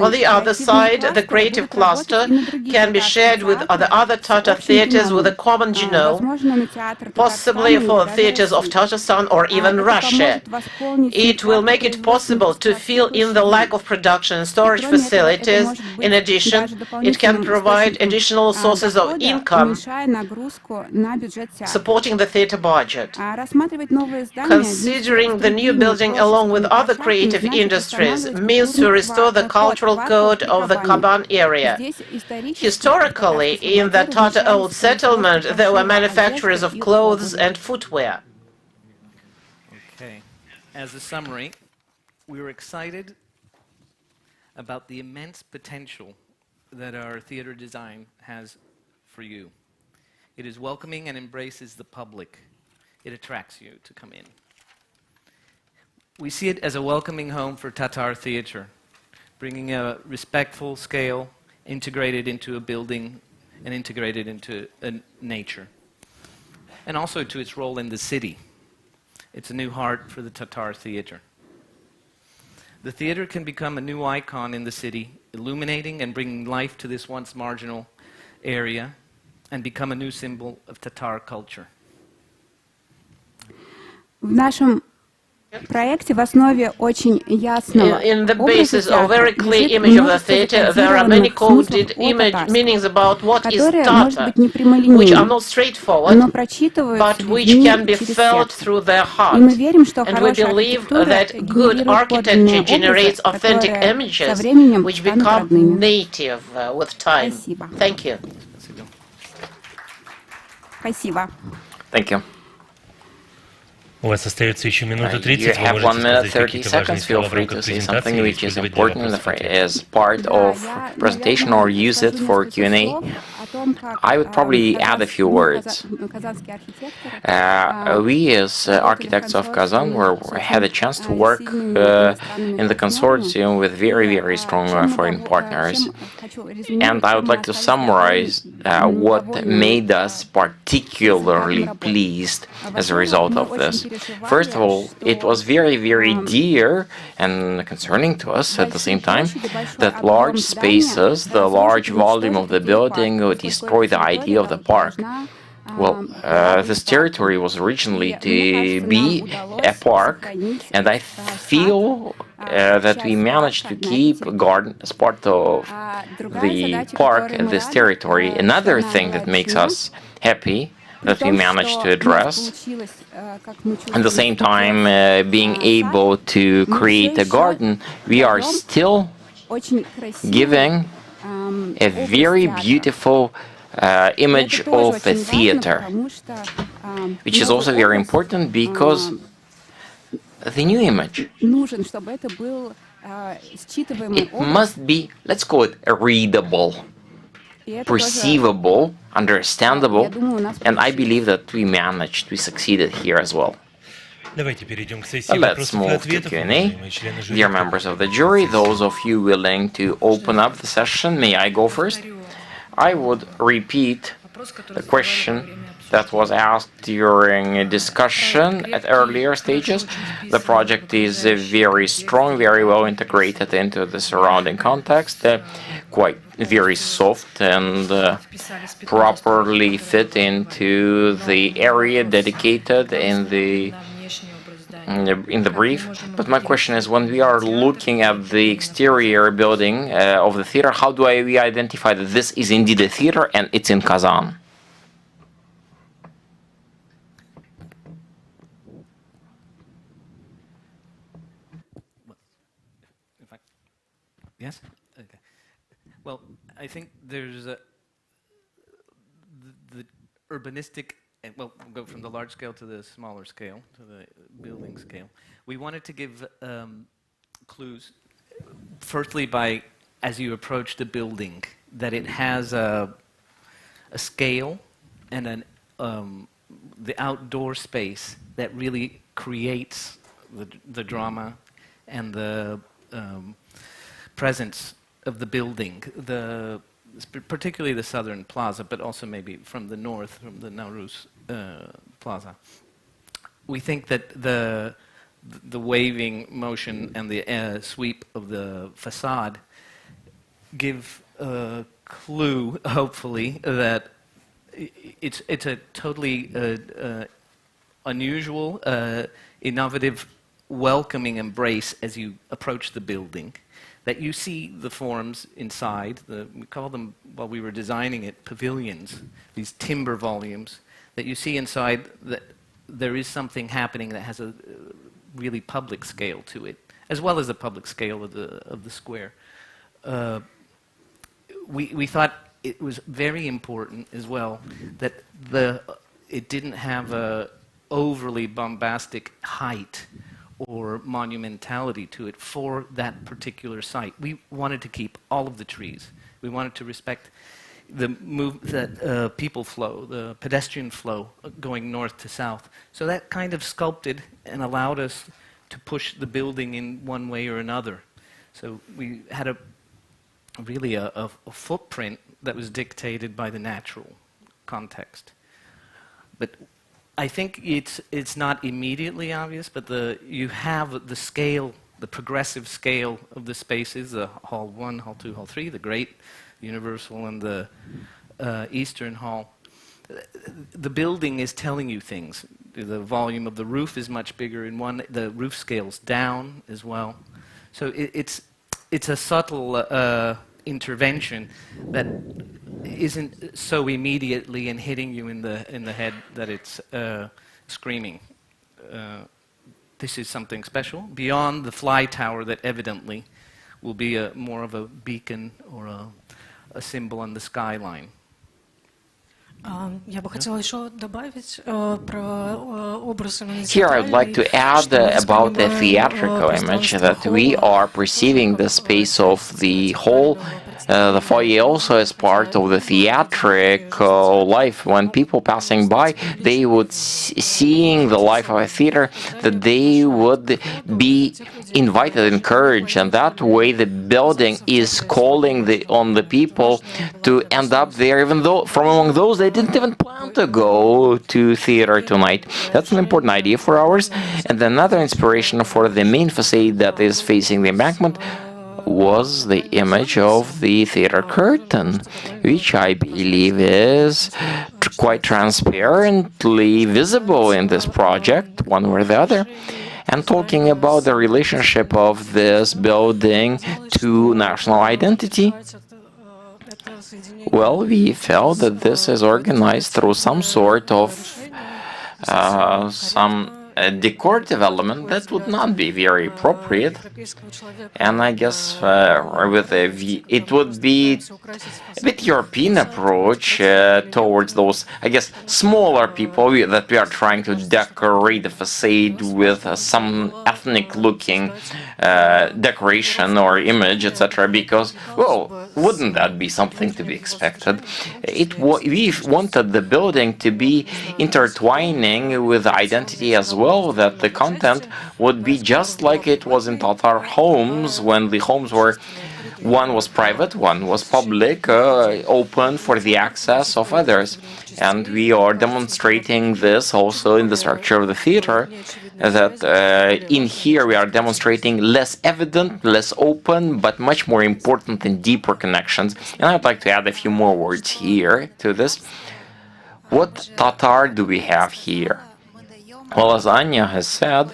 On the other side, the creative cluster can be shared with the other Tatar theaters with a common genome, possibly for theaters of Tatarstan or even Russia. It will make it possible to fill in the lack of production and storage facilities. In addition, it can provide additional sources of income supporting the theater budget. Considering the new building along with other creative industries means to restore the cultural code of the Kaban area. Historically, in the Tatar old settlement, there were manufacturers of clothes and footwear. Okay. As a summary, we were excited about the immense potential that our theater design has for you. It is welcoming and embraces the public. It attracts you to come in. We see it as a welcoming home for Tatar theater, bringing a respectful scale integrated into a building and integrate it into nature. And also to its role in the city. It's a new heart for the Tatar theater. The theater can become a new icon in the city, illuminating and bringing life to this once marginal area, and become a new symbol of Tatar culture. В нашем проекте в основе очень ясного In the basis of very clear image of the theater, there are many coded meanings about what is Tatar, which are not straightforward, but which can be felt through their heart. And we believe that good architecture generates authentic images, which become native with time. Thank you. Спасибо. Thank you. У вас остается еще минута 30. You have 1 minute 30 seconds. Feel free to say something which is important as part of presentation or use it for Q&A. I would probably add a few words. We as architects of Kazan had a chance to work in the consortium with very, very strong foreign partners. And I would like to summarize what made us particularly pleased as a result of this. First of all, it was very, very dear and concerning to us at the same time that large spaces, the large volume of the building would destroy the idea of the park. Well, this territory was originally to be a park, and I feel that we managed to keep a garden as part of the park and this territory. Another thing that makes us happy that we managed to address, at the same time being able to create a garden, we are still giving a very beautiful image of a theater, which is also very important because the new image, it must be, let's call it readable, perceivable, understandable, and I believe that we succeeded here as well. Let's move to Q&A. Dear members of the jury, those of you willing to open up the session, may I go first? I would repeat the question that was asked during a discussion at earlier stages. The project is very strong, very well integrated into the surrounding context, quite very soft and properly fit into the area dedicated in the brief. But my question is, when we are looking at the exterior building of the theater, how do we identify that this is indeed a theater and it's in Kazan? Yes? Okay. Well, I think there's the urbanistic, well, we'll go from the large scale to the smaller scale, to the building scale. We wanted to give clues, firstly by, as you approach the building, that it has a scale and the outdoor space that really creates the drama and the presence of the building, particularly the southern plaza, but also maybe from the north, from the Nauruz plaza. We think that the waving motion and the sweep of the facade give a clue, hopefully, that it's a totally unusual, innovative, welcoming embrace as you approach the building. That you see the forms inside, we call them, while we were designing it, pavilions, these timber volumes, that you see inside that there is something happening that has a really public scale to it, as well as the public scale of the square. We thought it was very important as well that it didn't have a overly bombastic height or monumentality to it for that particular site. We wanted to keep all of the trees. We wanted to respect the people flow, the pedestrian flow going north to south. So that kind of sculpted and allowed us to push the building in one way or another. So we had really a footprint that was dictated by the natural context. But I think it's not immediately obvious, but you have the scale, the progressive scale of the spaces, the Hall 1, Hall 2, Hall 3, the Great, Universal, and the Eastern Hall. The building is telling you things. The volume of the roof is much bigger in one. The roof scales down as well. So it's a subtle intervention that isn't so immediately and hitting you in the head that it's screaming. This is something special beyond the fly tower that evidently will be more of a beacon or a symbol on the skyline. Я бы хотела еще добавить про образ. Here I'd like to add about the theatrical image, that we are perceiving the space of the hall, the foyer also as part of the theatrical life. When people passing by, they would seeing the life of a theater, that they would be invited, encouraged, and that way the building is calling on the people to end up there, even though from among those they didn't even plan to go to theater tonight. That's an important idea for ours. And another inspiration for the main facade that is facing the embankment was the image of the theater curtain, which I believe is quite transparently visible in this project, one or the other. And talking about the relationship of this building to national identity, well, we felt that this is organized through some sort of decorative element that would not be very appropriate, and I guess it would be a bit European approach towards those, I guess, smaller people that we are trying to decorate the facade with some ethnic-looking decoration or image, etc. Because, well, wouldn't that be something to be expected? We wanted the building to be intertwining with identity as well, that the content would be just like it was in Tatar homes, when the homes were, one was private, one was public, open for the access of others. And we are demonstrating this also in the structure of the theater, that in here we are demonstrating less evident, less open, but much more important and deeper connections. And I'd like to add a few more words here to this. What Tatar do we have here? Well, as Anya has said,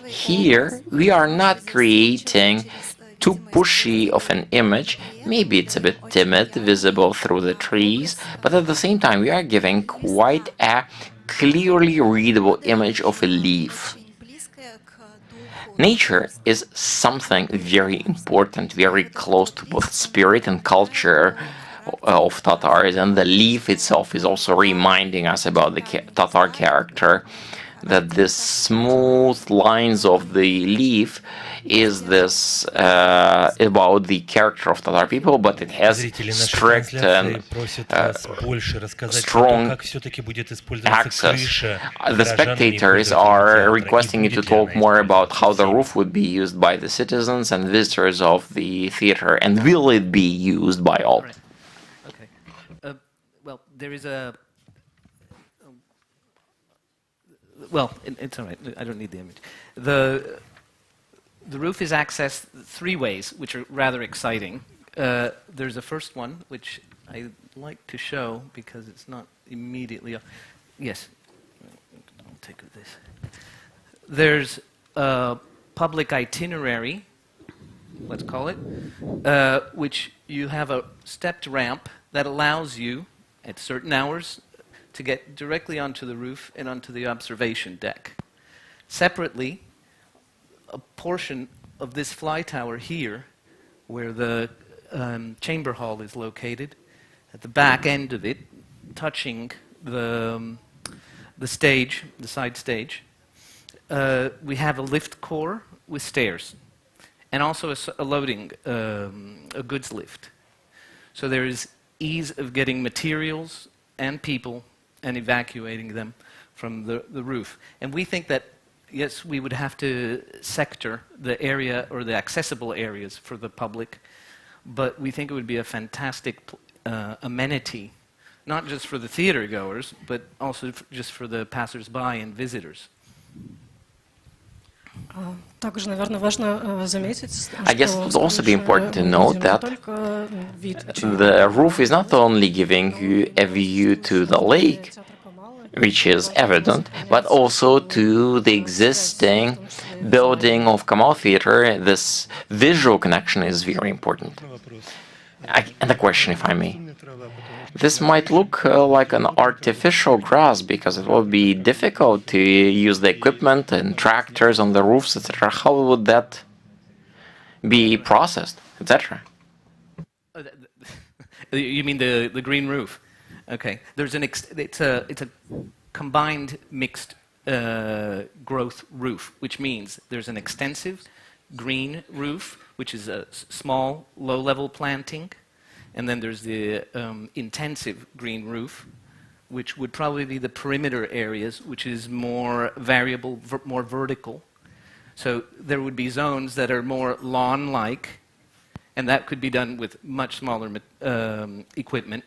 here we are not creating too pushy of an image. Maybe it's a bit timid, visible through the trees, but at the same time we are giving quite a clearly readable image of a leaf. Nature is something very important, very close to both spirit and culture of Tatars, and the leaf itself is also reminding us about the Tatar character, that the smooth lines of the leaf is this about the character of Tatar people, but it has strict and strong access. The spectators are requesting you to talk more about how the roof would be used by the citizens and visitors of the theater, and will it be used by all? Okay. Well, there is a... Well, it's all right. I don't need the image. The roof is accessed three ways, which are rather exciting. There's a first one, which I like to show because it's not immediately... Yes, I'll take this. There's a public itinerary, let's call it, which you have a stepped ramp that allows you, at certain hours, to get directly onto the roof and onto the observation deck. Separately, a portion of this fly tower here, where the chamber hall is located, at the back end of it, touching the stage, the side stage, we have a lift core with stairs, and also a loading, a goods lift. So there is ease of getting materials and people and evacuating them from the roof. And we think that, yes, we would have to sector the area or the accessible areas for the public, but we think it would be a fantastic amenity, not just for the theater goers, but also just for the passers-by and visitors. I guess it would also be important to note that the roof is not only giving you a view to the lake, which is evident, but also to the existing building of Kamal Theater. This visual connection is very important. And a question, if I may. This might look like an artificial grass because it will be difficult to use the equipment and tractors on the roofs, etc. How would that be processed, etc.? You mean the green roof? Okay. There's it's a combined mixed growth roof, which means there's an extensive green roof, which is a small low-level planting. And then there's the intensive green roof, which would probably be the perimeter areas, which is more variable, more vertical. So there would be zones that are more lawn-like, and that could be done with much smaller equipment.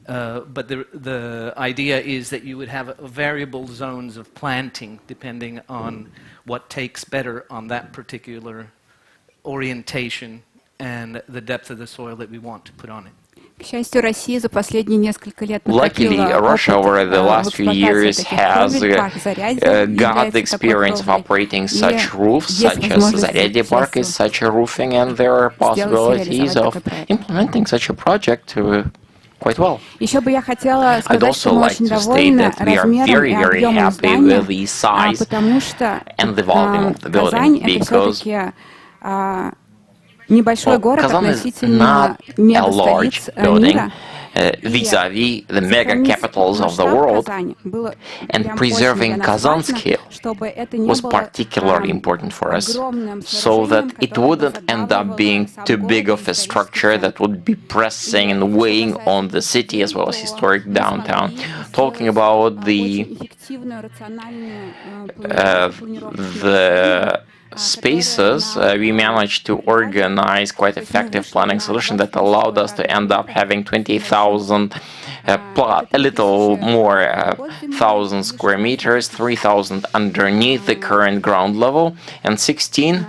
But the idea is that you would have variable zones of planting depending on what takes better on that particular orientation and the depth of the soil that we want to put on it. Luckily, Russia over the last few years has got the experience of operating such roofs, such as Zaryadye Park is such a roofing, and there are possibilities of implementing such a project quite well. I'd also like to state that we are very, very happy with the size and the volume of the building because Kazan is not a large building vis-a-vis the mega capitals of the world, and preserving Kazan scale was particularly important for us, so that it wouldn't end up being too big of a structure that would be pressing and weighing on the city as well as historic downtown. Talking about the spaces, we managed to organize quite effective planning solution that allowed us to end up having 20,000 a little more 1,000 square meters, 3,000 underneath the current ground level, and 16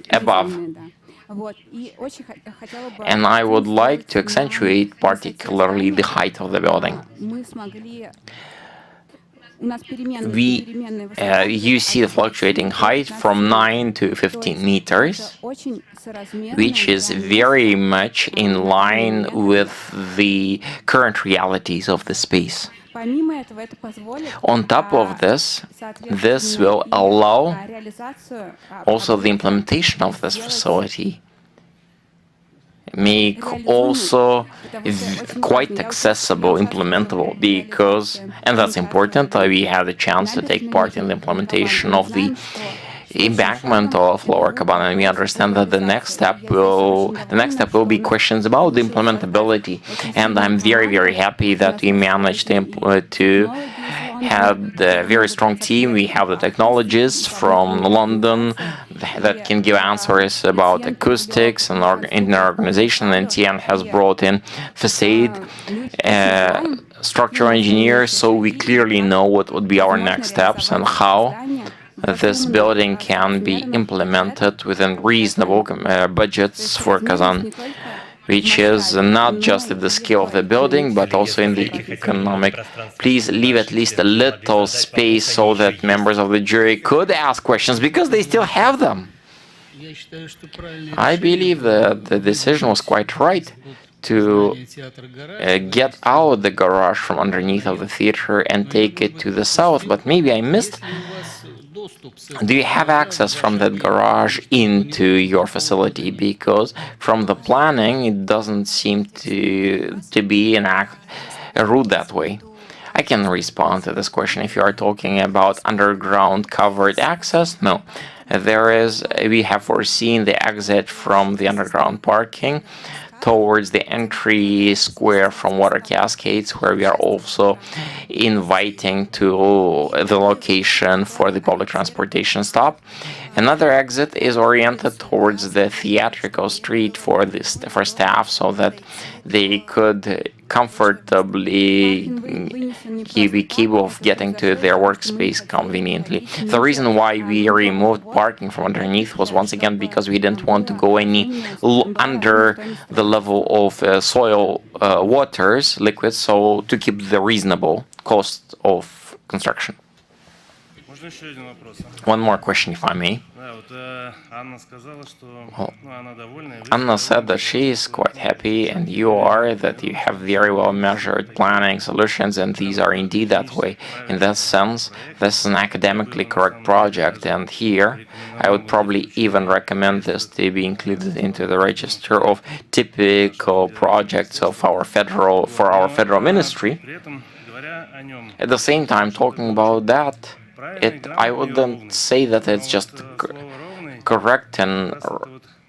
above. And I would like to accentuate particularly the height of the building. You see the fluctuating height from 9 to 15 meters, which is very much in line with the current realities of the space. On top of this, this will allow also the implementation of this facility, make also quite accessible, implementable, because, and that's important, we had a chance to take part in the implementation of the embankment of Lower Kaban, and we understand that the next step will be questions about the implementability, and I'm very, very happy that we managed to have a very strong team. We have the technologists from London that can give answers about acoustics and in our organization, and TN has brought in facade structural engineers, so we clearly know what would be our next steps and how this building can be implemented within reasonable budgets for Kazan, which is not just at the scale of the building, but also in the economic. Please leave at least a little space so that members of the jury could ask questions, because they still have them. I believe that the decision was quite right to get out the garage from underneath of the theater and take it to the south, but maybe I missed. Do you have access from that garage into your facility? Because from the planning, it doesn't seem to be a route that way. I can respond to this question. If you are talking about underground covered access, no. We have foreseen the exit from the underground parking towards the entry square from Water Cascades, where we are also inviting to the location for the public transportation stop. Another exit is oriented towards the theatrical street for staff, so that they could comfortably be capable of getting to their workspace conveniently. The reason why we removed parking from underneath was once again because we didn't want to go any under the level of soil waters, liquids, so to keep the reasonable cost of construction. One more question, if I may. Anna said that she is quite happy, and you are, that you have very well measured planning solutions, and these are indeed that way. In that sense, this is an academically correct project, and here I would probably even recommend this to be included into the register of typical projects of our federal ministry. At the same time, talking about that, I wouldn't say that it's just correct and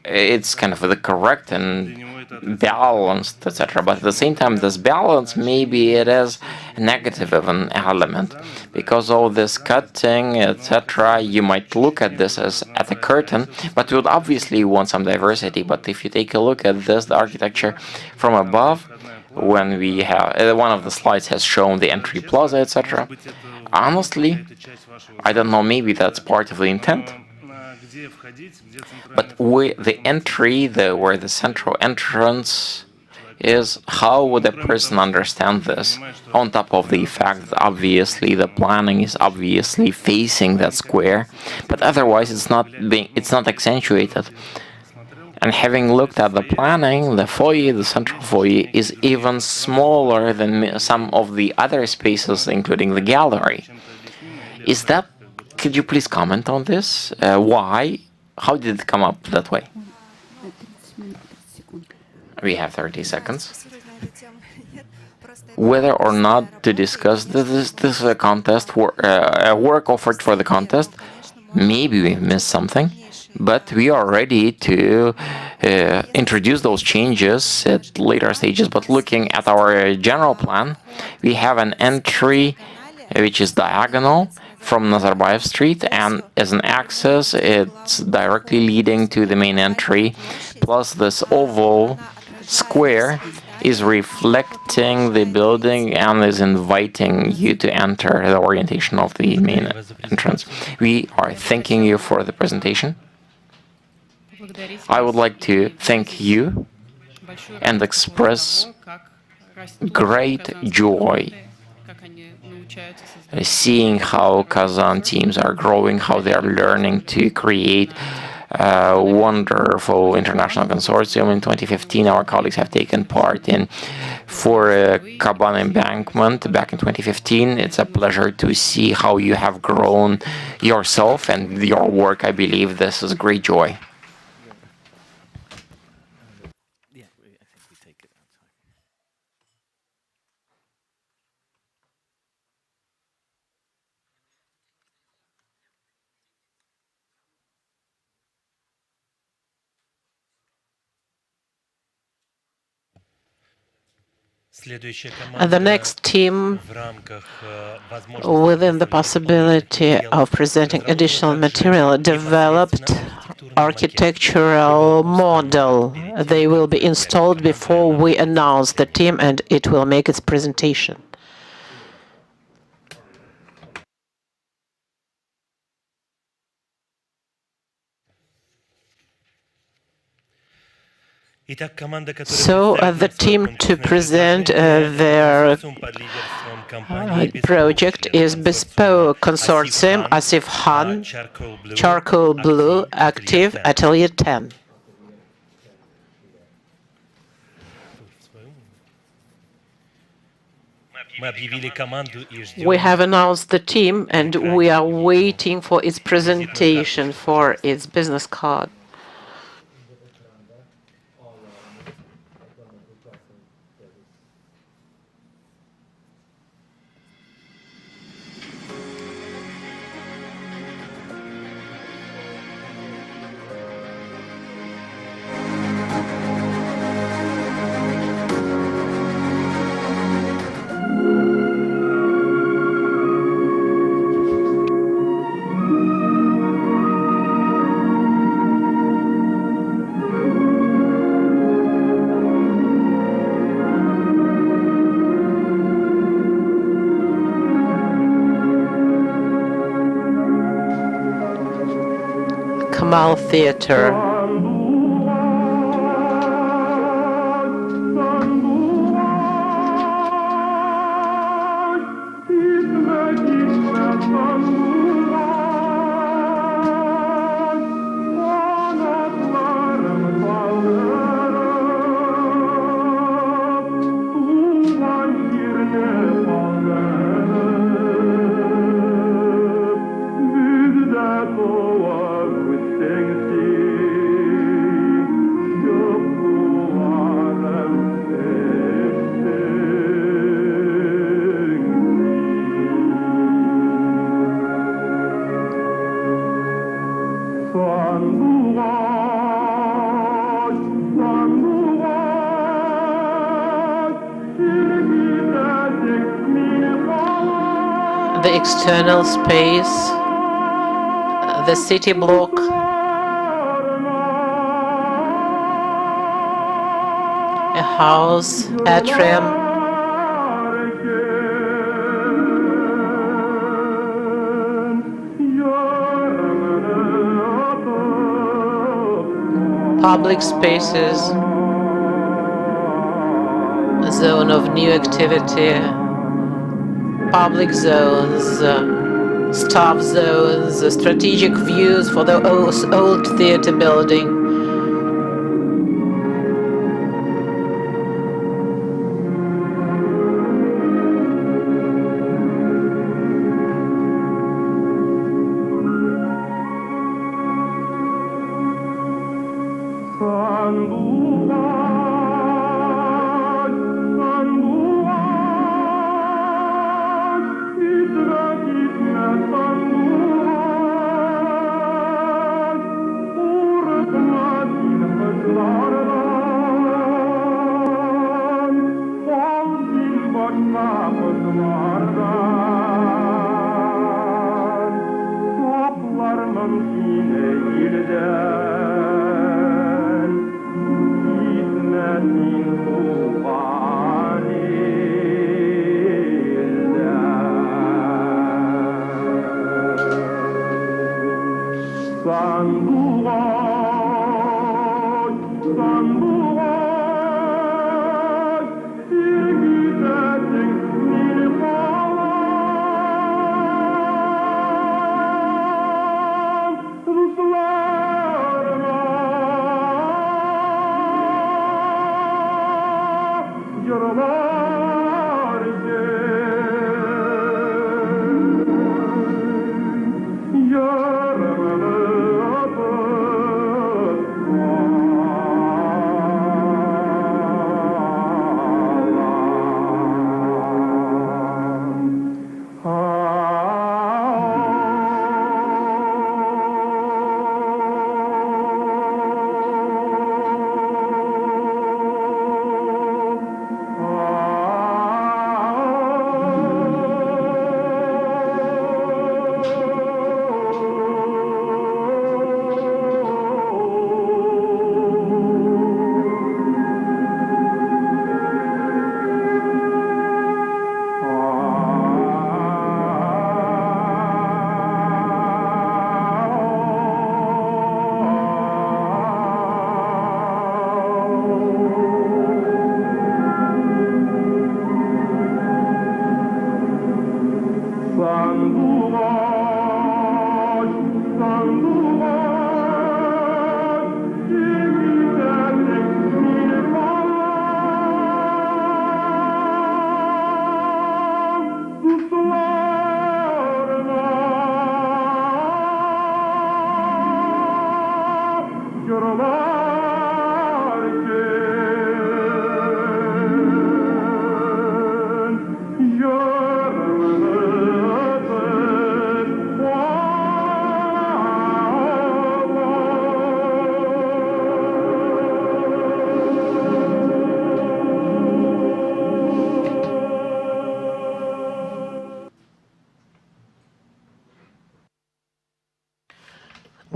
it's kind of the correct and balanced, etc. But at the same time, this balance, maybe it is negative of an element, because all this cutting, etc. You might look at this as at a curtain, but you would obviously want some diversity. But if you take a look at this, the architecture from above, when we have one of the slides has shown the entry plaza, etc. Honestly, I don't know, maybe that's part of the intent. But the entry, where the central entrance is, how would a person understand this? On top of the fact that obviously the planning is obviously facing that square, but otherwise it's not accentuated. And having looked at the planning, the foyer, the central foyer, is even smaller than some of the other spaces, including the gallery. Could you please comment on this? Why? How did it come up that way? We have 30 seconds. Whether or not to discuss this is a contest, a work offered for the contest, maybe we missed something. But we are ready to introduce those changes at later stages. But looking at our general plan, we have an entry which is diagonal from Nazarbayev Street, and as an access, it's directly leading to the main entry. Plus, this oval square is reflecting the building and is inviting you to enter the orientation of the main entrance. We are thanking you for the presentation. I would like to thank you and express great joy seeing how Kazan teams are growing, how they are learning to create a wonderful international consortium. In 2015, our colleagues have taken part for Kaban embankment back in 2015. It's a pleasure to see how you have grown yourself and your work. I believe this is great joy. The next team, within the possibility of presenting additional material, developed architectural model. They will be installed before we announce the team, and it will make its presentation. So the team to present their project is Bespoke Consortium, Asif Han, Charcoal Blue, Active, Atelier 10. We have announced the team, and we are waiting for its presentation for its business card. Kamal Theatre. The external space, the city block, a house, atrium, public spaces, a zone of new activity, public zones, staff zones, strategic views for the old theater building.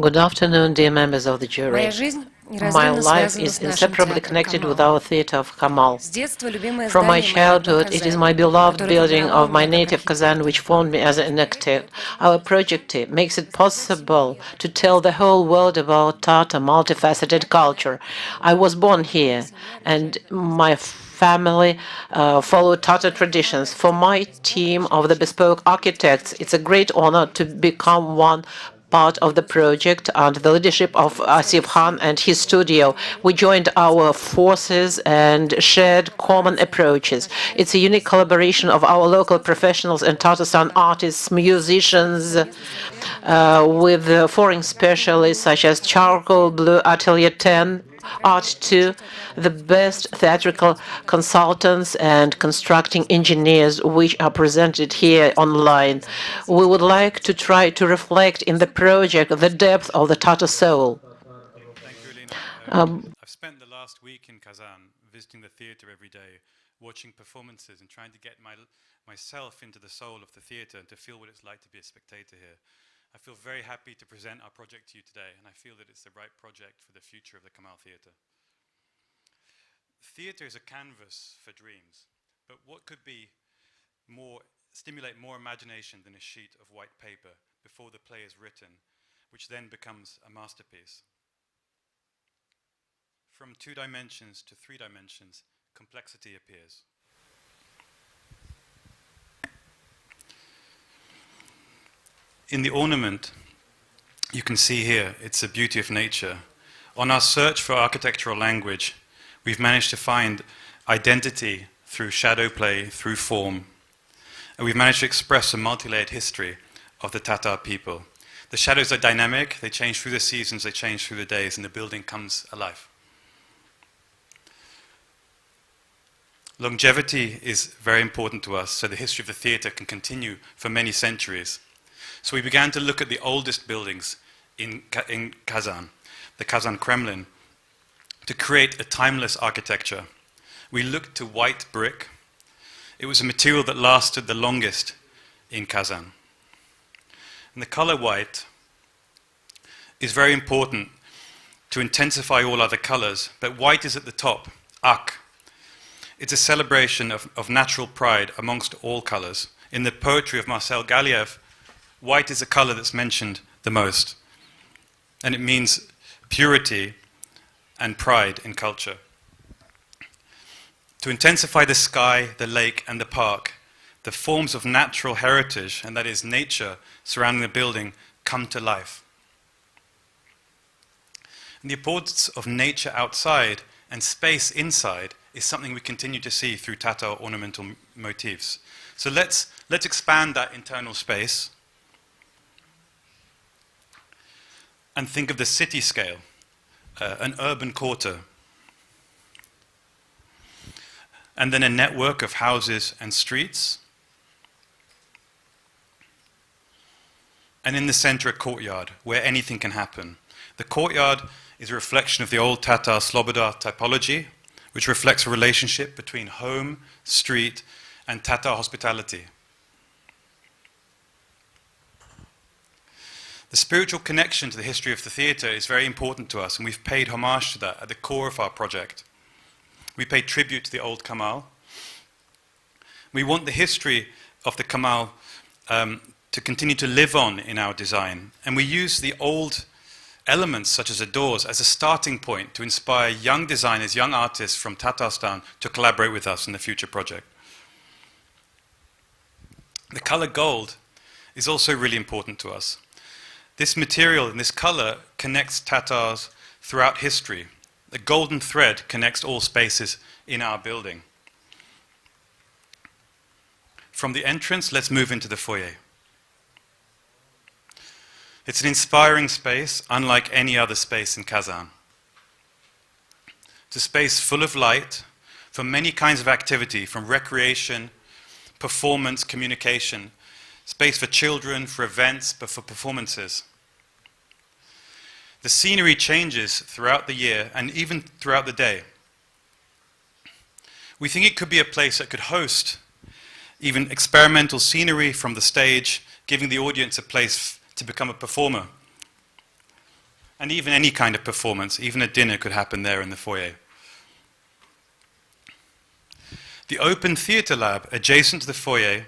Good afternoon, dear members of the jury. My life is inseparably connected with our theater of Kamal. From my childhood, it is my beloved building of my native Kazan which formed me as an actor. Our project team makes it possible to tell the whole world about Tatar multifaceted culture. I was born here, and my family followed Tatar traditions. For my team of the bespoke architects, it's a great honor to become one part of the project under the leadership of Asif Khan and his studio. We joined our forces and shared common approaches. It's a unique collaboration of our local professionals and Tatarstan artists, musicians, with foreign specialists such as Charcoal Blue Atelier 10, Art 2, the best theatrical consultants and constructing engineers which are presented here online. We would like to try to reflect in the project the depth of the Tatar soul. I've spent the last week in Kazan visiting the theater every day, watching performances and trying to get myself into the soul of the theater and to feel what it's like to be a spectator here. I feel very happy to present our project to you today, and I feel that it's the right project for the future of the Kamal Theatre. Theatre is a canvas for dreams, but what could stimulate more imagination than a sheet of white paper before the play is written, which then becomes a masterpiece? From 2 dimensions to 3 dimensions, complexity appears. In the ornament, you can see here, it's the beauty of nature. On our search for architectural language, we've managed to find identity through shadow play, through form. And we've managed to express a multi-layered history of the Tatar people. The shadows are dynamic, they change through the seasons, they change through the days, and the building comes alive. Longevity is very important to us, so the history of the theatre can continue for many centuries. So we began to look at the oldest buildings in Kazan, the Kazan Kremlin, to create a timeless architecture. We looked to white brick. It was a material that lasted the longest in Kazan. And the color white is very important to intensify all other colors, but white is at the top, Ak. It's a celebration of natural pride amongst all colors. In the poetry of Marcel Galiev, white is a color that's mentioned the most, and it means purity and pride in culture. To intensify the sky, the lake, and the park, the forms of natural heritage, and that is nature surrounding the building, come to life. And the importance of nature outside and space inside is something we continue to see through Tatar ornamental motifs. So let's expand that internal space and think of the city scale, an urban quarter, and then a network of houses and streets, and in the center a courtyard where anything can happen. The courtyard is a reflection of the old Tatar Sloboda typology, which reflects a relationship between home, street, and Tatar hospitality. The spiritual connection to the history of the theatre is very important to us, and we've paid homage to that at the core of our project. We pay tribute to the old Kamal. We want the history of the Kamal to continue to live on in our design, and we use the old elements such as the doors as a starting point to inspire young designers, young artists from Tatarstan to collaborate with us in the future project. The color gold is also really important to us. This material and this color connects Tatars throughout history. The golden thread connects all spaces in our building. From the entrance, let's move into the foyer. It's an inspiring space, unlike any other space in Kazan. It's a space full of light for many kinds of activity, from recreation, performance, communication, space for children, for events, but for performances. The scenery changes throughout the year and even throughout the day. We think it could be a place that could host even experimental scenery from the stage, giving the audience a place to become a performer. and even any kind of performance, even a dinner could happen there in the foyer. The open theatre lab adjacent to the foyer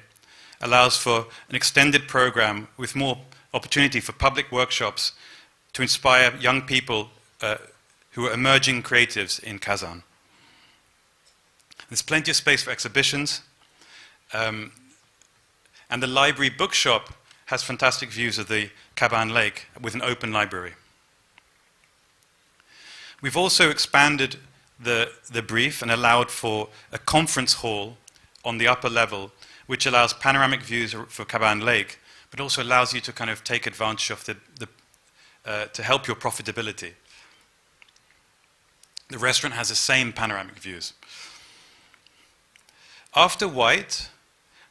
allows for an extended program with more opportunity for public workshops to inspire young people who are emerging creatives in Kazan. There's plenty of space for exhibitions, and the library bookshop has fantastic views of the Kaban Lake with an open library. We've also expanded the brief and allowed for a conference hall on the upper level, which allows panoramic views for Kaban Lake, but also allows you to kind of take advantage of to help your profitability. The restaurant has the same panoramic views. After white,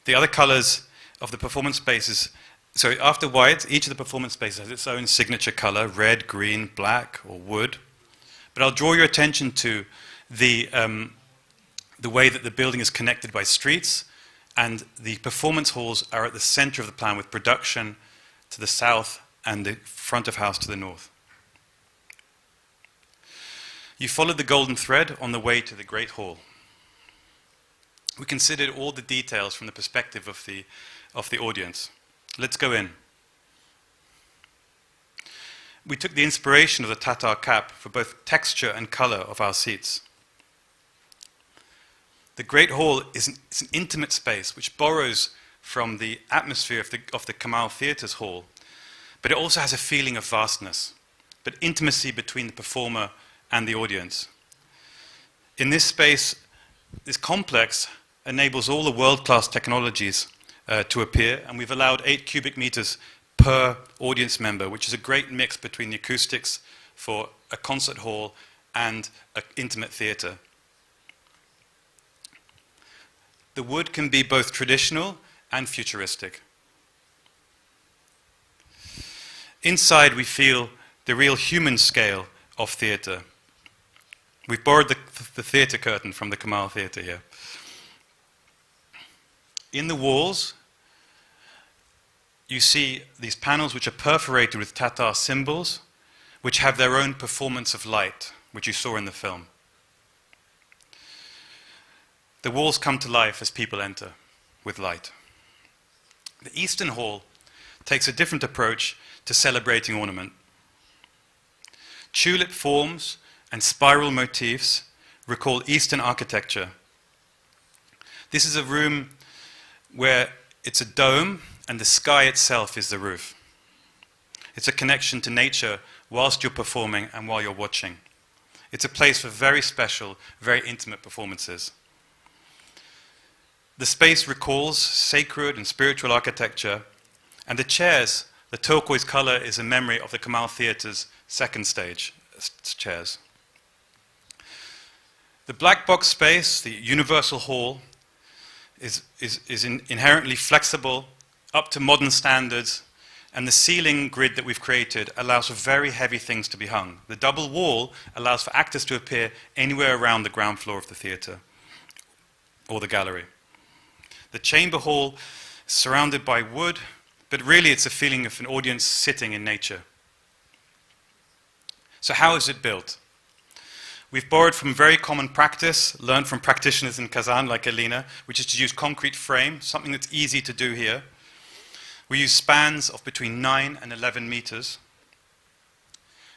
the other colors of the performance spaces, so after white, each of the performance spaces has its own signature color, red, green, black, or wood. But I'll draw your attention to the way that the building is connected by streets, and the performance halls are at the center of the plan with production to the south and the front of house to the north. You followed the golden thread on the way to the Great Hall. We considered all the details from the perspective of the audience. Let's go in. We took the inspiration of the Tatar cap for both texture and color of our seats. The Great Hall is an intimate space which borrows from the atmosphere of the Kamal Theatre's hall, but it also has a feeling of vastness, but intimacy between the performer and the audience. In this space, this complex enables all the world-class technologies to appear, and we've allowed 8 cubic meters per audience member, which is a great mix between the acoustics for a concert hall and an intimate theater. The wood can be both traditional and futuristic. Inside, we feel the real human scale of theater. We've borrowed the theater curtain from the Kamal Theatre here. In the walls, you see these panels which are perforated with Tatar symbols, which have their own performance of light, which you saw in the film. The walls come to life as people enter with light. The Eastern Hall takes a different approach to celebrating ornament. Tulip forms and spiral motifs recall Eastern architecture. This is a room where it's a dome and the sky itself is the roof. It's a connection to nature whilst you're performing and while you're watching. It's a place for very special, very intimate performances. The space recalls sacred and spiritual architecture, and the chairs, the turquoise color is a memory of the Kamal Theatre's second stage chairs. The black box space, the universal hall, is inherently flexible, up to modern standards, and the ceiling grid that we've created allows for very heavy things to be hung. The double wall allows for actors to appear anywhere around the ground floor of the theater or the gallery. The chamber hall is surrounded by wood, but really it's a feeling of an audience sitting in nature. So how is it built? We've borrowed from very common practice, learned from practitioners in Kazan like Elina, which is to use concrete frame, something that's easy to do here. We use spans of between 9 and 11 meters.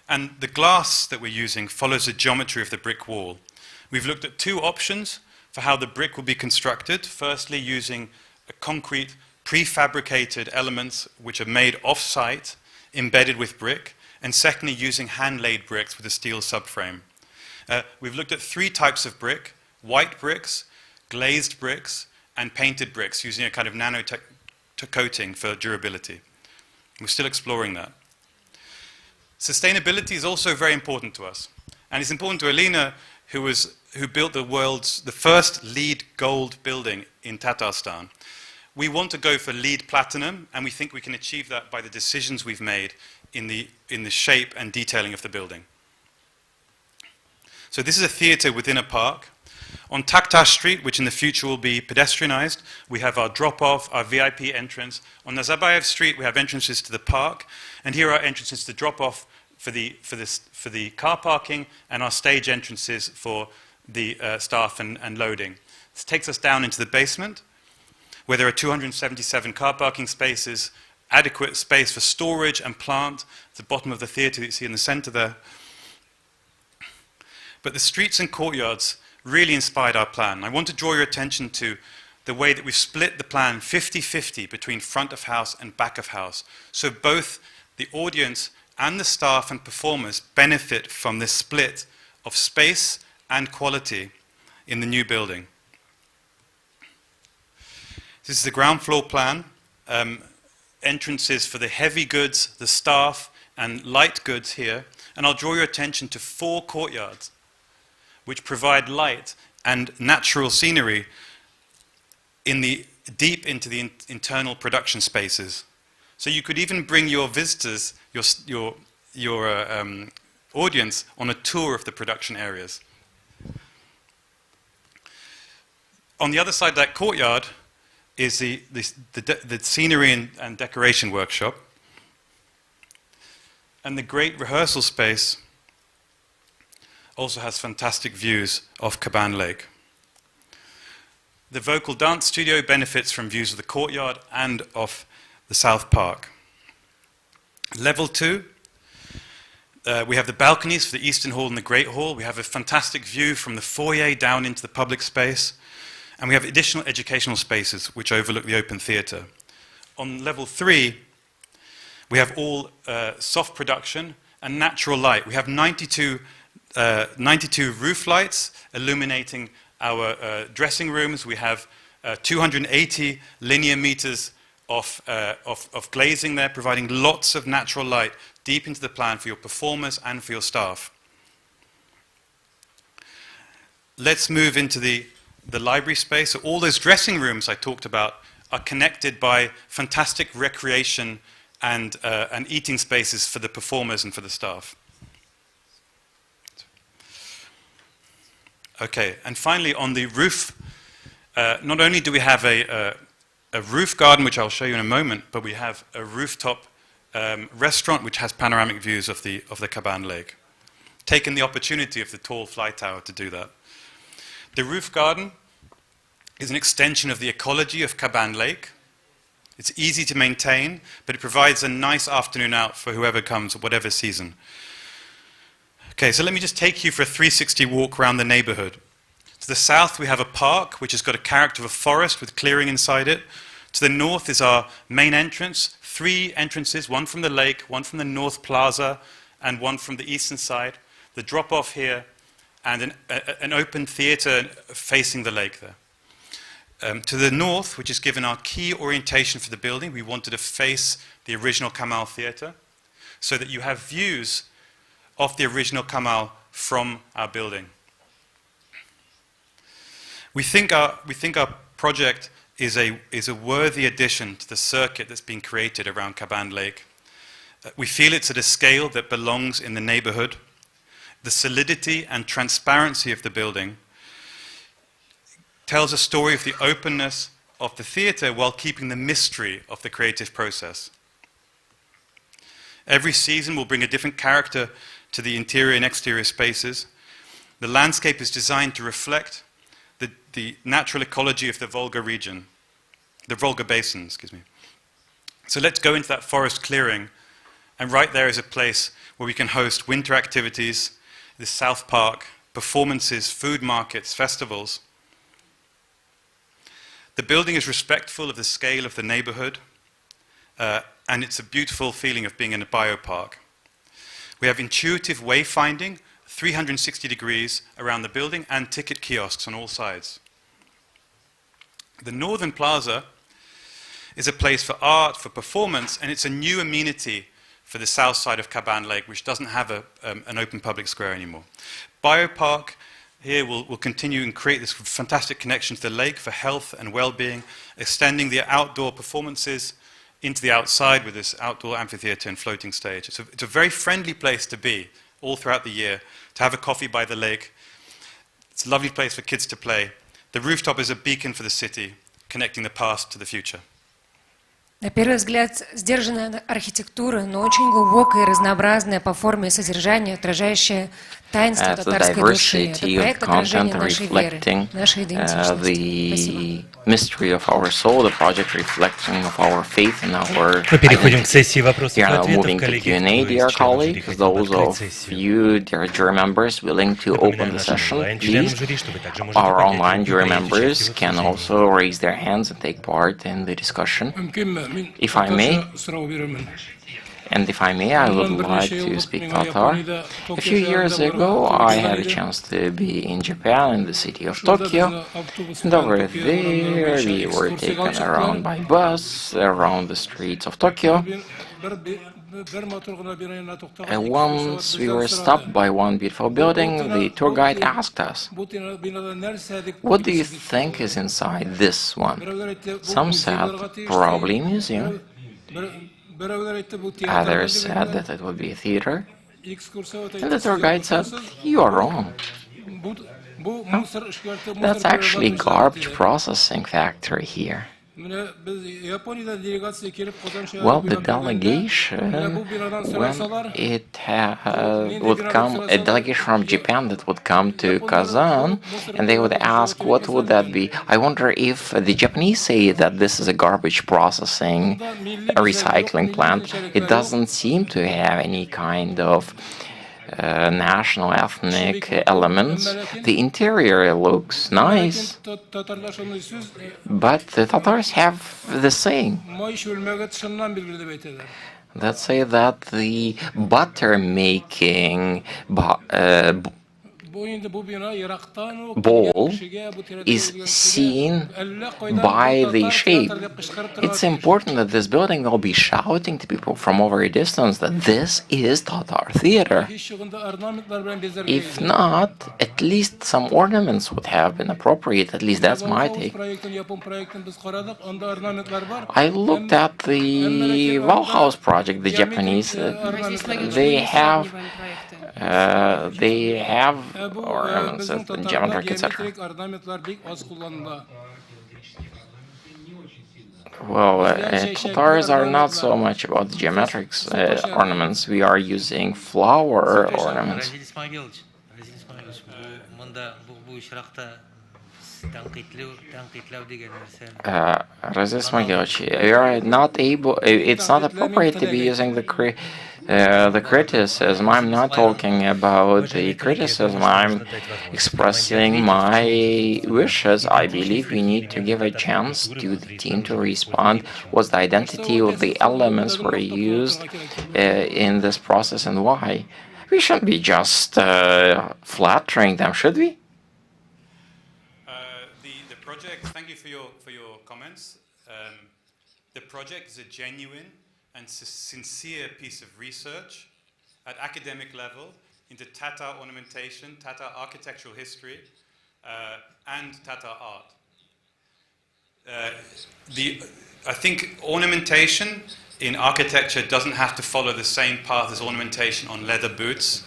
And the glass that we're using follows the geometry of the brick wall. We've looked at 2 options for how the brick will be constructed. Firstly, using a concrete prefabricated elements which are made off-site, embedded with brick, and secondly, using hand-laid bricks with a steel subframe. We've looked at 3 types of brick: white bricks, glazed bricks, and painted bricks, using a kind of nano coating for durability. We're still exploring that. Sustainability is also very important to us, and it's important to Elina, who built the first LEED Gold building in Tatarstan. We want to go for LEED Platinum, and we think we can achieve that by the decisions we've made in the shape and detailing of the building. So this is a theater within a park. On Taktash Street, which in the future will be pedestrianized, we have our drop-off, our VIP entrance. On Nazarbayev Street, we have entrances to the park, and here are entrances to the drop-off for the car parking and our stage entrances for the staff and loading. This takes us down into the basement, where there are 277 car parking spaces, adequate space for storage and plant at the bottom of the theatre that you see in the center there. But the streets and courtyards really inspired our plan. I want to draw your attention to the way that we've split the plan 50-50 between front of house and back of house. So both the audience and the staff and performers benefit from this split of space and quality in the new building. This is the ground floor plan. Entrances for the heavy goods, the staff, and light goods here. And I'll draw your attention to 4 courtyards, which provide light and natural scenery deep into the internal production spaces. So you could even bring your visitors, your audience, on a tour of the production areas. On the other side of that courtyard is the scenery and decoration workshop, and the great rehearsal space also has fantastic views of Caban Lake. The vocal dance studio benefits from views of the courtyard and of the South Park. Level 2, we have the balconies for the Eastern Hall and the Great Hall. We have a fantastic view from the foyer down into the public space. And we have additional educational spaces which overlook the open theatre. On level 3, we have all soft production and natural light. We have 92 roof lights illuminating our dressing rooms. We have 280 linear meters of glazing there, providing lots of natural light deep into the plan for your performers and for your staff. Let's move into the library space. So all those dressing rooms I talked about are connected by fantastic recreation and eating spaces for the performers and for the staff. Okay, and finally on the roof, not only do we have a roof garden, which I'll show you in a moment, but we have a rooftop restaurant which has panoramic views of the Caban Lake. Taken the opportunity of the tall fly tower to do that. The roof garden is an extension of the ecology of Caban Lake. It's easy to maintain, but it provides a nice afternoon out for whoever comes, whatever season. Okay, so let me just take you for a 360 walk around the neighborhood. To the south, we have a park, which has got a character of a forest with clearing inside it. To the north is our main entrance, 3 entrances, one from the lake, one from the North Plaza, and one from the eastern side. The drop-off here, and an open theatre facing the lake there. To the north, which is given our key orientation for the building, we wanted to face the original Kamal Theatre, so that you have views of the original Kamal from our building. We think our project is a worthy addition to the circuit that's been created around Caban Lake. We feel it's at a scale that belongs in the neighborhood. The solidity and transparency of the building tells a story of the openness of the theatre while keeping the mystery of the creative process. Every season will bring a different character to the interior and exterior spaces. The landscape is designed to reflect the natural ecology of the Volga region, the Volga basin, excuse me. So let's go into that forest clearing, and right there is a place where we can host winter activities, the South Park, performances, food markets, festivals. The building is respectful of the scale of the neighborhood, and it's a beautiful feeling of being in a biopark. We have intuitive wayfinding, 360 degrees around the building, and ticket kiosks on all sides. The Northern Plaza is a place for art, for performance, and it's a new amenity for the south side of Caban Lake, which doesn't have an open public square anymore. Biopark here will continue and create this fantastic connection to the lake for health and well-being, extending the outdoor performances into the outside with this outdoor amphitheater and floating stage. It's a very friendly place to be all throughout the year, to have a coffee by the lake. It's a lovely place for kids to play. The rooftop is a beacon for the city, connecting the past to the future. На первый взгляд, сдержанная архитектура, но очень глубокая и разнообразная по форме и содержанию, отражающая таинство татарской души. Это проект отражения нашей веры, нашей идентичности. Mystery of our soul, the project reflecting of our faith and our Мы переходим к сессии вопросов и Here now ответов, moving to коллеги. Q&A, dear colleagues. Those of you, dear jury members, willing to open the session, please. Our online jury members can also raise their hands and take part in the discussion. If I may, I would like to speak Tatar. A few years ago, I had a chance to be in Japan, in the city of Tokyo, and over there we were taken around by bus around the streets of Tokyo. And once we were stopped by one beautiful building, the tour guide asked us, "What do you think is inside this one?" Some said, "Probably a museum." Others said that it would be a theater. And the tour guide said, "You are wrong. That's actually a garbage processing factory here." Well, the delegation, when it would come, a delegation from Japan that would come to Kazan, and they would ask, what would that be? I wonder if the Japanese say that this is a garbage processing, a recycling plant. It doesn't seem to have any kind of national ethnic elements. The interior looks nice, but the Tatars have the saying. Let's say that the butter making bowl is seen by the shape. It's important that this building will be shouting to people from over a distance that this is Tatar theater. If not, at least some ornaments would have been appropriate. At least that's my take. I looked at the Bauhaus project, the Japanese. They have ornaments and geometry, etc. Well, Tatars are not so much about the geometrics ornaments. We are using flower ornaments. Razis Magilchi, we are not able. It's not appropriate to be using the criticism. I'm not talking about the criticism. I'm expressing my wishes. I believe we need to give a chance to the team to respond. What's the identity of the elements were used in this process and why? We shouldn't be just flattering them, should we? The project. Thank you for your comments. The project is a genuine and sincere piece of research at academic level into Tatar ornamentation, Tatar architectural history, and Tatar art. I think ornamentation in architecture doesn't have to follow the same path as ornamentation on leather boots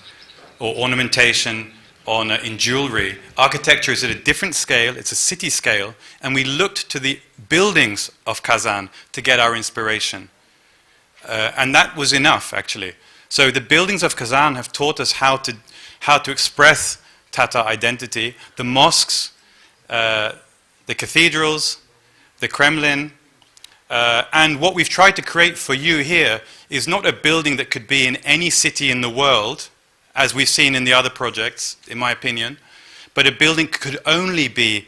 or ornamentation in jewelry. Architecture is at a different scale, it's a city scale, and we looked to the buildings of Kazan to get our inspiration. And that was enough, actually. So the buildings of Kazan have taught us how to express Tatar identity. The mosques, the cathedrals, the Kremlin, and what we've tried to create for you here is not a building that could be in any city in the world, as we've seen in the other projects, in my opinion, but a building could only be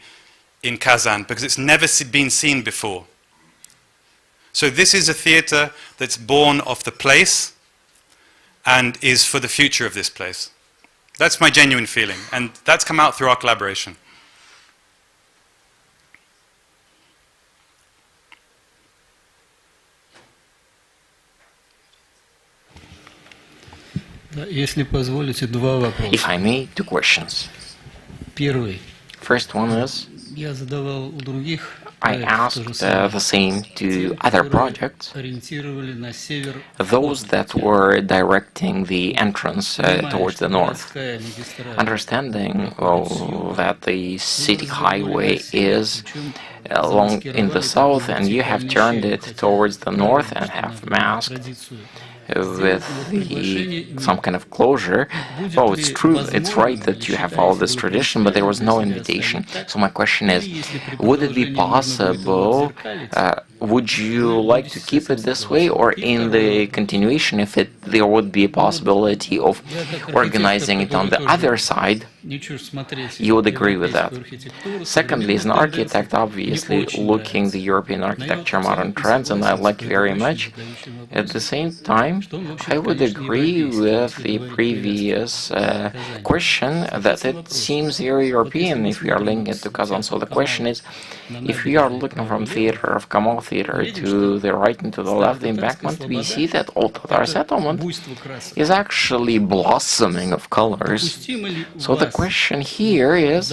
in Kazan because it's never been seen before. So this is a theater that's born of the place and is for the future of this place. That's my genuine feeling, and that's come out through our collaboration. If I may, two questions. First one is, I asked the same to other projects, those that were directing the entrance towards the north, understanding that the city highway is along in the south, and you have turned it towards the north and have masked with some kind of closure. Oh, it's true, it's right that you have all this tradition, but there was no invitation. So my question is, would it be possible, would you like to keep it this way, or in the continuation, if there would be a possibility of organizing it on the other side, you would agree with that? Secondly, as an architect, obviously looking the European architecture modern trends, and I like very much. At the same time, I would agree with the previous question that it seems very European if we are linking it to Kazan. So the question is, if we are looking from theater of Kamal Theater to the right and to the left, the embankment, we see that Old Tatar settlement is actually blossoming of colors. So the question here is,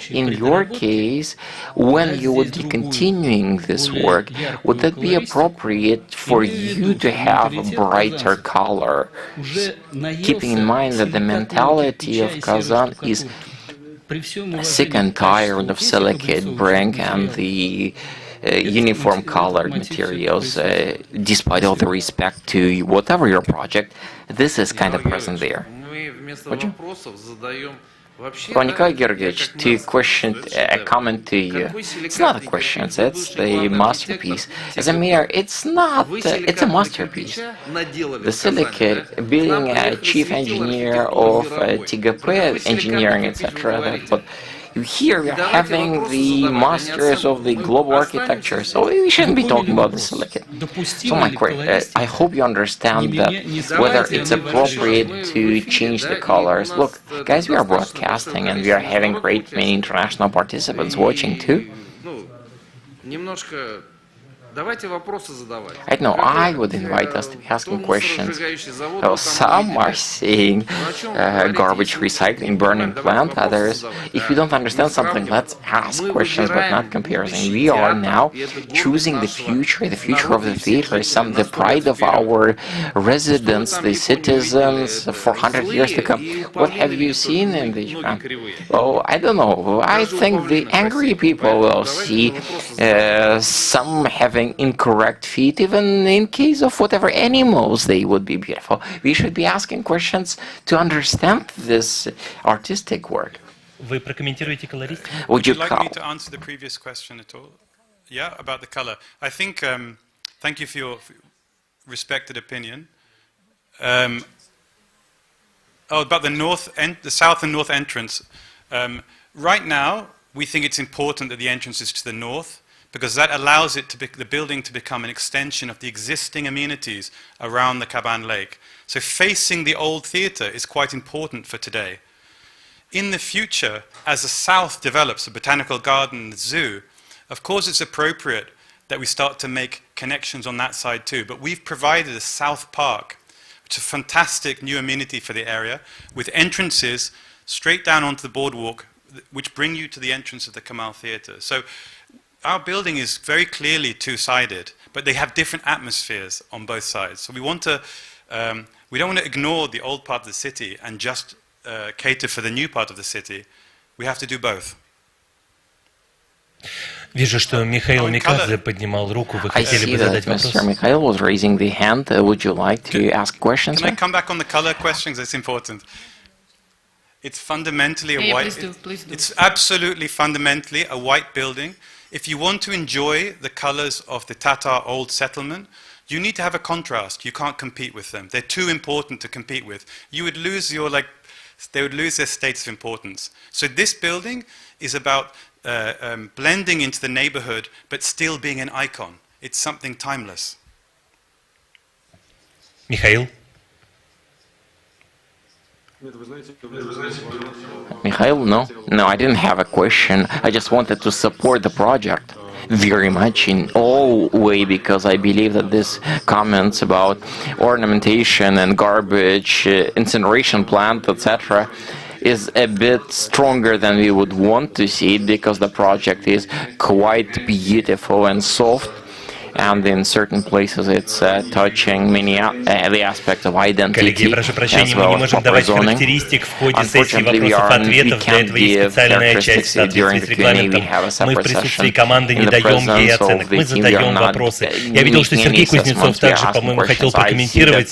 in your case, when you would be continuing this work, would that be appropriate for you to have a brighter color, keeping in mind that the mentality of Kazan is sick and tired of silicate brick and the uniform colored materials, despite all the respect to whatever your project, this is kind of present there. Would you? Well, Nikolai Georgievich, a comment to you. It's not a question, it's the masterpiece. As a mayor, it's not, it's a masterpiece. The silicate, being a chief engineer of TGP engineering, etc., but here we are having the masters of the global architecture, so we shouldn't be talking about the silicate. So I hope you understand that whether it's appropriate to change the colors. Look, guys, we are broadcasting and we are having great many international participants watching too. I know, I would invite us to be asking questions. Well, some are saying garbage recycling, burning plant, others, if we don't understand something, let's ask questions but not comparison. We are now choosing the future of the theater, the pride of our residents, the citizens for 100 years to come. What have you seen in the Japan? Oh, I don't know. I think the angry people will see some having incorrect feet, even in case of whatever animals, they would be beautiful. We should be asking questions to understand this artistic work. Вы прокомментируете колористику? Would you like me to answer the previous question at all? Yeah, about the color. I think, thank you for your respected opinion. About the south and north entrance. Right now, we think it's important that the entrance is to the north, because that allows the building to become an extension of the existing amenities around the Kaban Lake. So facing the old theater is quite important for today. In the future, as the south develops, the botanical garden, the zoo, of course it's appropriate that we start to make connections on that side too. But we've provided a South Park, which is a fantastic new amenity for the area, with entrances straight down onto the boardwalk, which bring you to the entrance of the Kamal Theater. So our building is very clearly two-sided, but they have different atmospheres on both sides. So we don't want to ignore the old part of the city and just cater for the new part of the city. We have to do both. Вижу, что Михаил Микадзе поднимал руку. Вы хотели бы задать вопрос? Mr. Mikhail was raising the hand. Would you like to ask questions? Can I come back on the color questions? It's important. It's fundamentally a white. Please do. It's absolutely fundamentally a white building. If you want to enjoy the colors of the Tatar old settlement, you need to have a contrast. You can't compete with them. They're too important to compete with. You would lose they would lose their status of importance. So this building is about blending into the neighborhood, but still being an icon. It's something timeless. Mikhail? Mikhail, no, I didn't have a question. I just wanted to support the project very much in all way, because I believe that this comments about ornamentation and garbage, incineration plant, etc., is a bit stronger than we would want to see it, because the project is quite beautiful and soft. and in certain places it's touching many the aspects of identity as well as proper zoning. Unfortunately, we can't give characteristics during the Q&A. We have a separate session. In the presence of the team, we are not making any assessments. We are asking questions. I see that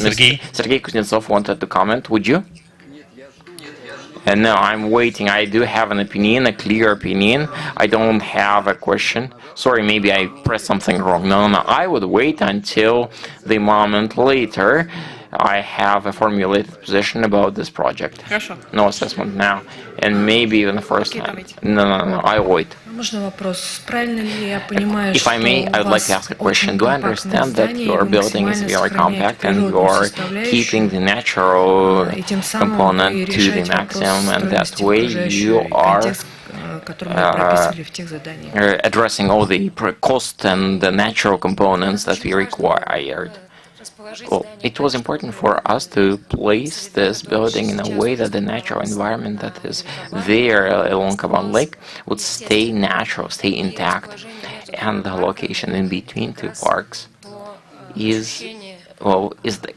Sergei Kuznetsov wanted to comment. Would you? No, I'm waiting. I do have an opinion, a clear opinion. I don't have a question. Sorry, maybe I pressed something wrong. No. I would wait until the moment later. I have a formulated position about this project. No assessment now. And maybe even the first time. No, I'll wait. If I may, I would like to ask a question. Do I understand that your building is very compact and you are keeping the natural component to the maximum, and that way you are addressing all the cost and the natural components that we required? Well, it was important for us to place this building in a way that the natural environment that is there along Kavan Lake would stay natural, stay intact, and the location in between two parks is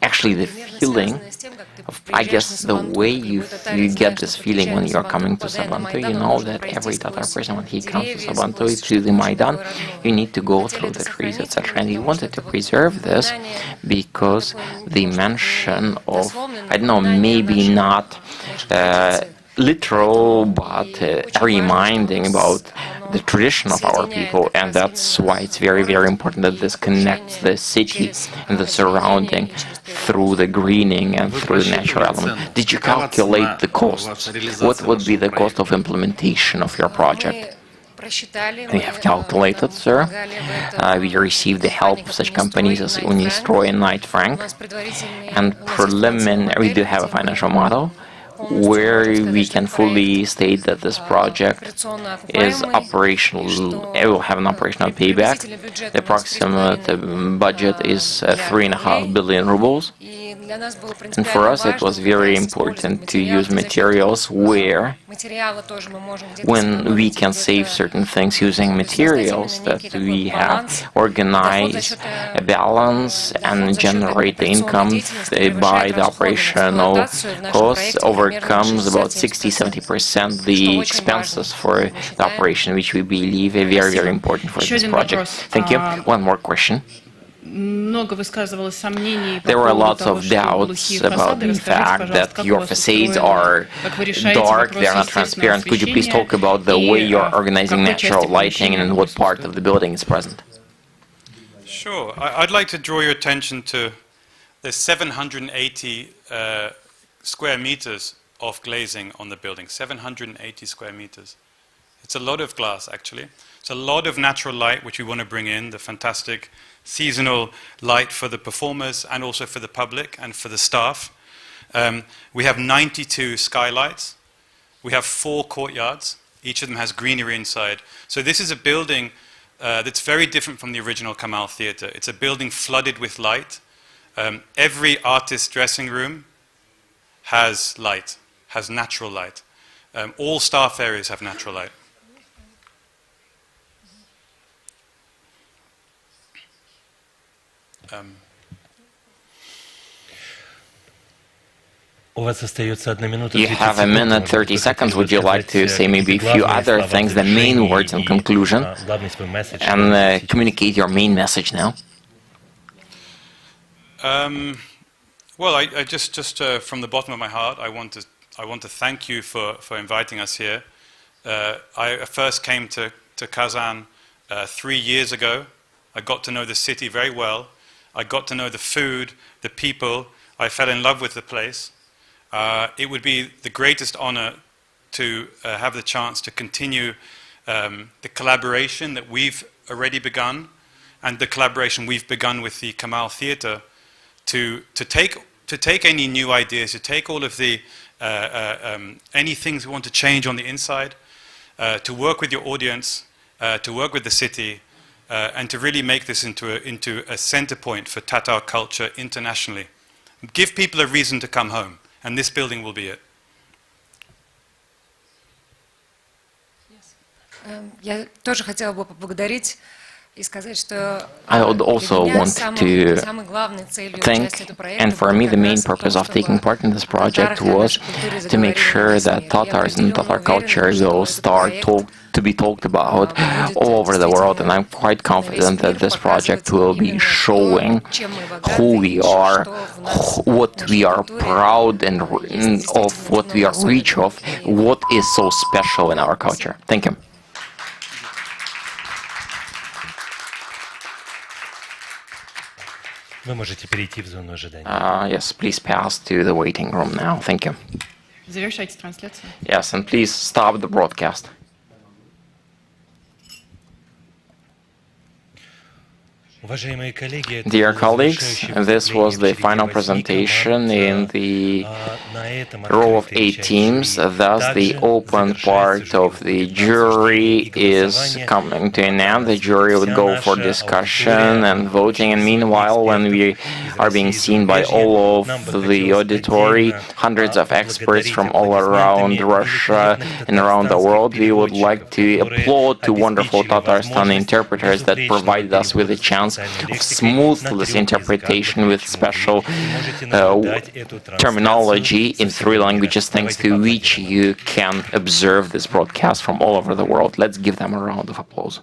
actually the feeling of, I guess, the way you get this feeling when you're coming to Sabantuy. You know that every Tatar person, when he comes to Sabantuy, to the Maidan, you need to go through the trees, etc. And he wanted to preserve this because the mention of, I don't know, maybe not literal, but reminding about the tradition of our people, and that's why it's very, very important that this connects the city and the surrounding through the greening and through the natural element. Did you calculate the costs? What would be the cost of implementation of your project? We have calculated, sir. We received the help of such companies as Unistroy and Knight Frank, and preliminary, we do have a financial model where we can fully state that this project is operational. It will have an operational payback. The approximate budget is 3.5 billion rubles. And for us, it was very important to use materials where, when we can save certain things using materials, that we have organized a balance and generate the income by the operational costs overcomes about 60-70% the expenses for the operation, which we believe are very, very important for this project. Thank you. One more question. There were lots of doubts about the fact that your facades are dark, they are not transparent. Could you please talk about the way you are organizing natural lighting and in what part of the building is present? Sure. I'd like to draw your attention to the 780 square meters of glazing on the building. 780 square meters. It's a lot of glass, actually. It's a lot of natural light which we want to bring in, the fantastic seasonal light for the performers and also for the public and for the staff. We have 92 skylights. We have 4 courtyards. Each of them has greenery inside. So this is a building that's very different from the original Kamal Theatre. It's a building flooded with light. Every artist's dressing room has light, has natural light. All staff areas have natural light. You have a minute 30 seconds. Would you like to say maybe a few other things, the main words in conclusion, and communicate your main message now? Well, I just from the bottom of my heart, I want to thank you for inviting us here. I first came to Kazan 3 years ago. I got to know the city very well. I got to know the food, the people. I fell in love with the place. It would be the greatest honor to have the chance to continue the collaboration that we've already begun, and the collaboration we've begun with the Kamal Theatre to take any new ideas, to take all of the any things we want to change on the inside, to work with your audience, to work with the city, and to really make this into a center point for Tatar culture internationally. Give people a reason to come home, and this building will be it. Я тоже хотела бы поблагодарить I would also want to think, and for me the main purpose of taking part in this project was to make sure that Tatars and Tatar culture will start to be talked about all over the world, and I'm quite confident that this project will be showing who we are, what we are proud and of, what we are rich of, what is so special in our culture. Thank you. Вы можете перейти в зону ожидания. Yes, please pass to the waiting room now. Thank you. Завершайте трансляцию. Yes, and please stop the broadcast. Dear colleagues, this was the final presentation in the row of 8 teams. Thus, the open part of the jury is coming to an end. The jury would go for discussion and voting. And meanwhile, when we are being seen by all of the auditory, hundreds of experts from all around Russia and around the world, we would like to applaud to wonderful Tatarstan interpreters that provided us with a chance of smoothless interpretation with special terminology in 3 languages, thanks to which you can observe this broadcast from all over the world. Let's give them a round of applause.